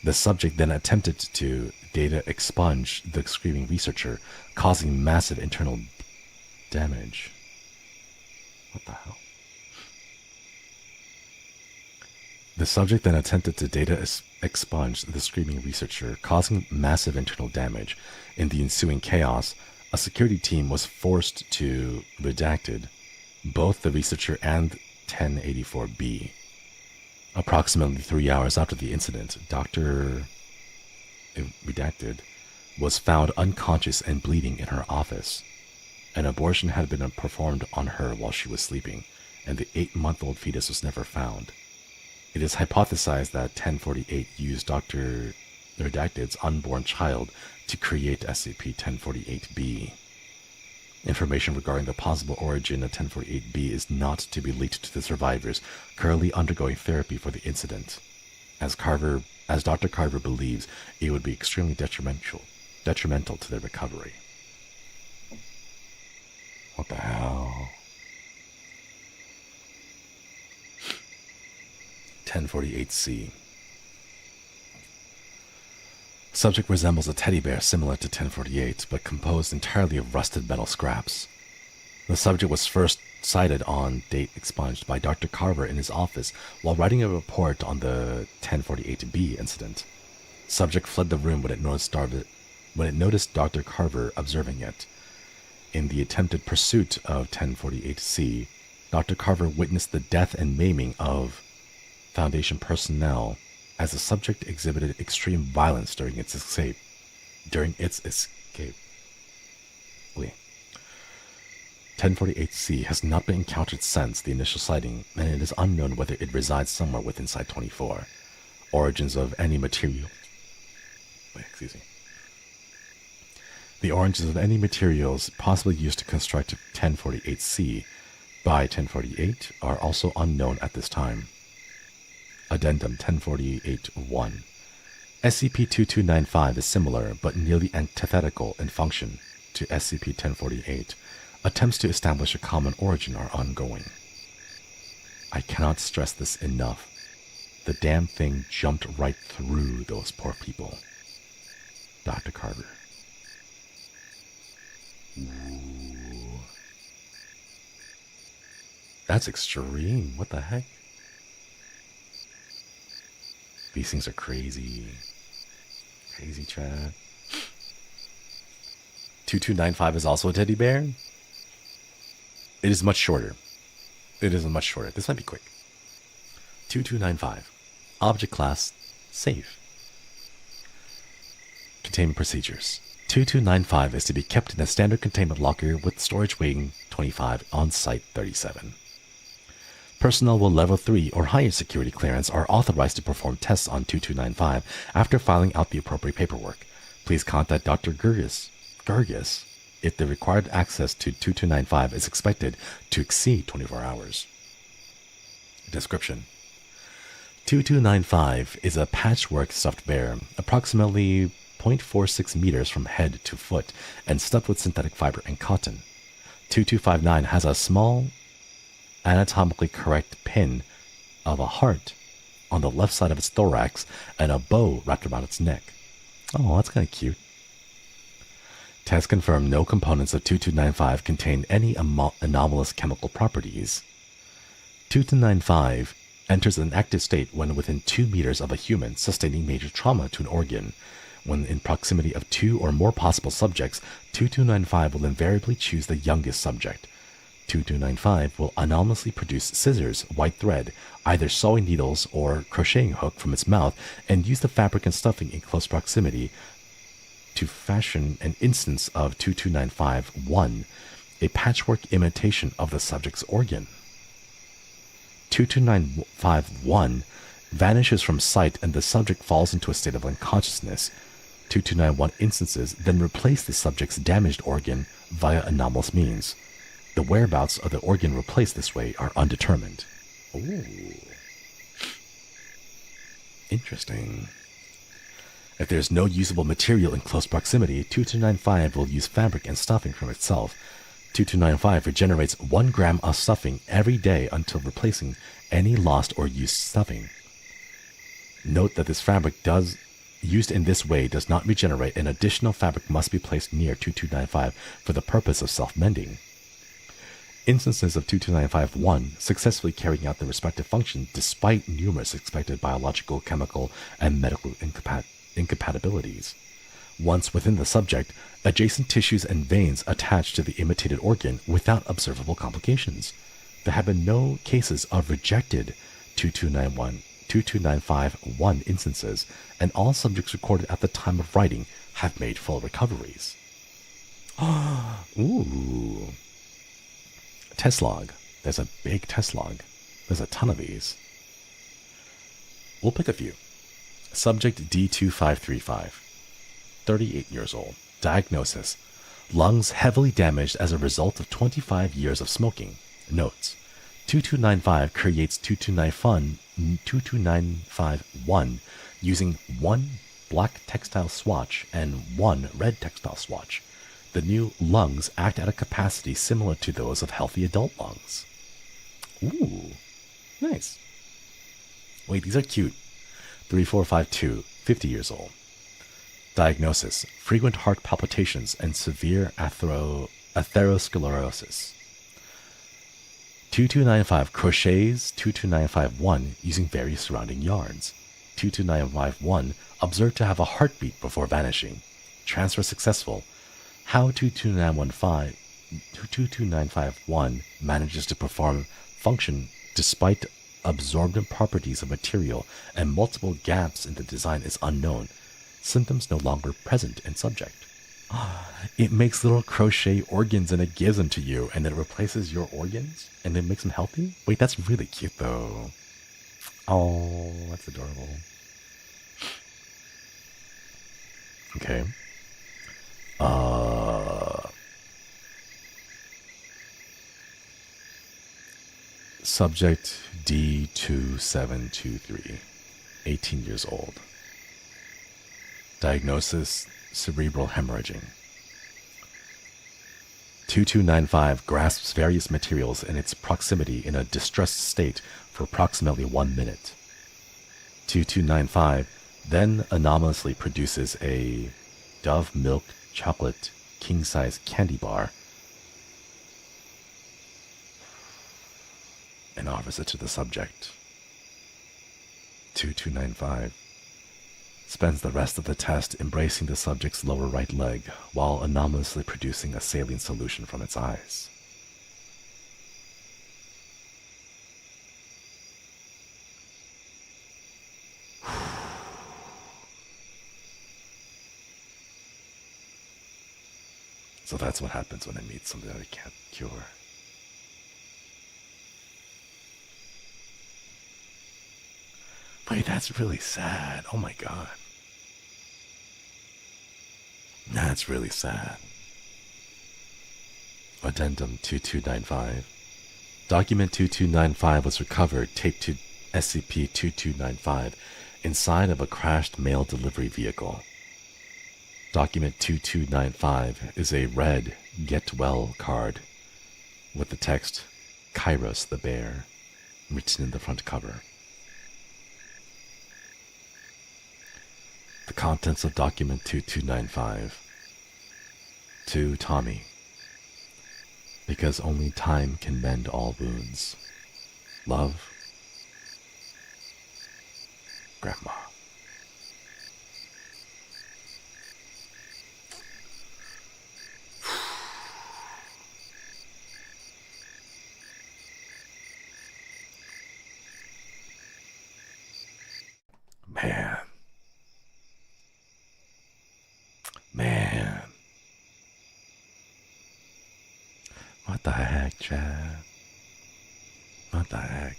The subject then attempted to data expunge the screaming researcher, causing massive internal damage. What the hell? The subject then attempted to data expunge the screaming researcher, causing massive internal damage. In the ensuing chaos, a security team was forced to redacted both the researcher and 1084B. Approximately 3 hours after the incident, Dr. Redacted was found unconscious and bleeding in her office. An abortion had been performed on her while she was sleeping, and the 8-month-old fetus was never found. It is hypothesized that 1048 used Dr. Redacted's unborn child to create SCP-1048-B. Information regarding the possible origin of 1048-B is not to be leaked to the survivors currently undergoing therapy for the incident, as Dr. Carver believes it would be extremely detrimental to their recovery. What the hell? 1048-C. Subject resembles a teddy bear similar to 1048, but composed entirely of rusted metal scraps. The subject was first sighted on date expunged by Dr. Carver in his office while writing a report on the 1048B incident. Subject fled the room when it noticed Dr. Carver observing it. In the attempted pursuit of 1048C, Dr. Carver witnessed the death and maiming of Foundation personnel as the subject exhibited extreme violence during its escape. 1048C has not been encountered since the initial sighting, and it is unknown whether it resides somewhere within Site 24. Origins of any material. The origins of any materials possibly used to construct 1048C by 1048 are also unknown at this time. Addendum 1048-1. SCP-2295 is similar but nearly antithetical in function to SCP-1048. Attempts to establish a common origin are ongoing. I cannot stress this enough. The damn thing jumped right through those poor people. Dr. Carver. Ooh. That's extreme. What the heck? These things are crazy. Crazy, Chad. 2295 is also a teddy bear? It is much shorter. This might be quick. 2295. Object class, safe. Containment procedures. 2295 is to be kept in a standard containment locker with storage weighing 25 on Site 37. Personnel with level 3 or higher security clearance are authorized to perform tests on 2295 after filing out the appropriate paperwork. Please contact Dr. Gurgis if the required access to 2295 is expected to exceed 24 hours. Description: 2295 is a patchwork stuffed bear, approximately 0.46 meters from head to foot, and stuffed with synthetic fiber and cotton. 2259 has a small, anatomically correct pin of a heart on the left side of its thorax and a bow wrapped around its neck. Oh, that's kind of cute. Tests confirm no components of 2295 contain any anomalous chemical properties. 2295 enters an active state when within 2 meters of a human sustaining major trauma to an organ. When in proximity of 2 or more possible subjects, 2295 will invariably choose the youngest subject. 2295 will anomalously produce scissors, white thread, either sewing needles or crocheting hook from its mouth, and use the fabric and stuffing in close proximity to fashion an instance of 2295-1. a patchwork imitation of the subject's organ. 22951 vanishes from sight and the subject falls into a state of unconsciousness. 2291 instances then replace the subject's damaged organ via anomalous means. The whereabouts of the organ replaced this way are undetermined. Ooh. Interesting. If there's no usable material in close proximity, 2295 will use fabric and stuffing from itself. 2295 regenerates 1 gram of stuffing every day until replacing any lost or used stuffing. Note that this fabric used in this way does not regenerate, and additional fabric must be placed near 2295 for the purpose of self-mending. Instances of 22951 successfully carrying out their respective function despite numerous expected biological, chemical, and medical incompatibilities. Once within the subject, adjacent tissues and veins attach to the imitated organ without observable complications. There have been no cases of rejected 22951 instances, and all subjects recorded at the time of writing have made full recoveries. Ooh. Test log. There's a big test log. There's a ton of these. We'll pick a few. Subject D2535, 38 years old. Diagnosis: lungs heavily damaged as a result of 25 years of smoking. Notes: 2295 creates 22951 using 1 black textile swatch and 1 red textile swatch. The new lungs act at a capacity similar to those of healthy adult lungs. Ooh, nice. Wait, these are cute. 3452, 50 years old. Diagnosis: frequent heart palpitations and severe atherosclerosis. 2295 crochets 22951 using various surrounding yarns. 22951 observed to have a heartbeat before vanishing. Transfer successful. How 22951 manages to perform function despite absorbent properties of material and multiple gaps in the design is unknown. Symptoms no longer present in subject. It makes little crochet organs and it gives them to you, and then it replaces your organs and then makes them healthy? Wait, that's really cute though. Oh, that's adorable. Okay. Subject D2723, 18 years old. Diagnosis: cerebral hemorrhaging. 2295 grasps various materials in its proximity in a distressed state for approximately 1 minute. 2295 then anomalously produces a Dove milk chocolate king-size candy bar and offers it to the subject. 2295 spends the rest of the test embracing the subject's lower right leg while anomalously producing a saline solution from its eyes. So that's what happens when I meet something that I can't cure. Wait, that's really sad. Oh my god. That's really sad. Addendum 2295. Document 2295 was recovered, taped to SCP-2295 inside of a crashed mail delivery vehicle. Document 2295 is a red Get Well card with the text Kairos the Bear written in the front cover. The contents of document 2295. To Tommy. Because only time can mend all wounds. Love, Grandma. Man. What the heck, Chad? What the heck?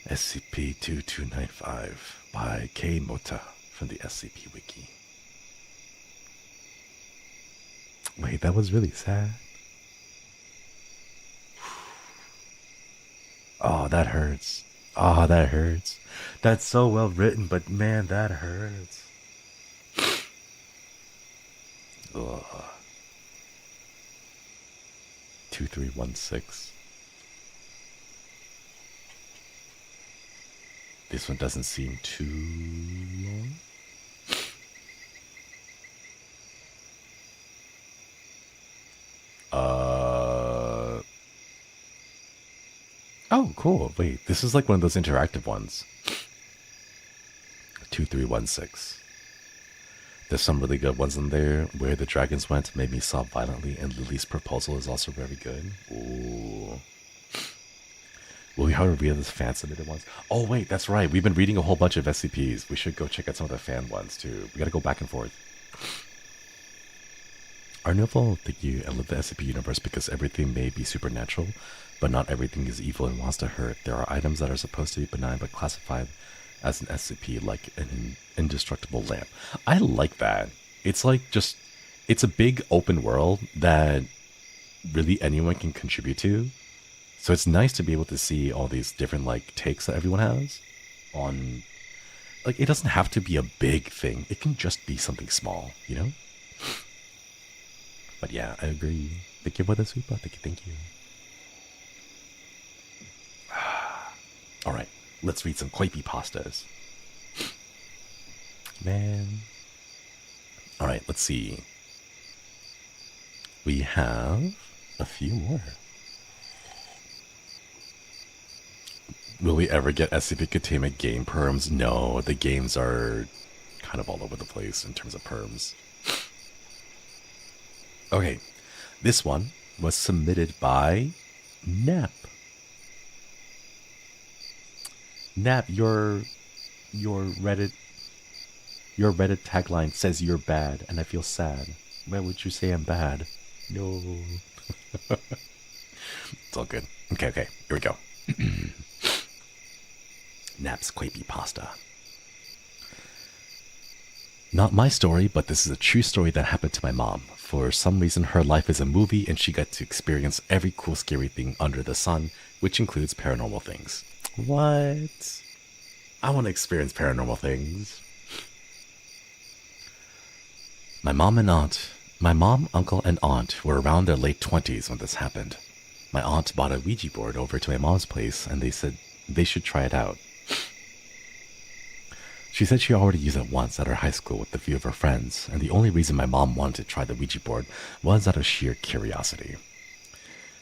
SCP-2295 by K. Mota from the SCP Wiki. Wait, that was really sad. Oh, that hurts. Oh, that hurts. That's so well written, but man, that hurts. Ugh. 2316. This one doesn't seem too long. Oh, cool. Wait, this is like one of those interactive ones. 2316. There's some really good ones in there. Where the Dragons Went made me sob violently, and Lily's Proposal is also very good. Ooh. Will we have to read this fan submitted ones? Oh wait, that's right. We've been reading a whole bunch of SCPs. We should go check out some of the fan ones too. We gotta go back and forth. Our novel, thank you, I love the SCP universe because everything may be supernatural, but not everything is evil and wants to hurt. There are items that are supposed to be benign but classified as an SCP, like an indestructible lamp. I like that. It's like just, it's a big open world that really anyone can contribute to. So it's nice to be able to see all these different like takes that everyone has on, like, it doesn't have to be a big thing. It can just be something small, you know? But yeah, I agree. Thank you for the super. Thank you. All right, let's read some creepy pastas. Man. All right, let's see. We have a few more. Will we ever get SCP Containment game perms? No, the games are kind of all over the place in terms of perms. Okay, this one was submitted by Nap. Nap, your Reddit tagline says you're bad, and I feel sad. Why would you say I'm bad? No. It's all good. Okay, here we go. Nap's Quapey Pasta. Not my story, but this is a true story that happened to my mom. For some reason, her life is a movie, and she got to experience every cool, scary thing under the sun, which includes paranormal things. What? I want to experience paranormal things. My mom, uncle, and aunt were around their late 20s when this happened. My aunt bought a Ouija board over to my mom's place, and they said they should try it out. She said she already used it once at her high school with a few of her friends, and the only reason my mom wanted to try the Ouija board was out of sheer curiosity.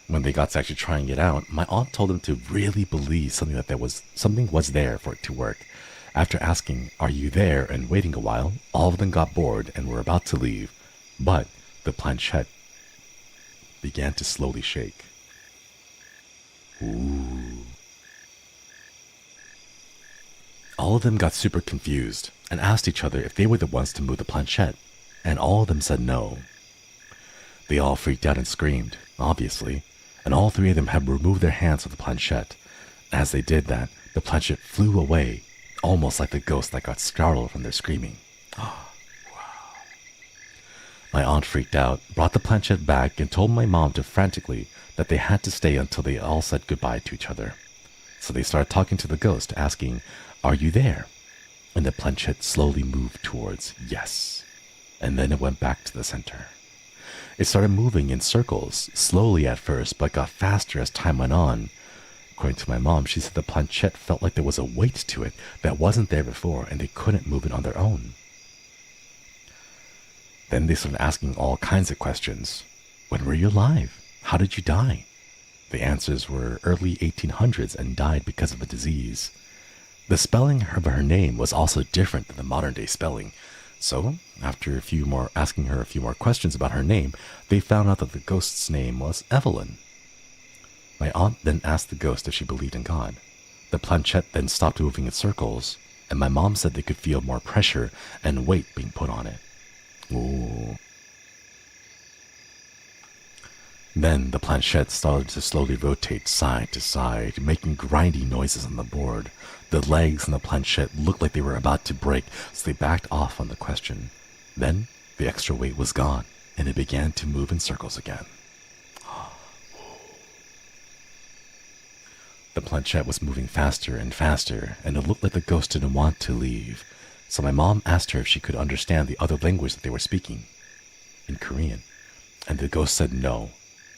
When they got to actually trying it out, my aunt told them to really believe something was there for it to work. After asking, "Are you there?" and waiting a while, all of them got bored and were about to leave, but the planchette began to slowly shake. Ooh. All of them got super confused and asked each other if they were the ones to move the planchette, and all of them said no. They all freaked out and screamed, obviously, and all three of them had removed their hands from the planchette. As they did that, the planchette flew away, almost like the ghost that got startled from their screaming. Wow. My aunt freaked out, brought the planchette back, and told my mom frantically that they had to stay until they all said goodbye to each other. So they started talking to the ghost, asking, "Are you there?" And the planchette slowly moved towards yes. And then it went back to the center. It started moving in circles, slowly at first, but got faster as time went on. According to my mom, she said the planchette felt like there was a weight to it that wasn't there before, and they couldn't move it on their own. Then they started asking all kinds of questions. When were you alive? How did you die? The answers were early 1800s and died because of a disease. The spelling of her name was also different than the modern day spelling. So, after asking her a few more questions about her name, they found out that the ghost's name was Evelyn. My aunt then asked the ghost if she believed in God. The planchette then stopped moving in circles, and my mom said they could feel more pressure and weight being put on it. Ooh. Then the planchette started to slowly rotate side to side, making grinding noises on the board. The legs on the planchette looked like they were about to break, so they backed off on the question. Then the extra weight was gone, and it began to move in circles again. The planchette was moving faster and faster, and it looked like the ghost didn't want to leave. So my mom asked her if she could understand the other language that they were speaking, in Korean, and the ghost said no.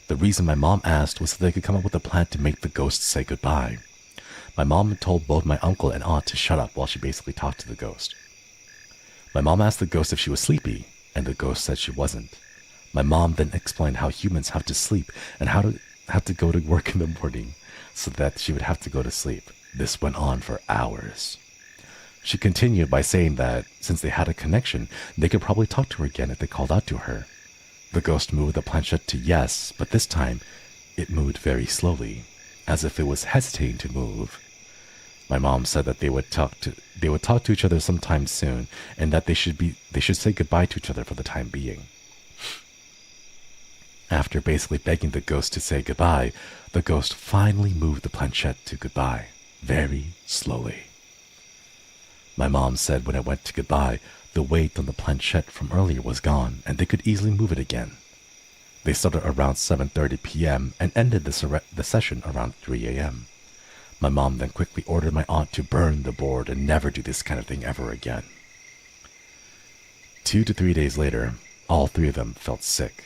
The reason my mom asked was so they could come up with a plan to make the ghost say goodbye. My mom told both my uncle and aunt to shut up while she basically talked to the ghost. My mom asked the ghost if she was sleepy, and the ghost said she wasn't. My mom then explained how humans have to sleep and how to have to go to work in the morning, so that she would have to go to sleep. This went on for hours. She continued by saying that since they had a connection, they could probably talk to her again if they called out to her. The ghost moved the planchette to yes, but this time it moved very slowly, as if it was hesitating to move. My mom said that they would talk to each other sometime soon, and that they should say goodbye to each other for the time being. After basically begging the ghost to say goodbye, the ghost finally moved the planchette to goodbye, very slowly. My mom said when it went to goodbye, the weight on the planchette from earlier was gone, and they could easily move it again. They started around 7:30 p.m. and ended the session around 3 a.m. My mom then quickly ordered my aunt to burn the board and never do this kind of thing ever again. 2 to 3 days later, all three of them felt sick.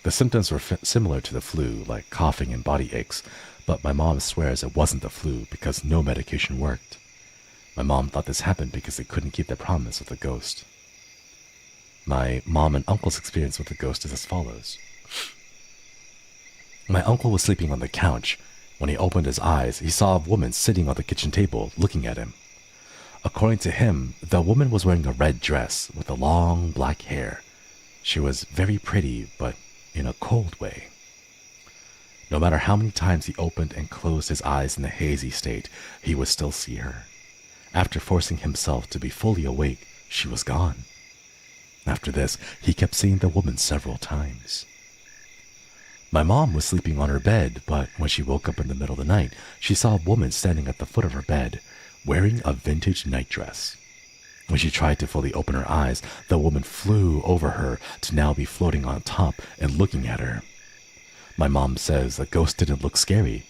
The symptoms were similar to the flu, like coughing and body aches, but my mom swears it wasn't the flu because no medication worked. My mom thought this happened because they couldn't keep their promise with the ghost. My mom and uncle's experience with the ghost is as follows. My uncle was sleeping on the couch. When he opened his eyes, he saw a woman sitting on the kitchen table looking at him. According to him, the woman was wearing a red dress with a long black hair. She was very pretty, but in a cold way. No matter how many times he opened and closed his eyes in a hazy state, he would still see her. After forcing himself to be fully awake, she was gone. After this, he kept seeing the woman several times. My mom was sleeping on her bed, but when she woke up in the middle of the night, she saw a woman standing at the foot of her bed, wearing a vintage nightdress. When she tried to fully open her eyes, the woman flew over her to now be floating on top and looking at her. My mom says the ghost didn't look scary.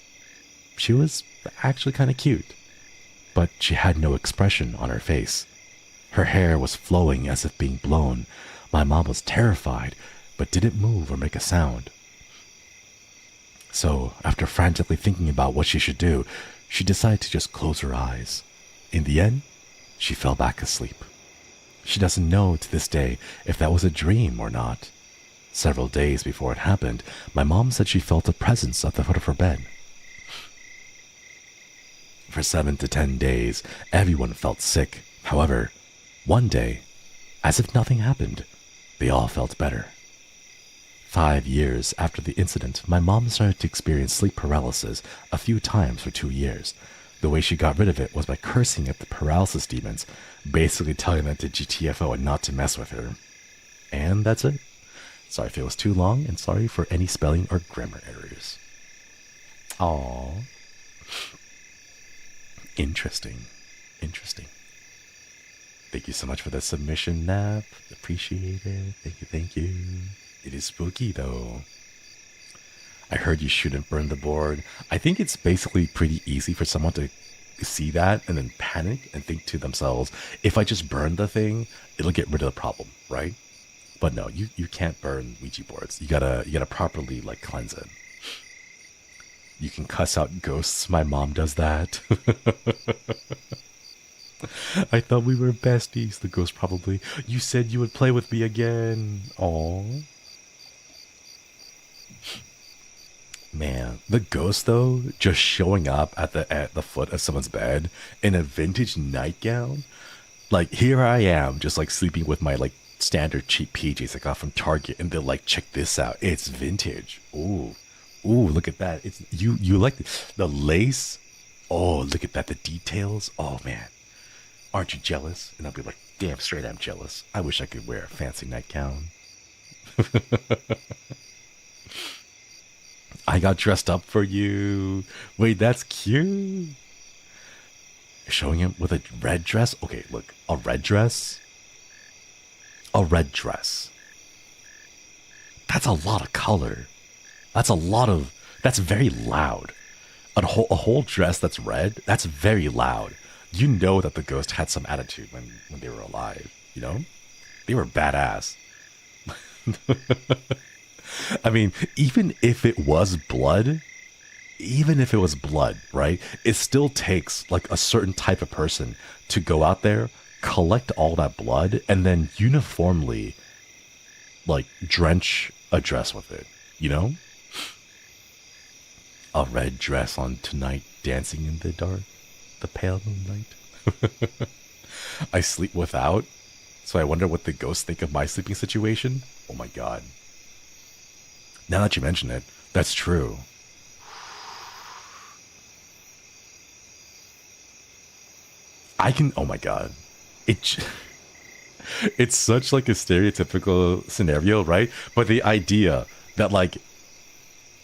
She was actually kind of cute, but she had no expression on her face. Her hair was flowing as if being blown. My mom was terrified, but didn't move or make a sound. So, after frantically thinking about what she should do, she decided to just close her eyes. In the end, she fell back asleep. She doesn't know to this day if that was a dream or not. Several days before it happened, my mom said she felt a presence at the foot of her bed. For 7 to 10 days, everyone felt sick. However, one day, as if nothing happened, they all felt better. 5 years after the incident, my mom started to experience sleep paralysis a few times for 2 years. The way she got rid of it was by cursing at the paralysis demons, basically telling them to GTFO and not to mess with her. And that's it. Sorry if it was too long, and sorry for any spelling or grammar errors. Aww. Interesting. Thank you so much for the submission, Nap. Appreciate it. Thank you. It is spooky, though. I heard you shouldn't burn the board. I think it's basically pretty easy for someone to see that and then panic and think to themselves, if I just burn the thing, it'll get rid of the problem, right? But no, you can't burn Ouija boards. You gotta properly like cleanse it. You can cuss out ghosts. My mom does that. I thought we were besties. The ghost probably. You said you would play with me again. Aww. Man, the ghost though, just showing up at the foot of someone's bed in a vintage nightgown. Like here I am, just like sleeping with my like standard cheap PJs I got from Target, and they're like, check this out, it's vintage. Ooh, look at that. It's you like the lace. Oh, look at that, the details. Oh man, aren't you jealous? And I'll be like, damn straight I'm jealous. I wish I could wear a fancy nightgown. I got dressed up for you. Wait, that's cute. Showing him with a red dress? Okay, look, a red dress? A red dress. That's a lot of color. That's very loud. A whole dress that's red, that's very loud. You know that the ghost had some attitude when they were alive, you know? They were badass. I mean, even if it was blood, right? It still takes like a certain type of person to go out there, collect all that blood, and then uniformly like drench a dress with it, you know? A red dress on tonight, dancing in the dark, the pale moonlight. I sleep without, so I wonder what the ghosts think of my sleeping situation. Oh my god. Now that you mention it, that's true. Oh my god. It's such like a stereotypical scenario, right? But the idea that like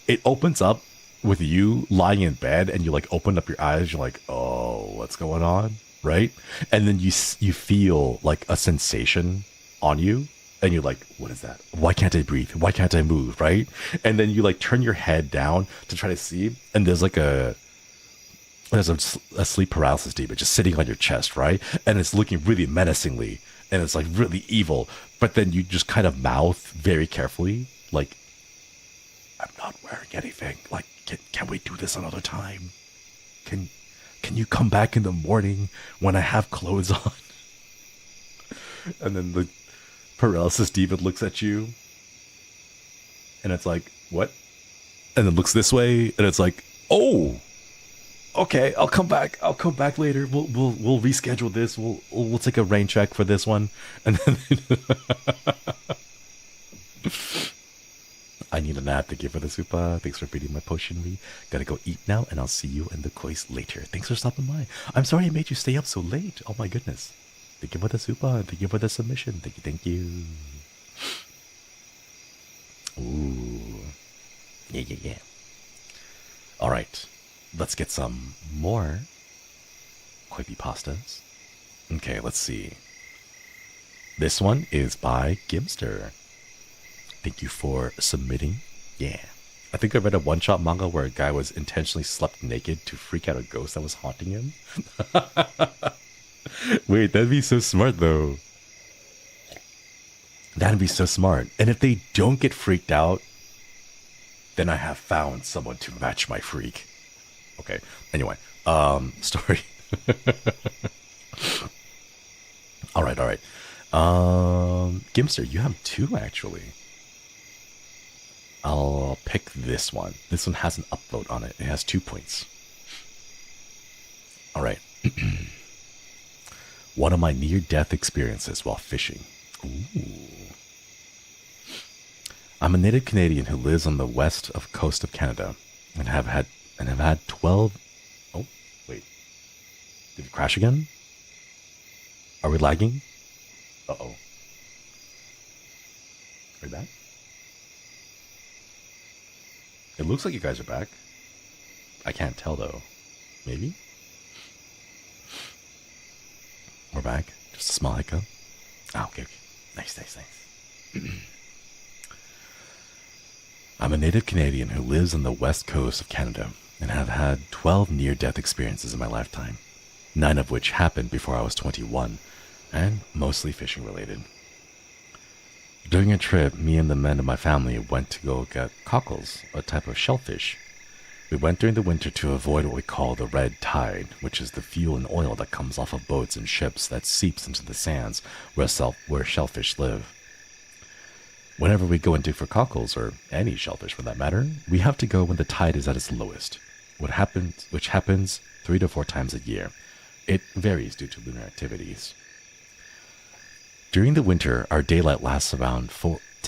it opens up with you lying in bed and you like open up your eyes, you're like, oh, what's going on, right? And then you feel like a sensation on you, and you're like, what is that? Why can't I breathe? Why can't I move, right? And then you like turn your head down to try to see, and there's a sleep paralysis demon just sitting on your chest, right? And it's looking really menacingly, and it's like really evil. But then you just kind of mouth very carefully, like, I'm not wearing anything. Like, can we do this another time? Can you come back in the morning when I have clothes on? And then the paralysis demon looks at you, and it's like, what? And then looks this way, and it's like, oh, okay, I'll come back later. We'll reschedule this. We'll take a rain check for this one, and then I need a nap. Thank you for the super. Thanks for feeding my potion. Gotta go eat now, and I'll see you in the quiz later. Thanks for stopping by. I'm sorry I made you stay up so late. Oh my goodness. Thank you for the super. Thank you for the submission. Thank you. Ooh. Yeah. All right. Let's get some more creepypastas. Okay, let's see. This one is by Gimster. Thank you for submitting. Yeah. I think I read a one-shot manga where a guy was intentionally slept naked to freak out a ghost that was haunting him. Wait, that'd be so smart though. That'd be so smart. And if they don't get freaked out, then I have found someone to match my freak. Okay. Anyway, story. All right. Gimster, you have two actually. I'll pick this one. This one has an upvote on it. It has 2 points. All right. One of my near-death experiences while fishing. Ooh. I'm a native Canadian who lives on the west coast of Canada and have had 12. Oh, wait. Did it crash again? Are we lagging? Uh-oh. Are we back? It looks like you guys are back. I can't tell though. Maybe? We're back. Just a small hiccup. Oh, okay. Nice. I'm a native Canadian who lives on the west coast of Canada and have had 12 near-death experiences in my lifetime, 9 of which happened before I was 21, and mostly fishing related. During a trip, me and the men of my family went to go get cockles, a type of shellfish. We went during the winter to avoid what we call the red tide, which is the fuel and oil that comes off of boats and ships that seeps into the sands where shellfish live. Whenever we go into for cockles, or any shellfish for that matter, we have to go when the tide is at its lowest, which happens 3 to 4 times a year. It varies due to lunar activities. During the winter, our daylight lasts around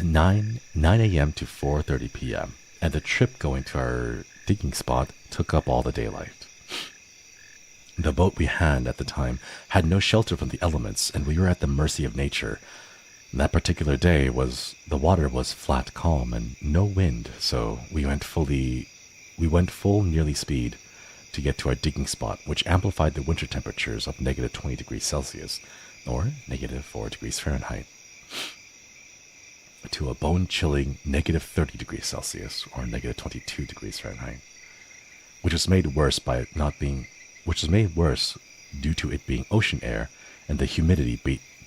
9 a.m. to 4:30 p.m., and the trip going to our digging spot took up all the daylight. The boat we had at the time had no shelter from the elements, and we were at the mercy of nature. That particular day the water was flat calm and no wind, so we went full nearly speed to get to our digging spot, which amplified the winter temperatures of negative 20 degrees Celsius, or negative 4 degrees Fahrenheit, to a bone-chilling negative 30 degrees Celsius, or negative 22 degrees Fahrenheit, which was made worse due to it being ocean air and the humidity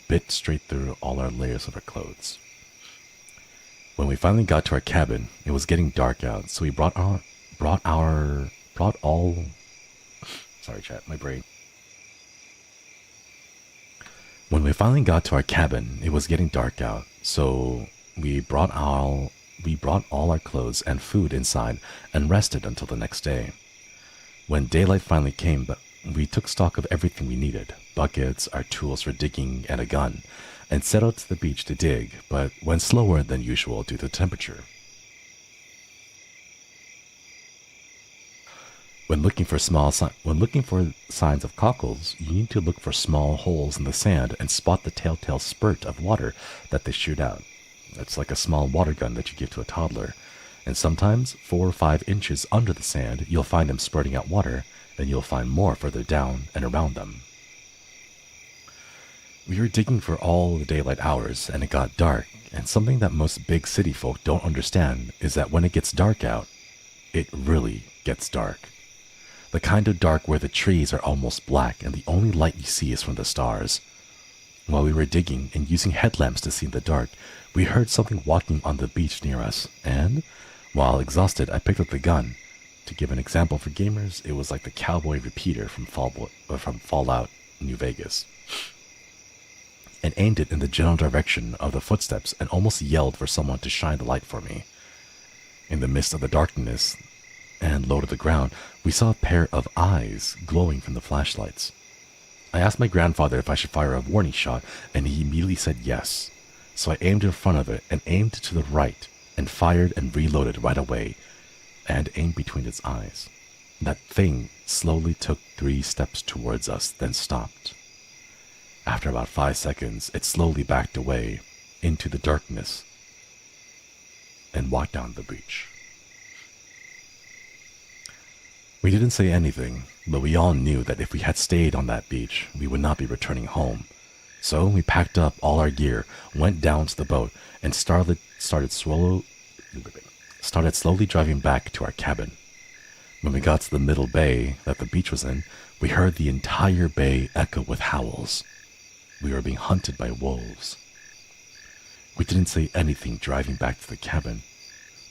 bit straight through all our layers of our clothes. When we finally got to our cabin, it was getting dark out, so we brought all sorry chat, my brain. When we finally got to our cabin, it was getting dark out, so we brought all our clothes and food inside and rested until the next day. When daylight finally came, we took stock of everything we needed, buckets, our tools for digging, and a gun, and set out to the beach to dig, but went slower than usual due to the temperature. When looking for signs of cockles, you need to look for small holes in the sand and spot the telltale spurt of water that they shoot out. It's like a small water gun that you give to a toddler, and sometimes 4 or 5 inches under the sand, you'll find them spurting out water, and you'll find more further down and around them. We were digging for all the daylight hours, and it got dark, and something that most big city folk don't understand is that when it gets dark out, it really gets dark. The kind of dark where the trees are almost black and the only light you see is from the stars. While we were digging and using headlamps to see in the dark, we heard something walking on the beach near us, and, while exhausted, I picked up the gun. To give an example for gamers, it was like the cowboy repeater from Fallout New Vegas, and aimed it in the general direction of the footsteps and almost yelled for someone to shine the light for me. In the midst of the darkness and low to the ground, we saw a pair of eyes glowing from the flashlights. I asked my grandfather if I should fire a warning shot, and he immediately said yes. So I aimed in front of it and aimed to the right and fired and reloaded right away and aimed between its eyes. That thing slowly took 3 steps towards us, then stopped. After about 5 seconds, it slowly backed away into the darkness and walked down the beach. We didn't say anything, but we all knew that if we had stayed on that beach, we would not be returning home. So we packed up all our gear, went down to the boat, and started slowly driving back to our cabin. When we got to the middle bay that the beach was in, we heard the entire bay echo with howls. We were being hunted by wolves. We didn't say anything driving back to the cabin,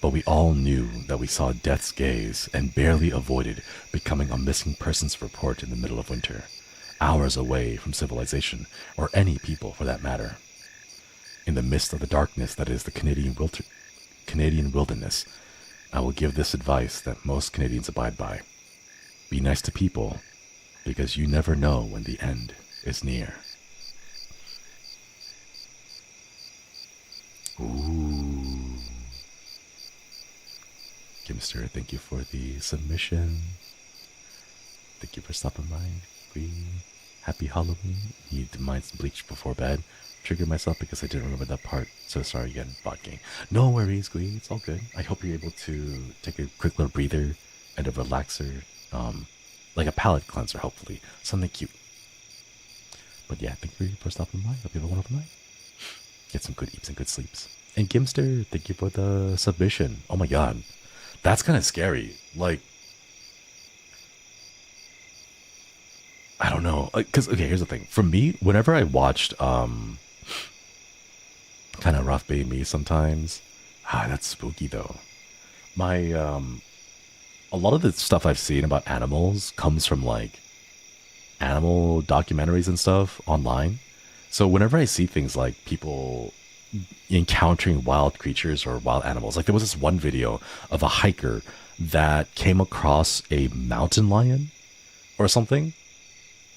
but we all knew that we saw death's gaze and barely avoided becoming a missing persons report in the middle of winter, hours away from civilization, or any people for that matter. In the midst of the darkness that is the Canadian wilderness, I will give this advice that most Canadians abide by. Be nice to people, because you never know when the end is near. Ooh. Kimster, thank you for the submission. Thank you for stopping by. Happy Halloween. Need to mind some bleach before bed. Triggered myself because I didn't remember that part. So sorry again, bot gang. No worries, Glee. It's all good. I hope you're able to take a quick little breather and a relaxer. Like a palate cleanser, hopefully. Something cute. But yeah, thank you for stopping by. Hope you have a wonderful night. Get some good eats and good sleeps. And Gimster, thank you for the submission. Oh my god. That's kind of scary. Like, I don't know. Because, okay, here's the thing. For me, whenever I watched kind of Rough Bay Me sometimes, that's spooky though. My, a lot of the stuff I've seen about animals comes from like animal documentaries and stuff online. So whenever I see things like people encountering wild creatures or wild animals, like there was this one video of a hiker that came across a mountain lion or something,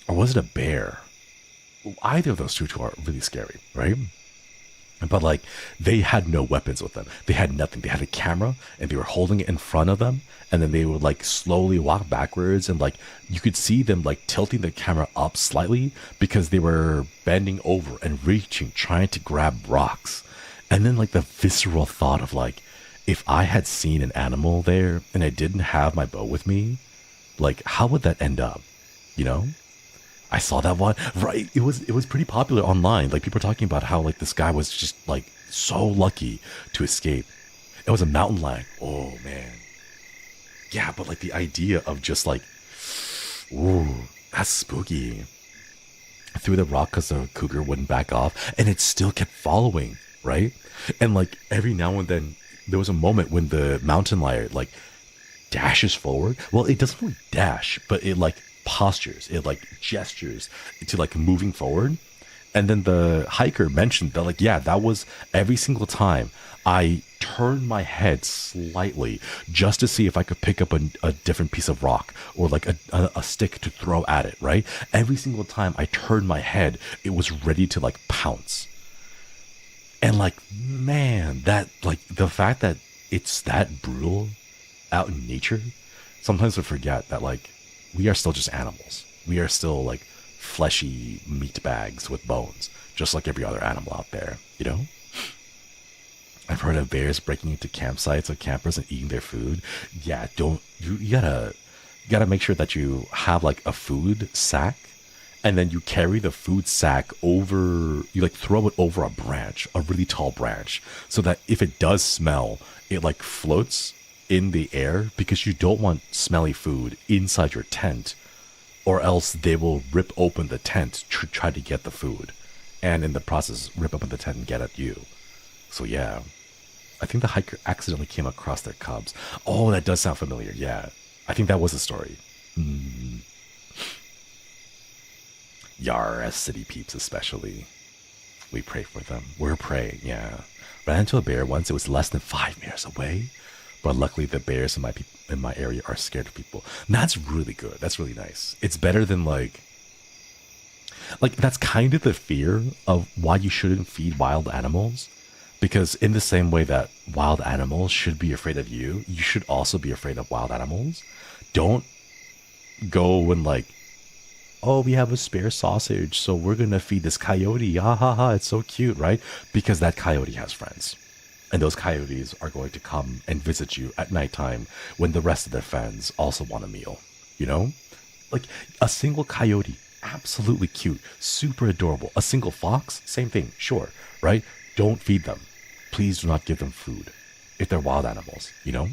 or was it a bear? Either of those two are really scary, right? But like, they had no weapons with them. They had nothing. They had a camera and they were holding it in front of them. And then they would like slowly walk backwards, and like you could see them like tilting the camera up slightly because they were bending over and reaching, trying to grab rocks. And then like the visceral thought of like, if I had seen an animal there and I didn't have my bow with me, like how would that end up? You know? I saw that one, right? It was pretty popular online. Like people were talking about how like this guy was just like so lucky to escape. It was a mountain lion. Oh man. Yeah, but like the idea of just like, ooh, that's spooky. Threw the rock because the cougar wouldn't back off, and it still kept following, right? And like every now and then there was a moment when the mountain lion like dashes forward. Well, it doesn't really dash, but it like postures, it like gestures to like moving forward. And then the hiker mentioned that like, yeah, that was every single time I turned my head slightly just to see if I could pick up a different piece of rock or like a stick to throw at it, right? Every single time I turned my head, it was ready to like pounce. And like, man, that like the fact that it's that brutal out in nature, sometimes we forget that like we are still just animals. We are still like fleshy meat bags with bones, just like every other animal out there, you know? I've heard of bears breaking into campsites of campers and eating their food. Yeah, you gotta make sure that you have like a food sack, and then you carry the food sack over, you like throw it over a branch, a really tall branch, so that if it does smell, it like floats in the air, because you don't want smelly food inside your tent, or else they will rip open the tent to try to get the food, and in the process rip open the tent and get at you. So yeah, I think the hiker accidentally came across their cubs. Oh, that does sound familiar. Yeah, I think that was the story. Yar, as city peeps especially, we pray for them. We're praying. Yeah, ran into a bear once. It was less than 5 meters away, but luckily the bears in my area are scared of people. And that's really good. That's really nice. It's better than like that's kind of the fear of why you shouldn't feed wild animals. Because in the same way that wild animals should be afraid of you, you should also be afraid of wild animals. Don't go and like, oh, we have a spare sausage, so we're going to feed this coyote. Ha ha ha, it's so cute, right? Because that coyote has friends. And those coyotes are going to come and visit you at nighttime when the rest of their friends also want a meal, you know? Like a single coyote, absolutely cute, super adorable. A single fox, same thing, sure, right? Don't feed them. Please do not give them food if they're wild animals, you know?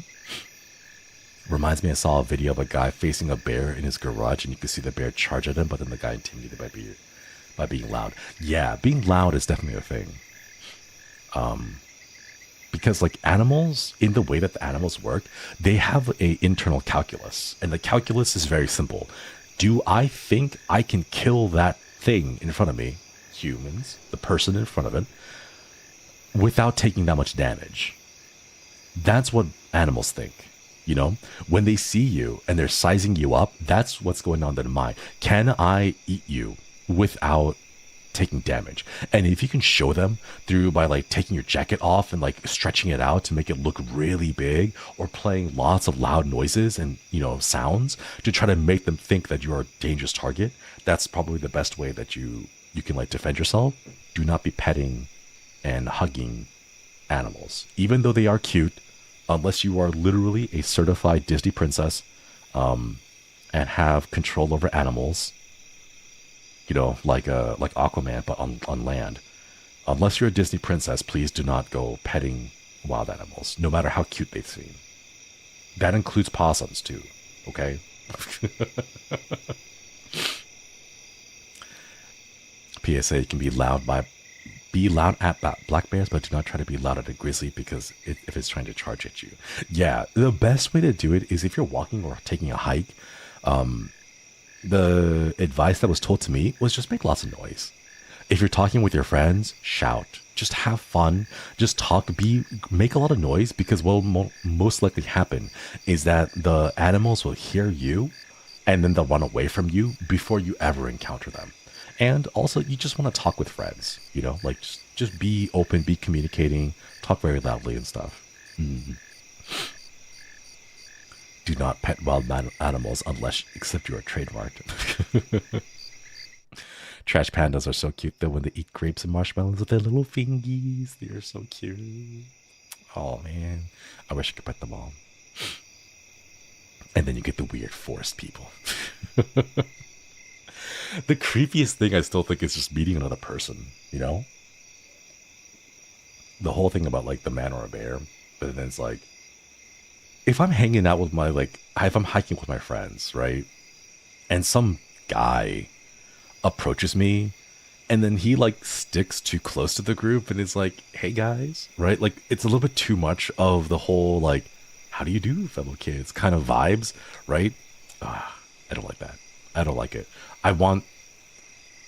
Reminds me, I saw a video of a guy facing a bear in his garage, and you could see the bear charge at him, but then the guy intimidated by being loud. Yeah, being loud is definitely a thing. Because like animals, in the way that the animals work, they have a internal calculus, and the calculus is very simple. Do I think I can kill that thing in front of me, humans, the person in front of it, without taking that much damage? That's what animals think, you know? When they see you and they're sizing you up, that's what's going on in their mind. Can I eat you without taking damage? And if you can show them through by like taking your jacket off and like stretching it out to make it look really big, or playing lots of loud noises and, you know, sounds to try to make them think that you're a dangerous target, that's probably the best way that you can like defend yourself. Do not be petting and hugging animals, even though they are cute, unless you are literally a certified Disney princess, and have control over animals, you know, like Aquaman, but on land. Unless you're a Disney princess, please do not go petting wild animals, no matter how cute they seem. That includes possums too, okay? PSA, you can be loud at black bears, but do not try to be loud at a grizzly, because if it's trying to charge at you. Yeah, the best way to do it is if you're walking or taking a hike. The advice that was told to me was just make lots of noise. If you're talking with your friends, shout. Just have fun. Just talk. Make a lot of noise, because what will most likely happen is that the animals will hear you, and then they'll run away from you before you ever encounter them. And also, you just want to talk with friends, you know, like just be open, be communicating, talk very loudly and stuff. Mm. Do not pet wild animals unless except you are trademarked. Trash pandas are so cute though when they eat grapes and marshmallows with their little fingies. They are so cute. Oh man, I wish I could pet them all. And then you get the weird forest people. The creepiest thing I still think is just meeting another person, you know? The whole thing about like the man or a bear, but then it's like, if I'm hanging out with my, like, if I'm hiking with my friends, right? And some guy approaches me and then he like sticks too close to the group and is like, hey guys, right? Like it's a little bit too much of the whole like, how do you do, fellow kids kind of vibes, right? I don't like that. I don't like it. I want,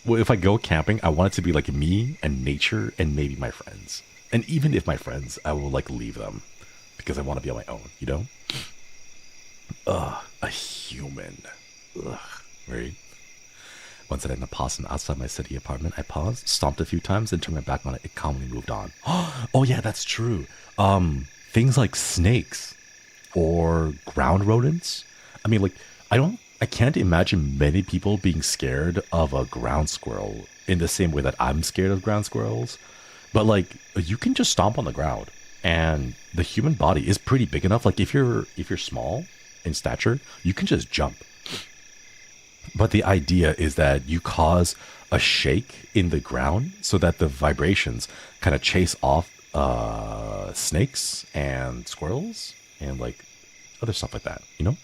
well, if I go camping, I want it to be like me and nature and maybe my friends. And even if my friends, I will like leave them because I want to be on my own, you know? A human. Ugh, right? Once I had an opossum outside my city apartment, I paused, stomped a few times, and turned my back on it. It calmly moved on. Oh yeah, that's true. Things like snakes or ground rodents. I mean, like, I can't imagine many people being scared of a ground squirrel in the same way that I'm scared of ground squirrels. But like, you can just stomp on the ground, and the human body is pretty big enough. Like, if you're small in stature, you can just jump. But the idea is that you cause a shake in the ground so that the vibrations kind of chase off snakes and squirrels and like other stuff like that, you know?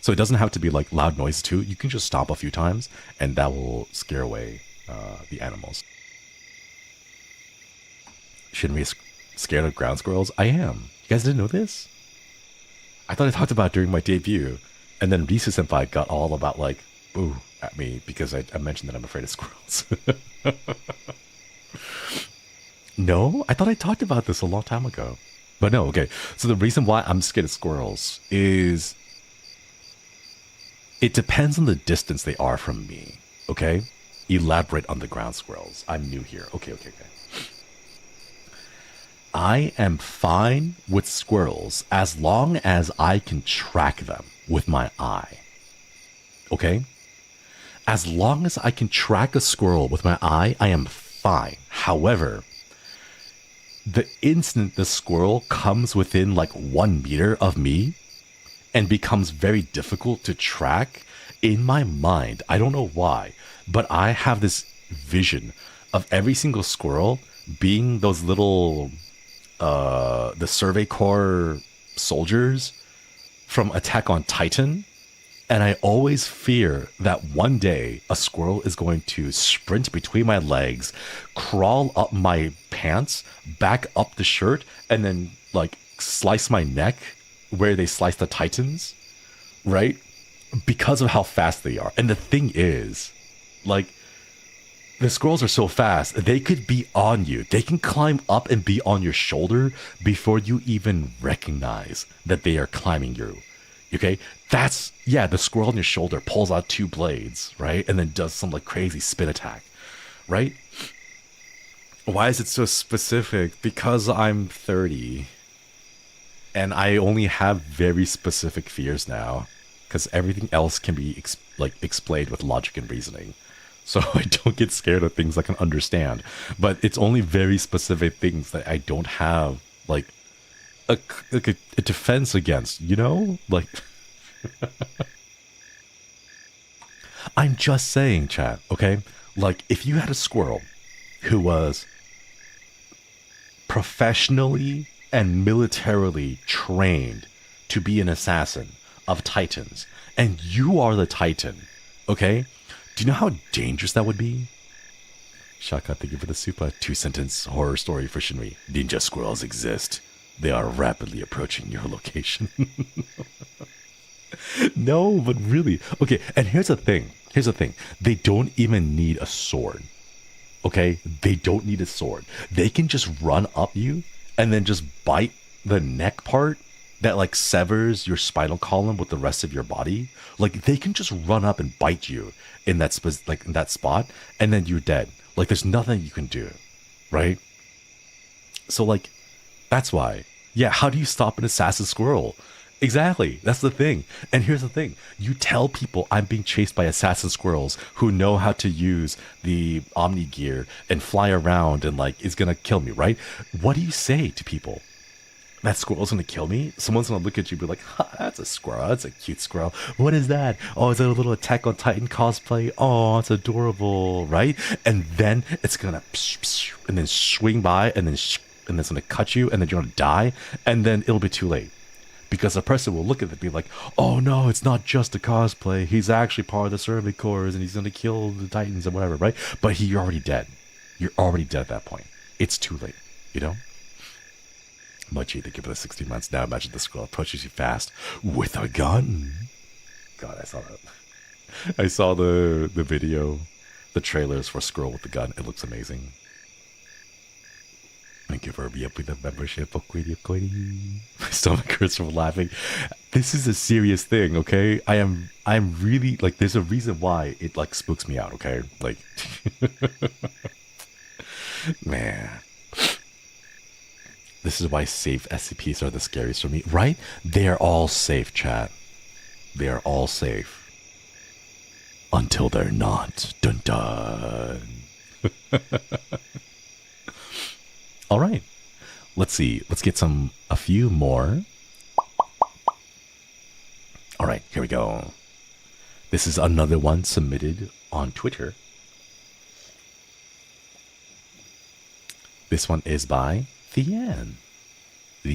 So it doesn't have to be like loud noise too. You can just stomp a few times and that will scare away the animals. Shinri is scared of ground squirrels? I am. You guys didn't know this? I thought I talked about it during my debut. And then Risu Senpai got all about like, boo at me because I mentioned that I'm afraid of squirrels. No, I thought I talked about this a long time ago. But no, okay. So the reason why I'm scared of squirrels is it depends on the distance they are from me. Okay? Elaborate on the ground squirrels. I'm new here. Okay. I am fine with squirrels as long as I can track them with my eye. Okay? As long as I can track a squirrel with my eye, I am fine. However, the instant the squirrel comes within like 1 meter of me and becomes very difficult to track, in my mind, I don't know why, but I have this vision of every single squirrel being those little, the Survey Corps soldiers from Attack on Titan. And I always fear that one day a squirrel is going to sprint between my legs, crawl up my pants, back up the shirt, and then like slice my neck where they slice the Titans, right? Because of how fast they are. And the thing is, like, the squirrels are so fast, they could be on you. They can climb up and be on your shoulder before you even recognize that they are climbing you. Okay, that's, yeah, the squirrel on your shoulder pulls out 2 blades, right? And then does some like crazy spin attack, right? Why is it so specific? Because I'm 30 and I only have very specific fears now because everything else can be explained with logic and reasoning. So I don't get scared of things I can understand, but it's only very specific things that I don't have like a defense against, you know? Like, I'm just saying, chat, okay? Like, if you had a squirrel who was professionally and militarily trained to be an assassin of Titans, and you are the Titan, okay? Do you know how dangerous that would be? Shaka, thank you for the super 2-sentence horror story for Shinri. Ninja squirrels exist. They are rapidly approaching your location. No, but really. Okay, and here's the thing. They don't even need a sword. Okay? They don't need a sword. They can just run up you and then just bite the neck part that like severs your spinal column with the rest of your body, like they can just run up and bite you in that like in that spot, and then you're dead. Like there's nothing you can do, right? So like that's why. Yeah, how do you stop an assassin squirrel? Exactly. That's the thing. And here's the thing. You tell people I'm being chased by assassin squirrels who know how to use the Omni gear and fly around and like is gonna kill me, right? What do you say to people? That squirrel's gonna kill me? Someone's gonna look at you and be like, ha, that's a squirrel. That's a cute squirrel. What is that? Oh, is it a little Attack on Titan cosplay? Oh, it's adorable, right? And then it's gonna and then swing by and then it's gonna cut you and then you're gonna die and then it'll be too late. Because a person will look at it and be like, oh no, it's not just a cosplay. He's actually part of the Servant Corps and he's gonna kill the Titans and whatever, right? But you're already dead. You're already dead at that point. It's too late, you know? Muchie, thank you for the 16 months. Now imagine the squirrel approaches you fast with a gun. God, I saw that. I saw the video, the trailers for Squirrel with the Gun. It looks amazing. Thank you for re-upping the membership. My stomach hurts from laughing. This is a serious thing, okay? I'm really, like, there's a reason why it, like, spooks me out, okay? Like, man. This is why safe SCPs are the scariest for me, right? They're all safe, chat. They are all safe. Until they're not. Dun dun. All right. Let's see. Let's get a few more. All right, here we go. This is another one submitted on Twitter. This one is by the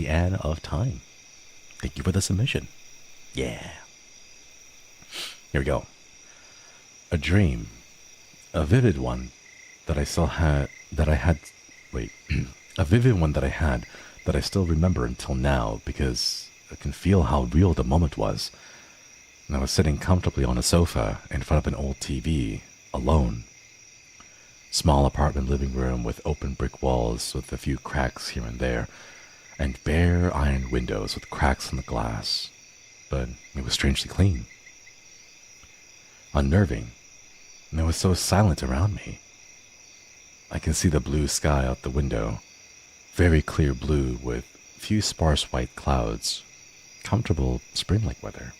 Ann of Time. Thank you for the submission. Yeah. Here we go. A dream, a vivid one that I still had, a vivid one that I had that I still remember until now because I can feel how real the moment was. And I was sitting comfortably on a sofa in front of an old TV, alone. Small apartment living room with open brick walls with a few cracks here and there, and bare iron windows with cracks in the glass. But it was strangely clean. Unnerving, and it was so silent around me. I can see the blue sky out the window, very clear blue with few sparse white clouds, comfortable spring-like weather.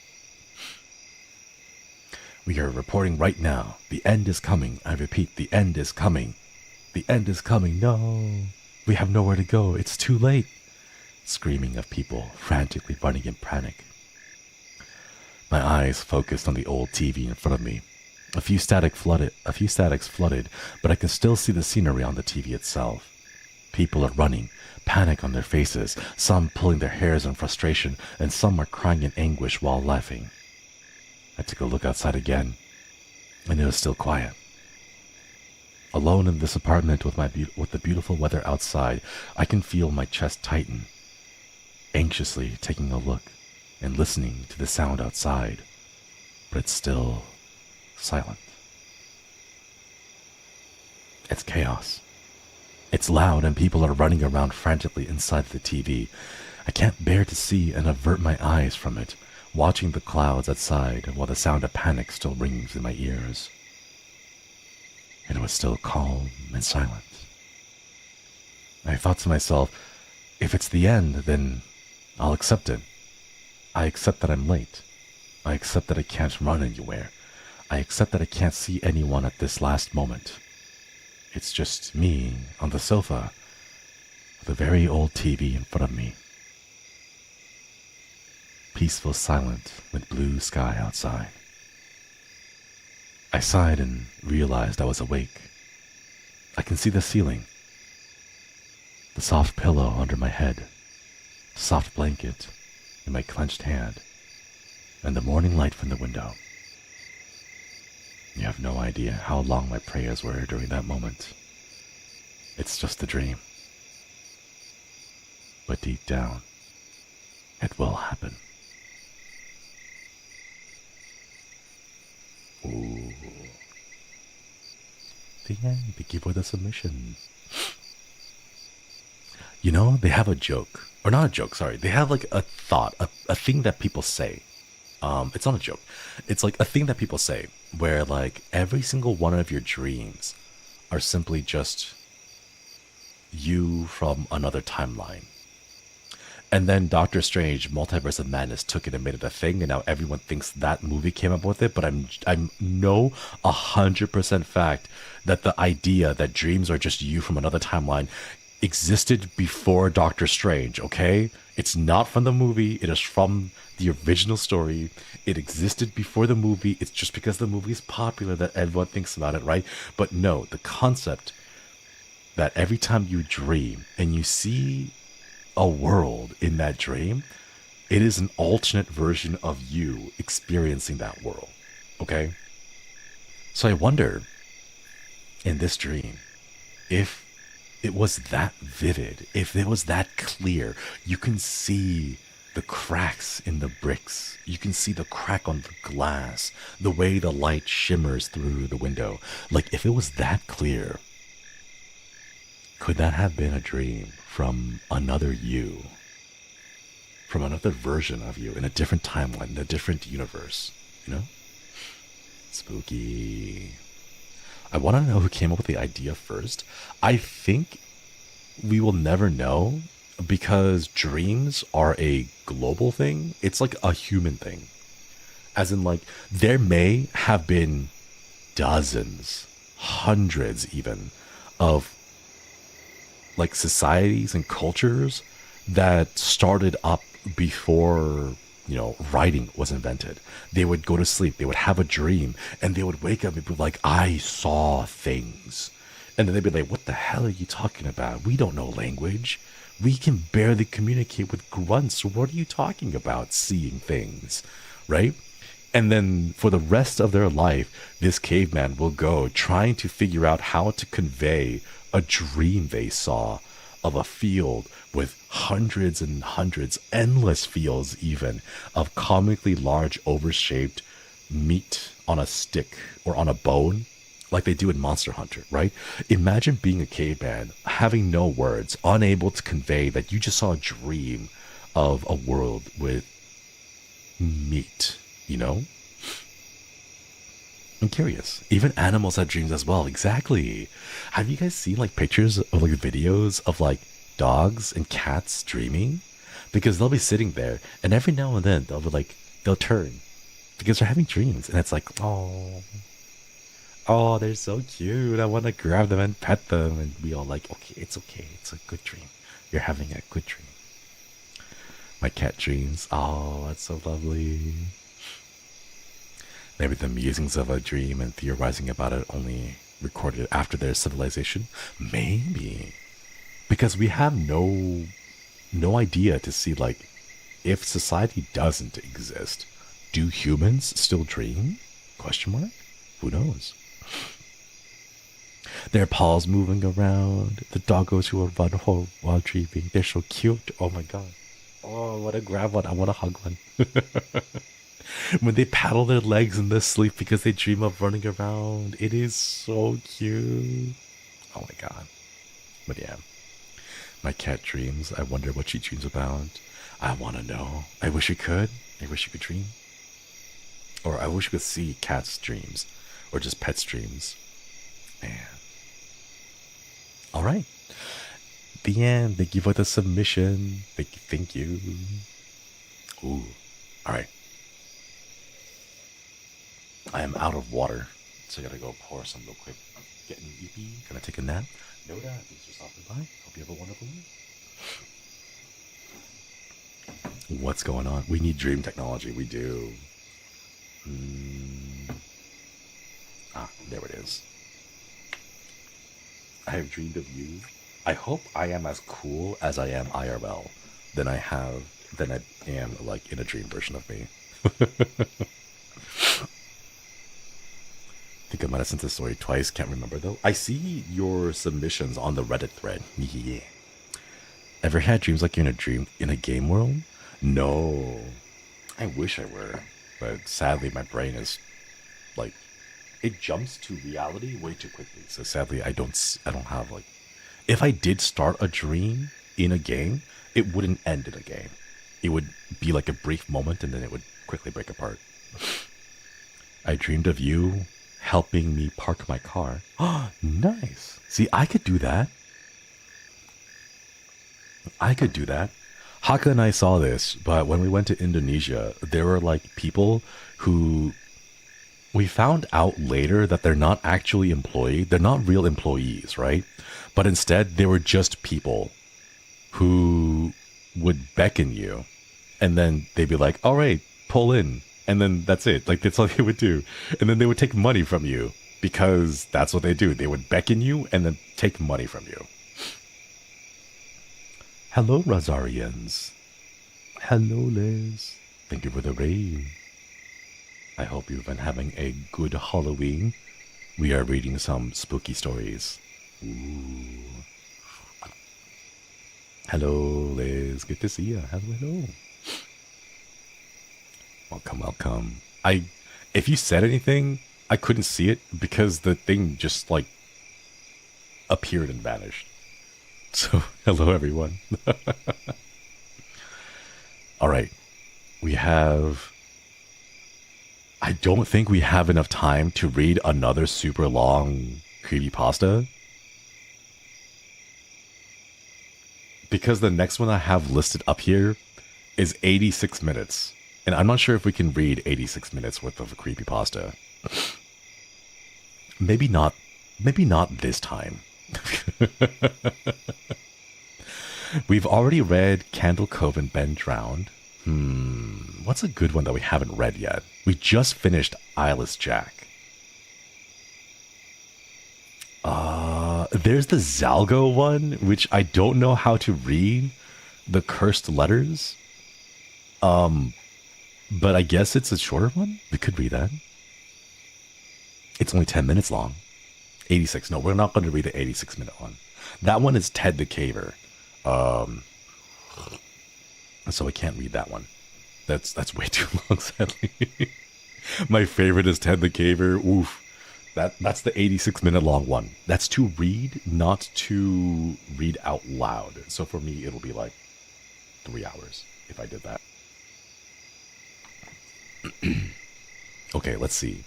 We are reporting right now. The end is coming. I repeat, the end is coming. The end is coming. No. We have nowhere to go. It's too late. Screaming of people, frantically running in panic. My eyes focused on the old TV in front of me. A few statics flooded, but I can still see the scenery on the TV itself. People are running, panic on their faces, some pulling their hairs in frustration, and some are crying in anguish while laughing. I took a look outside again, and it was still quiet. Alone in this apartment with the beautiful weather outside, I can feel my chest tighten. Anxiously taking a look and listening to the sound outside, but it's still silent. It's chaos. It's loud and people are running around frantically inside the TV. I can't bear to see and avert my eyes from it, watching the clouds outside while the sound of panic still rings in my ears. It was still calm and silent. I thought to myself, if it's the end, then I'll accept it. I accept that I'm late. I accept that I can't run anywhere. I accept that I can't see anyone at this last moment. It's just me on the sofa with a very old TV in front of me. Peaceful, silent, with blue sky outside. I sighed and realized I was awake. I can see the ceiling, the soft pillow under my head, the soft blanket in my clenched hand, and the morning light from the window. You have no idea how long my prayers were during that moment. It's just a dream. But deep down, it will happen. Ooh. The end. Thank you for the submission. You know, they have a joke. Or not a joke, sorry. They have like a thought, a thing that people say. It's not a joke. It's like a thing that people say where like every single one of your dreams are simply just you from another timeline. And then Doctor Strange, Multiverse of Madness took it and made it a thing, and now everyone thinks that movie came up with it. But I'm know 100% fact that the idea that dreams are just you from another timeline existed before Doctor Strange. Okay, it's not from the movie. It is from the original story. It existed before the movie. It's just because the movie is popular that everyone thinks about it, right? But no, the concept that every time you dream and you see a world in that dream, it is an alternate version of you experiencing that world. Okay? So I wonder in this dream if it was that vivid, if it was that clear. You can see the cracks in the bricks, you can see the crack on the glass, the way the light shimmers through the window. Like, if it was that clear, could that have been a dream from another you? From another version of you in a different timeline, in a different universe, you know? Spooky. I want to know who came up with the idea first. I think we will never know because dreams are a global thing. It's like a human thing. As in, like, there may have been dozens, hundreds even, of like societies and cultures that started up before, you know, writing was invented. They would go to sleep, they would have a dream, and they would wake up and be like, I saw things. And then they'd be like, what the hell are you talking about? We don't know language. We can barely communicate with grunts. What are you talking about, seeing things, right? And then for the rest of their life, this caveman will go trying to figure out how to convey a dream they saw of a field with hundreds and hundreds, endless fields even, of comically large, overshaped meat on a stick or on a bone, like they do in Monster Hunter, right? Imagine being a caveman, having no words, unable to convey that you just saw a dream of a world with meat, you know? I'm curious. Even animals have dreams as well. Exactly. Have you guys seen like pictures of like videos of like dogs and cats dreaming? Because they'll be sitting there and every now and then they'll turn because they're having dreams, and it's like, oh, they're so cute. I want to grab them and pet them, and we all like, okay, it's a good dream. You're having a good dream. My cat dreams. Oh, that's so lovely. Maybe the musings of a dream and theorizing about it only recorded after their civilization? Maybe. Because we have no idea to see, like, if society doesn't exist, do humans still dream? Question mark? Who knows? Their paws moving around, the doggos who will run home while dreaming. They're so cute. Oh my god. Oh, I want to grab one. I want to hug one. When they paddle their legs in their sleep because they dream of running around. It is so cute. Oh my god. But yeah. My cat dreams. I wonder what she dreams about. I want to know. I wish you could. I wish you could dream. Or I wish you could see cats' dreams. Or just pets' dreams. Man. Alright. The end. Thank you for the submission. Thank you. Ooh. Alright. I am out of water, so I gotta go pour some real quick. Getting sleepy. Gonna take a nap. No doubt. Thanks for stopping by. Hope you have a wonderful week. What's going on? We need dream technology. We do. There it is. I have dreamed of you. I hope I am as cool as I am IRL than I am like in a dream version of me. I think I might have sent this story twice. Can't remember though. I see your submissions on the Reddit thread. Yeah. Ever had dreams like you're in a game world? No. I wish I were, but sadly my brain is like, it jumps to reality way too quickly. So sadly I don't have like, if I did start a dream, in a game, it wouldn't end in a game. It would be like a brief moment and then it would quickly break apart. I dreamed of you helping me park my car. Oh, nice. See, I could do that. I could do that. Haka and I saw this, but when we went to Indonesia, there were like people who we found out later that they're not actually employed. They're not real employees, right? But instead, they were just people who would beckon you. And then they'd be like, all right, pull in. And then that's it. Like, that's all they would do. And then they would take money from you because that's what they do. They would beckon you and then take money from you. Hello, Rosarians. Hello, Liz. Thank you for the raid. I hope you've been having a good Halloween. We are reading some spooky stories. Ooh. Hello, Liz. Good to see you. Hello. Welcome, welcome. If you said anything, I couldn't see it because the thing just like appeared and vanished. So, hello, everyone. All right. We have... I don't think we have enough time to read another super long creepypasta. Because the next one I have listed up here is 86 minutes. And I'm not sure if we can read 86 minutes worth of a creepypasta. Maybe not this time. We've already read Candle Cove and Ben Drowned. What's a good one that we haven't read yet? We just finished Eyeless Jack. There's the Zalgo one, which I don't know how to read. The Cursed Letters. But I guess it's a shorter one. We could read that. It's only 10 minutes long. 86. No, we're not going to read the 86-minute one. That one is Ted the Caver. So I can't read that one. That's way too long, sadly. My favorite is Ted the Caver. Oof. That's the 86-minute long one. That's to read, not to read out loud. So for me, it'll be like 3 hours if I did that. Okay, let's see.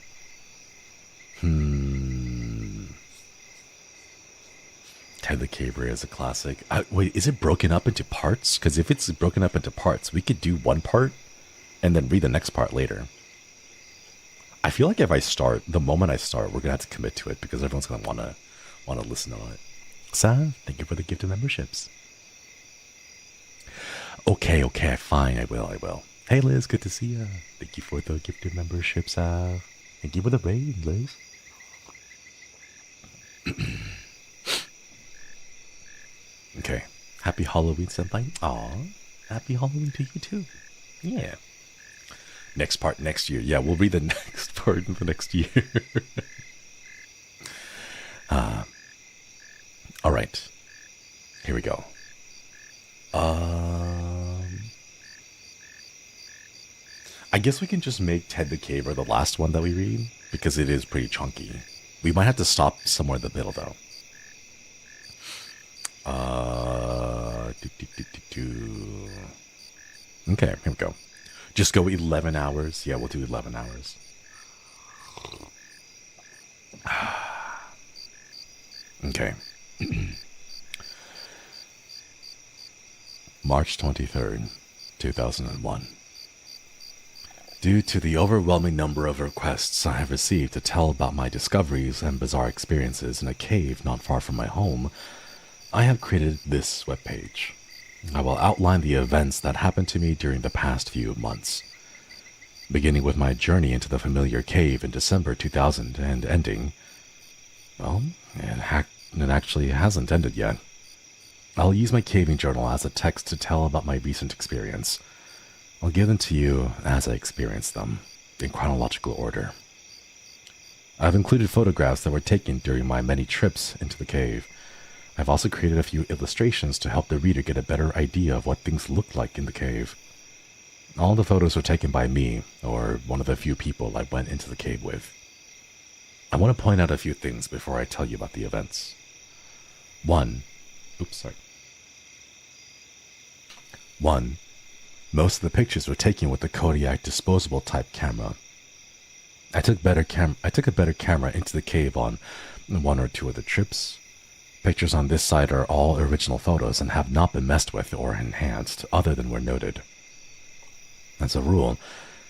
Ted the Caver is a classic. Wait, is it broken up into parts? Because if it's broken up into parts, we could do one part and then read the next part later. I feel like if I start, the moment I start, we're gonna have to commit to it because everyone's gonna wanna listen to it. Sa, thank you for the gift of memberships. Okay, fine, I will. Hey Liz, good to see ya. Thank you for the gift of memberships. Thank you for the raid, Liz. Okay, happy Halloween, Senpai. Aw, happy Halloween to you too. Yeah. Next part next year. Yeah, we'll read the next part in the next year. All right. Here we go. I guess we can just make Ted the Caver the last one that we read because it is pretty chunky. We might have to stop somewhere in the middle though. Okay, here we go. Just go 11 hours. Yeah, we'll do 11 hours. Okay. March 23rd, 2001. Due to the overwhelming number of requests I have received to tell about my discoveries and bizarre experiences in a cave not far from my home, I have created this webpage. I will outline the events that happened to me during the past few months, beginning with my journey into the familiar cave in December 2000 and ending... Well, it actually hasn't ended yet. I'll use my caving journal as a text to tell about my recent experience. I'll give them to you as I experience them, in chronological order. I've included photographs that were taken during my many trips into the cave. I've also created a few illustrations to help the reader get a better idea of what things looked like in the cave. All the photos were taken by me, or one of the few people I went into the cave with. I want to point out a few things before I tell you about the events. 1. Oops, sorry. 1. Most of the pictures were taken with the Kodiak disposable type camera. I took a better camera into the cave on one or two of the trips. Pictures on this site are all original photos and have not been messed with or enhanced, other than where noted. As a rule,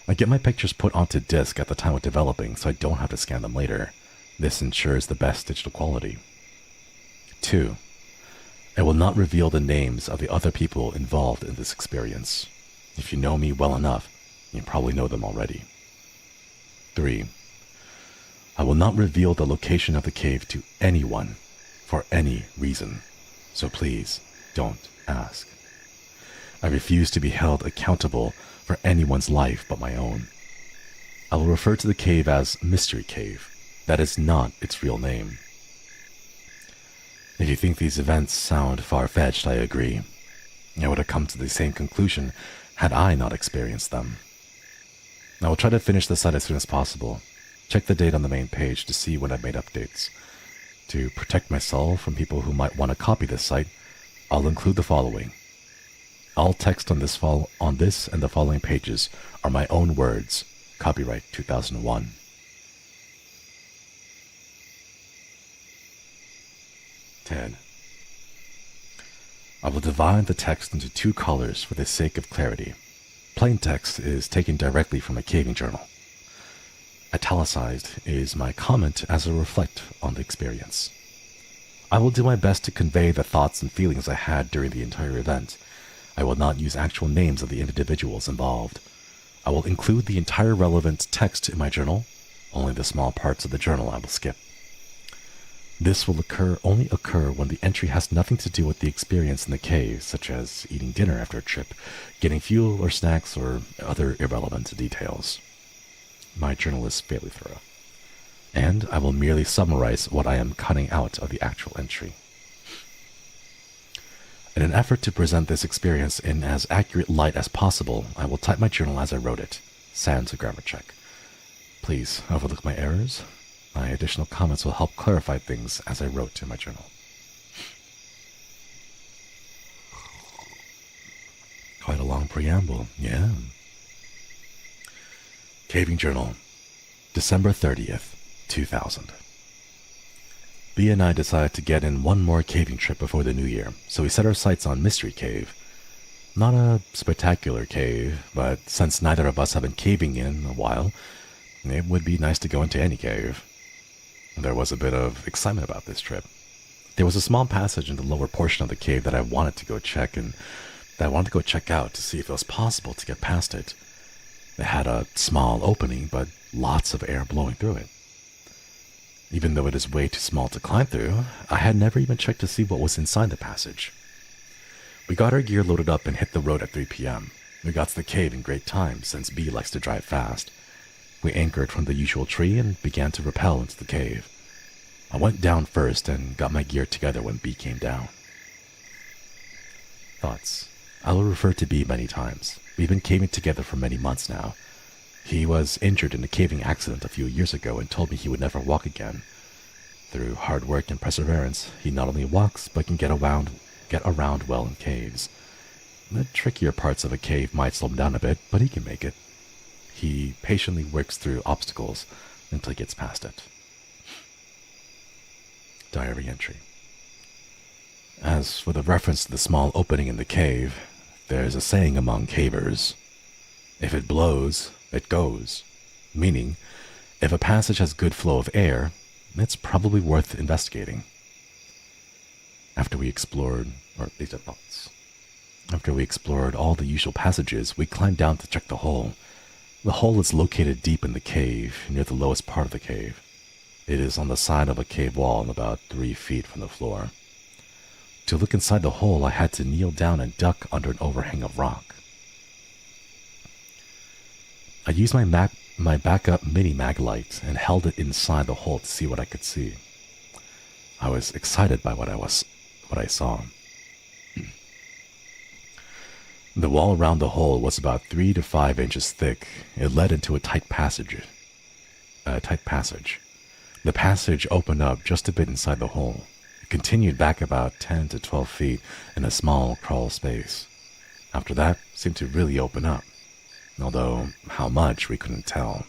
I get my pictures put onto disk at the time of developing so I don't have to scan them later. This ensures the best digital quality. 2. I will not reveal the names of the other people involved in this experience. If you know me well enough, you probably know them already. 3. I will not reveal the location of the cave to anyone for any reason, so please don't ask. I refuse to be held accountable for anyone's life but my own. I will refer to the cave as Mystery Cave. That is not its real name. If you think these events sound far-fetched, I agree. I would have come to the same conclusion had I not experienced them. I will try to finish the site as soon as possible. Check the date on the main page to see when I've made updates. To protect myself from people who might want to copy this site, I'll include the following. All text on this and the following pages are my own words. Copyright 2001. 10. I will divide the text into two colors for the sake of clarity. Plain text is taken directly from a caving journal. Italicized is my comment as I reflect on the experience. I will do my best to convey the thoughts and feelings I had during the entire event. I will not use actual names of the individuals involved. I will include the entire relevant text in my journal. Only the small parts of the journal I will skip. This will only occur when the entry has nothing to do with the experience in the cave, such as eating dinner after a trip, getting fuel or snacks, or other irrelevant details. My journal is fairly thorough, and I will merely summarize what I am cutting out of the actual entry. In an effort to present this experience in as accurate light as possible, I will type my journal as I wrote it, sans a grammar check. Please overlook my errors. My additional comments will help clarify things as I wrote in my journal. Quite a long preamble, yeah. Caving Journal, December 30th, 2000. B and I decided to get in one more caving trip before the new year, so we set our sights on Mystery Cave. Not a spectacular cave, but since neither of us have been caving in a while, it would be nice to go into any cave. There was a bit of excitement about this trip. There was a small passage in the lower portion of the cave that I wanted to go check out to see if it was possible to get past it. It had a small opening, but lots of air blowing through it. Even though it is way too small to climb through, I had never even checked to see what was inside the passage. We got our gear loaded up and hit the road at 3 p.m. We got to the cave in great time, since B likes to drive fast. We anchored from the usual tree and began to rappel into the cave. I went down first and got my gear together when B came down. Thoughts. I will refer to B many times. We've been caving together for many months now. He was injured in a caving accident a few years ago and told me he would never walk again. Through hard work and perseverance, he not only walks but can get around well in caves. The trickier parts of a cave might slow him down a bit, but he can make it. He patiently works through obstacles until he gets past it. Diary entry. As for the reference to the small opening in the cave, there's a saying among cavers. If it blows, it goes. Meaning, if a passage has good flow of air, it's probably worth investigating. After we explored all the usual passages, we climbed down to check the hole. The hole is located deep in the cave, near the lowest part of the cave. It is on the side of a cave wall and about 3 feet from the floor. To look inside the hole, I had to kneel down and duck under an overhang of rock. I used my backup mini mag light and held it inside the hole to see what I could see. I was excited by what I saw. The wall around the hole was about 3 to 5 inches thick. It led into a tight passage. The passage opened up just a bit inside the hole. It continued back about 10 to 12 feet in a small crawl space. After that, seemed to really open up, although how much we couldn't tell.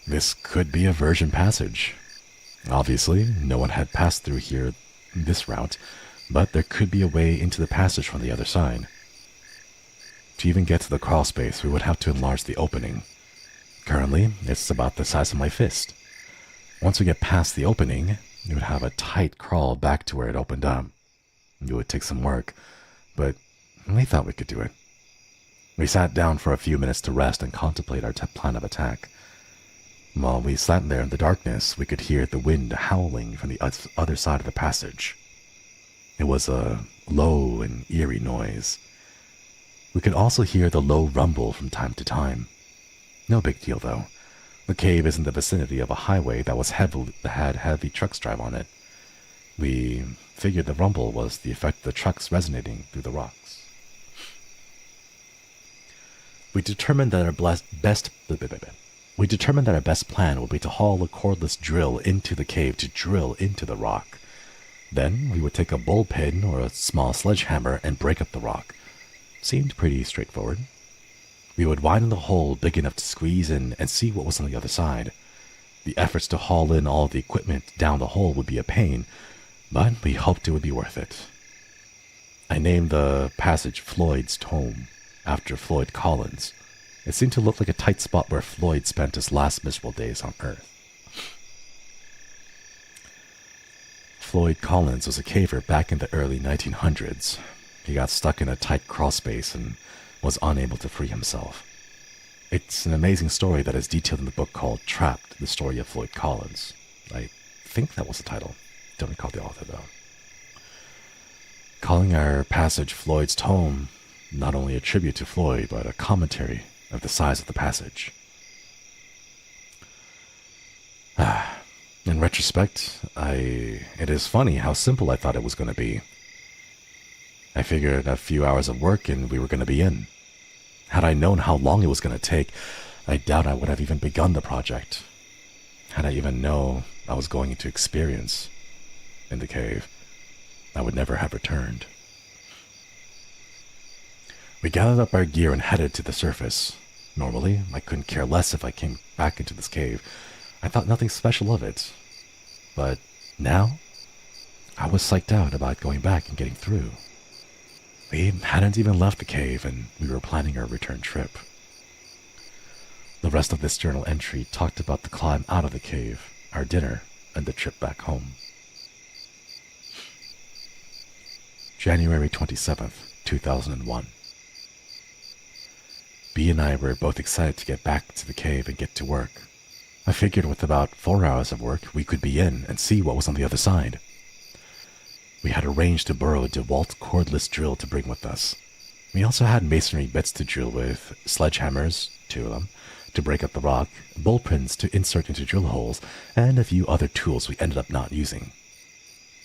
This could be a virgin passage. Obviously, no one had passed through here this route, but there could be a way into the passage from the other side. To even get to the crawl space, we would have to enlarge the opening. Currently, it's about the size of my fist. Once we get past the opening, we would have a tight crawl back to where it opened up. It would take some work, but we thought we could do it. We sat down for a few minutes to rest and contemplate our plan of attack. While we sat there in the darkness, we could hear the wind howling from the other side of the passage. It was a low and eerie noise. We could also hear the low rumble from time to time. No big deal, though. The cave is in the vicinity of a highway that had heavy trucks drive on it. We figured the rumble was the effect of the trucks resonating through the rocks. We determined that our best plan would be to haul a cordless drill into the cave to drill into the rock. Then we would take a bullpen or a small sledgehammer and break up the rock. Seemed pretty straightforward. We would widen the hole big enough to squeeze in and see what was on the other side. The efforts to haul in all the equipment down the hole would be a pain, but we hoped it would be worth it. I named the passage Floyd's Tomb, after Floyd Collins. It seemed to look like a tight spot where Floyd spent his last miserable days on Earth. Floyd Collins was a caver back in the early 1900s. He got stuck in a tight crawl space and was unable to free himself. It's an amazing story that is detailed in the book called Trapped, the Story of Floyd Collins. I think that was the title. Don't recall the author, though. Calling our passage Floyd's Tomb, not only a tribute to Floyd, but a commentary of the size of the passage. In retrospect, it is funny how simple I thought it was going to be. I figured a few hours of work and we were going to be in. Had I known how long it was going to take, I doubt I would have even begun the project. Had I even known I was going into experience in the cave, I would never have returned. We gathered up our gear and headed to the surface. Normally, I couldn't care less if I came back into this cave. I thought nothing special of it. But now, I was psyched out about going back and getting through. We hadn't even left the cave and we were planning our return trip. The rest of this journal entry talked about the climb out of the cave, our dinner, and the trip back home. January 27th, 2001. B and I were both excited to get back to the cave and get to work. I figured with about 4 hours of work, we could be in and see what was on the other side. We had arranged to borrow a DeWalt cordless drill to bring with us. We also had masonry bits to drill with, sledgehammers, 2 of them, to break up the rock, bullpens to insert into drill holes, and a few other tools we ended up not using.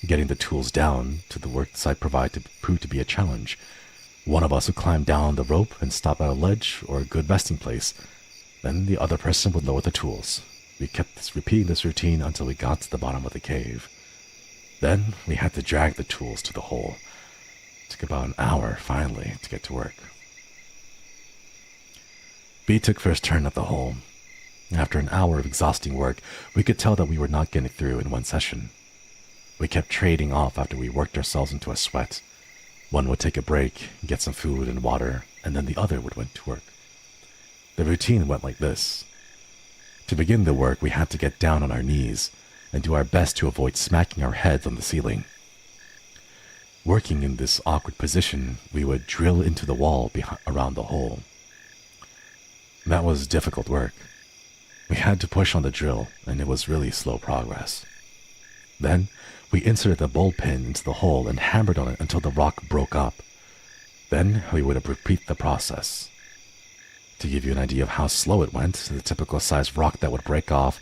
Getting the tools down to the work site proved to be a challenge. One of us would climb down the rope and stop at a ledge or a good resting place. Then the other person would lower the tools. We kept repeating this routine until we got to the bottom of the cave. Then we had to drag the tools to the hole. It took about an hour, finally, to get to work. B took first turn at the hole. After an hour of exhausting work, we could tell that we were not getting through in one session. We kept trading off after we worked ourselves into a sweat. One would take a break, get some food and water, and then the other would went to work. The routine went like this. To begin the work, we had to get down on our knees and do our best to avoid smacking our heads on the ceiling. Working in this awkward position, we would drill into the wall around the hole. That was difficult work. We had to push on the drill, and it was really slow progress. Then, we inserted the bullpen into the hole and hammered on it until the rock broke up. Then, we would repeat the process. To give you an idea of how slow it went, the typical size rock that would break off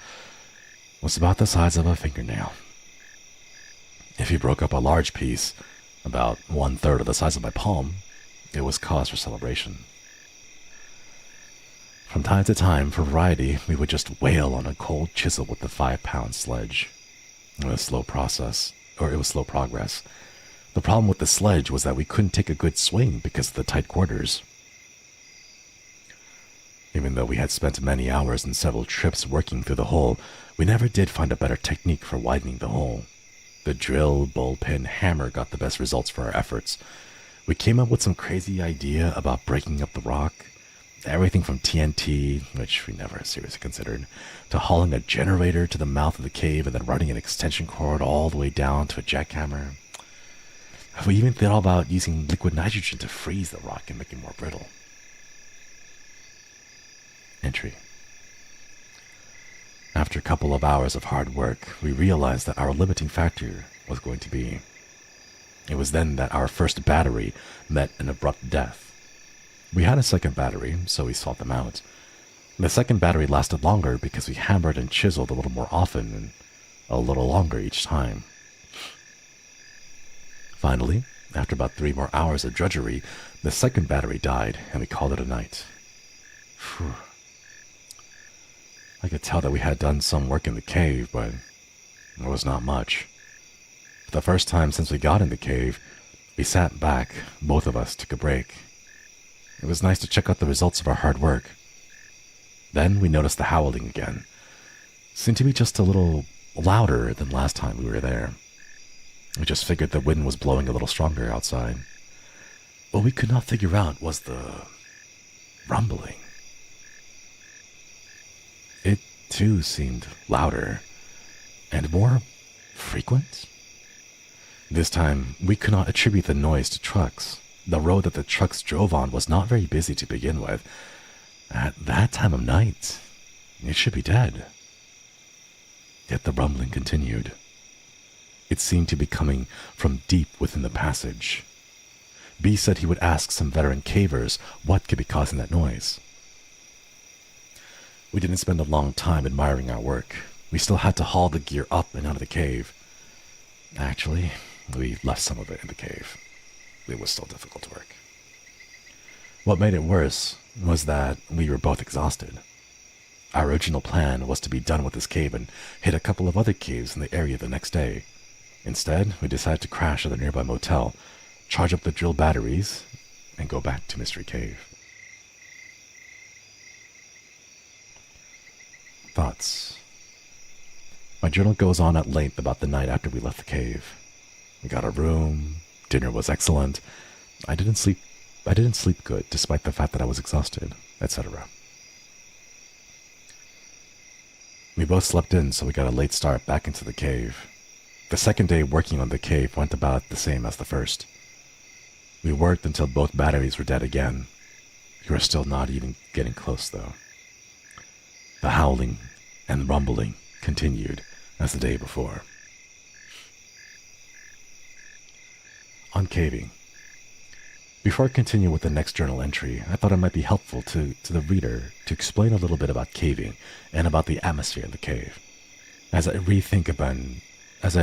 was about the size of a fingernail. If you broke up a large piece, about 1/3 of the size of my palm, it was cause for celebration. From time to time, for variety, we would just wail on a cold chisel with the 5-pound sledge. It was slow progress, The problem with the sledge was that we couldn't take a good swing because of the tight quarters. Even though we had spent many hours and several trips working through the hole, we never did find a better technique for widening the hole. The drill, bullpen, hammer got the best results for our efforts. We came up with some crazy idea about breaking up the rock. Everything from TNT, which we never seriously considered, to hauling a generator to the mouth of the cave and then running an extension cord all the way down to a jackhammer. We even thought about using liquid nitrogen to freeze the rock and make it more brittle. Entry. After a couple of hours of hard work, we realized that our limiting factor was going to be. It was then that our first battery met an abrupt death. We had a second battery, so we swapped them out. The second battery lasted longer because we hammered and chiseled a little more often and a little longer each time. Finally, after about 3 more hours of drudgery, the second battery died and we called it a night. Phew. I could tell that we had done some work in the cave, but it was not much. For the first time since we got in the cave, we sat back, both of us took a break. It was nice to check out the results of our hard work. Then we noticed the howling again. Seemed to be just a little louder than last time we were there. We just figured the wind was blowing a little stronger outside. What we could not figure out was the rumbling. It, too, seemed louder and more frequent. This time, we could not attribute the noise to trucks. The road that the trucks drove on was not very busy to begin with. At that time of night, it should be dead. Yet the rumbling continued. It seemed to be coming from deep within the passage. B said he would ask some veteran cavers what could be causing that noise. We didn't spend a long time admiring our work. We still had to haul the gear up and out of the cave. Actually, we left some of it in the cave. It was still difficult work. What made it worse was that we were both exhausted. Our original plan was to be done with this cave and hit a couple of other caves in the area the next day. Instead, we decided to crash at a nearby motel, charge up the drill batteries, and go back to Mystery Cave. Thoughts. My journal goes on at length about the night after we left the cave. We got a room, dinner was excellent, I didn't sleep good despite the fact that I was exhausted, etc. We both slept in, so we got a late start back into the cave. The second day working on the cave went about the same as the first. We worked until both batteries were dead again. We were still not even getting close, though. The howling and rumbling continued as the day before. On caving. Before I continue with the next journal entry, I thought it might be helpful to the reader to explain a little bit about caving and about the atmosphere in the cave. As I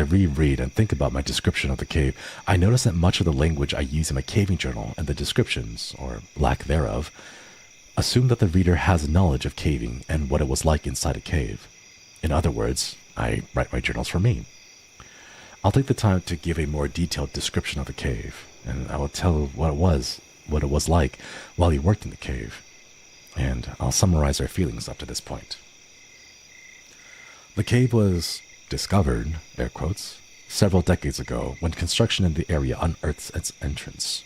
reread and think about my description of the cave, I notice that much of the language I use in my caving journal and the descriptions, or lack thereof, assume that the reader has knowledge of caving and what it was like inside a cave. In other words, I write my journals for me. I'll take the time to give a more detailed description of the cave, and I will tell what it was like while he worked in the cave, and I'll summarize our feelings up to this point. The cave was discovered, air quotes, several decades ago when construction in the area unearthed its entrance.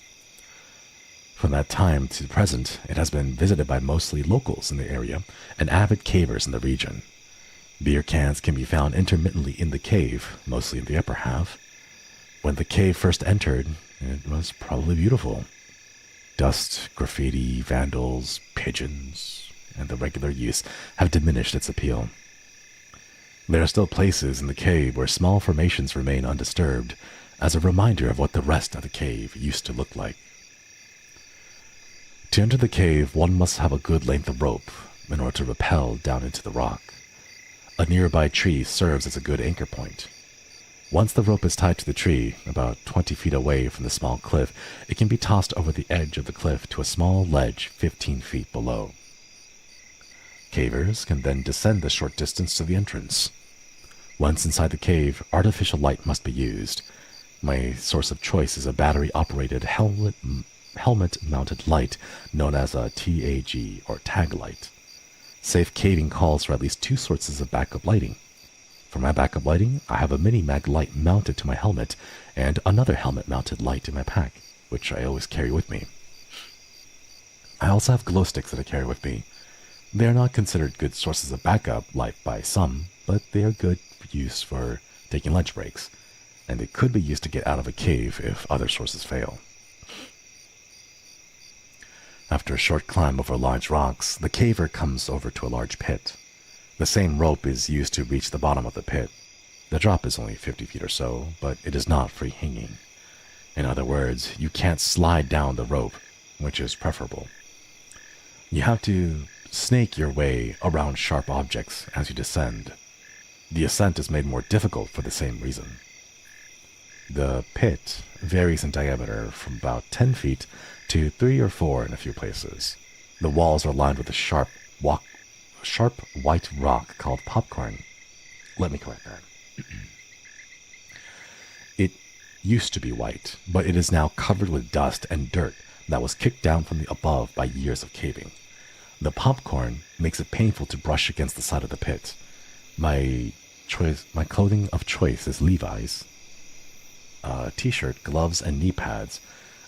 From that time to the present, it has been visited by mostly locals in the area and avid cavers in the region. Beer cans can be found intermittently in the cave, mostly in the upper half. When the cave first entered, it was probably beautiful. Dust, graffiti, vandals, pigeons, and the regular use have diminished its appeal. There are still places in the cave where small formations remain undisturbed, as a reminder of what the rest of the cave used to look like. To enter the cave, one must have a good length of rope in order to rappel down into the rock. A nearby tree serves as a good anchor point. Once the rope is tied to the tree, about 20 feet away from the small cliff, it can be tossed over the edge of the cliff to a small ledge 15 feet below. Cavers can then descend the short distance to the entrance. Once inside the cave, artificial light must be used. My source of choice is a battery-operated helmet-mounted light known as a TAG, or tag light. Safe caving calls for at least 2 sources of backup lighting. For my backup lighting, I have a mini-mag light mounted to my helmet and another helmet-mounted light in my pack, which I always carry with me. I also have glow sticks that I carry with me. They are not considered good sources of backup light by some, but they are good use for taking lunch breaks, and they could be used to get out of a cave if other sources fail. After a short climb over large rocks, the caver comes over to a large pit. The same rope is used to reach the bottom of the pit. The drop is only 50 feet or so, but it is not free hanging. In other words, you can't slide down the rope, which is preferable. You have to snake your way around sharp objects as you descend. The ascent is made more difficult for the same reason. The pit varies in diameter from about 10 feet to 3 or 4 in a few places. The walls are lined with a sharp white rock called popcorn. Let me correct that. It used to be white, but it is now covered with dust and dirt that was kicked down from the above by years of caving. The popcorn makes it painful to brush against the side of the pit. My clothing of choice is Levi's, t-shirt, gloves, and knee pads.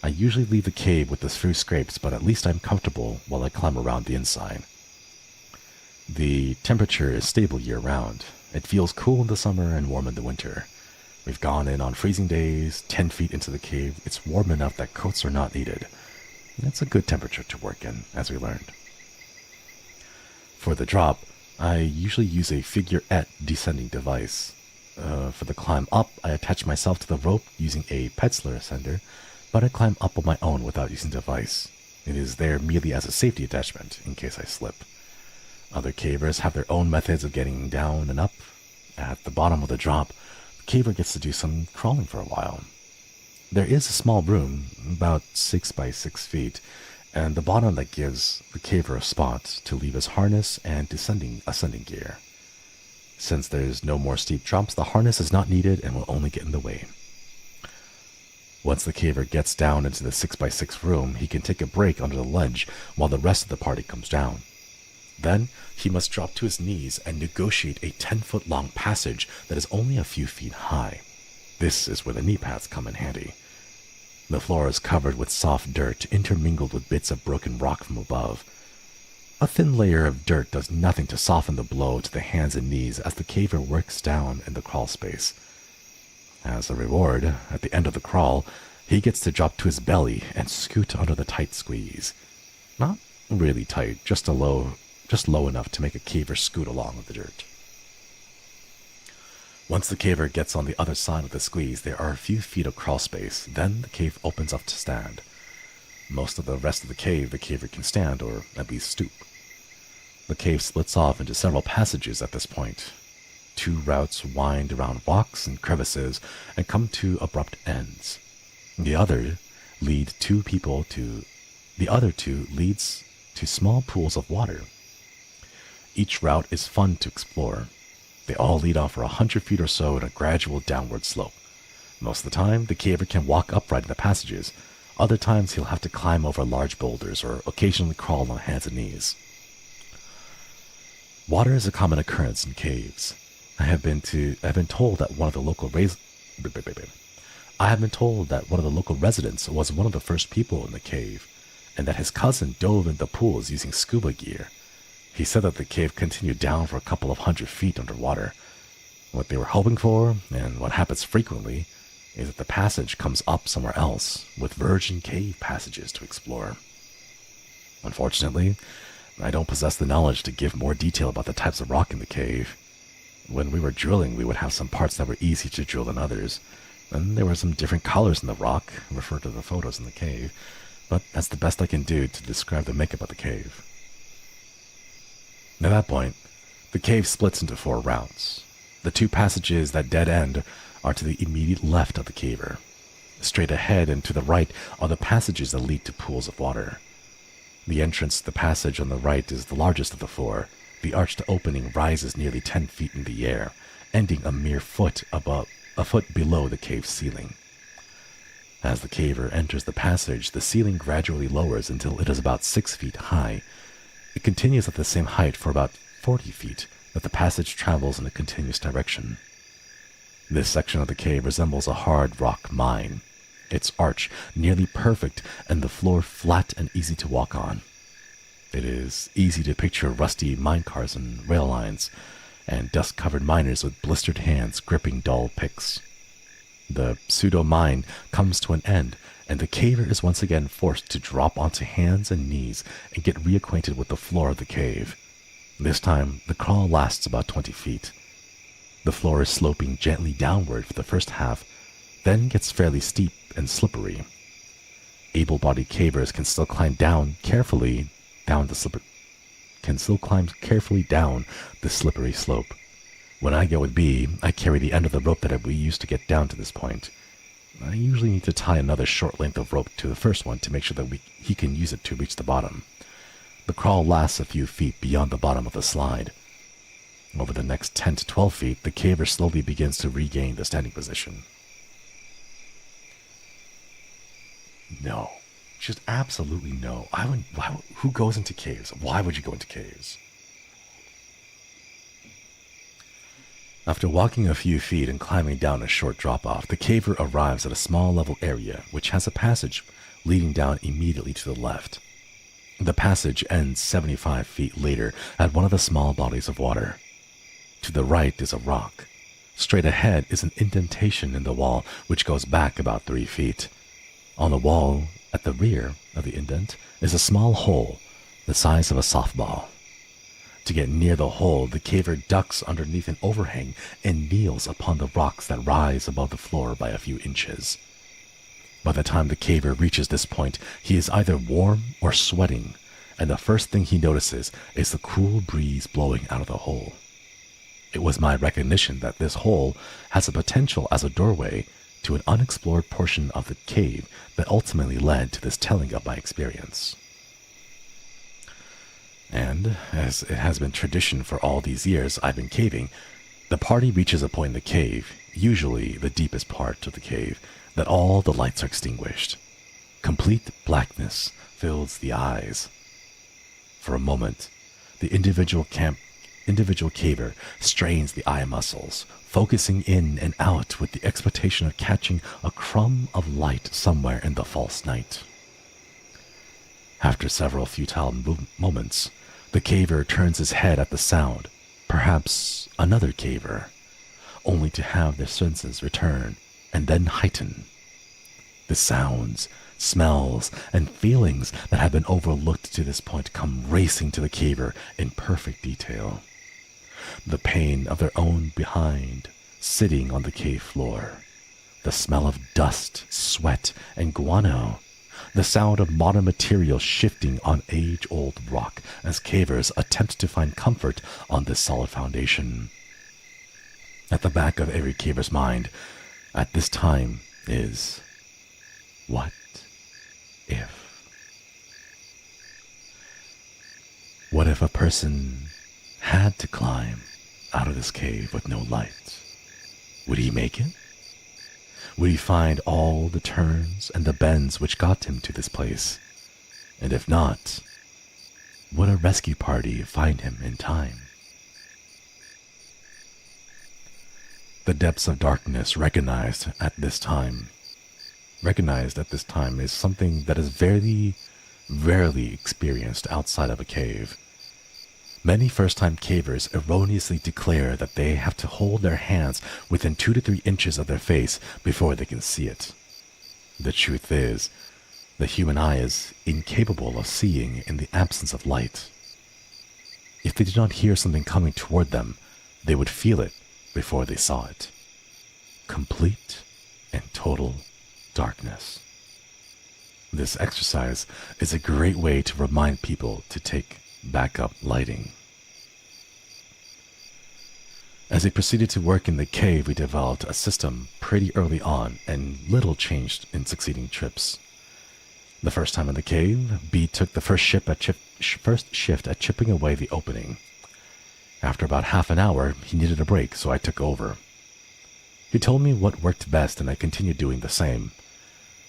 I usually leave the cave with the few scrapes, but at least I'm comfortable while I climb around the inside. The temperature is stable year-round. It feels cool in the summer and warm in the winter. We've gone in on freezing days. 10 feet into the cave, it's warm enough that coats are not needed. It's a good temperature to work in, as we learned. For the drop, I usually use a figurette descending device. For the climb up, I attach myself to the rope using a Petzler ascender, but I climb up on my own without using the device. It is there merely as a safety attachment in case I slip. Other cavers have their own methods of getting down and up. At the bottom of the drop, the caver gets to do some crawling for a while. There is a small room, about 6 by 6 feet, and the bottom that gives the caver a spot to leave his harness and ascending gear. Since there's no more steep drops, the harness is not needed and will only get in the way. Once the caver gets down into the 6 by 6 room, he can take a break under the ledge while the rest of the party comes down. Then, he must drop to his knees and negotiate a 10-foot-long passage that is only a few feet high. This is where the knee pads come in handy. The floor is covered with soft dirt intermingled with bits of broken rock from above. A thin layer of dirt does nothing to soften the blow to the hands and knees as the caver works down in the crawl space. As a reward, at the end of the crawl, he gets to drop to his belly and scoot under the tight squeeze. Not really tight, just low enough to make a caver scoot along with the dirt. Once the caver gets on the other side of the squeeze, there are a few feet of crawl space. Then the cave opens up to stand. Most of the rest of the caver can stand, or at least stoop. The cave splits off into several passages at this point. 2 routes wind around rocks and crevices and come to abrupt ends. The other two leads to small pools of water. Each route is fun to explore. They all lead off for 100 feet or so in a gradual downward slope. Most of the time, the caver can walk upright in the passages. Other times, he'll have to climb over large boulders or occasionally crawl on hands and knees. Water is a common occurrence in caves. I have been told that one of the local residents was one of the first people in the cave, and that his cousin dove in the pools using scuba gear. He said that the cave continued down for a couple of 100 feet underwater. What they were hoping for, and what happens frequently, is that the passage comes up somewhere else, with virgin cave passages to explore. Unfortunately, I don't possess the knowledge to give more detail about the types of rock in the cave. When we were drilling, we would have some parts that were easy to drill than others, and there were some different colors in the rock, referred to the photos in the cave, but that's the best I can do to describe the makeup of the cave. At that point, the cave splits into 4 routes. The 2 passages that dead end are to the immediate left of the caver. Straight ahead and to the right are the passages that lead to pools of water. The entrance to the passage on the right is the largest of the 4. The arched opening rises nearly 10 feet in the air, ending a mere foot below the cave ceiling. As the caver enters the passage, the ceiling gradually lowers until it is about 6 feet high. It continues at the same height for about 40 feet, that the passage travels in a continuous direction. This section of the cave resembles a hard rock mine, its arch nearly perfect and the floor flat and easy to walk on. It is easy to picture rusty minecars and rail lines, and dust-covered miners with blistered hands gripping dull picks. The pseudo-mine comes to an end, and the caver is once again forced to drop onto hands and knees and get reacquainted with the floor of the cave. This time, the crawl lasts about 20 feet. The floor is sloping gently downward for the first half, then gets fairly steep and slippery. Able-bodied cavers can still climb carefully down the slippery slope. When I go with B, I carry the end of the rope that we used to get down to this point. I usually need to tie another short length of rope to the first one to make sure that he can use it to reach the bottom. The crawl lasts a few feet beyond the bottom of the slide. Over the next 10 to 12 feet, the caver slowly begins to regain the standing position. No. Just absolutely no. Who goes into caves? Why would you go into caves? After walking a few feet and climbing down a short drop-off, the caver arrives at a small level area which has a passage leading down immediately to the left. The passage ends 75 feet later at one of the small bodies of water. To the right is a rock. Straight ahead is an indentation in the wall which goes back about 3 feet. On the wall at the rear of the indent is a small hole the size of a softball. To get near the hole, the caver ducks underneath an overhang and kneels upon the rocks that rise above the floor by a few inches. By the time the caver reaches this point, he is either warm or sweating, and the first thing he notices is the cool breeze blowing out of the hole. It was my recognition that this hole has a potential as a doorway to an unexplored portion of the cave that ultimately led to this telling of my experience. And, as it has been tradition for all these years I've been caving, the party reaches a point in the cave, usually the deepest part of the cave, that all the lights are extinguished. Complete blackness fills the eyes. For a moment, the individual caver strains the eye muscles, focusing in and out with the expectation of catching a crumb of light somewhere in the false night. After several futile moments, the caver turns his head at the sound, perhaps another caver, only to have their senses return and then heighten. The sounds, smells, and feelings that have been overlooked to this point come racing to the caver in perfect detail. The pain of their own behind, sitting on the cave floor, the smell of dust, sweat, and guano, the sound of modern material shifting on age-old rock as cavers attempt to find comfort on this solid foundation. At the back of every caver's mind at this time is, what if? What if a person had to climb out of this cave with no light? Would he make it? Would he find all the turns and the bends which got him to this place? And if not, would a rescue party find him in time? The depths of darkness recognized at this time is something that is very rarely experienced outside of a cave. Many first-time cavers erroneously declare that they have to hold their hands within 2 to 3 inches of their face before they can see it. The truth is, the human eye is incapable of seeing in the absence of light. If they did not hear something coming toward them, they would feel it before they saw it. Complete and total darkness. This exercise is a great way to remind people to take backup lighting. As we proceeded to work in the cave, we developed a system pretty early on, and little changed in succeeding trips. The first time in the cave, B took the first shift at chipping away the opening. After about half an hour, he needed a break, so I took over. He told me what worked best, and I continued doing the same.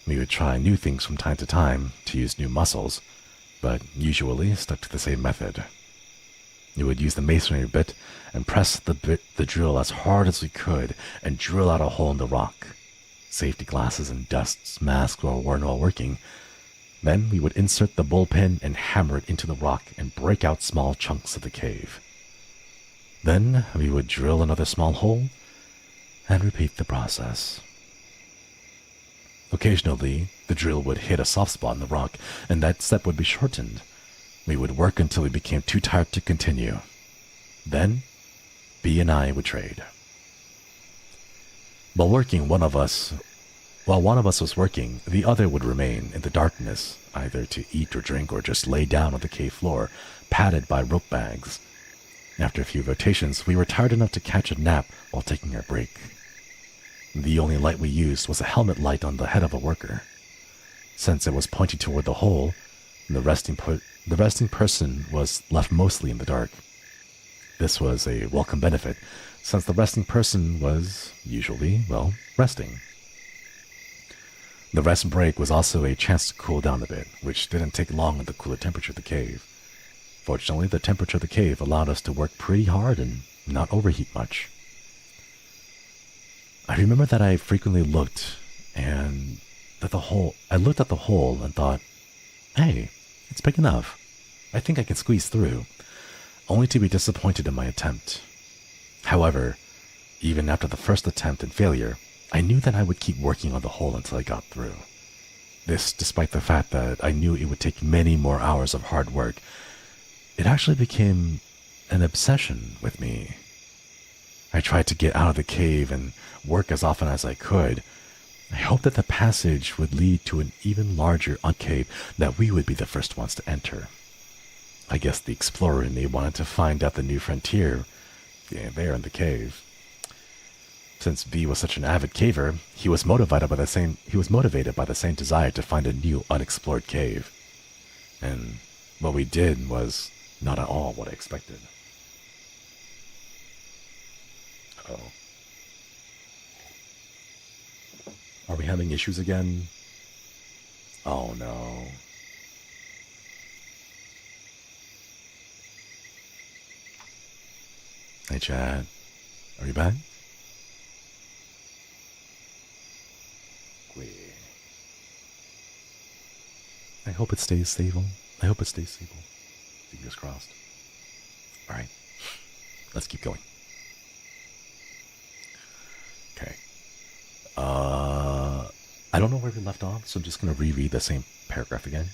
We would try new things from time to time to use new muscles, but usually stuck to the same method. We would use the masonry bit and press the drill as hard as we could and drill out a hole in the rock. Safety glasses and dust masks were not working. Then we would insert the bullpen and hammer it into the rock and break out small chunks of the cave. Then we would drill another small hole and repeat the process. Occasionally, the drill would hit a soft spot in the rock, and that step would be shortened. We would work until we became too tired to continue. Then, B and I would trade. While one of us was working, the other would remain in the darkness, either to eat or drink or just lay down on the cave floor, padded by rope bags. After a few rotations, we were tired enough to catch a nap while taking our break. The only light we used was a helmet light on the head of a worker. Since it was pointing toward the hole, the resting person was left mostly in the dark. This was a welcome benefit, since the resting person was usually, resting. The rest break was also a chance to cool down a bit, which didn't take long at the cooler temperature of the cave. Fortunately, the temperature of the cave allowed us to work pretty hard and not overheat much. I remember that I frequently looked at the hole and thought, hey, it's big enough. I think I can squeeze through, only to be disappointed in my attempt. However, even after the first attempt and failure, I knew that I would keep working on the hole until I got through. This despite the fact that I knew it would take many more hours of hard work. It actually became an obsession with me. I tried to get out of the cave and work as often as I could. I hoped that the passage would lead to an even larger cave that we would be the first ones to enter. I guess the explorer in me wanted to find out the new frontier there in the cave. Since V was such an avid caver, he was motivated by the same desire to find a new unexplored cave. And what we did was not at all what I expected. Oh. Are we having issues again? Oh no. Hey Chad, are you back? I hope it stays stable. Fingers crossed. Alright, let's keep going. Okay. I don't know where we left off, so I'm just going to reread the same paragraph again.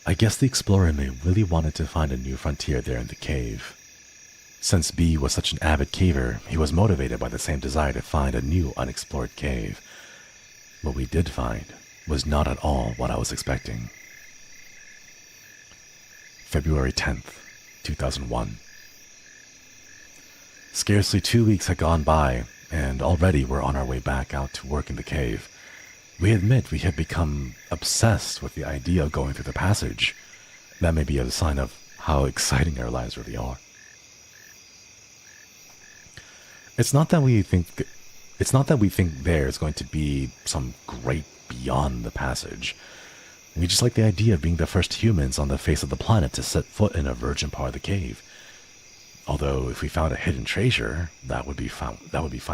I guess the explorer in me really wanted to find a new frontier there in the cave. Since B was such an avid caver, he was motivated by the same desire to find a new unexplored cave. What we did find was not at all what I was expecting. February 10th, 2001. Scarcely 2 weeks had gone by, and already we're on our way back out to work in the cave. We admit we had become obsessed with the idea of going through the passage. That may be a sign of how exciting our lives really are. It's not that we think there is going to be some great beyond the passage. We just like the idea of being the first humans on the face of the planet to set foot in a virgin part of the cave. Although if we found a hidden treasure, that would be fine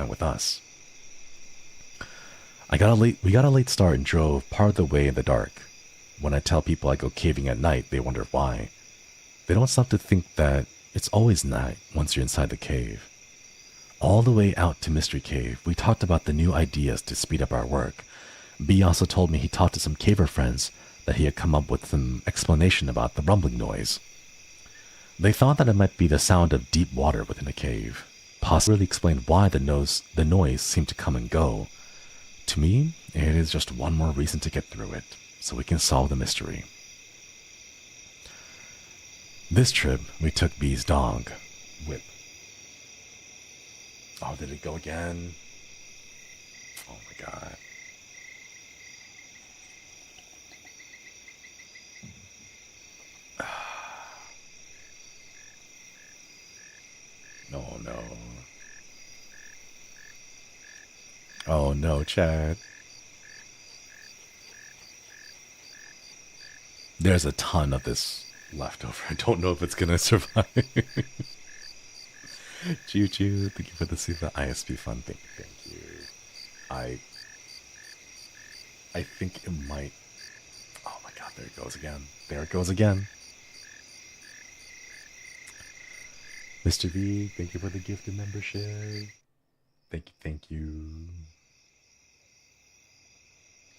with us. We got a late start and drove part of the way in the dark. When I tell people I go caving at night, they wonder why. They don't stop to think that it's always night once you're inside the cave. All the way out to Mystery Cave, we talked about the new ideas to speed up our work. B also told me he talked to some caver friends that he had come up with some explanation about the rumbling noise. They thought that it might be the sound of deep water within a cave. Possibly explained why the noise seemed to come and go. To me, it is just one more reason to get through it, so we can solve the mystery. This trip, we took B's dog, Whip. Oh, did it go again? Oh my god. Oh no. Oh no, Chad. There's a ton of this left over. I don't know if it's gonna survive. Choo choo, thank you for the super ISP fun. Thank you. I think it might. Oh my god, there it goes again. There it goes again. Mr. V, thank you for the gifted membership. Thank you.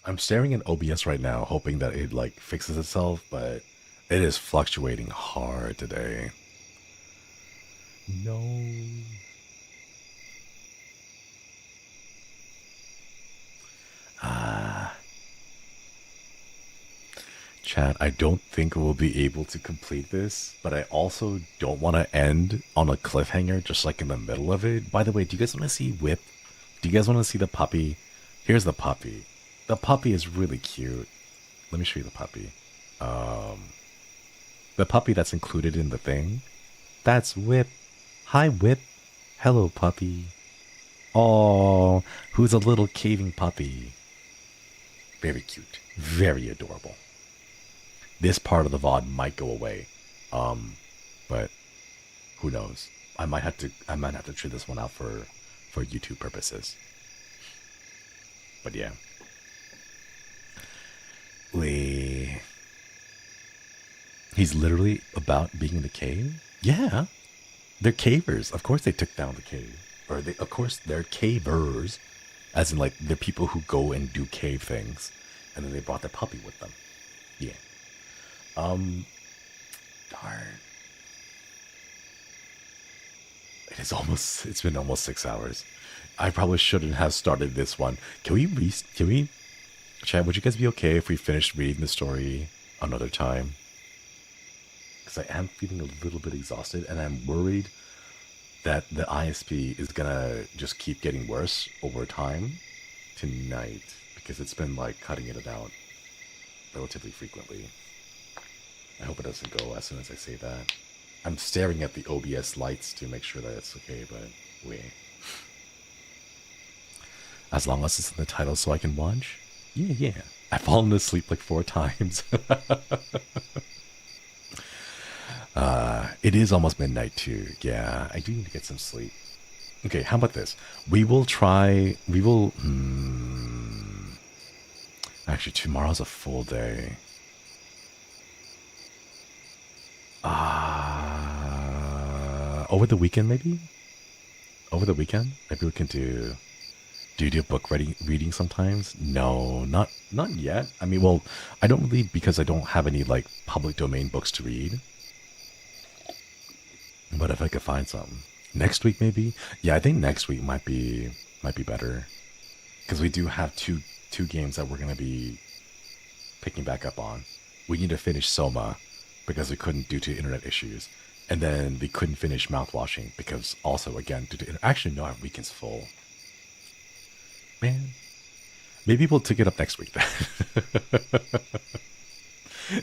I'm staring at OBS right now, hoping that it like fixes itself, but it is fluctuating hard today. No. Chat, I don't think we'll be able to complete this, but I also don't want to end on a cliffhanger just like in the middle of it. By the way, do you guys want to see Whip? Do you guys want to see the puppy? Here's the puppy. The puppy is really cute. Let me show you the puppy. The puppy that's included in the thing. That's Whip. Hi, Whip. Hello, puppy. Oh, who's a little caving puppy? Very cute. Very adorable. This part of the VOD might go away. But who knows? I might have to treat this one out for YouTube purposes. But yeah. He's literally about being in the cave? Yeah. They're cavers. Of course they took down the cave. Or of course they're cavers. As in like they're people who go and do cave things. And then they brought their puppy with them. Yeah. Darn. It's been almost 6 hours. I probably shouldn't have started this one. Can we chat, would you guys be okay if we finished reading the story another time? Because I am feeling a little bit exhausted and I'm worried that the ISP is gonna just keep getting worse over time tonight. Because it's been like cutting it out relatively frequently. I hope it doesn't go as soon as I say that. I'm staring at the OBS lights to make sure that it's okay, but wait. As long as it's in the title so I can watch? Yeah. I've fallen asleep like 4 times. It is almost midnight too. Yeah, I do need to get some sleep. Okay, how about this? Actually, tomorrow's a full day. Over the weekend, maybe? Over the weekend? Maybe we can do you do book reading sometimes? No, not yet. I mean, well, I don't really, because I don't have any, like, public domain books to read. But if I could find some. Next week, maybe? Yeah, I think next week might be better. Because we do have two games that we're going to be picking back up on. We need to finish Soma, because we couldn't due to internet issues. And then we couldn't finish mouthwashing, because also, again, due to actually, no, our weekend's full. Man. Maybe we'll pick it up next week then.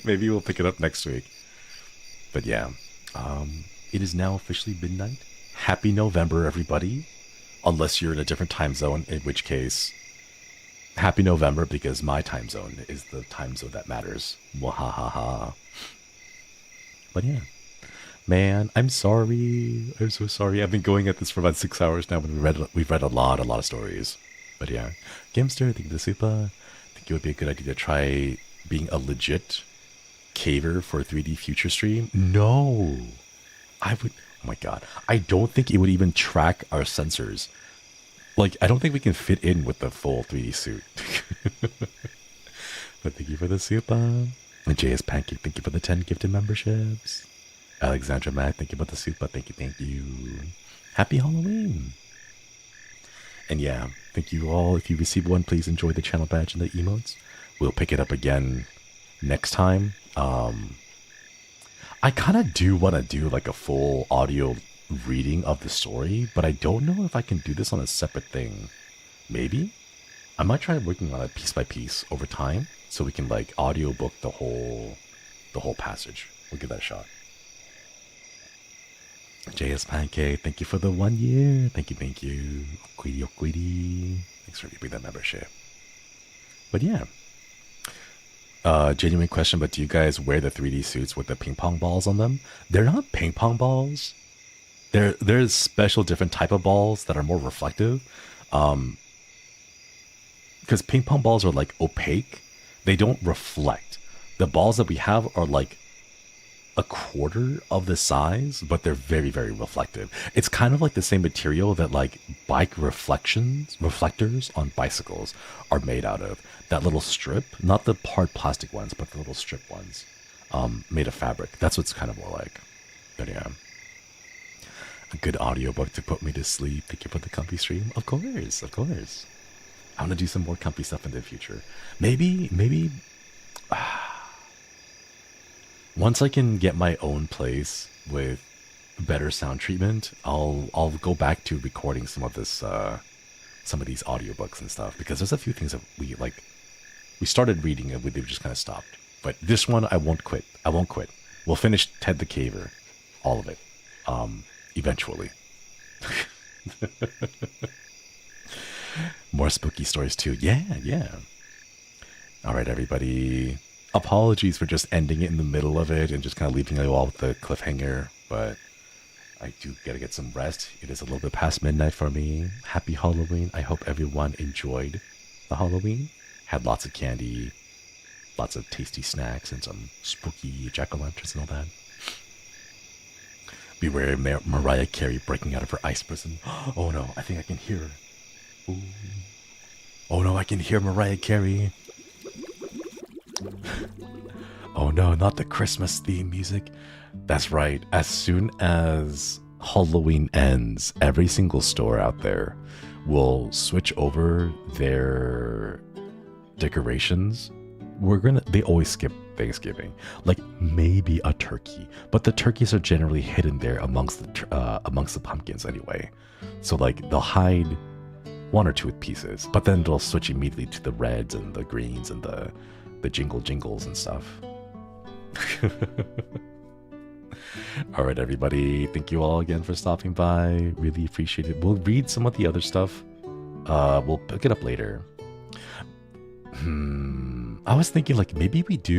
Maybe we'll pick it up next week. But yeah. It is now officially midnight. Happy November, everybody. Unless you're in a different time zone, in which case, happy November, because my time zone is the time zone that matters. Wahahaha. But yeah. Man, I'm sorry. I'm so sorry. I've been going at this for about 6 hours now, and we've read a lot of stories. But yeah. Gamester, I think the super. I think it would be a good idea to try being a legit caver for a 3D future stream. No. I would, oh my god, I don't think it would even track our sensors. Like, I don't think we can fit in with the full 3D suit. But thank you for the super. And JS Pancake, thank you for the 10 gifted memberships. Alexandra Mac, thank you for the super. Thank you. Happy Halloween. And yeah, thank you all. If you receive one, please enjoy the channel badge and the emotes. We'll pick it up again next time. I kind of do want to do like a full audio reading of the story, but I don't know if I can do this on a separate thing. Maybe? I might try working on it piece by piece over time, so we can like audiobook the whole passage. We'll give that a shot. JS Pancake, thank you for the 1 year. Thank you. Okwidi. Thanks for giving that membership. But yeah. Genuine question, but do you guys wear the 3D suits with the ping pong balls on them? They're not ping pong balls. There's special different type of balls that are more reflective. Because ping pong balls are like opaque. They don't reflect. The balls that we have are like a quarter of the size, but they're very, very reflective. It's kind of like the same material that like bike reflectors on bicycles are made out of. That little strip, not the hard plastic ones, but the little strip ones, made of fabric. That's what's kind of more like. But yeah, a good audiobook to put me to sleep. Thank you for the comfy stream. Of course, of course. I'm gonna do some more comfy stuff in the future. Maybe once I can get my own place with better sound treatment, I'll go back to recording some of this, some of these audiobooks and stuff, because there's a few things that we started reading and they've just kind of stopped. But this one I won't quit. I won't quit. We'll finish Ted the Caver, all of it, eventually. More spooky stories too. Yeah. All right, everybody. Apologies for just ending it in the middle of it and just kind of leaving you all with the cliffhanger, but I do gotta get some rest. It is a little bit past midnight for me. Happy Halloween. I hope everyone enjoyed the Halloween. Had lots of candy, lots of tasty snacks, and some spooky jack-o'-lanterns and all that. Beware Mariah Carey breaking out of her ice prison. Oh no, I think I can hear her. Ooh. Oh no, I can hear Mariah Carey. Oh no, not the Christmas theme music. That's right. As soon as Halloween ends, every single store out there will switch over their decorations. They always skip Thanksgiving. Like maybe a turkey, but the turkeys are generally hidden there amongst the pumpkins anyway. So like they'll hide one or two pieces, but then they'll switch immediately to the reds and the greens and the jingles and stuff. All right, everybody. Thank you all again for stopping by. Really appreciate it. We'll read some of the other stuff. We'll pick it up later. I was thinking like maybe we just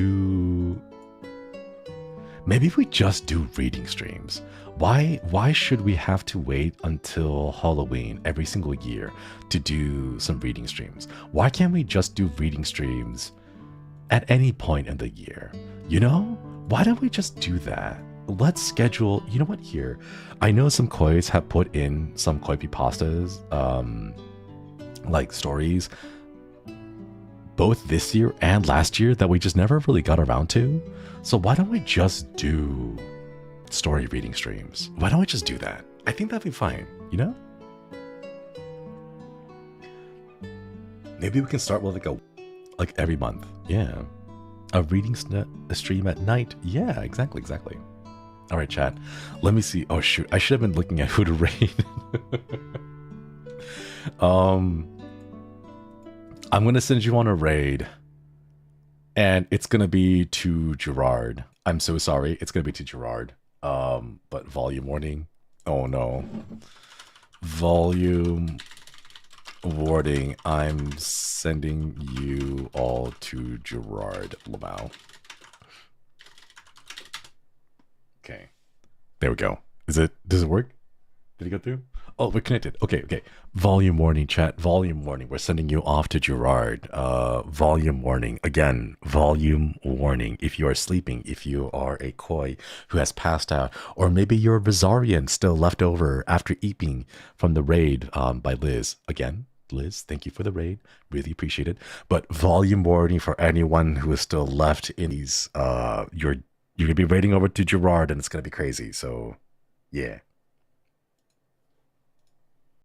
do reading streams. Why should we have to wait until Halloween every single year to do some reading streams? Why can't we just do reading streams at any point in the year? You know? Why don't we just do that? Let's schedule, you know what, here. I know some kois have put in some koi pastas, like stories, both this year and last year that we just never really got around to. So why don't we just do story reading streams? Why don't we just do that? I think that'd be fine, you know? Maybe we can start with like every month. Yeah. A reading stream at night. Yeah, exactly. All right, chat. Let me see. Oh, shoot. I should have been looking at who to raid. I'm going to send you on a raid. And it's going to be to Gerard. I'm so sorry. It's going to be to Gerard. But volume warning. Oh, no. Volume warning. I'm sending you all to Gerard Lamau. Okay. There we go. Does it work? Did it go through? Oh, we're connected. Okay. Volume warning, chat. Volume warning. We're sending you off to Gerard. Volume warning. Again, volume warning. If you are sleeping, if you are a koi who has passed out, or maybe you're a Rosarian still left over after eating from the raid by Liz. Again, Liz, thank you for the raid. Really appreciate it. But volume warning for anyone who is still left in these. You're going to be raiding over to Gerard and it's going to be crazy. So, yeah.